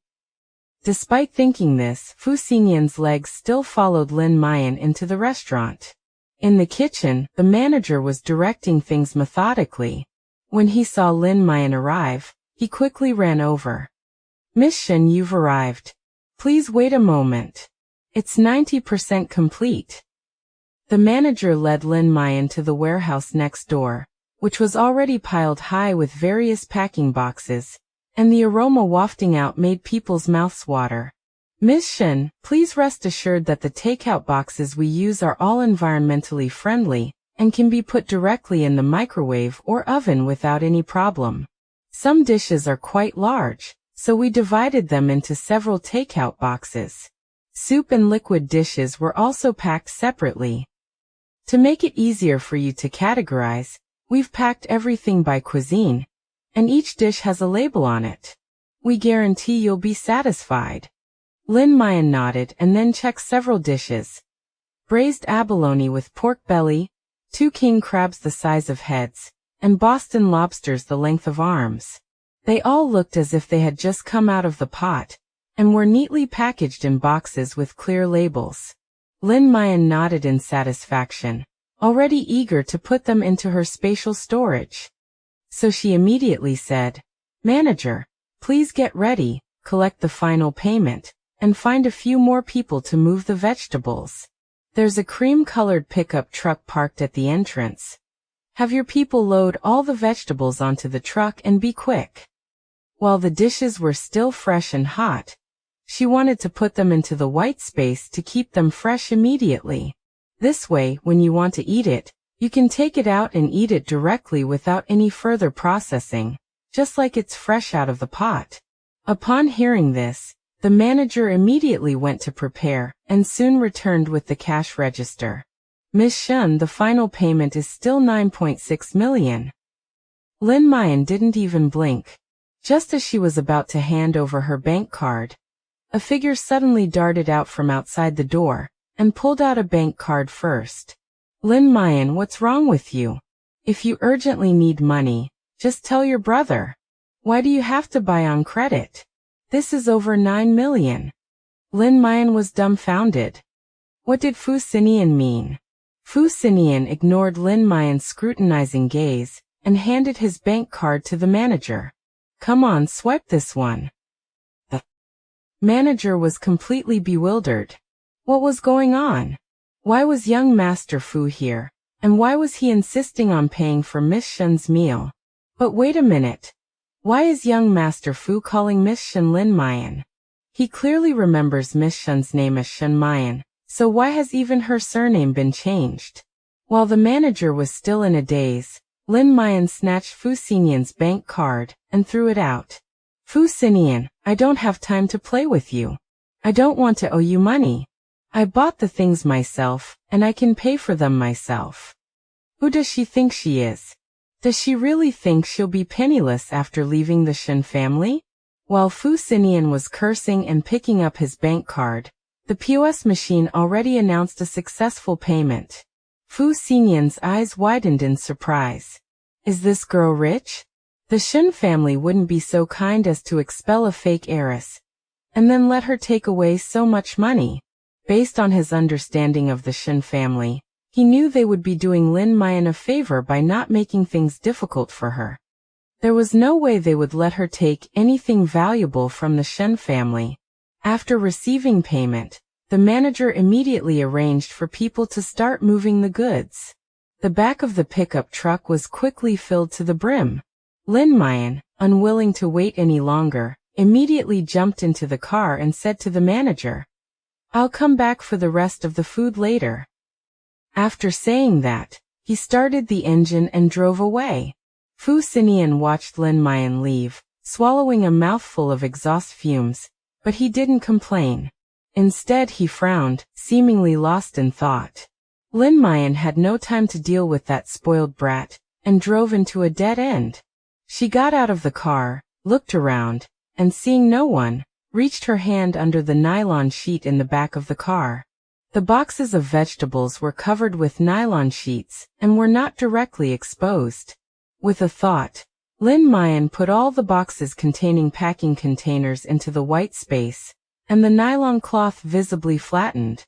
Despite thinking this, Fu Xinian's legs still followed Lin Jiaojiao into the restaurant. In the kitchen, the manager was directing things methodically. When he saw Lin Jiaojiao arrive, he quickly ran over. Miss Shen, you've arrived. Please wait a moment. It's 90% complete. The manager led Lin Jiaojiao to the warehouse next door, which was already piled high with various packing boxes, and the aroma wafting out made people's mouths water. Ms. Shen, please rest assured that the takeout boxes we use are all environmentally friendly and can be put directly in the microwave or oven without any problem. Some dishes are quite large, so we divided them into several takeout boxes. Soup and liquid dishes were also packed separately. To make it easier for you to categorize, we've packed everything by cuisine, and each dish has a label on it. We guarantee you'll be satisfied. Lin Jiaojiao nodded and then checked several dishes. Braised abalone with pork belly, 2 king crabs the size of heads, and Boston lobsters the length of arms. They all looked as if they had just come out of the pot, and were neatly packaged in boxes with clear labels. Lin Jiaojiao nodded in satisfaction, already eager to put them into her spatial storage. So she immediately said, "Manager, please get ready, collect the final payment, and find a few more people to move the vegetables. There's a cream-colored pickup truck parked at the entrance. Have your people load all the vegetables onto the truck and be quick." While the dishes were still fresh and hot, she wanted to put them into the white space to keep them fresh immediately. This way, when you want to eat it, you can take it out and eat it directly without any further processing, just like it's fresh out of the pot. Upon hearing this, the manager immediately went to prepare, and soon returned with the cash register. "Miss Shen, the final payment is still 9.6 million. Lin Jiaojiao didn't even blink. Just as she was about to hand over her bank card, a figure suddenly darted out from outside the door, and pulled out a bank card first. "Lin Jiaojiao, what's wrong with you? If you urgently need money, just tell your brother. Why do you have to buy on credit? This is over 9 million. Lin Jiaojiao was dumbfounded. What did Fu Xinian mean? Fu Xinian ignored Lin Jiaojiao's scrutinizing gaze, and handed his bank card to the manager. "Come on, swipe this one." The manager was completely bewildered. What was going on? Why was young Master Fu here, and why was he insisting on paying for Miss Shen's meal? But wait a minute. Why is young Master Fu calling Miss Shen Lin Jiaojiao? He clearly remembers Miss Shen's name as Shen Muyan, so why has even her surname been changed? While the manager was still in a daze, Lin Jiaojiao snatched Fu Xinian's bank card and threw it out. "Fu Xinian, I don't have time to play with you. I don't want to owe you money. I bought the things myself, and I can pay for them myself. Who does she think she is? Does she really think she'll be penniless after leaving the Shen family?" While Fu Xinian was cursing and picking up his bank card, the POS machine already announced a successful payment. Fu Xinian's eyes widened in surprise. Is this girl rich? The Shen family wouldn't be so kind as to expel a fake heiress, and then let her take away so much money. Based on his understanding of the Shen family, he knew they would be doing Lin Jiaojiao a favor by not making things difficult for her. There was no way they would let her take anything valuable from the Shen family. After receiving payment, the manager immediately arranged for people to start moving the goods. The back of the pickup truck was quickly filled to the brim. Lin Jiaojiao, unwilling to wait any longer, immediately jumped into the car and said to the manager, "I'll come back for the rest of the food later." After saying that, he started the engine and drove away. Fu Xinian watched Lin Jiaojiao leave, swallowing a mouthful of exhaust fumes, but he didn't complain. Instead he frowned, seemingly lost in thought. Lin Jiaojiao had no time to deal with that spoiled brat, and drove into a dead end. She got out of the car, looked around, and seeing no one, reached her hand under the nylon sheet in the back of the car. The boxes of vegetables were covered with nylon sheets, and were not directly exposed. With a thought, Lin Jiaojiao put all the boxes containing packing containers into the white space, and the nylon cloth visibly flattened.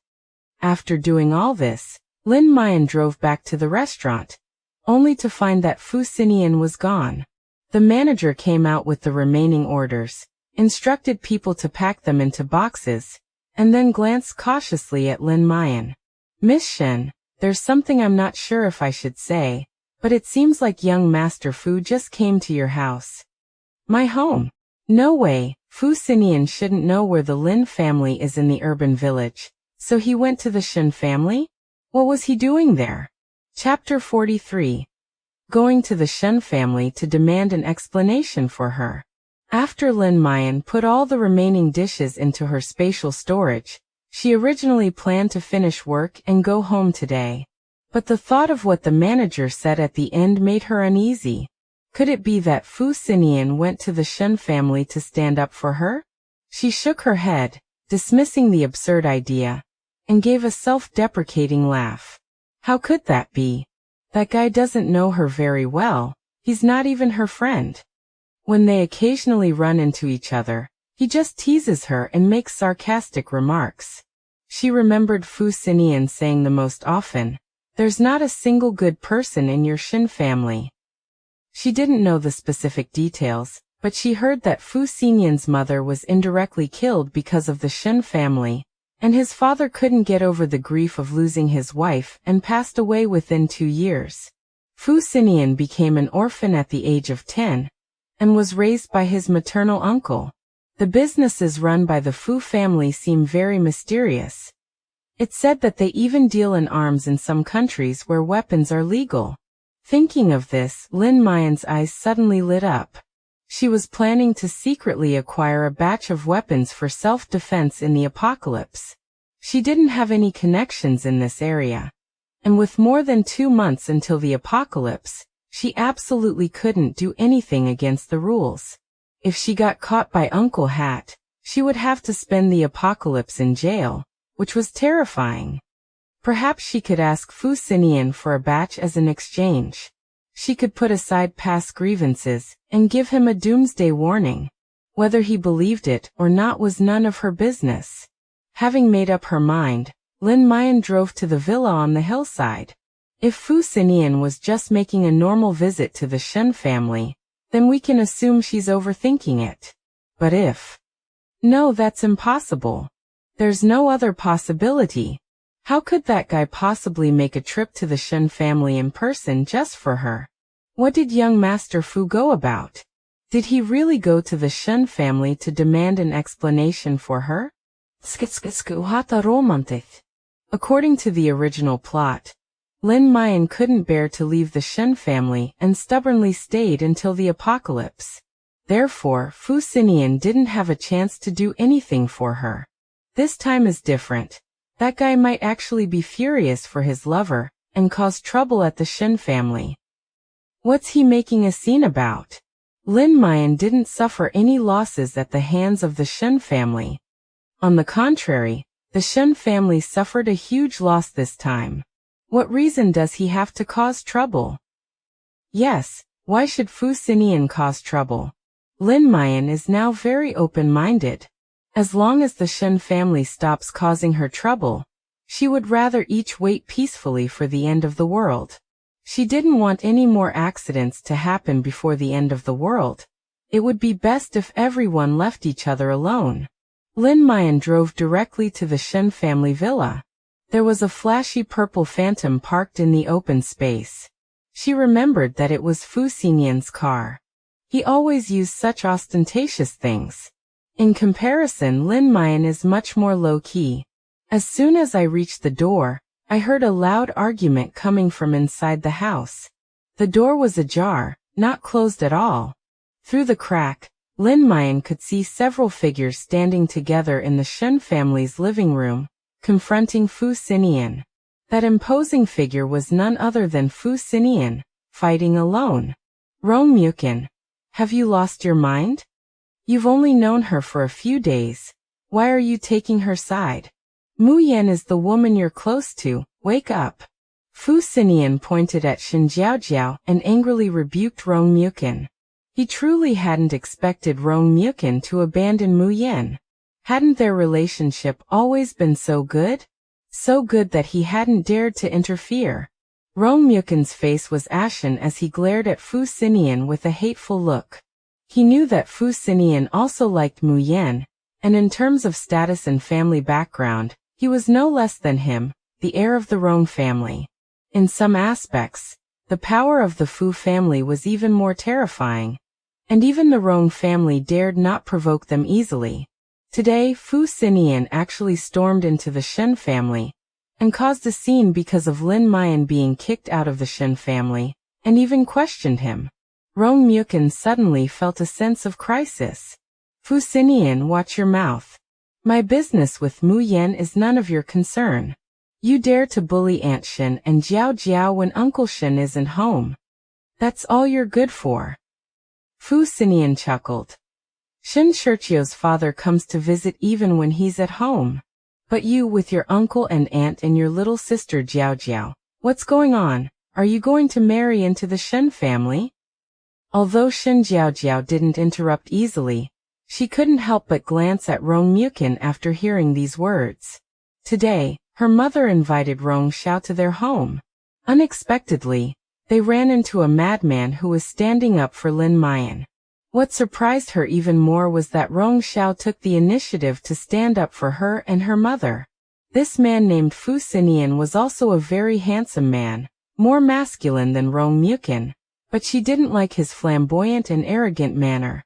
After doing all this, Lin Jiaojiao drove back to the restaurant, only to find that Fu Xinian was gone. The manager came out with the remaining orders, instructed people to pack them into boxes, and then glanced cautiously at Lin Jiaojiao. Miss Shen, there's something I'm not sure if I should say, but it seems like young Master Fu just came to your house. My home? No way, Fu Xinian shouldn't know where the Lin family is in the urban village, so he went to the Shen family? What was he doing there? Chapter 43. Going to the Shen family to demand an explanation for her. After Lin Jiaojiao put all the remaining dishes into her spatial storage, she originally planned to finish work and go home today. But the thought of what the manager said at the end made her uneasy. Could it be that Fu Xinian went to the Shen family to stand up for her? She shook her head, dismissing the absurd idea, and gave a self-deprecating laugh. How could that be? That guy doesn't know her very well, he's not even her friend. When they occasionally run into each other, he just teases her and makes sarcastic remarks. She remembered Fu Xinian saying the most often, "There's not a single good person in your Shen family." She didn't know the specific details, but she heard that Fu Xinian's mother was indirectly killed because of the Shen family, and his father couldn't get over the grief of losing his wife and passed away within 2 years. Fu Xinian became an orphan at the age of 10, and was raised by his maternal uncle. The businesses run by the Fu family seem very mysterious. It's said that they even deal in arms in some countries where weapons are legal. Thinking of this, Lin Jiaojiao's eyes suddenly lit up. She was planning to secretly acquire a batch of weapons for self-defense in the apocalypse. She didn't have any connections in this area. And with more than 2 months until the apocalypse, she absolutely couldn't do anything against the rules. If she got caught by Uncle Hat, she would have to spend the apocalypse in jail, which was terrifying. Perhaps she could ask Fu Xinian for a batch as an exchange. She could put aside past grievances and give him a doomsday warning. Whether he believed it or not was none of her business. Having made up her mind, Lin Jiaojiao drove to the villa on the hillside. If Fu Xinian was just making a normal visit to the Shen family, then we can assume she's overthinking it. But if... No, that's impossible. There's no other possibility. How could that guy possibly make a trip to the Shen family in person just for her? What did young Master Fu go about? Did he really go to the Shen family to demand an explanation for her? According to the original plot, Lin Jiaojiao couldn't bear to leave the Shen family and stubbornly stayed until the apocalypse. Therefore, Fu Xinian didn't have a chance to do anything for her. This time is different. That guy might actually be furious for his lover and cause trouble at the Shen family. What's he making a scene about? Lin Jiaojiao didn't suffer any losses at the hands of the Shen family. On the contrary, the Shen family suffered a huge loss this time. What reason does he have to cause trouble? Yes, why should Fu Xinian cause trouble? Lin Jiaojiao is now very open-minded. As long as the Shen family stops causing her trouble, she would rather each wait peacefully for the end of the world. She didn't want any more accidents to happen before the end of the world. It would be best if everyone left each other alone. Lin Jiaojiao drove directly to the Shen family villa. There was a flashy purple phantom parked in the open space. She remembered that it was Fu Xinian's car. He always used such ostentatious things. In comparison, Lin Jiaojiao is much more low-key. As soon as I reached the door, I heard a loud argument coming from inside the house. The door was ajar, not closed at all. Through the crack, Lin Jiaojiao could see several figures standing together in the Shen family's living room, confronting Fu Xinian. That imposing figure was none other than Fu Xinian, fighting alone. Rong Muyan, have you lost your mind? You've only known her for a few days. Why are you taking her side? Muyan is the woman you're close to, wake up. Fu Xinian pointed at Lin Jiaojiao and angrily rebuked Rong Muyan. He truly hadn't expected Rong Muyan to abandon Muyan. Hadn't their relationship always been so good? So good that he hadn't dared to interfere. Rong Muyan's face was ashen as he glared at Fu Xinian with a hateful look. He knew that Fu Xinian also liked Muyan, and in terms of status and family background, he was no less than him, the heir of the Rong family. In some aspects, the power of the Fu family was even more terrifying, and even the Rong family dared not provoke them easily. Today, Fu Xinian actually stormed into the Shen family, and caused a scene because of Lin Jiaojiao being kicked out of the Shen family, and even questioned him. Rong Muyan suddenly felt a sense of crisis. Fu Xinian, watch your mouth. My business with Muyan is none of your concern. You dare to bully Aunt Shen and Jiaojiao when Uncle Shen isn't home. That's all you're good for. Fu Xinian chuckled. Shen Shiqiu's father comes to visit even when he's at home. But you with your uncle and aunt and your little sister Jiaojiao, what's going on? Are you going to marry into the Shen family? Although Shen Jiaojiao didn't interrupt easily, she couldn't help but glance at Rong Muyan after hearing these words. Today, her mother invited Rong Xiao to their home. Unexpectedly, they ran into a madman who was standing up for Lin Jiaojiao. What surprised her even more was that Rong Xiao took the initiative to stand up for her and her mother. This man named Fu Xinian was also a very handsome man, more masculine than Rong Muyan, but she didn't like his flamboyant and arrogant manner.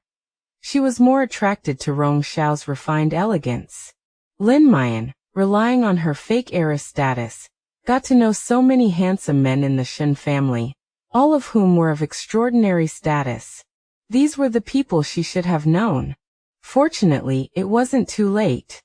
She was more attracted to Rong Xiao's refined elegance. Lin Jiaojiao, relying on her fake heiress status, got to know so many handsome men in the Shen family, all of whom were of extraordinary status. These were the people she should have known. Fortunately, it wasn't too late.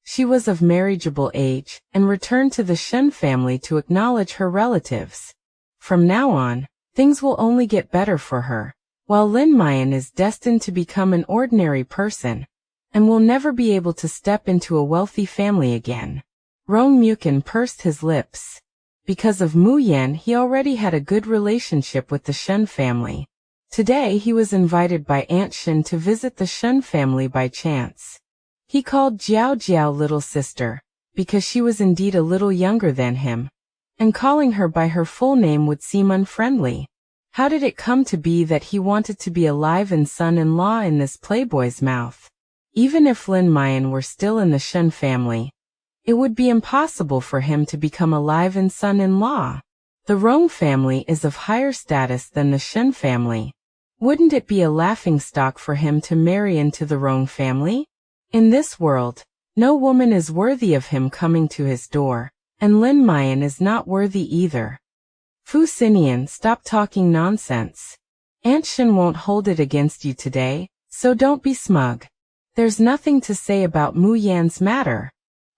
She was of marriageable age, and returned to the Shen family to acknowledge her relatives. From now on, things will only get better for her, while Lin Jiaojiao is destined to become an ordinary person, and will never be able to step into a wealthy family again. Rong Muyan pursed his lips. Because of Muyan, he already had a good relationship with the Shen family. Today he was invited by Aunt Shen to visit the Shen family by chance. He called Jiaojiao little sister, because she was indeed a little younger than him, and calling her by her full name would seem unfriendly. How did it come to be that he wanted to be alive and son-in-law in this playboy's mouth? Even if Lin Jiaojiao were still in the Shen family, it would be impossible for him to become alive and son-in-law. The Rong family is of higher status than the Shen family. Wouldn't it be a laughingstock for him to marry into the Rong family? In this world, no woman is worthy of him coming to his door, and Lin Jiaojiao is not worthy either. Fu Xinian, stop talking nonsense. Aunt Shen won't hold it against you today, so don't be smug. There's nothing to say about Muyan's matter.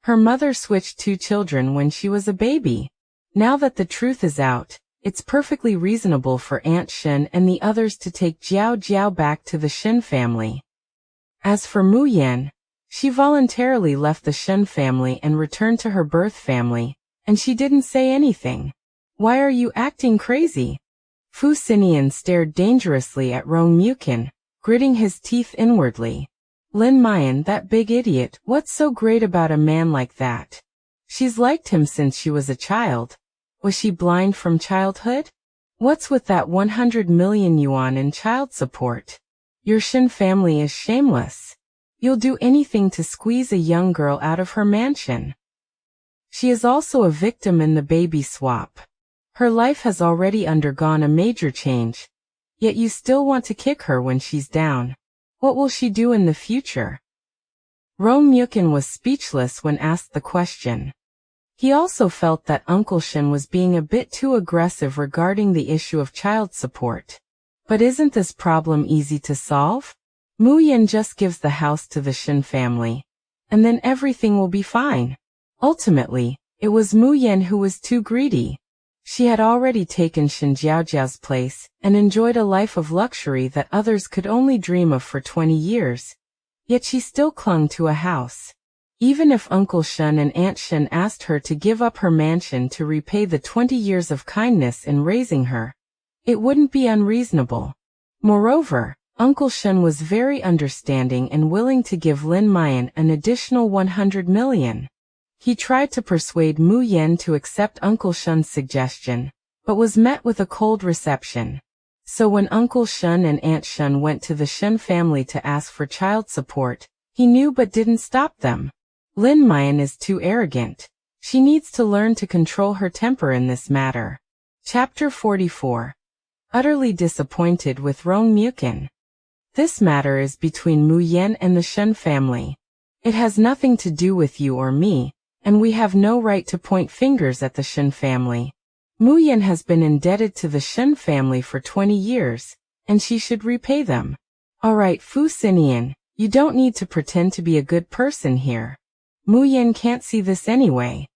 Her mother switched 2 children when she was a baby. Now that the truth is out, it's perfectly reasonable for Aunt Shen and the others to take Jiaojiao back to the Shen family. As for Muyan, she voluntarily left the Shen family and returned to her birth family, and she didn't say anything. Why are you acting crazy? Fu Xinian stared dangerously at Rong Muyan, gritting his teeth inwardly. Lin Jiaojiao, that big idiot, what's so great about a man like that? She's liked him since she was a child. Was she blind from childhood? What's with that 100 million yuan in child support? Your Shen family is shameless. You'll do anything to squeeze a young girl out of her mansion. She is also a victim in the baby swap. Her life has already undergone a major change, yet you still want to kick her when she's down. What will she do in the future? Rong Muyan was speechless when asked the question. He also felt that Uncle Shen was being a bit too aggressive regarding the issue of child support. But isn't this problem easy to solve? Muyan just gives the house to the Shen family, and then everything will be fine. Ultimately, it was Muyan who was too greedy. She had already taken Shen Jiaojiao's place and enjoyed a life of luxury that others could only dream of for 20 years. Yet she still clung to a house. Even if Uncle Shen and Aunt Shen asked her to give up her mansion to repay the 20 years of kindness in raising her, it wouldn't be unreasonable. Moreover, Uncle Shen was very understanding and willing to give Lin Jiaojiao an additional 100 million. He tried to persuade Muyan to accept Uncle Shen's suggestion, but was met with a cold reception. So when Uncle Shen and Aunt Shen went to the Shen family to ask for child support, He knew but didn't stop them. Lin Jiaojiao is too arrogant. She needs to learn to control her temper in this matter. Chapter 44. Utterly disappointed with Rong Muyan. This matter is between Muyan and the Shen family. It has nothing to do with you or me, and we have no right to point fingers at the Shen family. Muyan has been indebted to the Shen family for 20 years, and she should repay them. Alright, Fu Xinian, you don't need to pretend to be a good person here. Muyan can't see this anyway.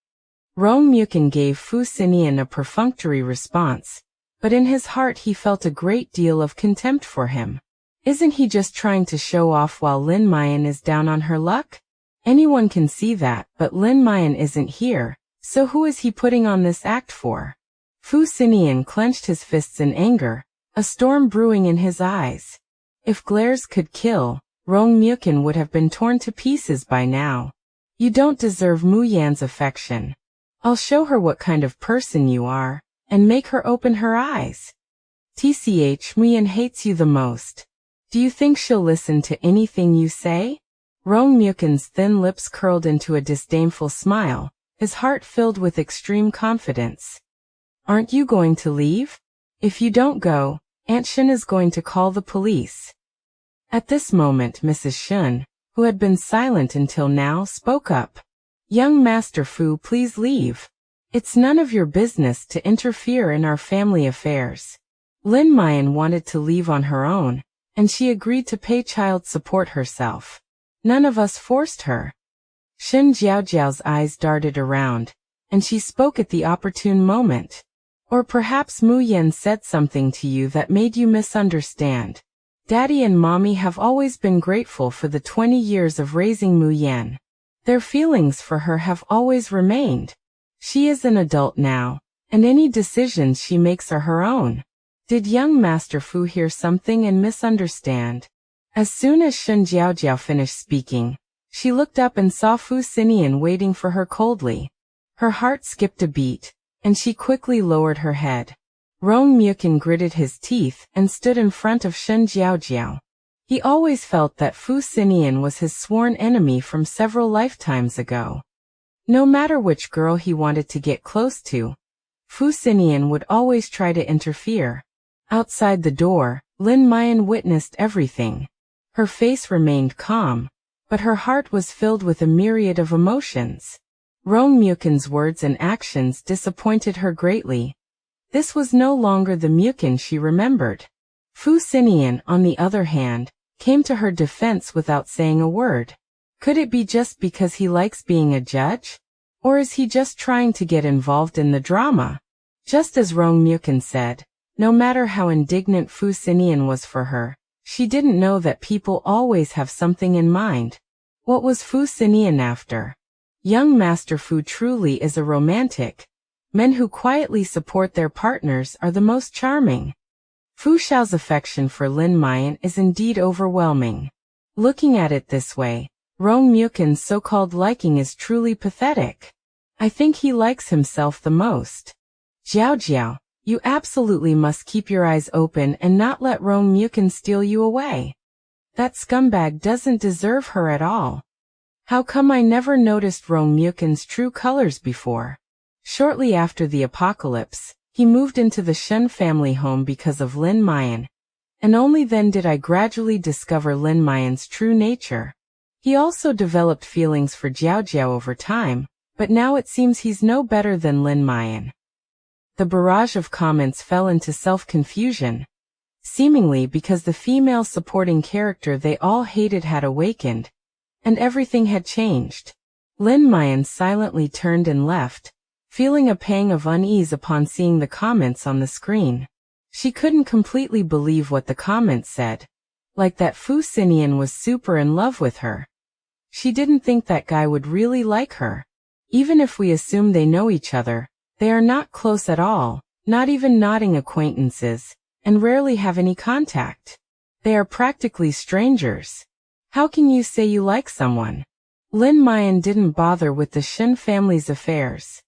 Rong Muyan gave Fu Xinian a perfunctory response, but in his heart he felt a great deal of contempt for him. Isn't he just trying to show off while Lin Jiaojiao is down on her luck? Anyone can see that, but Lin Jiaojiao isn't here, so who is he putting on this act for? Fu Xinian clenched his fists in anger, a storm brewing in his eyes. If glares could kill, Rong Muyan would have been torn to pieces by now. You don't deserve Muyan's affection. I'll show her what kind of person you are, and make her open her eyes. TCH, Muyan hates you the most. Do you think she'll listen to anything you say? Rong Muyan's thin lips curled into a disdainful smile, his heart filled with extreme confidence. Aren't you going to leave? If you don't go, Aunt Shen is going to call the police. At this moment Mrs. Shen, who had been silent until now, spoke up. Young Master Fu, please leave. It's none of your business to interfere in our family affairs. Lin Jiaojiao wanted to leave on her own, and she agreed to pay child support herself. None of us forced her. Shen Jiaojiao's eyes darted around, and she spoke at the opportune moment. Or perhaps Muyan said something to you that made you misunderstand. Daddy and Mommy have always been grateful for the 20 years of raising Muyan. Their feelings for her have always remained. She is an adult now, and any decisions she makes are her own. Did young Master Fu hear something and misunderstand? As soon as Shen Jiaojiao finished speaking, she looked up and saw Fu Xinian waiting for her coldly. Her heart skipped a beat, and she quickly lowered her head. Rong Muyan gritted his teeth and stood in front of Shen Jiaojiao. He always felt that Fu Xinian was his sworn enemy from several lifetimes ago. No matter which girl he wanted to get close to, Fu Xinian would always try to interfere. Outside the door, Lin Jiaojiao witnessed everything. Her face remained calm, but her heart was filled with a myriad of emotions. Rong Muyan's words and actions disappointed her greatly. This was no longer the Muyan she remembered. Fu Xinian, on the other hand, came to her defense without saying a word. Could it be just because he likes being a judge? Or is he just trying to get involved in the drama? Just as Rong Muyan said, no matter how indignant Fu Xinian was for her, she didn't know that people always have something in mind. What was Fu Xinian after? Young Master Fu truly is a romantic. Men who quietly support their partners are the most charming. Fu Xiao's affection for Lin Jiaojiao is indeed overwhelming. Looking at it this way, Rong Muyan's so-called liking is truly pathetic. I think he likes himself the most. Jiaojiao, you absolutely must keep your eyes open and not let Rong Muyan steal you away. That scumbag doesn't deserve her at all. How come I never noticed Rong Muyan's true colors before? Shortly after the apocalypse, he moved into the Shen family home because of Lin Jiaojiao, and only then did I gradually discover Lin Jiaojiao's true nature. He also developed feelings for Jiaojiao over time, but now it seems he's no better than Lin Jiaojiao. The barrage of comments fell into self-confusion, seemingly because the female supporting character they all hated had awakened, and everything had changed. Lin Jiaojiao silently turned and left, feeling a pang of unease upon seeing the comments on the screen. She couldn't completely believe what the comments said, like that Fu Xinian was super in love with her. She didn't think that guy would really like her. Even if we assume they know each other, they are not close at all, not even nodding acquaintances, and rarely have any contact. They are practically strangers. How can you say you like someone? Lin Jiaojiao didn't bother with the Shen family's affairs.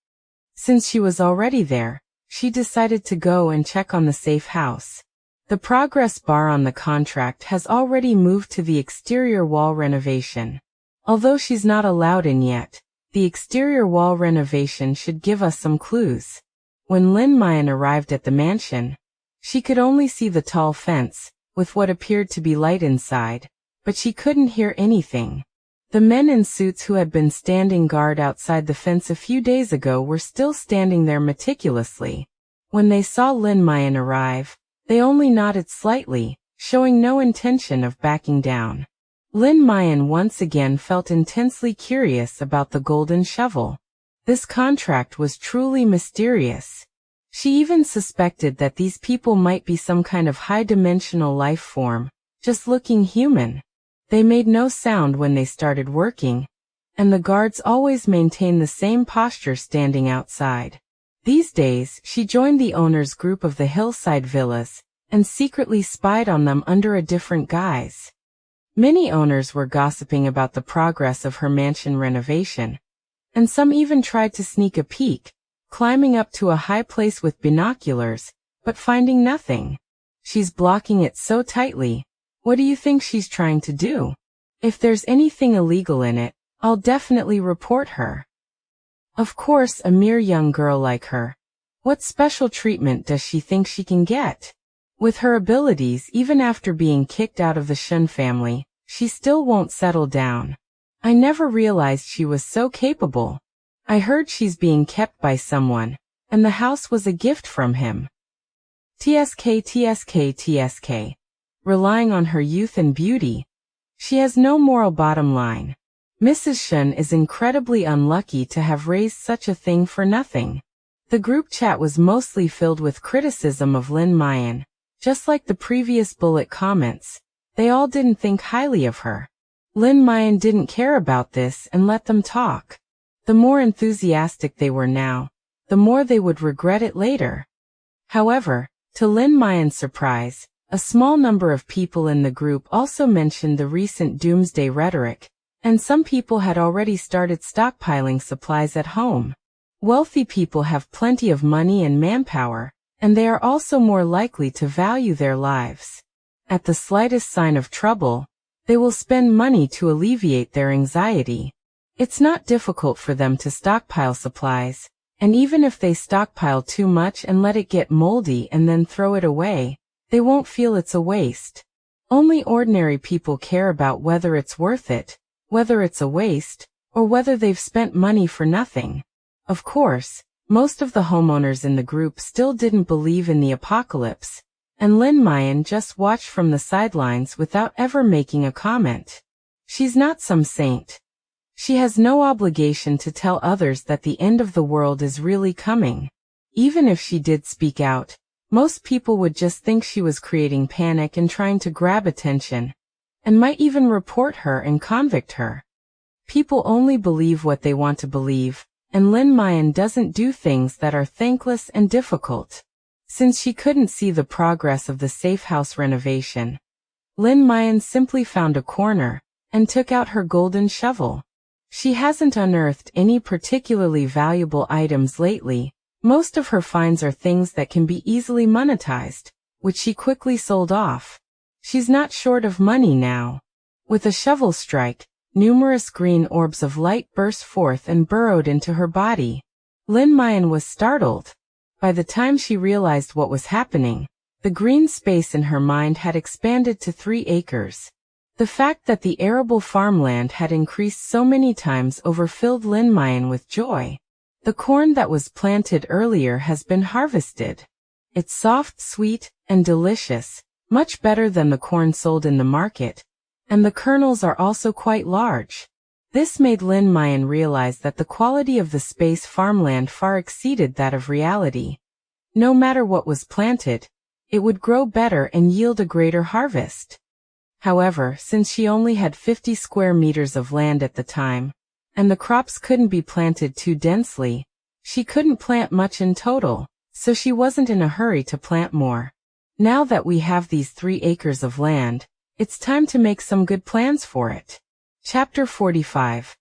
Since she was already there, she decided to go and check on the safe house. The progress bar on the contract has already moved to the exterior wall renovation. Although she's not allowed in yet, the exterior wall renovation should give us some clues. When Lin Jiaojiao arrived at the mansion, she could only see the tall fence, with what appeared to be light inside, but she couldn't hear anything. The men in suits who had been standing guard outside the fence a few days ago were still standing there meticulously. When they saw Lin Jiaojiao arrive, they only nodded slightly, showing no intention of backing down. Lin Jiaojiao once again felt intensely curious about the golden shovel. This contract was truly mysterious. She even suspected that these people might be some kind of high-dimensional life form, just looking human. They made no sound when they started working, and the guards always maintained the same posture standing outside. These days, she joined the owners' group of the hillside villas, and secretly spied on them under a different guise. Many owners were gossiping about the progress of her mansion renovation, and some even tried to sneak a peek, climbing up to a high place with binoculars, but finding nothing. She's blocking it so tightly. What do you think she's trying to do? If there's anything illegal in it, I'll definitely report her. Of course, a mere young girl like her. What special treatment does she think she can get? With her abilities, even after being kicked out of the Shen family, she still won't settle down. I never realized she was so capable. I heard she's being kept by someone, and the house was a gift from him. TSK. Relying on her youth and beauty. She has no moral bottom line. Mrs. Shen is incredibly unlucky to have raised such a thing for nothing. The group chat was mostly filled with criticism of Lin Jiaojiao. Just like the previous bullet comments, they all didn't think highly of her. Lin Jiaojiao didn't care about this and let them talk. The more enthusiastic they were now, the more they would regret it later. However, to Lin Jiaojiao's surprise, a small number of people in the group also mentioned the recent doomsday rhetoric, and some people had already started stockpiling supplies at home. Wealthy people have plenty of money and manpower, and they are also more likely to value their lives. At the slightest sign of trouble, they will spend money to alleviate their anxiety. It's not difficult for them to stockpile supplies, and even if they stockpile too much and let it get moldy and then throw it away, they won't feel it's a waste. Only ordinary people care about whether it's worth it, whether it's a waste, or whether they've spent money for nothing. Of course, most of the homeowners in the group still didn't believe in the apocalypse, and Lin Jiaojiao just watched from the sidelines without ever making a comment. She's not some saint. She has no obligation to tell others that the end of the world is really coming. Even if she did speak out, most people would just think she was creating panic and trying to grab attention, and might even report her and convict her. People only believe what they want to believe, and Lin Jiaojiao doesn't do things that are thankless and difficult. Since she couldn't see the progress of the safe house renovation, Lin Jiaojiao simply found a corner and took out her golden shovel. She hasn't unearthed any particularly valuable items lately. Most of her finds are things that can be easily monetized, which she quickly sold off. She's not short of money now. With a shovel strike, numerous green orbs of light burst forth and burrowed into her body. Lin Jiaojiao was startled. By the time she realized what was happening, the green space in her mind had expanded to 3 acres. The fact that the arable farmland had increased so many times over filled Lin Jiaojiao with joy. The corn that was planted earlier has been harvested. It's soft, sweet, and delicious, much better than the corn sold in the market, and the kernels are also quite large. This made Lin Jiaojiao realize that the quality of the space farmland far exceeded that of reality. No matter what was planted, it would grow better and yield a greater harvest. However, since she only had 50 square meters of land at the time, and the crops couldn't be planted too densely, she couldn't plant much in total, so she wasn't in a hurry to plant more. Now that we have these 3 acres of land, it's time to make some good plans for it. Chapter 45.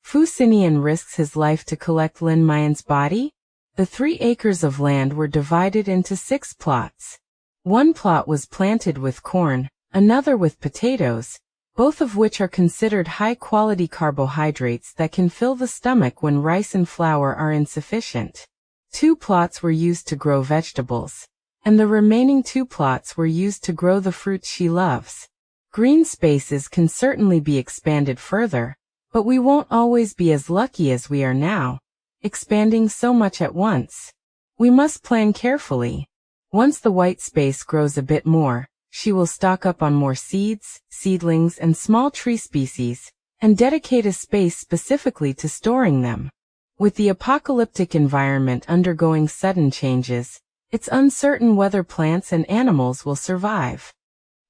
Fu Xinian risks his life to collect Lin Jiaojiao's body? The 3 acres of land were divided into 6 plots. One plot was planted with corn, another with potatoes, both of which are considered high-quality carbohydrates that can fill the stomach when rice and flour are insufficient. 2 plots were used to grow vegetables, and the remaining 2 plots were used to grow the fruits she loves. Green spaces can certainly be expanded further, but we won't always be as lucky as we are now, expanding so much at once. We must plan carefully. Once the white space grows a bit more, she will stock up on more seeds, seedlings, and small tree species, and dedicate a space specifically to storing them. With the apocalyptic environment undergoing sudden changes, it's uncertain whether plants and animals will survive.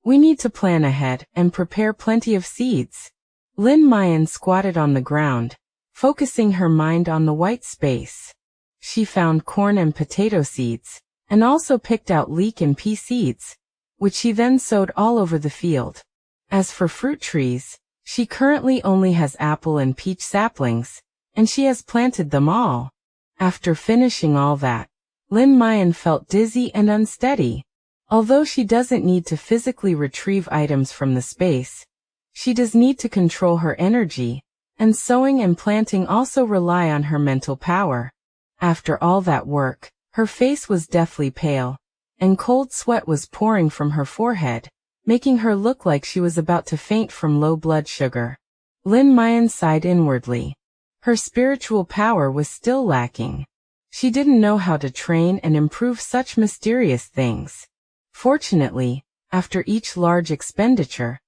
We need to plan ahead and prepare plenty of seeds. Lin Jiaojiao squatted on the ground, focusing her mind on the white space. She found corn and potato seeds, and also picked out leek and pea seeds, which she then sowed all over the field. As for fruit trees, she currently only has apple and peach saplings, and she has planted them all. After finishing all that, Lin Jiaojiao felt dizzy and unsteady. Although she doesn't need to physically retrieve items from the space, she does need to control her energy, and sowing and planting also rely on her mental power. After all that work, her face was deathly pale, and cold sweat was pouring from her forehead, making her look like she was about to faint from low blood sugar. Lin Jiaojiao sighed inwardly. Her spiritual power was still lacking. She didn't know how to train and improve such mysterious things. Fortunately, after each large expenditure,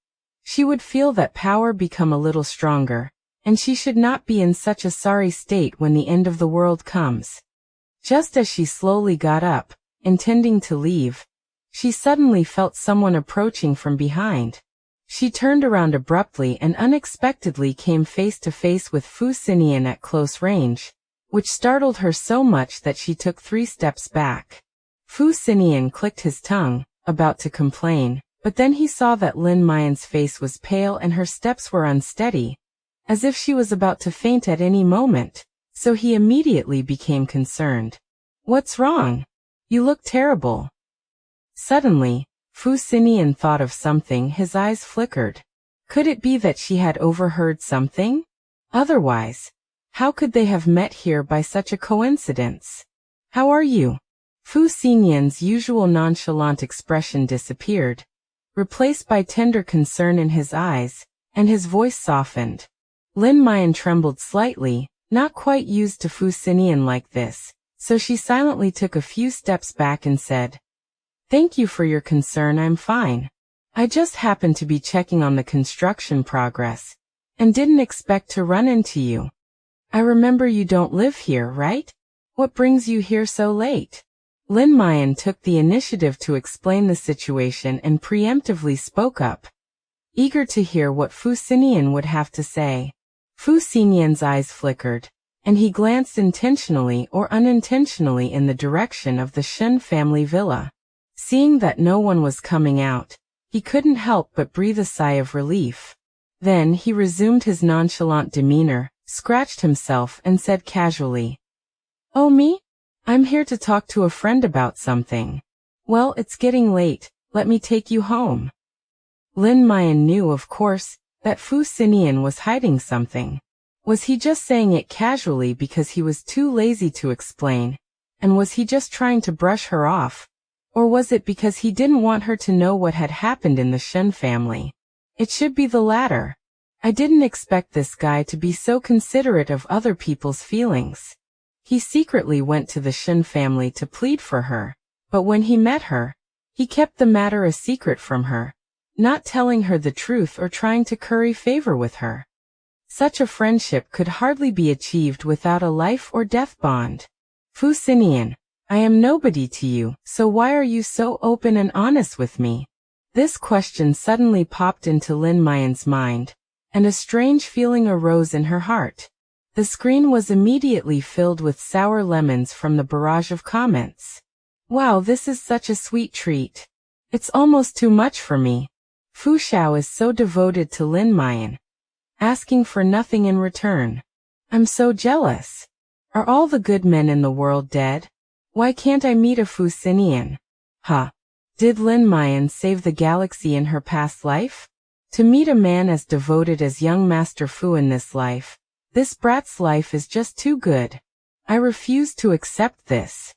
she would feel that power become a little stronger, and she should not be in such a sorry state when the end of the world comes. Just as she slowly got up, intending to leave, she suddenly felt someone approaching from behind. She turned around abruptly and unexpectedly came face to face with Fu Xinian at close range, which startled her so much that she took 3 steps back. Fu Xinian clicked his tongue, about to complain, but then he saw that Lin Jiaojiao's face was pale and her steps were unsteady, as if she was about to faint at any moment, so he immediately became concerned. "What's wrong? You look terrible." Suddenly, Fu Xinian thought of something. His eyes flickered. Could it be that she had overheard something? Otherwise, how could they have met here by such a coincidence? "How are you?" Fu Xinian's usual nonchalant expression disappeared, replaced by tender concern in his eyes, and his voice softened. Lin Jiaojiao trembled slightly, not quite used to Fu Xinian like this, so she silently took a few steps back and said, "Thank you for your concern, I'm fine. I just happened to be checking on the construction progress, and didn't expect to run into you. I remember you don't live here, right? What brings you here so late?" Lin Jiaojiao took the initiative to explain the situation and preemptively spoke up, eager to hear what Fu Xinian would have to say. Fu Xinian's eyes flickered, and he glanced intentionally or unintentionally in the direction of the Shen family villa. Seeing that no one was coming out, he couldn't help but breathe a sigh of relief. Then he resumed his nonchalant demeanor, scratched himself and said casually, "Oh me? I'm here to talk to a friend about something." "Well, it's getting late, let me take you home." Lin Jiaojiao knew, of course, that Fu Xinian was hiding something. Was he just saying it casually because he was too lazy to explain, and was he just trying to brush her off? Or was it because he didn't want her to know what had happened in the Shen family? It should be the latter. I didn't expect this guy to be so considerate of other people's feelings. He secretly went to the Shen family to plead for her, but when he met her, he kept the matter a secret from her, not telling her the truth or trying to curry favor with her. Such a friendship could hardly be achieved without a life or death bond. "Fu Xinian, I am nobody to you, so why are you so open and honest with me?" This question suddenly popped into Lin Jiaojiao's mind, and a strange feeling arose in her heart. The screen was immediately filled with sour lemons from the barrage of comments. "Wow, this is such a sweet treat. It's almost too much for me. Fu Xiao is so devoted to Lin Jiaojiao, asking for nothing in return. I'm so jealous. Are all the good men in the world dead? Why can't I meet a Fu Xinian? Huh? Did Lin Jiaojiao save the galaxy in her past life? To meet a man as devoted as young Master Fu in this life, this brat's life is just too good. I refuse to accept this.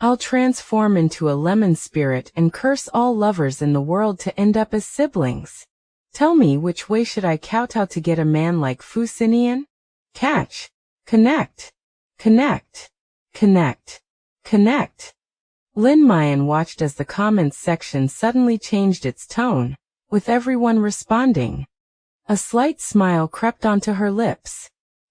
I'll transform into a lemon spirit and curse all lovers in the world to end up as siblings. Tell me, which way should I kowtow to get a man like Fu Xinian? Catch. Connect. Connect. Connect. Connect. Lin Jiaojiao watched as the comments section suddenly changed its tone, with everyone responding. A slight smile crept onto her lips.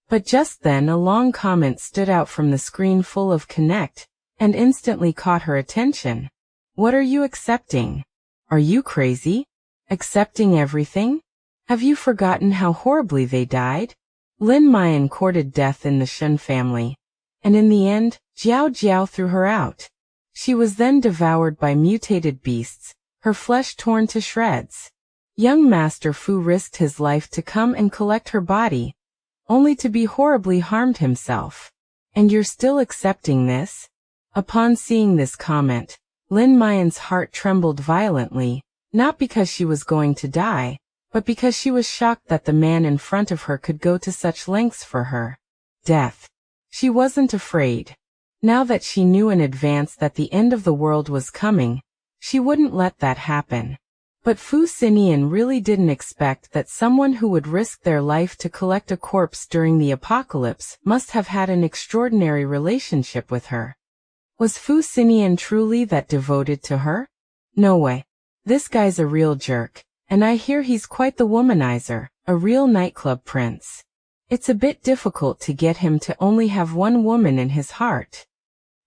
But just then a long comment stood out from the screen full of connect, and instantly caught her attention. What are you accepting? Are you crazy? Accepting everything? Have you forgotten how horribly they died? Lin Jiaojiao courted death in the Shen family, and in the end, Jiaojiao threw her out. She was then devoured by mutated beasts, her flesh torn to shreds. Young Master Fu risked his life to come and collect her body, only to be horribly harmed himself. And you're still accepting this? Upon seeing this comment, Lin Jiaojiao's heart trembled violently, not because she was going to die, but because she was shocked that the man in front of her could go to such lengths for her. Death. She wasn't afraid. Now that she knew in advance that the end of the world was coming, she wouldn't let that happen. But Fu Xinian really didn't expect that someone who would risk their life to collect a corpse during the apocalypse must have had an extraordinary relationship with her. Was Fu Xinian truly that devoted to her? No way. This guy's a real jerk, and I hear he's quite the womanizer, a real nightclub prince. It's a bit difficult to get him to only have one woman in his heart.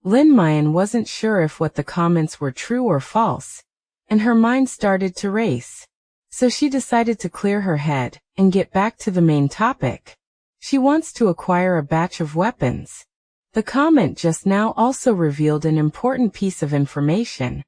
Lin Jiaojiao wasn't sure if what the comments were true or false, and her mind started to race. So she decided to clear her head and get back to the main topic. She wants to acquire a batch of weapons. The comment just now also revealed an important piece of information.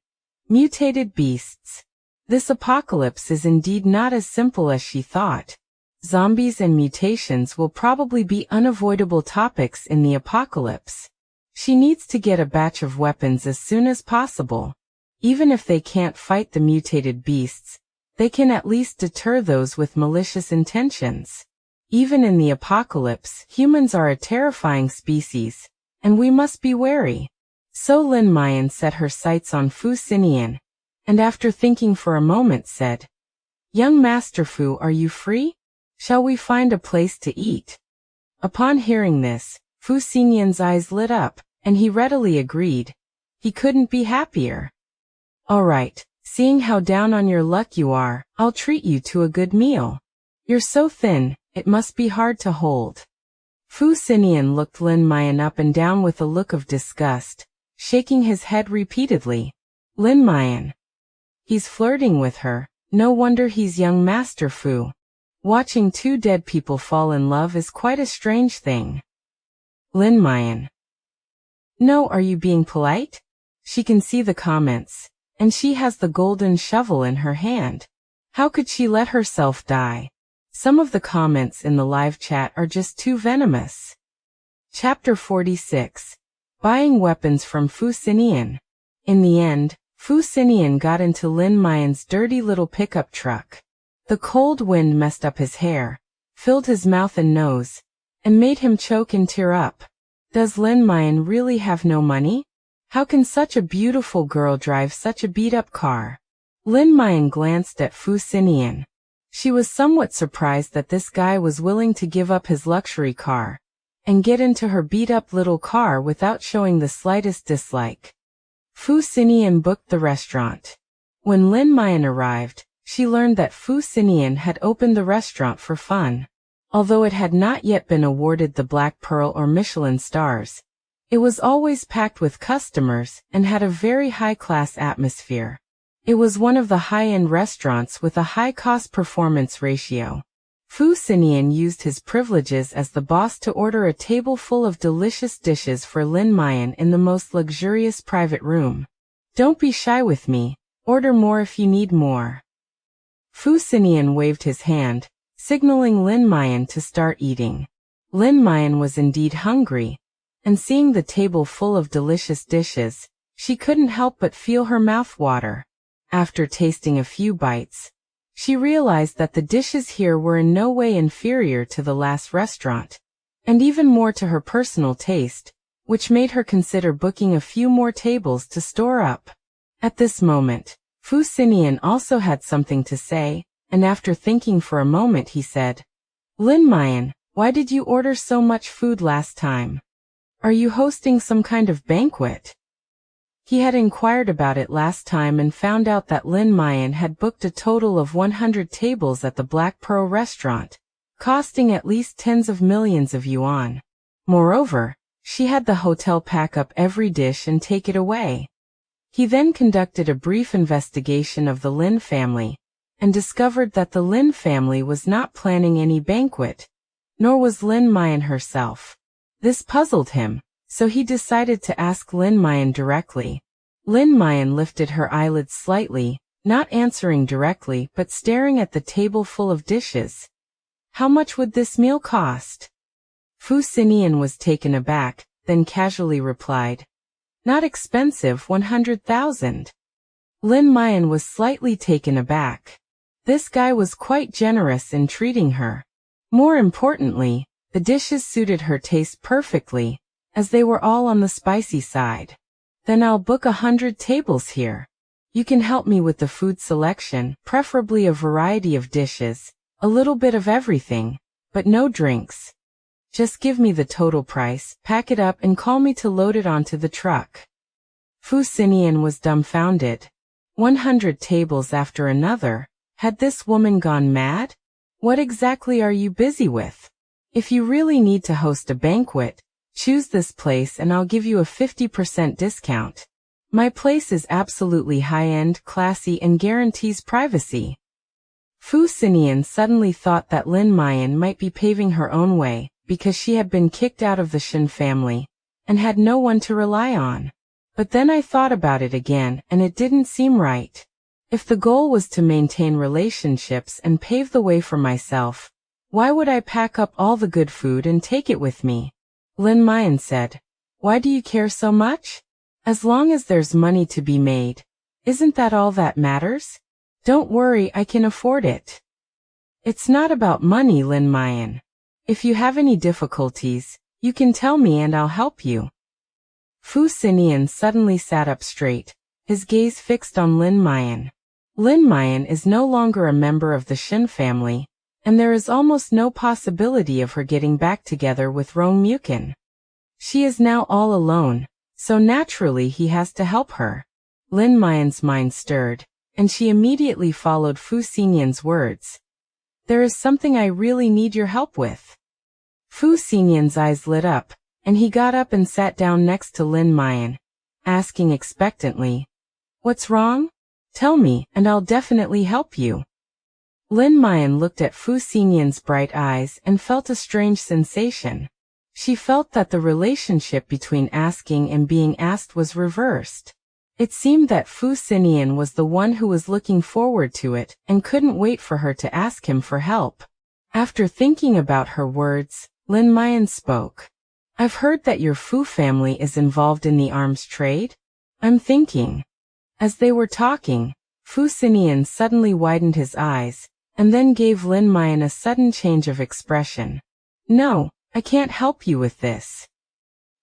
Mutated beasts. This apocalypse is indeed not as simple as she thought. Zombies and mutations will probably be unavoidable topics in the apocalypse. She needs to get a batch of weapons as soon as possible. Even if they can't fight the mutated beasts, they can at least deter those with malicious intentions. Even in the apocalypse, humans are a terrifying species, and we must be wary. So Lin Jiaojiao set her sights on Fu Xinian, and after thinking for a moment said, "Young Master Fu, are you free? Shall we find a place to eat?" Upon hearing this, Fu Xinian's eyes lit up, and he readily agreed. He couldn't be happier. "All right, seeing how down on your luck you are, I'll treat you to a good meal. You're so thin, it must be hard to hold." Fu Xinian looked Lin Jiaojiao up and down with a look of disgust, shaking his head repeatedly. Lin Jiaojiao. He's flirting with her, no wonder he's young Master Fu. Watching two dead people fall in love is quite a strange thing. Lin Jiaojiao. No, are you being polite? She can see the comments, and she has the golden shovel in her hand. How could she let herself die? Some of the comments in the live chat are just too venomous. Chapter 46. Buying weapons from Fu Xinian. In the end, Fu Xinian got into Lin Jiaojiao's dirty little pickup truck. The cold wind messed up his hair, filled his mouth and nose, and made him choke and tear up. Does Lin Jiaojiao really have no money? How can such a beautiful girl drive such a beat-up car? Lin Jiaojiao glanced at Fu Xinian. She was somewhat surprised that this guy was willing to give up his luxury car and get into her beat-up little car without showing the slightest dislike. Fu Xinian booked the restaurant. When Lin Jiaojiao arrived, she learned that Fu Xinian had opened the restaurant for fun. Although it had not yet been awarded the Black Pearl or Michelin stars, it was always packed with customers and had a very high-class atmosphere. It was one of the high-end restaurants with a high cost-performance ratio. Fu Xinian used his privileges as the boss to order a table full of delicious dishes for Lin Jiaojiao in the most luxurious private room. "Don't be shy with me, order more if you need more." Fu Xinian waved his hand, signaling Lin Jiaojiao to start eating. Lin Jiaojiao was indeed hungry, and seeing the table full of delicious dishes, she couldn't help but feel her mouth water. After tasting a few bites, She realized that the dishes here were in no way inferior to the last restaurant, and even more to her personal taste, which made her consider booking a few more tables to store up. At this moment, Fu Xinian also had something to say, and after thinking for a moment he said, "Lin Muyan, why did you order so much food last time? Are you hosting some kind of banquet?" He had inquired about it last time and found out that Lin Muyan had booked a total of 100 tables at the Black Pearl restaurant, costing at least tens of millions of yuan. Moreover, she had the hotel pack up every dish and take it away. He then conducted a brief investigation of the Lin family, and discovered that the Lin family was not planning any banquet, nor was Lin Muyan herself. This puzzled him, so he decided to ask Lin Muyan directly. Lin Muyan lifted her eyelids slightly, not answering directly but staring at the table full of dishes. "How much would this meal cost?" Fu Xinian was taken aback, then casually replied, "Not expensive, 100,000. Lin Muyan was slightly taken aback. This guy was quite generous in treating her. More importantly, the dishes suited her taste perfectly, as they were all on the spicy side. "Then I'll book 100 tables here. You can help me with the food selection, preferably a variety of dishes, a little bit of everything, but no drinks. Just give me the total price, pack it up and call me to load it onto the truck." Fu Xinian was dumbfounded. 100 tables after another? Had this woman gone mad? "What exactly are you busy with? If you really need to host a banquet, choose this place and I'll give you a 50% discount. My place is absolutely high-end, classy and guarantees privacy." Fu Xinian suddenly thought that Lin Muyan might be paving her own way, because she had been kicked out of the Shen family, and had no one to rely on. "But then I thought about it again, and it didn't seem right. If the goal was to maintain relationships and pave the way for myself, why would I pack up all the good food and take it with me?" Lin Muyan said, "Why do you care so much? As long as there's money to be made, isn't that all that matters? Don't worry, I can afford it." "It's not about money, Lin Muyan. If you have any difficulties, you can tell me and I'll help you." Fu Xinian suddenly sat up straight, his gaze fixed on Lin Muyan. Lin Muyan is no longer a member of the Shen family, and there is almost no possibility of her getting back together with Rong Mukin. She is now all alone, so naturally he has to help her. Lin Muyan's mind stirred, and she immediately followed Fu Xinian's words. "There is something I really need your help with." Fu Xinian's eyes lit up, and he got up and sat down next to Lin Muyan, asking expectantly, "What's wrong? Tell me, and I'll definitely help you." Lin Muyan looked at Fu Xinian's bright eyes and felt a strange sensation. She felt that the relationship between asking and being asked was reversed. It seemed that Fu Xinian was the one who was looking forward to it and couldn't wait for her to ask him for help. After thinking about her words, Lin Muyan spoke. "I've heard that your Fu family is involved in the arms trade. I'm thinking." As they were talking, Fu Xinian suddenly widened his eyes, and then gave Lin Muyan a sudden change of expression. "No, I can't help you with this."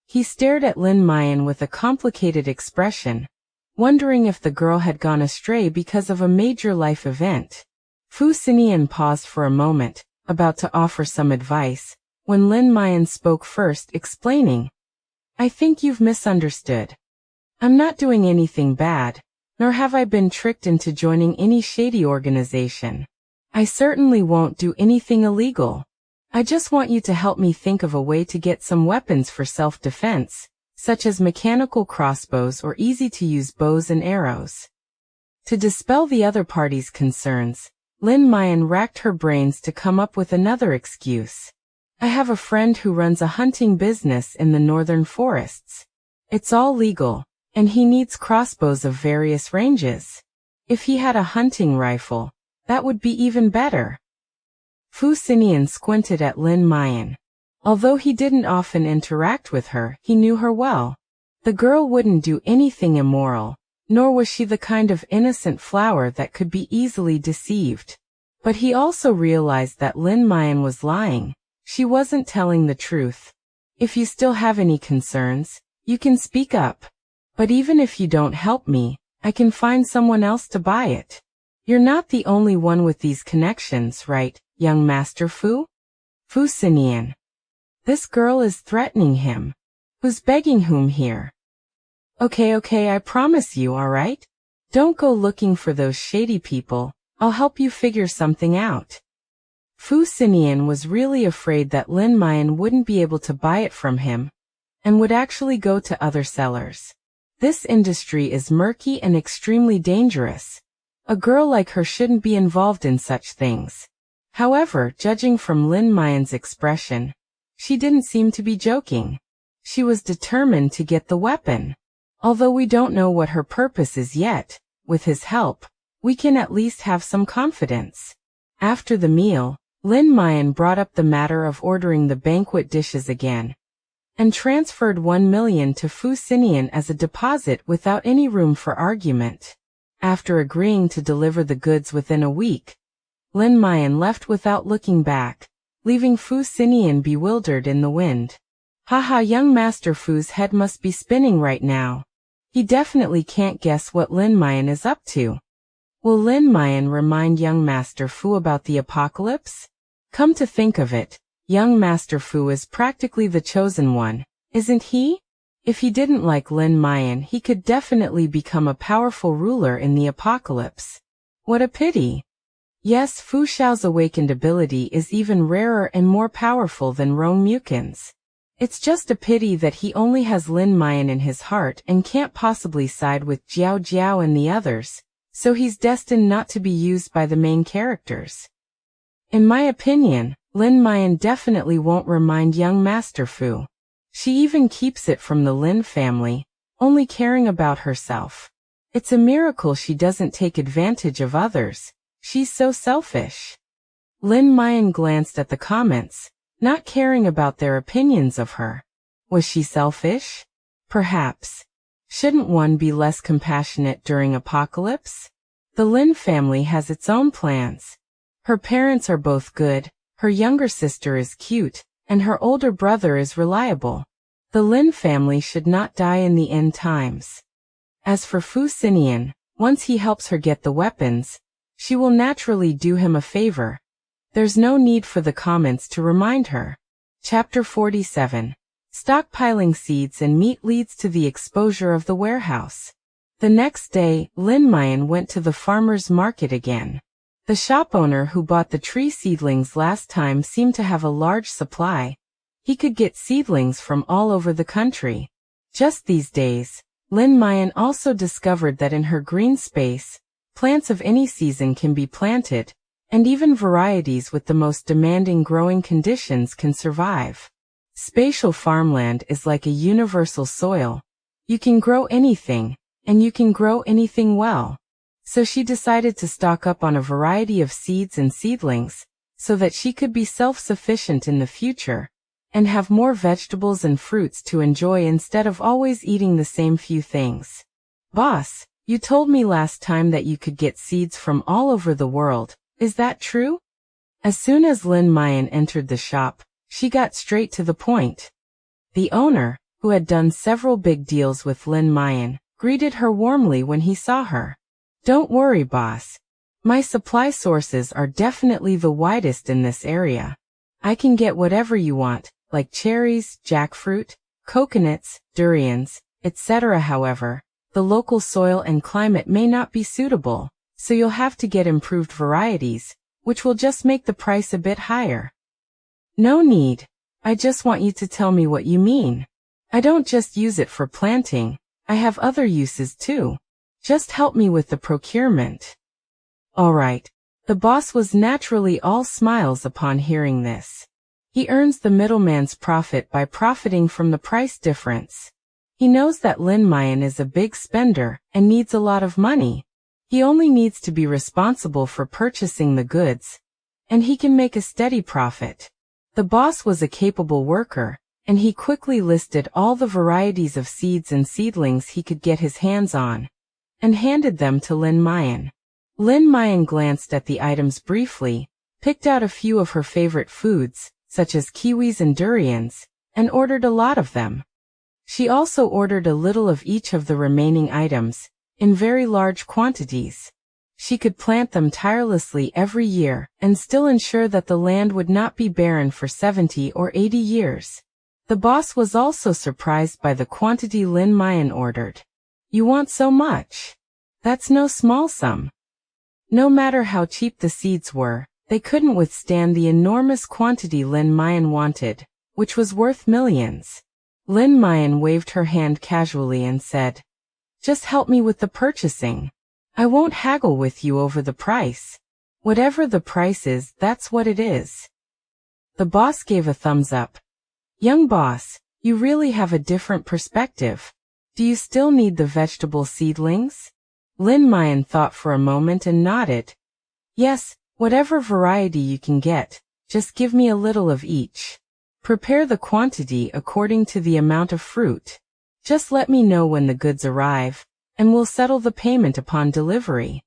He stared at Lin Muyan with a complicated expression, wondering if the girl had gone astray because of a major life event. Fu Xinian paused for a moment, about to offer some advice, when Lin Muyan spoke first, explaining, "I think you've misunderstood. I'm not doing anything bad, nor have I been tricked into joining any shady organization. I certainly won't do anything illegal. I just want you to help me think of a way to get some weapons for self-defense, such as mechanical crossbows or easy-to-use bows and arrows." To dispel the other party's concerns, Lin Muyan racked her brains to come up with another excuse. "I have a friend who runs a hunting business in the northern forests. It's all legal, and he needs crossbows of various ranges. If he had a hunting rifle, that would be even better." Fu Xinian squinted at Lin Muyan. Although he didn't often interact with her, he knew her well. The girl wouldn't do anything immoral, nor was she the kind of innocent flower that could be easily deceived. But he also realized that Lin Jiaojiao was lying. She wasn't telling the truth. If you still have any concerns, you can speak up. But even if you don't help me, I can find someone else to buy it. You're not the only one with these connections, right, young Master Fu? Fu Xinian. This girl is threatening him. Who's begging whom here? Okay, I promise you, alright? Don't go looking for those shady people. I'll help you figure something out. Fu Xinian was really afraid that Lin Jiaojiao wouldn't be able to buy it from him, and would actually go to other sellers. This industry is murky and extremely dangerous. A girl like her shouldn't be involved in such things. However, judging from Lin Jiaojiao's expression, she didn't seem to be joking. She was determined to get the weapon. Although we don't know what her purpose is yet, with his help, we can at least have some confidence. After the meal, Lin Jiaojiao brought up the matter of ordering the banquet dishes again, and transferred 1 million to Fu Xinian as a deposit without any room for argument. After agreeing to deliver the goods within a week, Lin Jiaojiao left without looking back, leaving Fu Xinian bewildered in the wind. Haha, young Master Fu's head must be spinning right now. He definitely can't guess what Lin Jiaojiao is up to. Will Lin Jiaojiao remind young Master Fu about the apocalypse? Come to think of it, young Master Fu is practically the chosen one, isn't he? If he didn't like Lin Jiaojiao, he could definitely become a powerful ruler in the apocalypse. What a pity. Yes, Fu Xiao's awakened ability is even rarer and more powerful than Rong Mukin's. It's just a pity that he only has Lin Jiaojiao in his heart and can't possibly side with Jiaojiao and the others, so he's destined not to be used by the main characters. In my opinion, Lin Jiaojiao definitely won't remind young Master Fu. She even keeps it from the Lin family, only caring about herself. It's a miracle she doesn't take advantage of others. She's so selfish. Lin Jiaojiao glanced at the comments, not caring about their opinions of her. Was she selfish? Perhaps. Shouldn't one be less compassionate during apocalypse? The Lin family has its own plans. Her parents are both good, her younger sister is cute, and her older brother is reliable. The Lin family should not die in the end times. As for Fu Xinian, once he helps her get the weapons, she will naturally do him a favor. There's no need for the comments to remind her. Chapter 47. Stockpiling seeds and meat leads to the exposure of the warehouse. The next day, Lin Jiaojiao went to the farmer's market again. The shop owner who bought the tree seedlings last time seemed to have a large supply. He could get seedlings from all over the country. Just these days, Lin Jiaojiao also discovered that in her green space, plants of any season can be planted, and even varieties with the most demanding growing conditions can survive. Spatial farmland is like a universal soil. You can grow anything, and you can grow anything well. So she decided to stock up on a variety of seeds and seedlings, so that she could be self-sufficient in the future, and have more vegetables and fruits to enjoy instead of always eating the same few things. Boss, you told me last time that you could get seeds from all over the world. Is that true? As soon as Lin Jiaojiao entered the shop, she got straight to the point. The owner, who had done several big deals with Lin Jiaojiao, greeted her warmly when he saw her. Don't worry, boss. My supply sources are definitely the widest in this area. I can get whatever you want, like cherries, jackfruit, coconuts, durians, etc. However, the local soil and climate may not be suitable, so you'll have to get improved varieties, which will just make the price a bit higher. No need. I just want you to tell me what you mean. I don't just use it for planting, I have other uses too. Just help me with the procurement. Alright. The boss was naturally all smiles upon hearing this. He earns the middleman's profit by profiting from the price difference. He knows that Lin Jiaojiao is a big spender and needs a lot of money. He only needs to be responsible for purchasing the goods, and he can make a steady profit. The boss was a capable worker, and he quickly listed all the varieties of seeds and seedlings he could get his hands on, and handed them to Lin Jiaojiao. Lin Jiaojiao glanced at the items briefly, picked out a few of her favorite foods, such as kiwis and durians, and ordered a lot of them. She also ordered a little of each of the remaining items, in very large quantities. She could plant them tirelessly every year, and still ensure that the land would not be barren for 70 or 80 years. The boss was also surprised by the quantity Lin Jiaojiao ordered. "You want so much? That's no small sum." No matter how cheap the seeds were, they couldn't withstand the enormous quantity Lin Jiaojiao wanted, which was worth millions. Lin Jiaojiao waved her hand casually and said, "Just help me with the purchasing. I won't haggle with you over the price. Whatever the price is, that's what it is." The boss gave a thumbs up. "Young boss, you really have a different perspective. Do you still need the vegetable seedlings?" Lin Jiaojiao thought for a moment and nodded. "Yes, whatever variety you can get, just give me a little of each. Prepare the quantity according to the amount of fruit. Just let me know when the goods arrive, and we'll settle the payment upon delivery."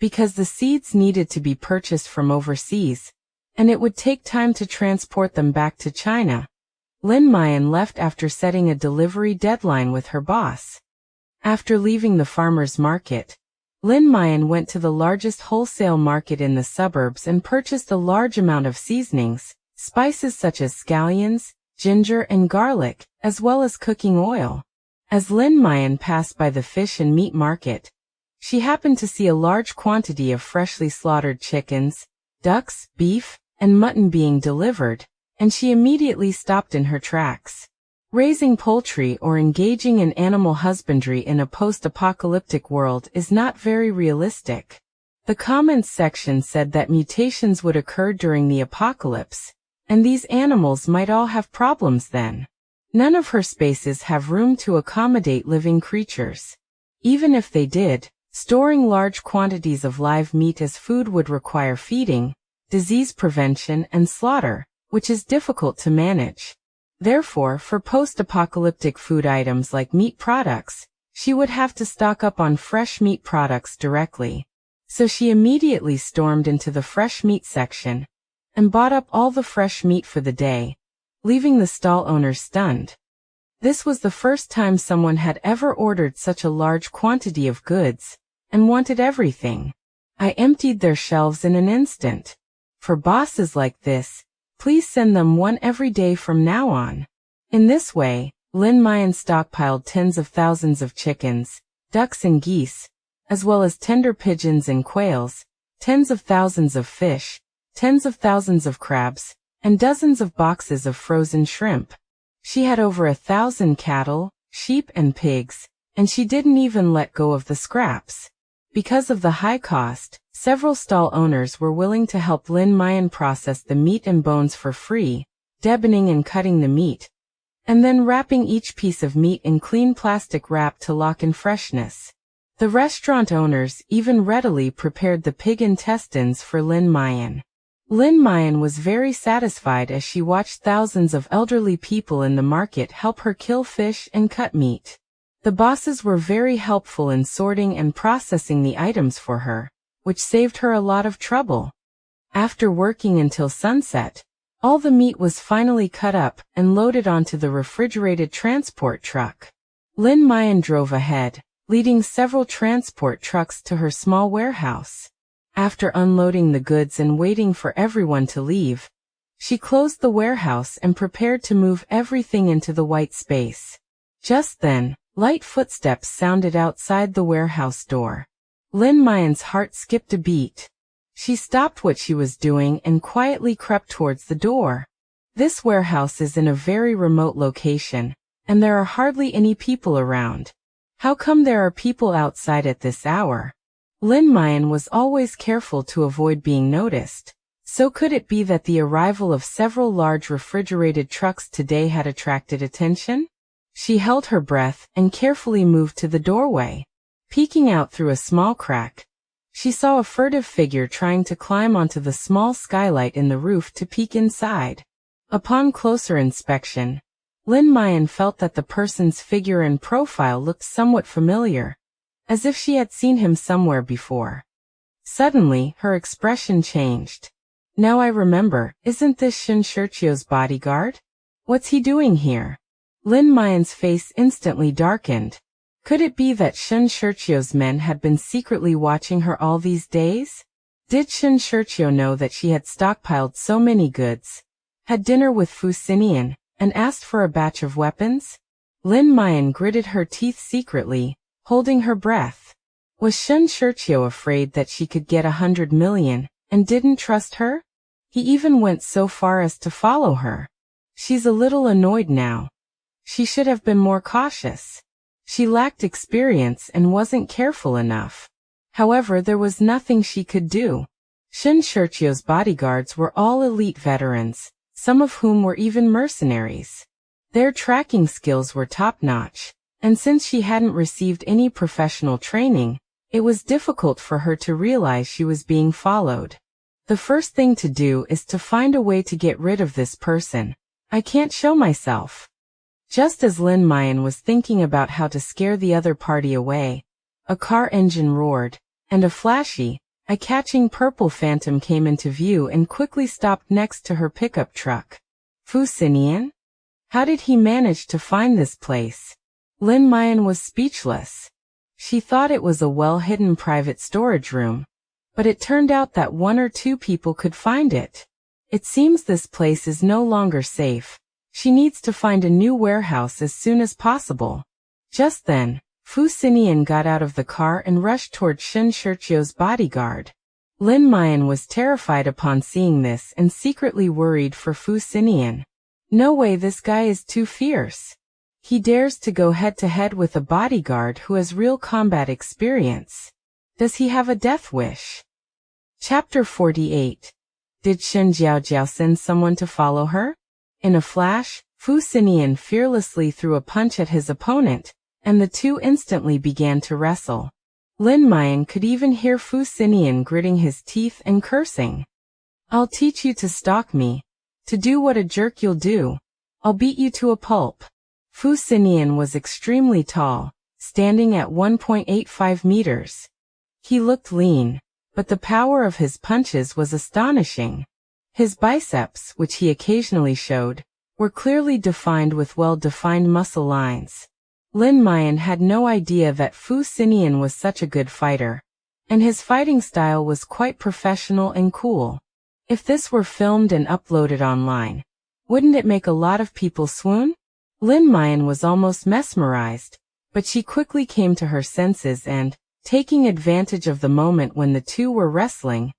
Because the seeds needed to be purchased from overseas, and it would take time to transport them back to China, Lin Jiaojiao left after setting a delivery deadline with her boss. After leaving the farmer's market, Lin Jiaojiao went to the largest wholesale market in the suburbs and purchased a large amount of seasonings, spices such as scallions, ginger and garlic, as well as cooking oil. As Lin Jiaojiao passed by the fish and meat market, she happened to see a large quantity of freshly slaughtered chickens, ducks, beef, and mutton being delivered, and she immediately stopped in her tracks. Raising poultry or engaging in animal husbandry in a post-apocalyptic world is not very realistic. The comments section said that mutations would occur during the apocalypse, and these animals might all have problems then. None of her spaces have room to accommodate living creatures. Even if they did, storing large quantities of live meat as food would require feeding, disease prevention, and slaughter, which is difficult to manage. Therefore, for post-apocalyptic food items like meat products, she would have to stock up on fresh meat products directly. So she immediately stormed into the fresh meat section and bought up all the fresh meat for the day, leaving the stall owners stunned. This was the first time someone had ever ordered such a large quantity of goods and wanted everything. I emptied their shelves in an instant. For bosses like this, please send them one every day from now on. In this way, Lin Jiaojiao stockpiled tens of thousands of chickens, ducks and geese, as well as tender pigeons and quails, tens of thousands of fish, tens of thousands of crabs, and dozens of boxes of frozen shrimp. She had over 1,000 cattle, sheep and pigs, and she didn't even let go of the scraps. Because of the high cost, several stall owners were willing to help Lin Jiaojiao process the meat and bones for free, deboning and cutting the meat, and then wrapping each piece of meat in clean plastic wrap to lock in freshness. The restaurant owners even readily prepared the pig intestines for Lin Jiaojiao. Lin Jiaojiao was very satisfied as she watched thousands of elderly people in the market help her kill fish and cut meat. The bosses were very helpful in sorting and processing the items for her, which saved her a lot of trouble. After working until sunset, all the meat was finally cut up and loaded onto the refrigerated transport truck. Lin Jiaojiao drove ahead, leading several transport trucks to her small warehouse. After unloading the goods and waiting for everyone to leave, she closed the warehouse and prepared to move everything into the white space. Just then, light footsteps sounded outside the warehouse door. Lin Jiaojiao's heart skipped a beat. She stopped what she was doing and quietly crept towards the door. This warehouse is in a very remote location, and there are hardly any people around. How come there are people outside at this hour? Lin Jiaojiao was always careful to avoid being noticed. So could it be that the arrival of several large refrigerated trucks today had attracted attention? She held her breath and carefully moved to the doorway. Peeking out through a small crack, she saw a furtive figure trying to climb onto the small skylight in the roof to peek inside. Upon closer inspection, Lin Jiaojiao felt that the person's figure and profile looked somewhat familiar, as if she had seen him somewhere before. Suddenly, her expression changed. Now I remember, isn't this Shen Shiqiu's bodyguard? What's he doing here? Lin Muyan's face instantly darkened. Could it be that Shen Shiqiu's men had been secretly watching her all these days? Did Shen Shiqiu know that she had stockpiled so many goods, had dinner with Fu Xinian, and asked for a batch of weapons? Lin Muyan gritted her teeth secretly, holding her breath. Was Shen Shiqiu afraid that she could get 100 million, and didn't trust her? He even went so far as to follow her. She's a little annoyed now. She should have been more cautious. She lacked experience and wasn't careful enough. However, there was nothing she could do. Shen Shiqiu's bodyguards were all elite veterans, some of whom were even mercenaries. Their tracking skills were top-notch, and since she hadn't received any professional training, it was difficult for her to realize she was being followed. The first thing to do is to find a way to get rid of this person. I can't show myself. Just as Lin Muyan was thinking about how to scare the other party away, a car engine roared, and a flashy, eye-catching purple phantom came into view and quickly stopped next to her pickup truck. Fu Xinian? How did he manage to find this place? Lin Muyan was speechless. She thought it was a well-hidden private storage room, but it turned out that one or two people could find it. It seems this place is no longer safe. She needs to find a new warehouse as soon as possible. Just then, Fu Xinian got out of the car and rushed toward Shen Shiqiu's bodyguard. Lin Muyan was terrified upon seeing this and secretly worried for Fu Xinian. No way, this guy is too fierce. He dares to go head-to-head with a bodyguard who has real combat experience. Does he have a death wish? Chapter 48. Did Shen Jiaojiao send someone to follow her? In a flash, Fu Xinian fearlessly threw a punch at his opponent, and the two instantly began to wrestle. Lin Muyan could even hear Fu Xinian gritting his teeth and cursing. I'll teach you to stalk me. To do what a jerk you'll do. I'll beat you to a pulp. Fu Xinian was extremely tall, standing at 1.85 meters. He looked lean, but the power of his punches was astonishing. His biceps, which he occasionally showed, were clearly defined with well-defined muscle lines. Lin Muyan had no idea that Fu Xinian was such a good fighter, and his fighting style was quite professional and cool. If this were filmed and uploaded online, wouldn't it make a lot of people swoon? Lin Muyan was almost mesmerized, but she quickly came to her senses and, taking advantage of the moment when the two were wrestling,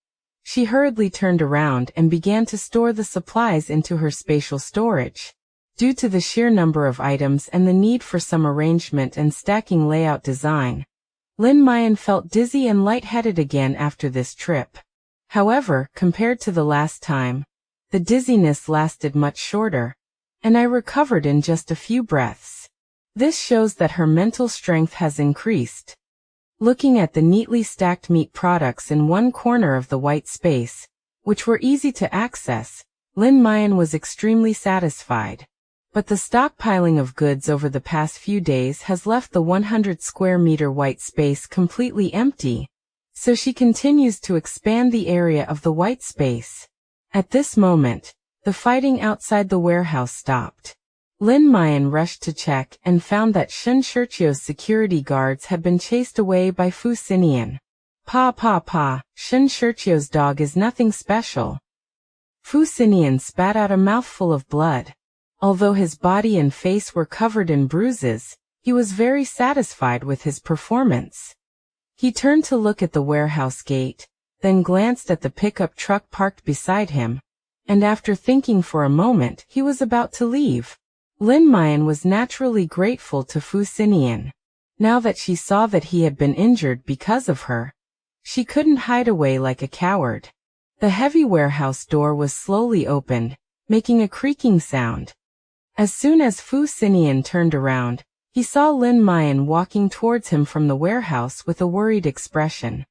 she hurriedly turned around and began to store the supplies into her spatial storage. Due to the sheer number of items and the need for some arrangement and stacking layout design, Lin Muyan felt dizzy and lightheaded again after this trip. However, compared to the last time, the dizziness lasted much shorter, and I recovered in just a few breaths. This shows that her mental strength has increased. Looking at the neatly stacked meat products in one corner of the white space, which were easy to access, Lin Muyan was extremely satisfied. But the stockpiling of goods over the past few days has left the 100 square meter white space completely empty, so she continues to expand the area of the white space. At this moment, the fighting outside the warehouse stopped. Lin Muyan rushed to check and found that Shen Shiqiu's security guards had been chased away by Fu Xinian. Pa, Shen Shiqiu's dog is nothing special. Fu Xinian spat out a mouthful of blood. Although his body and face were covered in bruises, he was very satisfied with his performance. He turned to look at the warehouse gate, then glanced at the pickup truck parked beside him, and after thinking for a moment, he was about to leave. Lin Muyan was naturally grateful to Fu Xinian. Now that she saw that he had been injured because of her, she couldn't hide away like a coward. The heavy warehouse door was slowly opened, making a creaking sound. As soon as Fu Xinian turned around, he saw Lin Muyan walking towards him from the warehouse with a worried expression.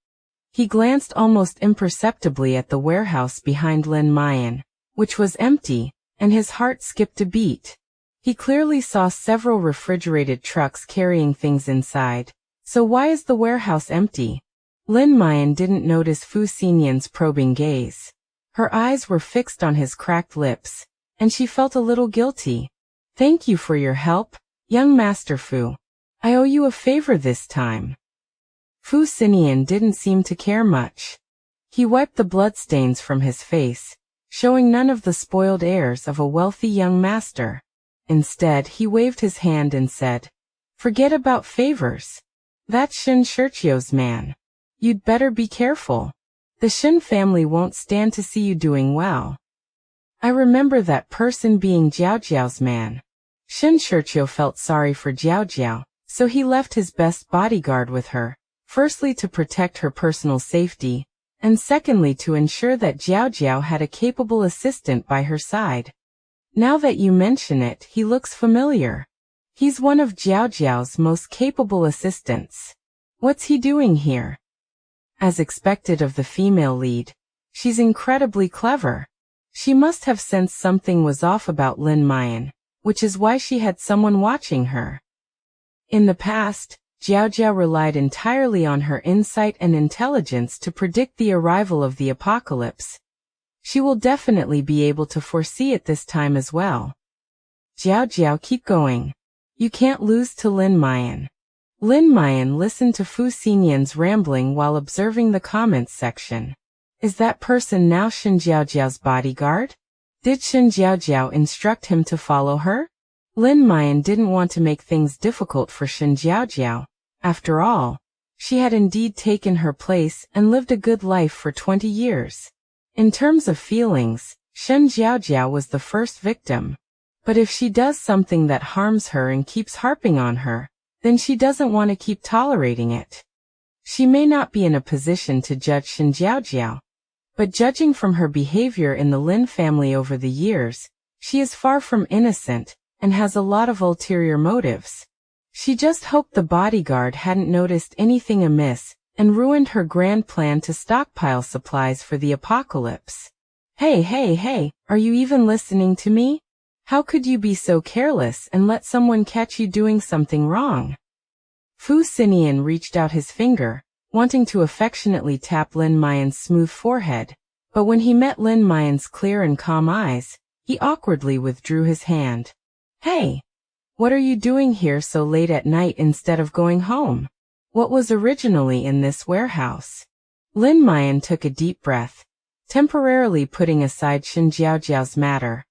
He glanced almost imperceptibly at the warehouse behind Lin Muyan, which was empty, and his heart skipped a beat. He clearly saw several refrigerated trucks carrying things inside. So why is the warehouse empty? Lin Jiaojiao didn't notice Fu Xinyan's probing gaze. Her eyes were fixed on his cracked lips, and she felt a little guilty. "Thank you for your help, young Master Fu. I owe you a favor this time." Fu Xinyan didn't seem to care much. He wiped the bloodstains from his face, showing none of the spoiled airs of a wealthy young master. Instead, he waved his hand and said, "Forget about favors. That's Shen Shiqiu's man. You'd better be careful. The Shen family won't stand to see you doing well." "I remember that person being Jiaojiao's man." Shen Shiqiu felt sorry for Jiaojiao, so he left his best bodyguard with her, firstly to protect her personal safety, and secondly to ensure that Jiaojiao had a capable assistant by her side. "Now that you mention it, he looks familiar. He's one of Jiaojiao's most capable assistants. What's he doing here?" As expected of the female lead, she's incredibly clever. She must have sensed something was off about Lin Jiaojiao, which is why she had someone watching her. In the past, Jiaojiao relied entirely on her insight and intelligence to predict the arrival of the apocalypse. She will definitely be able to foresee it this time as well. "Jiaojiao, keep going. You can't lose to Lin Jiaojiao." Lin Jiaojiao listened to Fu Xinyan's rambling while observing the comments section. Is that person now Shen Jiaojiao's bodyguard? Did Shen Jiaojiao instruct him to follow her? Lin Jiaojiao didn't want to make things difficult for Shen Jiaojiao. After all, she had indeed taken her place and lived a good life for 20 years. In terms of feelings, Shen Jiaojiao was the first victim. But if she does something that harms her and keeps harping on her, then she doesn't want to keep tolerating it. She may not be in a position to judge Shen Jiaojiao, but judging from her behavior in the Lin family over the years, she is far from innocent and has a lot of ulterior motives. She just hoped the bodyguard hadn't noticed anything amiss and ruined her grand plan to stockpile supplies for the apocalypse. Hey, are you even listening to me? How could you be so careless and let someone catch you doing something wrong? Fu Xinyan reached out his finger, wanting to affectionately tap Lin Jiaojiao's smooth forehead, but when he met Lin Jiaojiao's clear and calm eyes, he awkwardly withdrew his hand. "Hey! What are you doing here so late at night instead of going home? What was originally in this warehouse?" Lin Jiaojiao took a deep breath, temporarily putting aside Shen Jiaojiao's matter,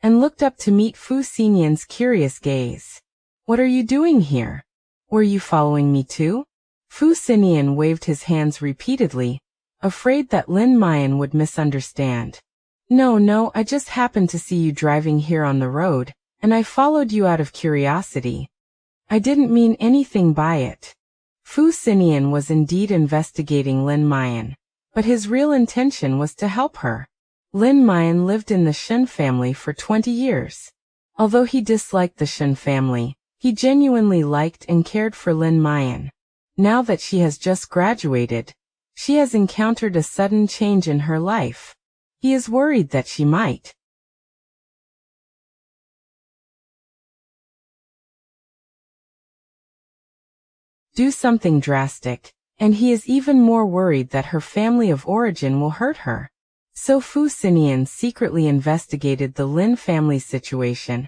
and looked up to meet Fu Xinyan's curious gaze. "What are you doing here? Were you following me too?" Fu Xinyan waved his hands repeatedly, afraid that Lin Jiaojiao would misunderstand. No, I just happened to see you driving here on the road, and I followed you out of curiosity. I didn't mean anything by it." Fu Xinyan was indeed investigating Lin Jiaojiao, but his real intention was to help her. Lin Jiaojiao lived in the Shen family for 20 years. Although he disliked the Shen family, he genuinely liked and cared for Lin Jiaojiao. Now that she has just graduated, she has encountered a sudden change in her life. He is worried that she might do something drastic, and he is even more worried that her family of origin will hurt her. So Fu Xinyan secretly investigated the Lin family situation,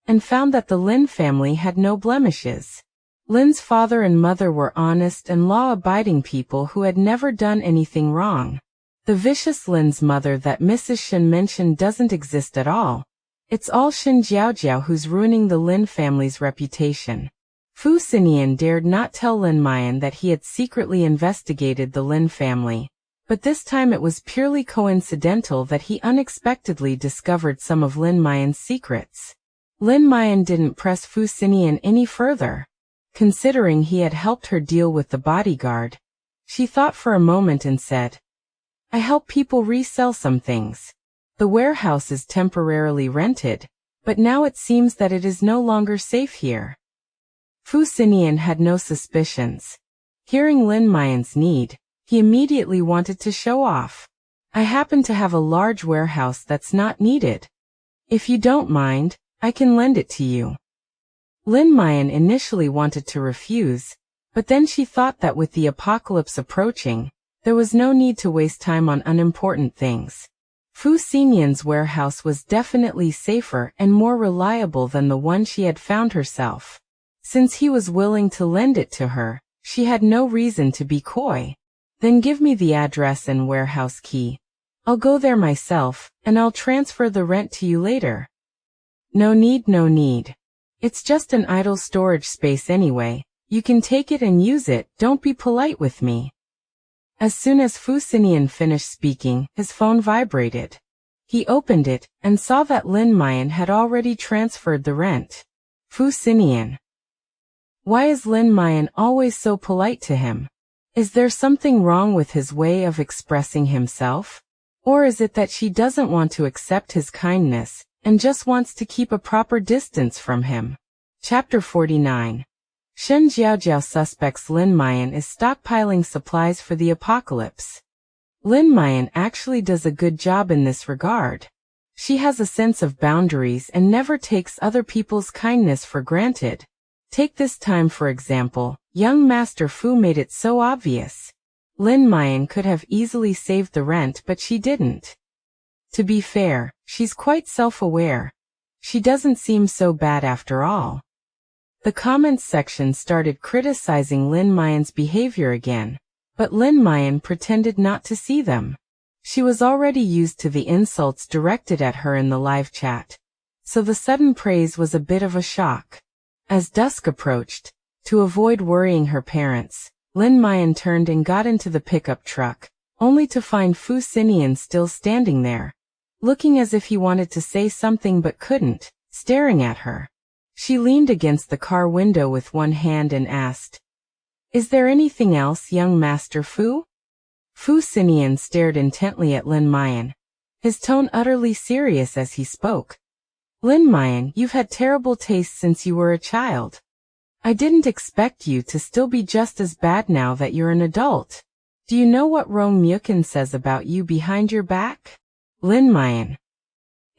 and found that the Lin family had no blemishes. Lin's father and mother were honest and law-abiding people who had never done anything wrong. The vicious Lin's mother that Mrs. Shen mentioned doesn't exist at all. It's all Shen Jiaojiao who's ruining the Lin family's reputation. Fu Xinyan dared not tell Lin Jiaojiao that he had secretly investigated the Lin family, but this time it was purely coincidental that he unexpectedly discovered some of Lin Jiaojiao's secrets. Lin Jiaojiao didn't press Fu Xinyan any further. Considering he had helped her deal with the bodyguard, she thought for a moment and said, "I help people resell some things. The warehouse is temporarily rented, but now it seems that it is no longer safe here." Fu Xinyan had no suspicions. Hearing Lin Jiaojiao's need, he immediately wanted to show off. "I happen to have a large warehouse that's not needed. If you don't mind, I can lend it to you." Lin Jiaojiao initially wanted to refuse, But then she thought that with the apocalypse approaching, there was no need to waste time on unimportant things. Fu Xinyan's warehouse was definitely safer and more reliable than the one she had found herself. Since he was willing to lend it to her, she had no reason to be coy. Then give me the address and warehouse key. I'll go there myself, and I'll transfer the rent to you later. No need, no need. It's just an idle storage space anyway. You can take it and use it, don't be polite with me. As soon as Fu Xinyan finished speaking, his phone vibrated. He opened it, and saw that Lin Jiaojiao had already transferred the rent. Fu Xinyan. Why is Lin Jiaojiao always so polite to him? Is there something wrong with his way of expressing himself? Or is it that she doesn't want to accept his kindness, and just wants to keep a proper distance from him? Chapter 49. Shen Jiaojiao suspects Lin Jiaojiao is stockpiling supplies for the apocalypse. Lin Jiaojiao actually does a good job in this regard. She has a sense of boundaries and never takes other people's kindness for granted. Take this time for example, young Master Fu made it so obvious. Lin Jiaojiao could have easily saved the rent but she didn't. To be fair, she's quite self-aware. She doesn't seem so bad after all. The comments section started criticizing Lin Jiaojiao's behavior again, but Lin Jiaojiao pretended not to see them. She was already used to the insults directed at her in the live chat, so the sudden praise was a bit of a shock. As dusk approached, to avoid worrying her parents, Lin Jiaojiao turned and got into the pickup truck, only to find Fu Xinyan still standing there, looking as if he wanted to say something but couldn't, staring at her. She leaned against the car window with one hand and asked, "Is there anything else, young Master Fu?" Fu Xinyan stared intently at Lin Jiaojiao, his tone utterly serious as he spoke. "Lin Jiaojiao, you've had terrible taste since you were a child. I didn't expect you to still be just as bad now that you're an adult. Do you know what Rong Muyan says about you behind your back?" Lin Jiaojiao.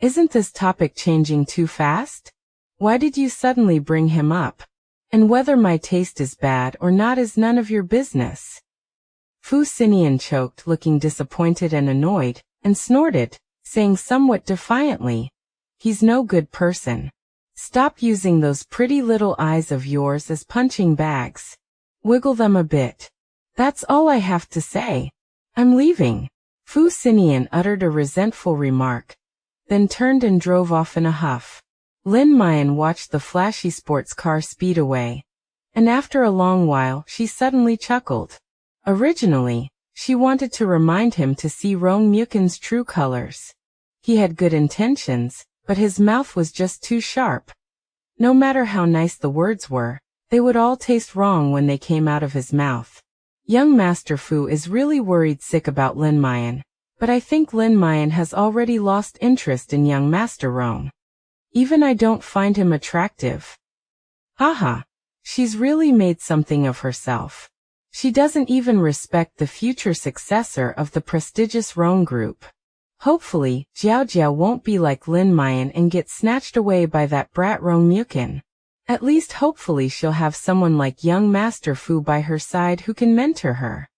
Isn't this topic changing too fast? Why did you suddenly bring him up? And whether my taste is bad or not is none of your business. Fu Xinyan choked, looking disappointed and annoyed, and snorted, saying somewhat defiantly, "He's no good person. Stop using those pretty little eyes of yours as punching bags. Wiggle them a bit. That's all I have to say. I'm leaving." Fu Xinyan uttered a resentful remark, then turned and drove off in a huff. Lin Jiaojiao watched the flashy sports car speed away, and after a long while she suddenly chuckled. Originally, she wanted to remind him to see Rong Muyan's true colors. He had good intentions, but his mouth was just too sharp. No matter how nice the words were, they would all taste wrong when they came out of his mouth. Young Master Fu is really worried sick about Lin Jiaojiao, but I think Lin Jiaojiao has already lost interest in young Master Rong. Even I don't find him attractive. Haha, she's really made something of herself. She doesn't even respect the future successor of the prestigious Rong group. Hopefully, Jiaojiao won't be like Lin Jiaojiao and get snatched away by that brat Rong Muyan. At least hopefully she'll have someone like young Master Fu by her side who can mentor her.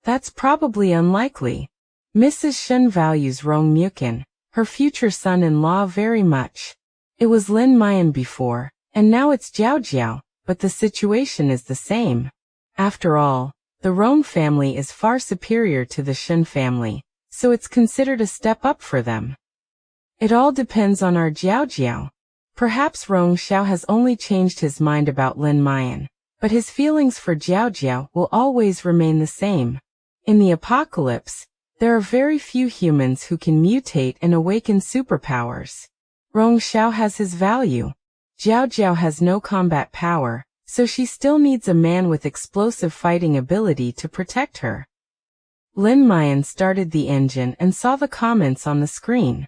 That's probably unlikely. Mrs. Shen values Rong Muyan, her future son-in-law, very much. It was Lin Jiaojiao before, and now it's Jiaojiao, but the situation is the same. After all, the Rong family is far superior to the Shen family, so it's considered a step up for them. It all depends on our Jiaojiao. Perhaps Rong Xiao has only changed his mind about Lin Jiaojiao, but his feelings for Jiaojiao will always remain the same. In the apocalypse, there are very few humans who can mutate and awaken superpowers. Rong Xiao has his value. Jiaojiao has no combat power, so she still needs a man with explosive fighting ability to protect her. Lin Jiaojiao started the engine and saw the comments on the screen.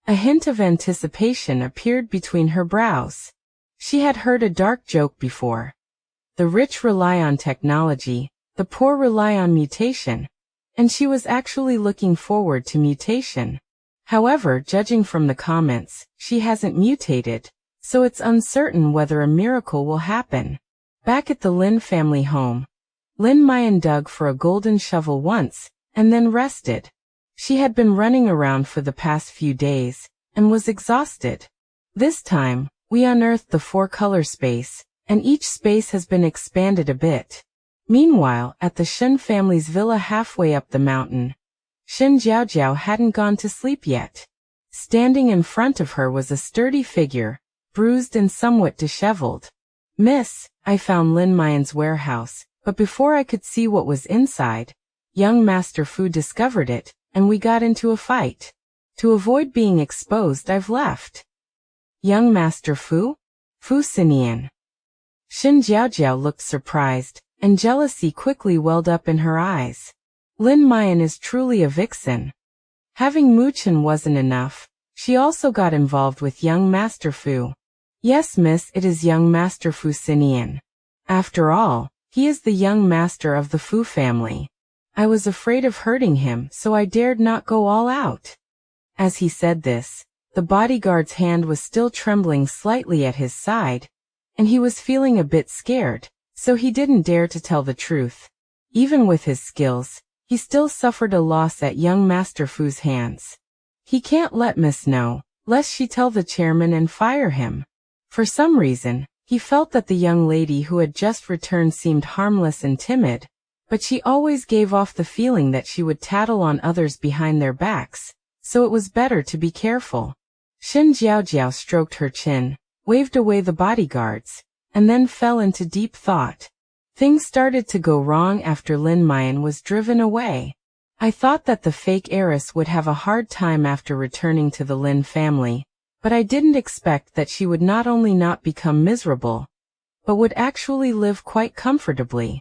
A hint of anticipation appeared between her brows. She had heard a dark joke before. The rich rely on technology, the poor rely on mutation. And she was actually looking forward to mutation. However, judging from the comments, she hasn't mutated, so it's uncertain whether a miracle will happen. Back at the Lin family home, Lin Muyan dug for a golden shovel once, and then rested. She had been running around for the past few days, and was exhausted. This time, we unearthed the 4-color space, and each space has been expanded a bit. Meanwhile, at the Shen family's villa halfway up the mountain, Shen Jiaojiao hadn't gone to sleep yet. Standing in front of her was a sturdy figure, bruised and somewhat disheveled. "Miss, I found Lin Muyan's warehouse, but before I could see what was inside, young Master Fu discovered it, and we got into a fight. To avoid being exposed, I've left." "Young Master Fu? Fu Xinian." Shen Jiaojiao looked surprised, and jealousy quickly welled up in her eyes. Lin Muyan is truly a vixen. Having Muchen wasn't enough, she also got involved with young Master Fu. "Yes, miss, it is young Master Fu Xinian. After all, he is the young master of the Fu family. I was afraid of hurting him, so I dared not go all out." As he said this, the bodyguard's hand was still trembling slightly at his side, and he was feeling a bit scared, so he didn't dare to tell the truth. Even with his skills, he still suffered a loss at young Master Fu's hands. He can't let Miss know, lest she tell the chairman and fire him. For some reason, he felt that the young lady who had just returned seemed harmless and timid, but she always gave off the feeling that she would tattle on others behind their backs, so it was better to be careful. Shen Jiaojiao stroked her chin, waved away the bodyguards, and then fell into deep thought. Things started to go wrong after Lin Muyan was driven away. "I thought that the fake heiress would have a hard time after returning to the Lin family, but I didn't expect that she would not only not become miserable, but would actually live quite comfortably."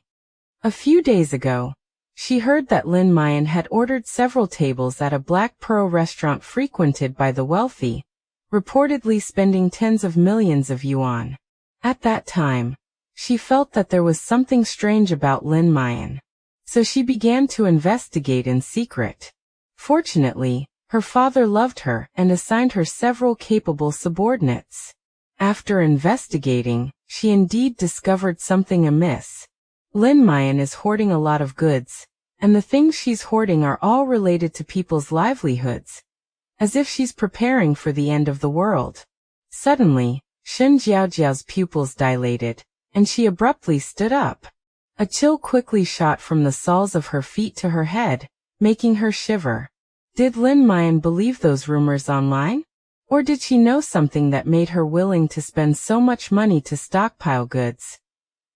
A few days ago, she heard that Lin Muyan had ordered several tables at a Black Pearl restaurant frequented by the wealthy, reportedly spending tens of millions of yuan. At that time, she felt that there was something strange about Lin Muyan, so she began to investigate in secret. Fortunately, her father loved her and assigned her several capable subordinates. After investigating, she indeed discovered something amiss. Lin Muyan is hoarding a lot of goods, and the things she's hoarding are all related to people's livelihoods, as if she's preparing for the end of the world. Suddenly, Shen Jiaojiao's pupils dilated, and she abruptly stood up. A chill quickly shot from the soles of her feet to her head, making her shiver. Did Lin Muyan believe those rumors online? Or did she know something that made her willing to spend so much money to stockpile goods?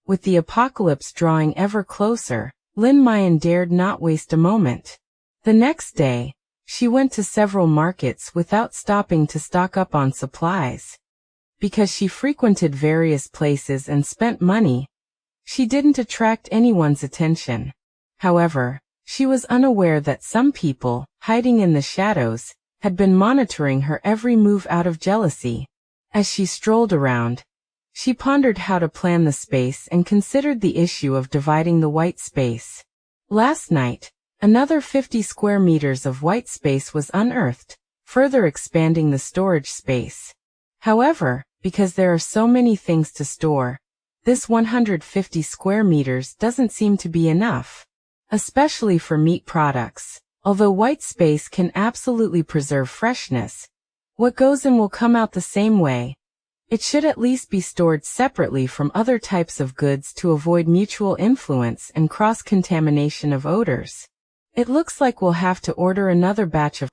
With the apocalypse drawing ever closer, Lin Muyan dared not waste a moment. The next day, she went to several markets without stopping to stock up on supplies. Because she frequented various places and spent money, she didn't attract anyone's attention. However, she was unaware that some people, hiding in the shadows, had been monitoring her every move out of jealousy. As she strolled around, she pondered how to plan the space and considered the issue of dividing the white space. Last night, another 50 square meters of white space was unearthed, further expanding the storage space. However, because there are so many things to store, this 150 square meters doesn't seem to be enough, especially for meat products. Although white space can absolutely preserve freshness, what goes in will come out the same way. It should at least be stored separately from other types of goods to avoid mutual influence and cross-contamination of odors. It looks like we'll have to order another batch of